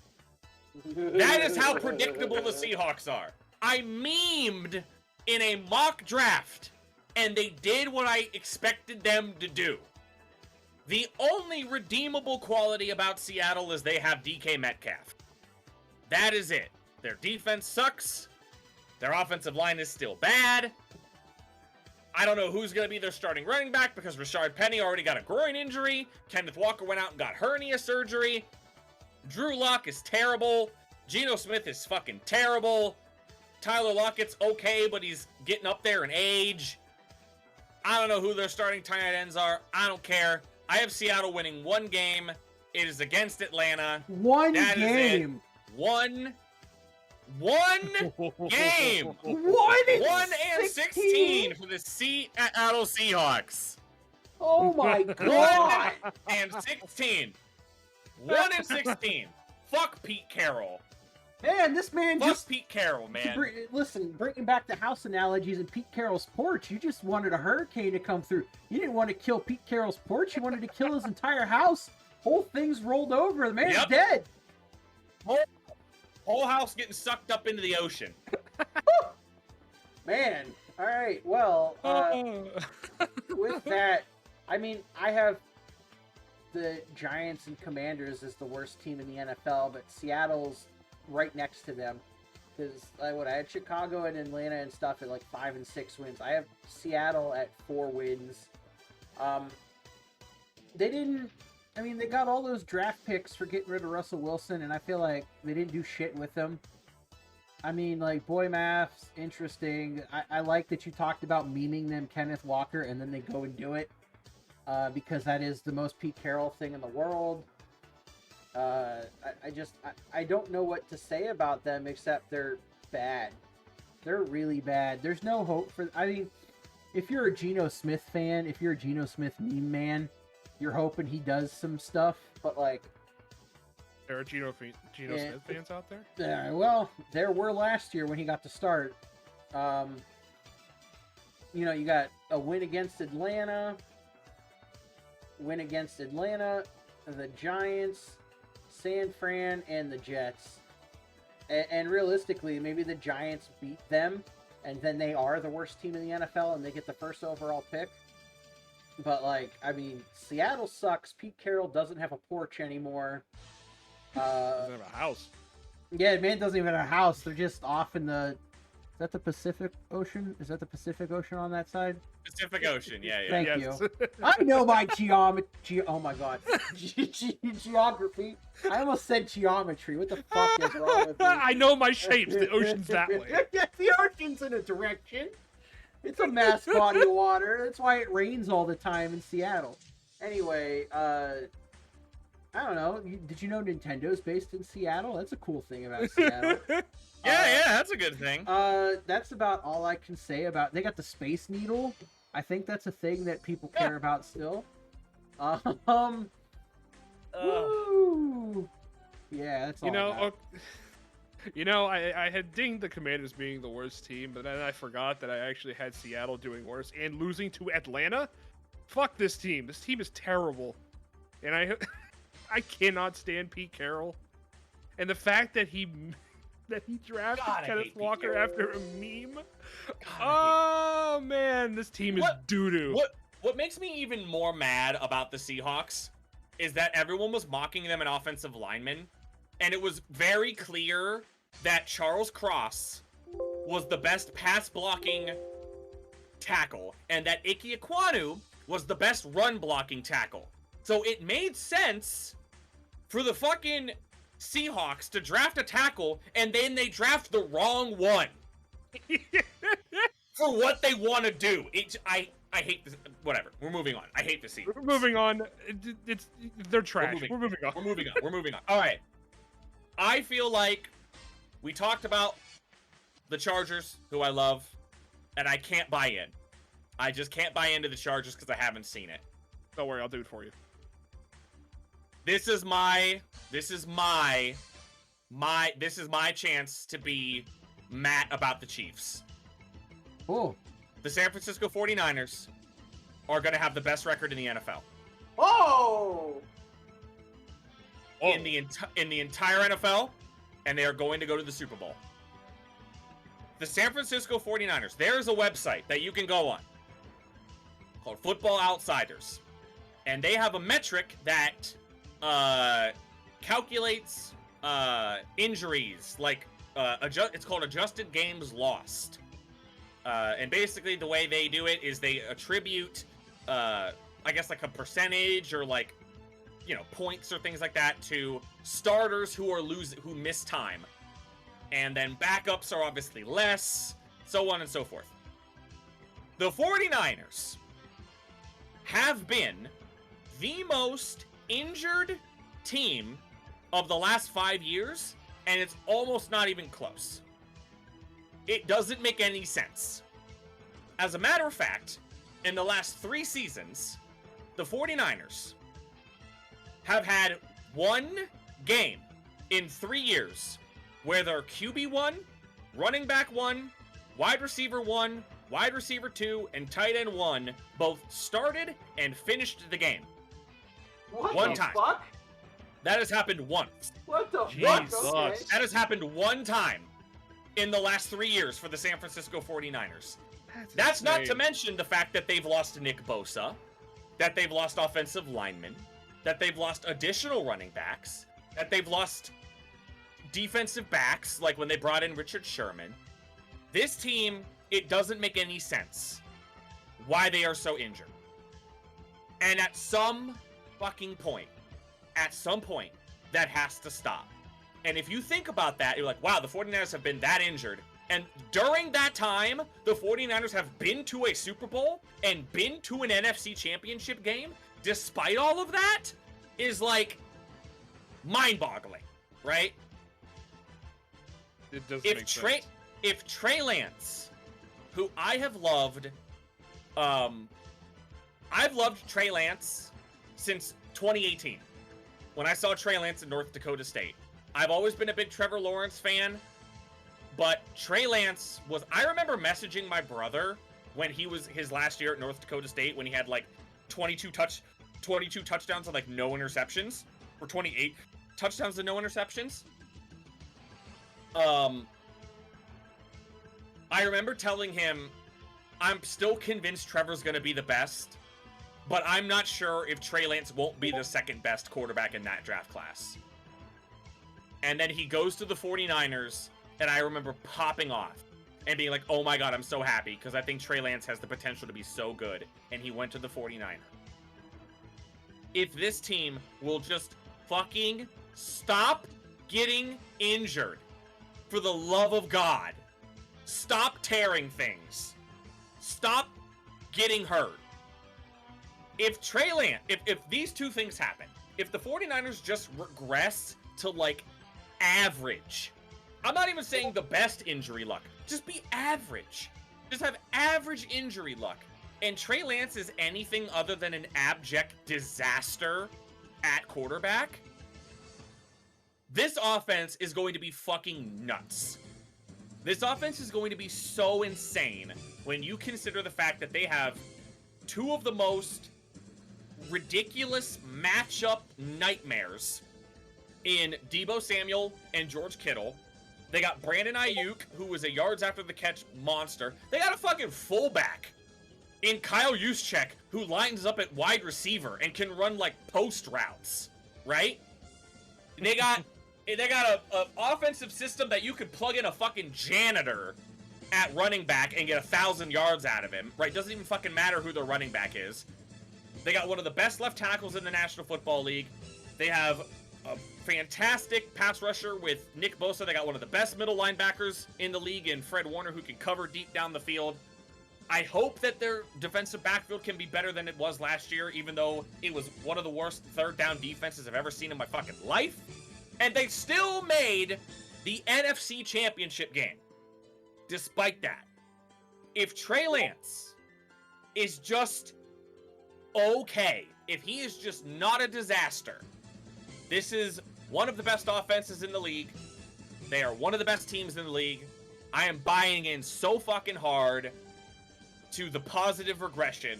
That is how predictable the Seahawks are. I memed in a mock draft, and they did what I expected them to do. The only redeemable quality about Seattle is they have DK Metcalf. That is it. Their defense sucks. Their offensive line is still bad. I don't know who's going to be their starting running back because Rashard Penny already got a groin injury. Kenneth Walker went out and got hernia surgery. Drew Lock is terrible. Geno Smith is fucking terrible. Tyler Lockett's okay, but he's getting up there in age. I don't know who their starting tight ends are. I don't care. I have Seattle winning 1 game. It is against Atlanta. One That game. Is it. One game. 1-16 for the Seattle Seahawks. Oh my god. 1-16. 1-16. Fuck Pete Carroll. Man, this man Fuck just... Pete Carroll, man. Listen, bringing back the house analogies and Pete Carroll's porch, you just wanted a hurricane to come through. You didn't want to kill Pete Carroll's porch. You wanted to kill his entire house. Whole thing's rolled over. The man's dead. Whole house getting sucked up into the ocean. Man. All right. Well, with that, I mean, I have the Giants and Commanders as the worst team in the NFL, but Seattle's right next to them. Because I had Chicago and Atlanta and stuff at like 5 and 6 wins. I have Seattle at 4 wins. They didn't I mean, they got all those draft picks for getting rid of Russell Wilson, and I feel like they didn't do shit with them. I mean, like, boy math's interesting. I like that you talked about memeing them Kenneth Walker, and then they go and do it. Because that is the most Pete Carroll thing in the world. I don't know what to say about them except they're bad. They're really bad. There's no hope for... I mean, if you're a Geno Smith fan, if you're a Geno Smith meme man, you're hoping he does some stuff, but, like... There are Geno Smith fans out there? Yeah, well, there were last year when he got to start. You know, you got a win against Atlanta, the Giants, San Fran, and the Jets. And realistically, maybe the Giants beat them, and then they are the worst team in the NFL, and they get the first overall pick. But, like, I mean, Seattle sucks. Pete Carroll doesn't have a porch anymore. Doesn't have a house. Yeah, man doesn't even have a house. They're just off in the... Is that the Pacific Ocean? Is that the Pacific Ocean on that side? Pacific Ocean, yeah. Thank Yes. you. I know my geometry. Oh my god, geography. I almost said geometry. What the fuck is wrong with me? I know my shapes. The ocean's that way. Yeah, the ocean's in a direction. It's a mass body of water. That's why it rains all the time in Seattle. Anyway, I don't know. Did you know Nintendo's based in Seattle? That's a cool thing about Seattle. Yeah, that's a good thing. That's about all I can say about... They got the Space Needle. I think that's a thing that people care about still. Woo! Yeah, that's all I had dinged the Commanders being the worst team, but then I forgot that I actually had Seattle doing worse and losing to Atlanta. Fuck this team. This team is terrible. And I cannot stand Pete Carroll. And the fact that he drafted Kenneth Walker after a meme. Oh man, this team is doo-doo. What makes me even more mad about the Seahawks is that everyone was mocking them an offensive lineman, and it was very clear that Charles Cross was the best pass blocking tackle, and that Ike Ekwonu was the best run blocking tackle. So it made sense for the fucking Seahawks to draft a tackle, and then they draft the wrong one for what they want to do. I hate this. Whatever. We're moving on. I hate the Seahawks. We're moving on. They're trash. We're moving on. We're moving on. All right. I feel like we talked about the Chargers, who I love, and I can't buy in. I just can't buy into the Chargers because I haven't seen it. Don't worry, I'll do it for you. This is my chance to be Matt about the Chiefs. Oh. The San Francisco 49ers are going to have the best record in the NFL. Oh! In the entire NFL, and they are going to go to the Super Bowl. The San Francisco 49ers, there is a website that you can go on called Football Outsiders. And they have a metric that calculates injuries, like it's called adjusted games lost. And basically the way they do it is they attribute, I guess like a percentage or like, you know, points or things like that to starters who miss time. And then backups are obviously less, so on and so forth. The 49ers have been the most injured team of the last 5 years, and it's almost not even close. It doesn't make any sense. As a matter of fact, in the last 3 seasons, the 49ers have had one game in 3 years where their QB1, running back 1, wide receiver 1, wide receiver 2, and tight end 1 both started and finished the game. One time. Fuck? That has happened once. What the fuck? Okay. That has happened one time in the last 3 years for the San Francisco 49ers. That's not to mention the fact that they've lost Nick Bosa, that they've lost offensive linemen, that they've lost additional running backs, that they've lost defensive backs, like when they brought in Richard Sherman. This team, it doesn't make any sense why they are so injured. And at some fucking point, At some point, that has to stop. And if you think about that, you're like, wow, the 49ers have been that injured. And during that time, the 49ers have been to a Super Bowl and been to an NFC Championship game. Despite all of that, is like mind-boggling, right? It doesn't make sense. If Trey Lance, who I have loved, I've loved Trey Lance since 2018, when I saw Trey Lance in North Dakota State. I've always been a big Trevor Lawrence fan, but Trey Lance was... I remember messaging my brother when he was his last year at North Dakota State, when he had like 22 touchdowns and like no interceptions, or 28 touchdowns and no interceptions. I remember telling him, I'm still convinced Trevor's going to be the best, but I'm not sure if Trey Lance won't be the second best quarterback in that draft class. And then he goes to the 49ers, and I remember popping off and being like, oh my god, I'm so happy, because I think Trey Lance has the potential to be so good, and he went to the 49ers. If this team will just fucking stop getting injured, for the love of God, stop tearing things, stop getting hurt. If Trey Lance, if these two things happen, if the 49ers just regress to like average, I'm not even saying the best injury luck, just be average, just have average injury luck, and Trey Lance is anything other than an abject disaster at quarterback, this offense is going to be fucking nuts. This offense is going to be so insane when you consider the fact that they have two of the most ridiculous matchup nightmares in Deebo Samuel and George Kittle. They got Brandon Ayuk, who was a yards after the catch monster. They got a fucking fullback in Kyle Juszczyk, who lines up at wide receiver and can run like post routes, right? They got a offensive system that you could plug in a fucking janitor at running back and get 1,000 yards out of him, right? Doesn't even fucking matter who their running back is. They got one of the best left tackles in the National Football League. They have a fantastic pass rusher with Nick Bosa. They got one of the best middle linebackers in the league in Fred Warner, who can cover deep down the field. I hope that their defensive backfield can be better than it was last year, even though it was one of the worst third down defenses I've ever seen in my fucking life. And they still made the NFC Championship game. Despite that, if Trey Lance is just okay, if he is just not a disaster, this is one of the best offenses in the league. They are one of the best teams in the league. I am buying in so fucking hard to the positive regression.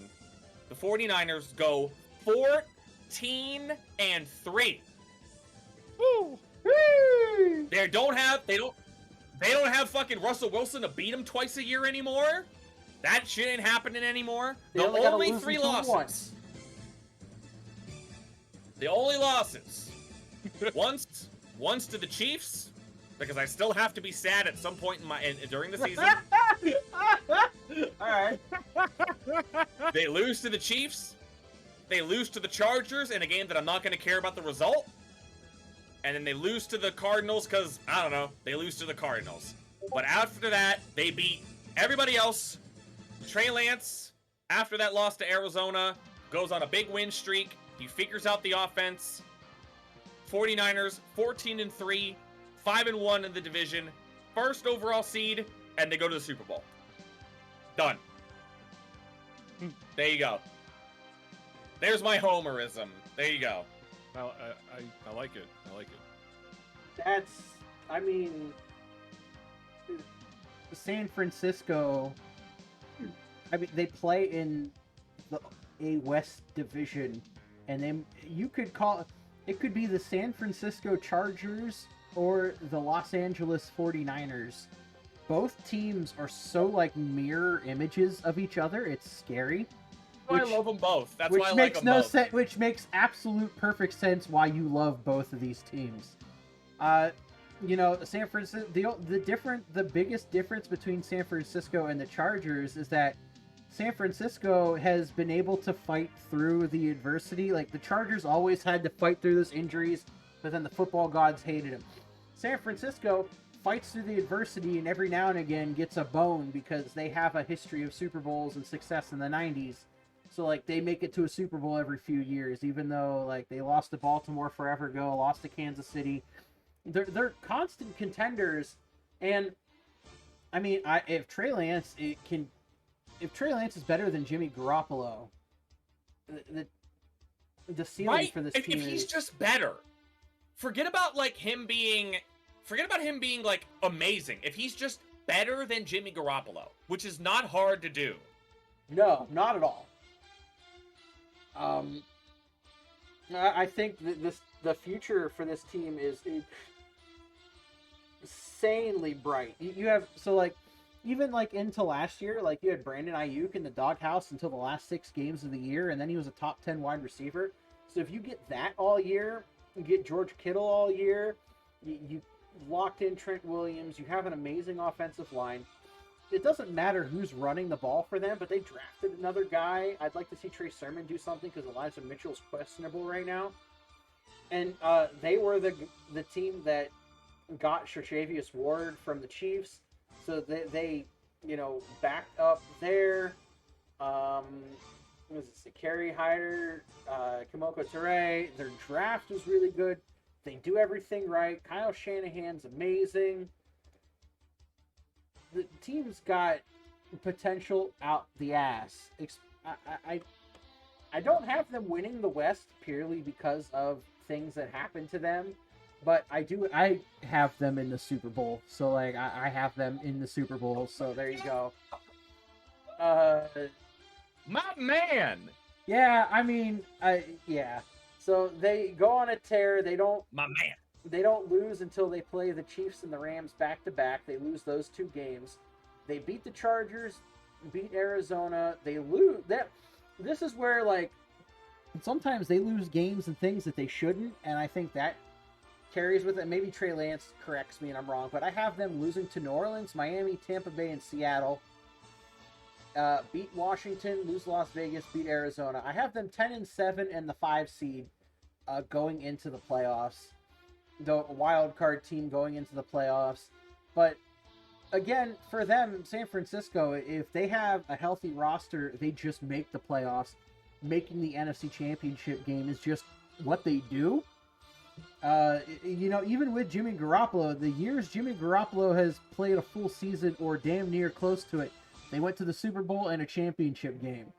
The 49ers go 14-3. Woo! They don't have fucking Russell Wilson to beat them twice a year anymore. That shit ain't happening anymore. The only three losses. The only losses. Once to the Chiefs, because I still have to be sad at some point during the season. All right. They lose to the Chiefs. They lose to the Chargers in a game that I'm not going to care about the result. And then they lose to the Cardinals because, I don't know, they lose to the Cardinals. But after that, they beat everybody else. Trey Lance, after that loss to Arizona, goes on a big win streak. He figures out the offense. 49ers, 14-3, 5-1 in the division, first overall seed, and they go to the Super Bowl. Done. There you go. There's my homerism. There you go. I like it. I like it. I mean, San Francisco, they play in a West division, and you could call it could be the San Francisco Chargers or the Los Angeles 49ers. Both teams are so like mirror images of each other. It's scary. I love them both. That's why I like them both. Which makes absolute perfect sense why you love both of these teams. San Francisco. The biggest difference between San Francisco and the Chargers is that San Francisco has been able to fight through the adversity. Like, the Chargers always had to fight through those injuries, but then the football gods hated them. San Francisco fights through the adversity and every now and again gets a bone because they have a history of Super Bowls and success in the 90s. So, like, they make it to a Super Bowl every few years, even though, like, they lost to Baltimore forever ago, lost to Kansas City. They're constant contenders. And, I mean, if Trey Lance is better than Jimmy Garoppolo, the ceiling for this team if he's just better. Forget about him being like amazing. If he's just better than Jimmy Garoppolo, which is not hard to do. No, not at all. I think the future for this team is insanely bright. You have even into last year, you had Brandon Ayuk in the doghouse until the last 6 games of the year, and then he was a top 10 wide receiver. So if you get that all year, you get George Kittle all year, you locked in Trent Williams, you have an amazing offensive line. It doesn't matter who's running the ball for them, but they drafted another guy. I'd like to see Trey Sermon do something because Elijah Mitchell's questionable right now. And they were the team that got Charvarius Ward from the Chiefs. So they backed up their Kerry Hyder, Kimoko Toure. Their draft was really good. They do everything right. Kyle Shanahan's amazing. The team's got potential out the ass. I don't have them winning the West purely because of things that happened to them, but I have them in the Super Bowl. So I have them in the Super Bowl. So there you go. My man. Yeah, I mean, yeah. So they go on a tear. My man. They don't lose until they play the Chiefs and the Rams back to back. They lose those 2 games. They beat the Chargers, beat Arizona. They lose. This is where sometimes they lose games and things that they shouldn't, and I think that carries with it. Maybe Trey Lance corrects me and I'm wrong, but I have them losing to New Orleans, Miami, Tampa Bay, and Seattle. Beat Washington, lose Las Vegas, beat Arizona. I have them 10-7 and the 5 seed going into the playoffs. The wild card team going into the playoffs. But again, for them, San Francisco, if they have a healthy roster, they just make the playoffs. Making the NFC Championship game is just what they do. Even with Jimmy Garoppolo, the years Jimmy Garoppolo has played a full season or damn near close to it, they went to the Super Bowl and a championship game.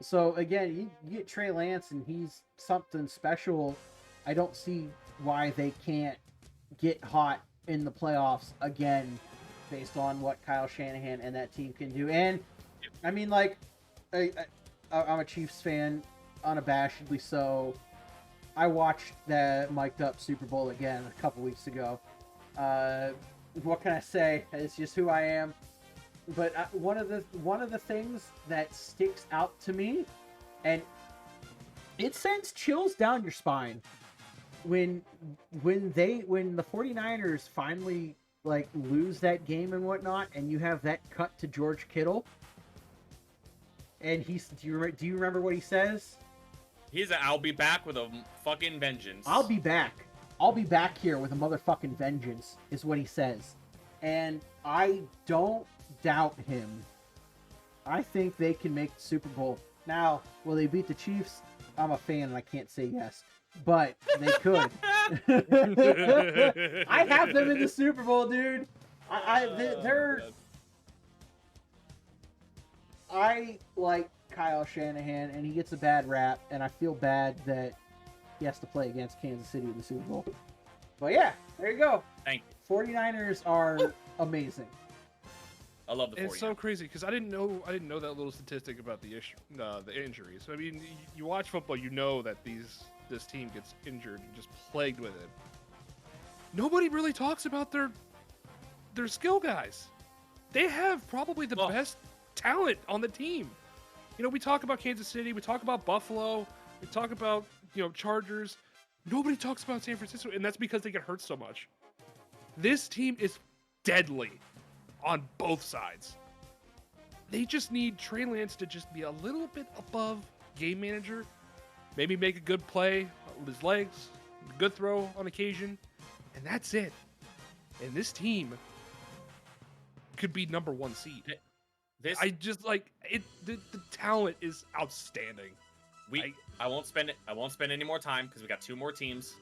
So again, you get Trey Lance and he's something special. I don't see why they can't get hot in the playoffs again based on what Kyle Shanahan and that team can do. And I mean, I'm a Chiefs fan, unabashedly so. I watched that mic'd up Super Bowl again a couple weeks ago. What can I say? It's just who I am. But one of the things that sticks out to me, and it sends chills down your spine, when the 49ers finally lose that game and whatnot, and you have that cut to George Kittle, and do you remember what he says? I'll be back with a fucking vengeance. I'll be back here with a motherfucking vengeance, is what he says. And I don't doubt him. I think they can make the Super Bowl. Now, will they beat the Chiefs? I'm a fan and I can't say yes. But they could. I have them in the Super Bowl, dude. I like Kyle Shanahan, and he gets a bad rap, and I feel bad that he has to play against Kansas City in the Super Bowl. But yeah, there you go. Thank you. 49ers are amazing. I love the 49ers. It's so crazy because I didn't know that little statistic about the injuries. I mean, you watch football, you know that this team gets injured and just plagued with it. Nobody really talks about their skill guys. They have probably the best talent on the team. We talk about Kansas City, we talk about Buffalo, we talk about Chargers. Nobody talks about San Francisco, and that's because they get hurt so much. This team is deadly on both sides. they just need Trey Lance to just be a little bit above game manager. Maybe make a good play with his legs, a good throw on occasion, and that's it. And this team could be number 1 seed. I just like it. The talent is outstanding. I won't spend any more time because we got 2 more teams.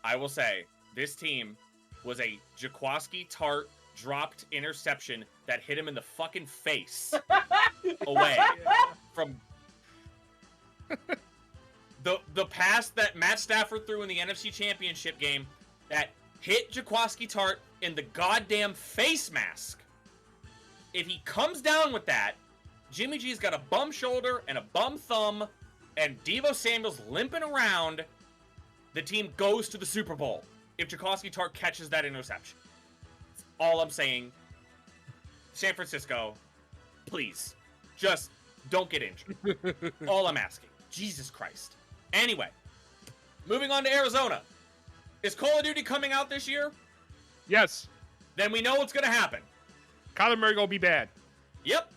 I will say this team was a Jaquiski Tart dropped interception that hit him in the fucking face away from the pass that Matt Stafford threw in the NFC Championship game that hit Jaquiski Tart in the goddamn face mask. If he comes down with that, Jimmy G's got a bum shoulder and a bum thumb, and Deebo Samuel's limping around. The team goes to the Super Bowl if Jaquiski Tart catches that interception. That's all I'm saying. San Francisco, please, just don't get injured. All I'm asking. Jesus Christ. Anyway, moving on to Arizona. Is Call of Duty coming out this year? Yes. Then we know what's going to happen. Kyler Murray gonna be bad. Yep.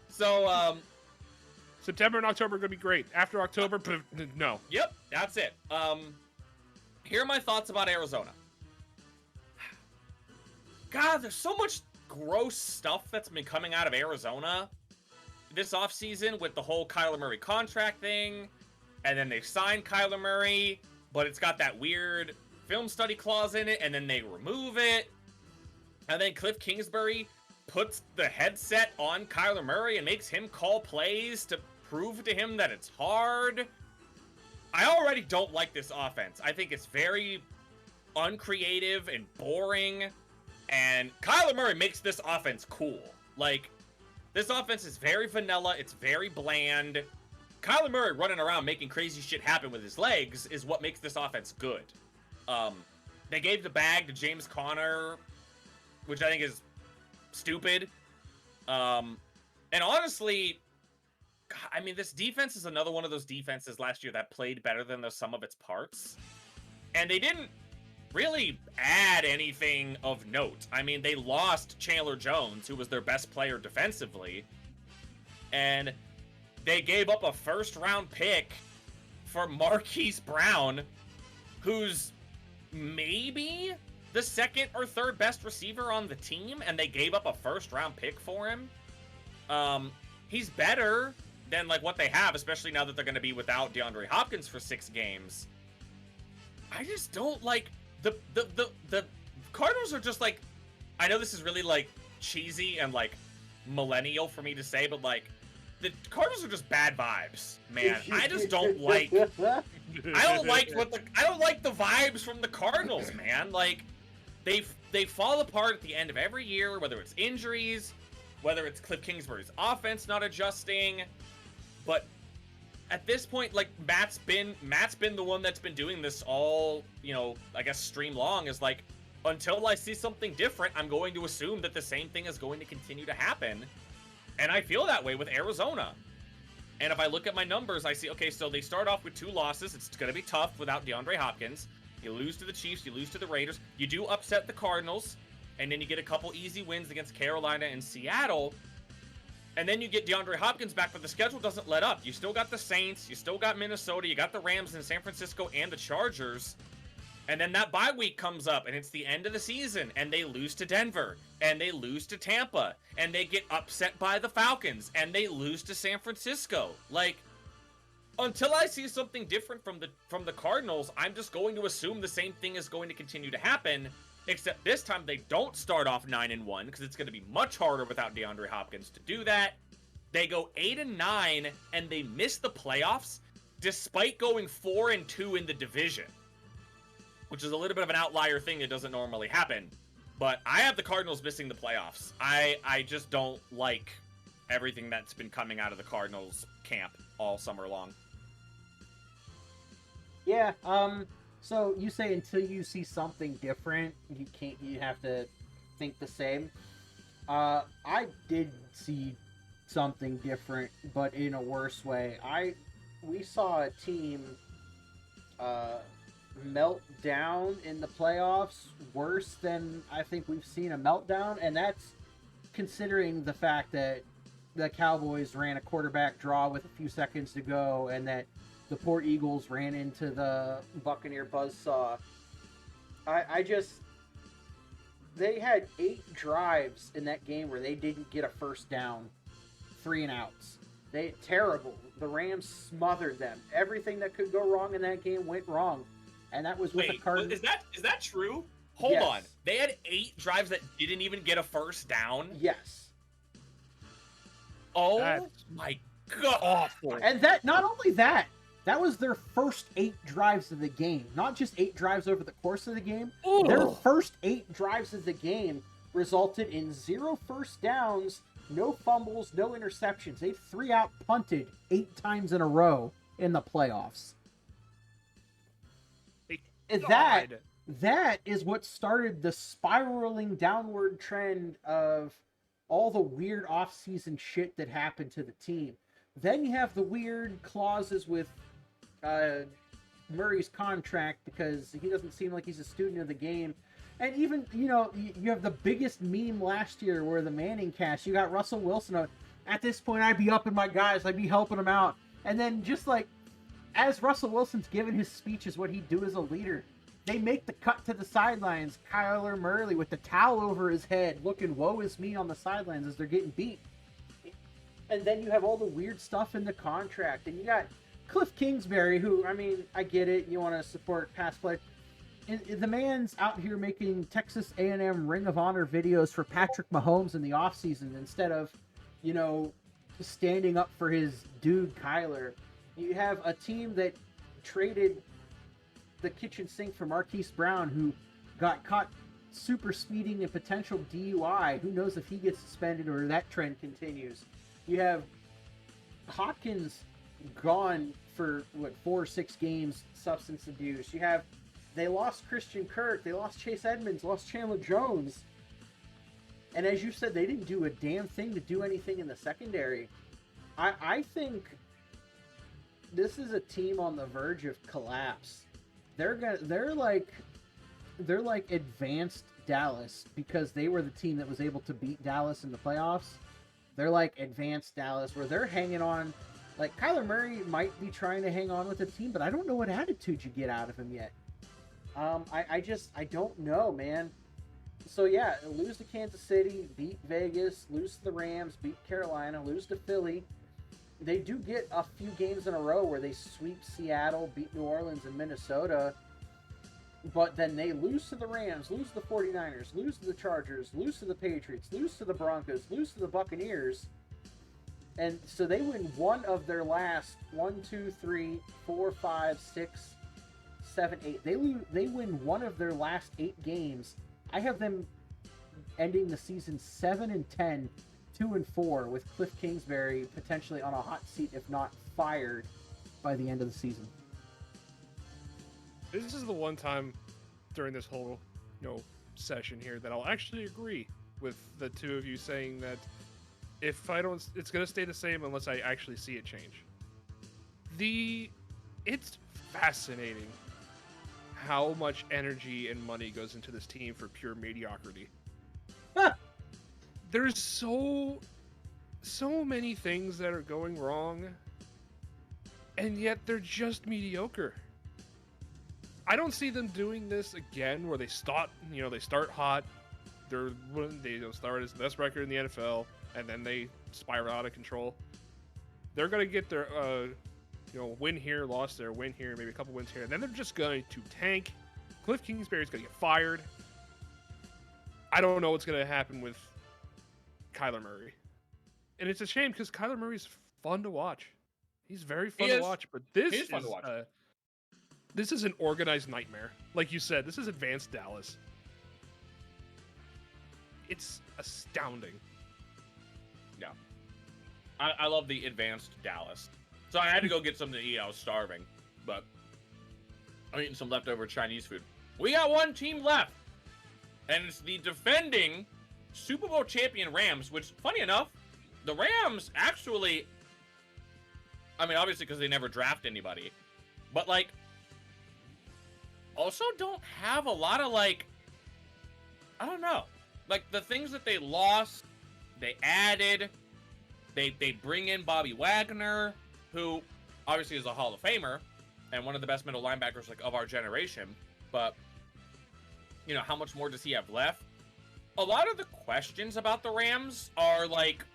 So, September and October are gonna be great. After October, no. Yep, that's it. Here are my thoughts about Arizona. God, there's so much gross stuff that's been coming out of Arizona this offseason with the whole Kyler Murray contract thing, and then they signed Kyler Murray, but it's got that weird film study clause in it, and then they remove it. And then Cliff Kingsbury puts the headset on Kyler Murray and makes him call plays to prove to him that it's hard. I already don't like this offense. I think it's very uncreative and boring. And Kyler Murray makes this offense cool. Like, this offense is very vanilla. It's very bland. Kyler Murray running around making crazy shit happen with his legs is what makes this offense good. They gave the bag to James Conner, which I think is stupid. And honestly, I mean, this defense is another one of those defenses last year that played better than the sum of its parts. And they didn't really add anything of note. I mean, they lost Chandler Jones, who was their best player defensively. And they gave up a first-round pick for Marquise Brown, who's maybe the second or third best receiver on the team, and they gave up a first-round pick for him. He's better than like what they have, especially now that they're going to be without DeAndre Hopkins for 6 games. I just don't like the Cardinals are just like, I know this is really like cheesy and like millennial for me to say, but like the Cardinals are just bad vibes, man. I just don't like I don't like the vibes from the Cardinals, man. Like they fall apart at the end of every year, whether it's injuries, whether it's Cliff Kingsbury's offense not adjusting. But at this point, like Matt's been the one that's been doing this all, you know, I guess stream long, is like, until I see something different, I'm going to assume that the same thing is going to continue to happen. And I feel that way with Arizona. And if I look at my numbers, I see, okay, so they start off with 2 losses. It's going to be tough without DeAndre Hopkins. You lose to the Chiefs, you lose to the Raiders. You do upset the Cardinals, and then you get a couple easy wins against Carolina and Seattle. And then you get DeAndre Hopkins back, but the schedule doesn't let up. You still got the Saints, you still got Minnesota, you got the Rams in San Francisco and the Chargers. And then that bye week comes up, and it's the end of the season, and they lose to Denver, and they lose to Tampa, and they get upset by the Falcons, and they lose to San Francisco. Like, until I see something different from the Cardinals, I'm just going to assume the same thing is going to continue to happen, except this time they don't start off 9-1, because it's going to be much harder without DeAndre Hopkins to do that. They go 8-9, and they miss the playoffs, despite going 4-2 in the division, which is a little bit of an outlier thing that doesn't normally happen. But I have the Cardinals missing the playoffs. I just don't like everything that's been coming out of the Cardinals camp all summer long. Yeah, so you say until you see something different, you have to think the same. I did see something different, but in a worse way. We saw a team melt down in the playoffs worse than I think we've seen a meltdown, and that's considering the fact that the Cowboys ran a quarterback draw with a few seconds to go, and that the poor Eagles ran into the Buccaneer buzzsaw. They had 8 drives in that game where they didn't get a first down, 3 and outs. Terrible. The Rams smothered them. Everything that could go wrong in that game went wrong, and that was with the Cardinals. Is that true? Hold on. They had 8 drives that didn't even get a first down? Yes. Oh my god. Awful. And that, not only that, that was their first 8 drives of the game. Not just 8 drives over the course of the game. Ooh. Their first 8 drives of the game resulted in 0 first downs, no fumbles, no interceptions. They 3-out punted 8 times in a row in the playoffs. And that is what started the spiraling downward trend of all the weird off-season shit that happened to the team. Then you have the weird clauses with Murray's contract because he doesn't seem like he's a student of the game. And even, you have the biggest meme last year where the Manning cast, you got Russell Wilson. At this point, I'd be upping my guys. I'd be helping them out. And then just like, as Russell Wilson's giving his speeches, what he'd do as a leader, they make the cut to the sidelines. Kyler Murray with the towel over his head, looking woe is me on the sidelines as they're getting beat. And then you have all the weird stuff in the contract. And you got Cliff Kingsbury, who, I mean, I get it. You want to support past play. The man's out here making Texas A&M Ring of Honor videos for Patrick Mahomes in the offseason instead of, standing up for his dude Kyler. You have a team that traded the kitchen sink for Marquise Brown, who got caught super speeding and potential DUI. Who knows if he gets suspended or that trend continues. You have Hopkins gone for 4 or 6 games, substance abuse. They lost Christian Kirk, they lost Chase Edmonds, lost Chandler Jones. And as you said, they didn't do a damn thing to do anything in the secondary. I think this is a team on the verge of collapse. They're like advanced Dallas because they were the team that was able to beat Dallas in the playoffs. They're like advanced Dallas where they're hanging on. Like Kyler Murray might be trying to hang on with the team, but I don't know what attitude you get out of him yet. I don't know, man. So yeah, lose to Kansas City, beat Vegas, lose to the Rams, beat Carolina, lose to Philly. They do get a few games in a row where they sweep Seattle, beat New Orleans and Minnesota. But then they lose to the Rams, lose to the 49ers, lose to the Chargers, lose to the Patriots, lose to the Broncos, lose to the Buccaneers. And so they win one of their last 1, 2, 3, 4, 5, 6, 7, 8. They win one of their last 8 games. I have them ending the season 7-10, 2-4, with Cliff Kingsbury potentially on a hot seat, if not fired, by the end of the season. This is the one time during this whole, session here that I'll actually agree with the two of you saying that if I don't, it's going to stay the same unless I actually see it change. It's fascinating how much energy and money goes into this team for pure mediocrity. There's so many things that are going wrong, and yet they're just mediocre. I don't see them doing this again, where they start hot, they start as the best record in the NFL, and then they spiral out of control. They're gonna get their win here, loss there, win here, maybe a couple wins here, and then they're just going to tank. Cliff Kingsbury's gonna get fired. I don't know what's gonna happen with Kyler Murray, and it's a shame because Kyler Murray's fun to watch. He's very fun to watch, but this is fun to watch. This is an organized nightmare. Like you said, this is advanced Dallas. It's astounding. Yeah. I love the advanced Dallas. So I had to go get something to eat. I was starving. But I'm eating some leftover Chinese food. We got one team left. And it's the defending Super Bowl champion Rams, which, funny enough, the Rams actually, obviously because they never draft anybody, but, also don't have a lot of, I don't know. The things that they lost They added, they bring in Bobby Wagner, who obviously is a Hall of Famer and one of the best middle linebackers like of our generation. But you know, how much more does he have left? A lot of the questions about the Rams are like,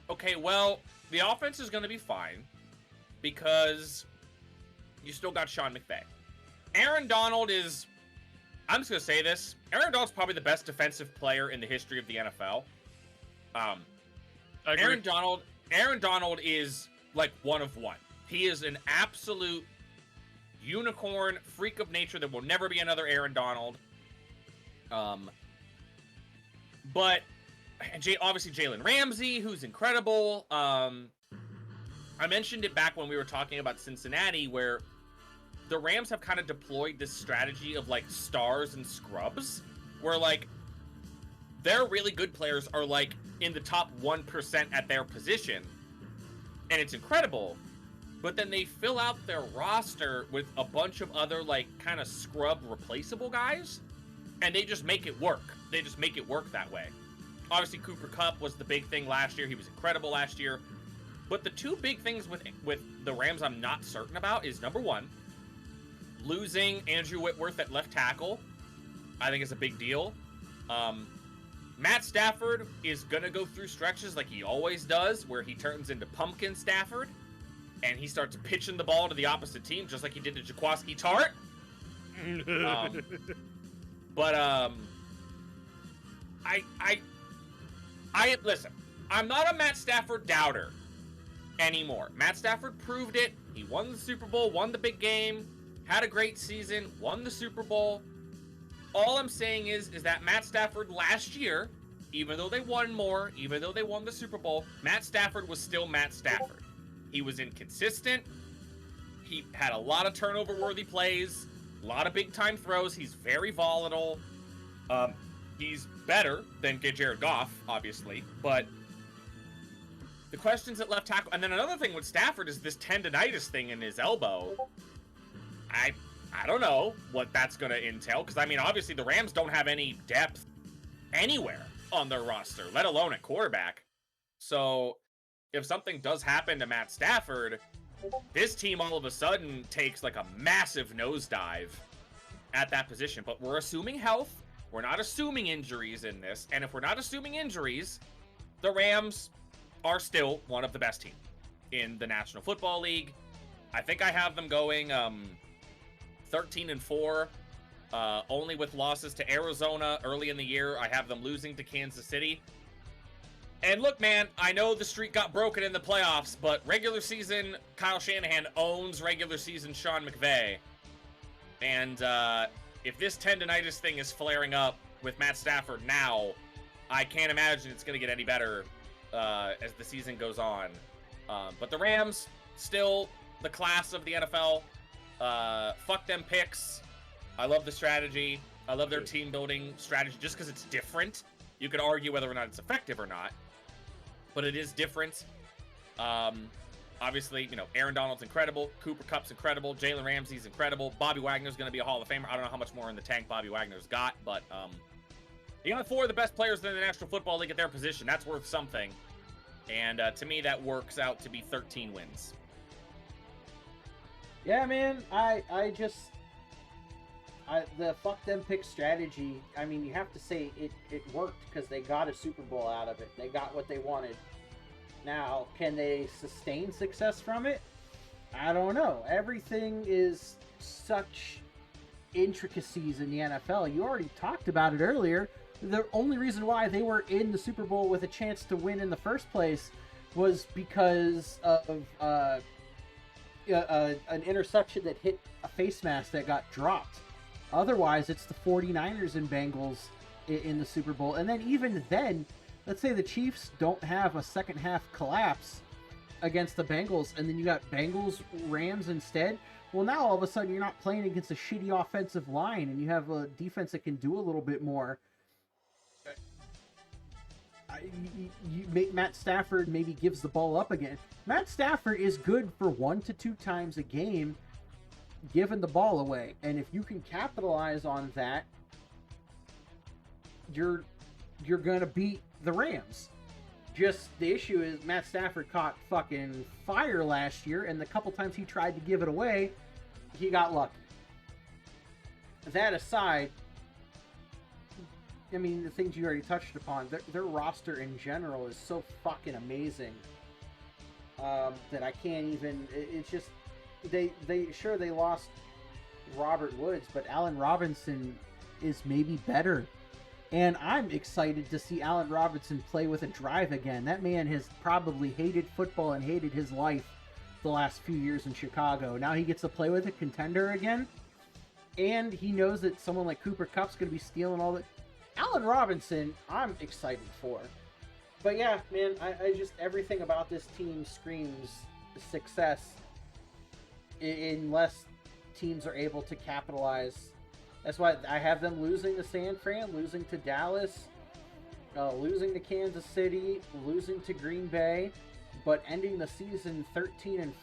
okay, well, the offense is going to be fine because you still got Sean McVay. Aaron Donald is, I'm just going to say this, Aaron Donald's probably the best defensive player in the history of the NFL. Aaron Donald is like one of one. He is an absolute unicorn, freak of nature. There will never be another Aaron Donald. But obviously Jalen Ramsey, who's incredible. I mentioned it back when we were talking about Cincinnati, where the Rams have kind of deployed this strategy of like stars and scrubs, where like their really good players are like in the top 1% at their position, and it's incredible. But then they fill out their roster with a bunch of other like kind of scrub replaceable guys, and they just make it work. They just make it work that way. Obviously, Cooper Kupp was the big thing last year. He was incredible last year. But the two big things with the Rams I'm not certain about is, number one, losing Andrew Whitworth at left tackle, I think is a big deal. Matt Stafford is going to go through stretches like he always does, where he turns into Pumpkin Stafford, and he starts pitching the ball to the opposite team, just like he did to Jaquiski Tart. Listen, I'm not a Matt Stafford doubter anymore. Matt Stafford proved it. He won the Super Bowl, won the big game, had a great season, won the Super Bowl. All I'm saying is that Matt Stafford last year, even though they won more, even though they won the Super Bowl, Matt Stafford was still Matt Stafford. He was inconsistent. He had a lot of turnover-worthy plays, a lot of big-time throws. He's very volatile. He's better than Jared Goff, obviously, but the questions at left tackle, and then another thing with Stafford is this tendonitis thing in his elbow. I don't know what that's going to entail, because, I mean, obviously the Rams don't have any depth anywhere on their roster, let alone at quarterback. So if something does happen to Matt Stafford, this team all of a sudden takes like a massive nosedive at that position. But we're assuming health. We're not assuming injuries in this. And if we're not assuming injuries, the Rams are still one of the best teams in the National Football League. I think I have them going 13-4, only with losses to Arizona early in the year. I have them losing to Kansas City. And look, man, I know the streak got broken in the playoffs, but regular season, Kyle Shanahan owns regular season Sean McVay. And if this tendonitis thing is flaring up with Matt Stafford now, I can't imagine it's going to get any better as the season goes on. But the Rams, still the class of the NFL. Fuck them picks. I love the strategy. I love their team building strategy just because it's different. You could argue whether or not it's effective or not, but it is different. Obviously, you know, Aaron Donald's incredible. Cooper Kupp's incredible. Jalen Ramsey's incredible. Bobby Wagner's going to be a Hall of Famer. I don't know how much more in the tank Bobby Wagner's got, but he got four of the best players in the National Football League at their position. That's worth something. And to me, that works out to be 13 wins. Yeah, man, the fuck them pick strategy, I mean, you have to say it worked because they got a Super Bowl out of it. They got what they wanted. Now, can they sustain success from it? I don't know. Everything is such intricacies in the NFL. You already talked about it earlier. The only reason why they were in the Super Bowl with a chance to win in the first place was because of an interception that hit a face mask that got dropped. Otherwise, it's the 49ers and Bengals in the Super Bowl. And then even then, let's say the Chiefs don't have a second half collapse against the Bengals, and then you got Bengals, Rams instead. Well, now all of a sudden you're not playing against a shitty offensive line, and you have a defense that can do a little bit more. Matt Stafford maybe gives the ball up again. Matt Stafford is good for 1 to 2 times a game giving the ball away, and if you can capitalize on that, you're gonna beat the Rams. Just the issue is Matt Stafford caught fucking fire last year, and the couple times he tried to give it away, he got lucky. That aside, I mean, the things you already touched upon, their roster in general is so fucking amazing that I can't even. It's just they lost Robert Woods, but Allen Robinson is maybe better. And I'm excited to see Allen Robinson play with a drive again. That man has probably hated football and hated his life the last few years in Chicago. Now he gets to play with a contender again. And he knows that someone like Cooper Kupp's going to be stealing all the... Allen Robinson, I'm excited for. But yeah, man, I just... Everything about this team screams success. Unless teams are able to capitalize. That's why I have them losing to San Fran, losing to Dallas, losing to Kansas City, losing to Green Bay, but ending the season 13-4,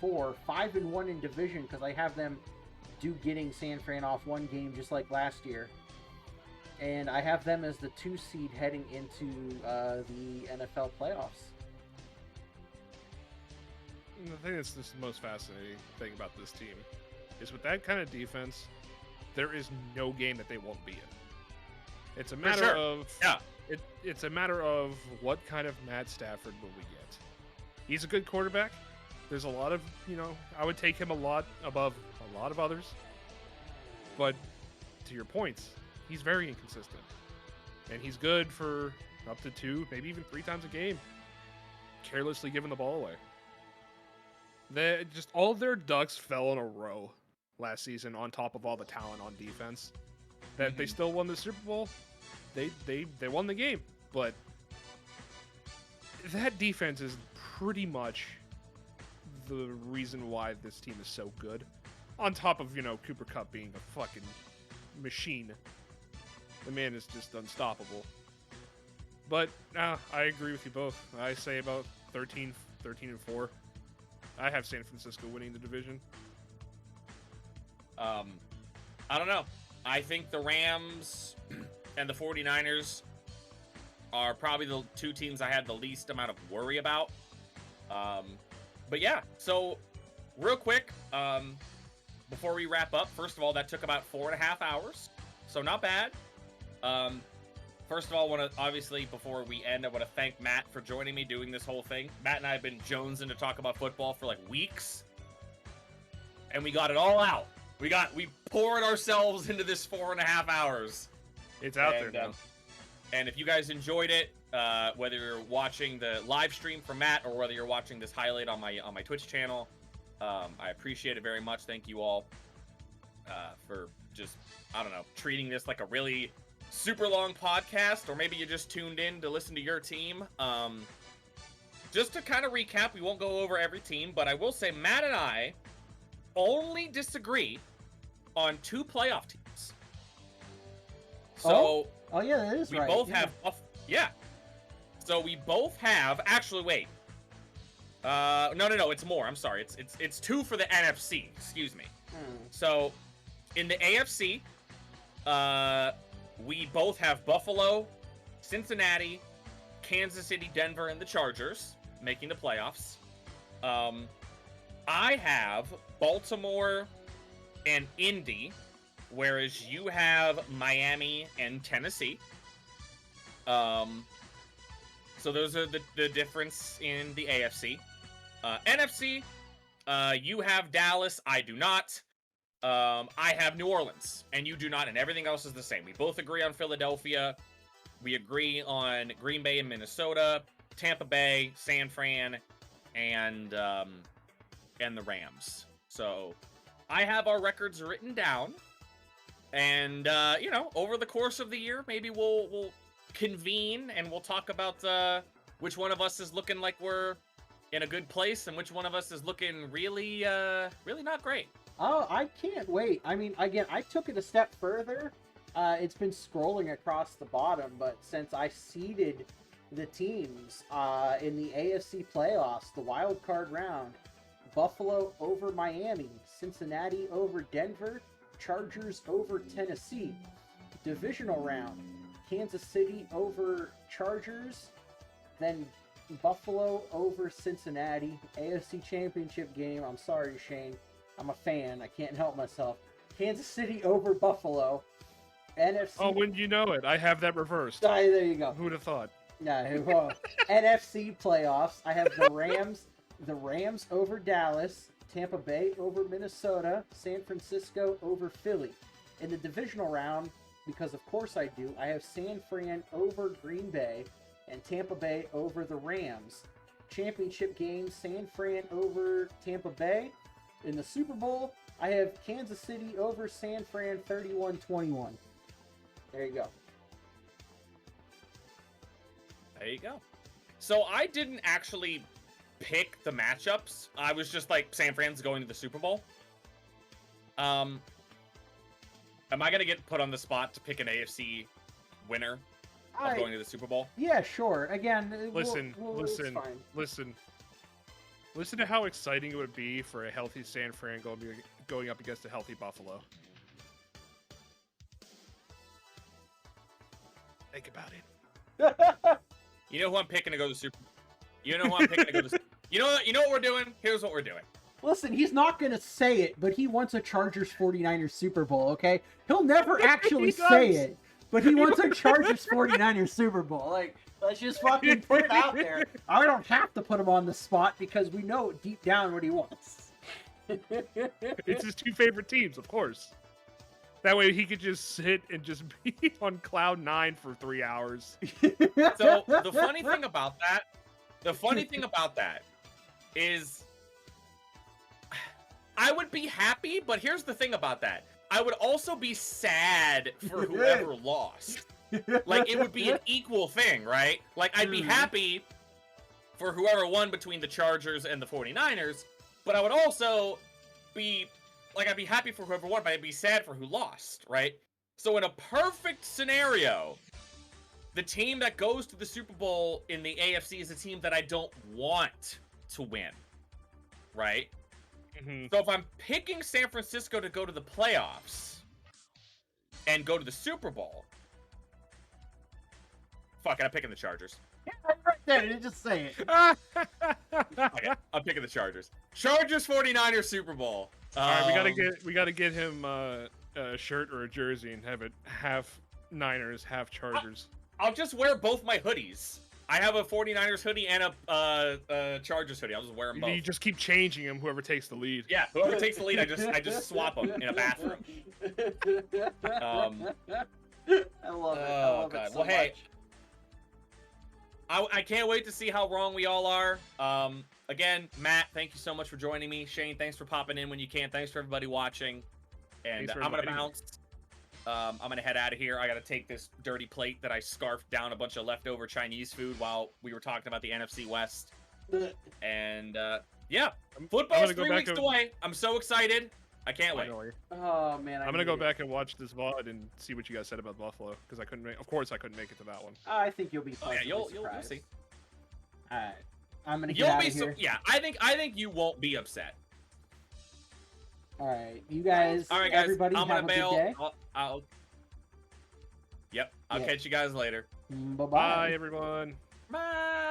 5-1 in division, because I have them getting San Fran off one game just like last year. And I have them as the 2 seed heading into the NFL playoffs. And the thing that's just the most fascinating thing about this team is with that kind of defense, there is no game that they won't be in. It's a matter of it's a matter of what kind of Matt Stafford will we get. He's a good quarterback. There's a lot of, I would take him a lot above a lot of others. But to your points, he's very inconsistent. And he's good for up to 2, maybe even 3 times a game, carelessly giving the ball away. All of their ducks fell in a row last season on top of all the talent on defense. That they still won the Super Bowl. They won the game, but that defense is pretty much the reason why this team is so good. On top of, Cooper Kupp being a fucking machine. The man is just unstoppable. But I agree with you both. I say about 13-4. I have San Francisco winning the division. I don't know. I think the Rams and the 49ers are probably the 2 teams I had the least amount of worry about. But yeah, so real quick, before we wrap up, first of all, that took about 4.5 hours, so not bad. First of all, obviously, before we end, I want to thank Matt for joining me doing this whole thing. Matt and I have been jonesing to talk about football for like weeks, and we got it all out. We poured ourselves into this 4.5 hours. It's out there now. And if you guys enjoyed it, whether you're watching the live stream from Matt or whether you're watching this highlight on my Twitch channel, I appreciate it very much. Thank you all for just, I don't know, treating this like a really super long podcast, or maybe you just tuned in to listen to your team. Just to kind of recap, we won't go over every team, but I will say Matt and I only disagree on 2 playoff teams. So, oh yeah, that is we right. both have, So we both have. Actually, wait. No, it's more. I'm sorry. It's 2 for the NFC. Excuse me. So, in the AFC, we both have Buffalo, Cincinnati, Kansas City, Denver, and the Chargers making the playoffs. I have Baltimore and Indy, whereas you have Miami and Tennessee. So those are the difference in the AFC. NFC, you have Dallas, I do not. I have New Orleans, and you do not, and everything else is the same. We both agree on Philadelphia. We agree on Green Bay and Minnesota, Tampa Bay, San Fran, and the Rams. So I have our records written down, and over the course of the year, maybe we'll convene and we'll talk about which one of us is looking like we're in a good place and which one of us is looking really not great. Oh, I can't wait. I mean, again, I took it a step further. It's been scrolling across the bottom, but since I seeded the teams in the AFC playoffs, the wild card round, Buffalo over Miami, Cincinnati over Denver, Chargers over Tennessee. Divisional round, Kansas City over Chargers, then Buffalo over Cincinnati. AFC Championship game. I'm sorry, Shane. I'm a fan. I can't help myself. Kansas City over Buffalo. NFC. Oh, wouldn't you know it? I have that reversed. There you go. Who would have thought? Yeah, well, NFC playoffs. I have the Rams over Dallas, Tampa Bay over Minnesota, San Francisco over Philly. In the divisional round, because of course I do, I have San Fran over Green Bay and Tampa Bay over the Rams. Championship game, San Fran over Tampa Bay. In the Super Bowl, I have Kansas City over San Fran 31-21. There you go. There you go. So I didn't actually pick the matchups. I was just like, San Fran's going to the Super Bowl. Am I going to get put on the spot to pick an AFC winner of going to the Super Bowl? Yeah, sure. Again, Listen. it's fine. Listen to how exciting it would be for a healthy San Fran going up against a healthy Buffalo. Think about it. You know who I'm picking to go to the Super Bowl? You know who I'm picking to go to the You know what we're doing? Here's what we're doing. Listen, he's not going to say it, but he wants a Chargers 49ers Super Bowl, okay? He'll never actually say it, but he wants a Chargers 49ers Super Bowl. Like, let's just fucking put it out there. I don't have to put him on the spot because we know deep down what he wants. It's his two favorite teams, of course. That way he could just sit and just be on cloud 9 for 3 hours. So the funny thing about that is I would be happy, but here's the thing about that. I would also be sad for whoever lost. Like, it would be an equal thing, right? Like, I'd be happy for whoever won between the Chargers and the 49ers, but I would also be, like, I'd be happy for whoever won, but I'd be sad for who lost, right? So in a perfect scenario, the team that goes to the Super Bowl in the AFC is a team that I don't want to win, right? Mm-hmm. So if I'm picking San Francisco to go to the playoffs and go to the Super Bowl, fuck it, I'm picking the Chargers. Right there, you just say it. Okay, I'm picking the Chargers. Chargers 49ers Super Bowl. All right, we gotta get him a shirt or a jersey and have it half Niners, half Chargers. I'll just wear both my hoodies. I have a 49ers hoodie and a Chargers hoodie. I'll just wear them both. You just keep changing them. Whoever takes the lead. Yeah, whoever takes the lead, I just swap them in a bathroom. I love it. I love it so well, hey, much. I can't wait to see how wrong we all are. Again, Matt, thank you so much for joining me. Shane, thanks for popping in when you can. Thanks for everybody watching. And I'm gonna bounce. I'm gonna head out of here. I gotta take this dirty plate that I scarfed down a bunch of leftover Chinese food while we were talking about the NFC West. And yeah, football's 3 weeks away. I'm so excited. I can't wait. Oh man, I'm gonna go back and watch this VOD and see what you guys said about Buffalo because I couldn't. Of course, I couldn't make it to that one. I think you'll be. Oh yeah, you'll see. All right, I'm gonna get out of here. Yeah, I think you won't be upset. All right, you guys. All right, guys. Everybody, I'm have gonna a bail. good day. Yep. I'll catch you guys later. Bye-bye. Bye, everyone. Bye.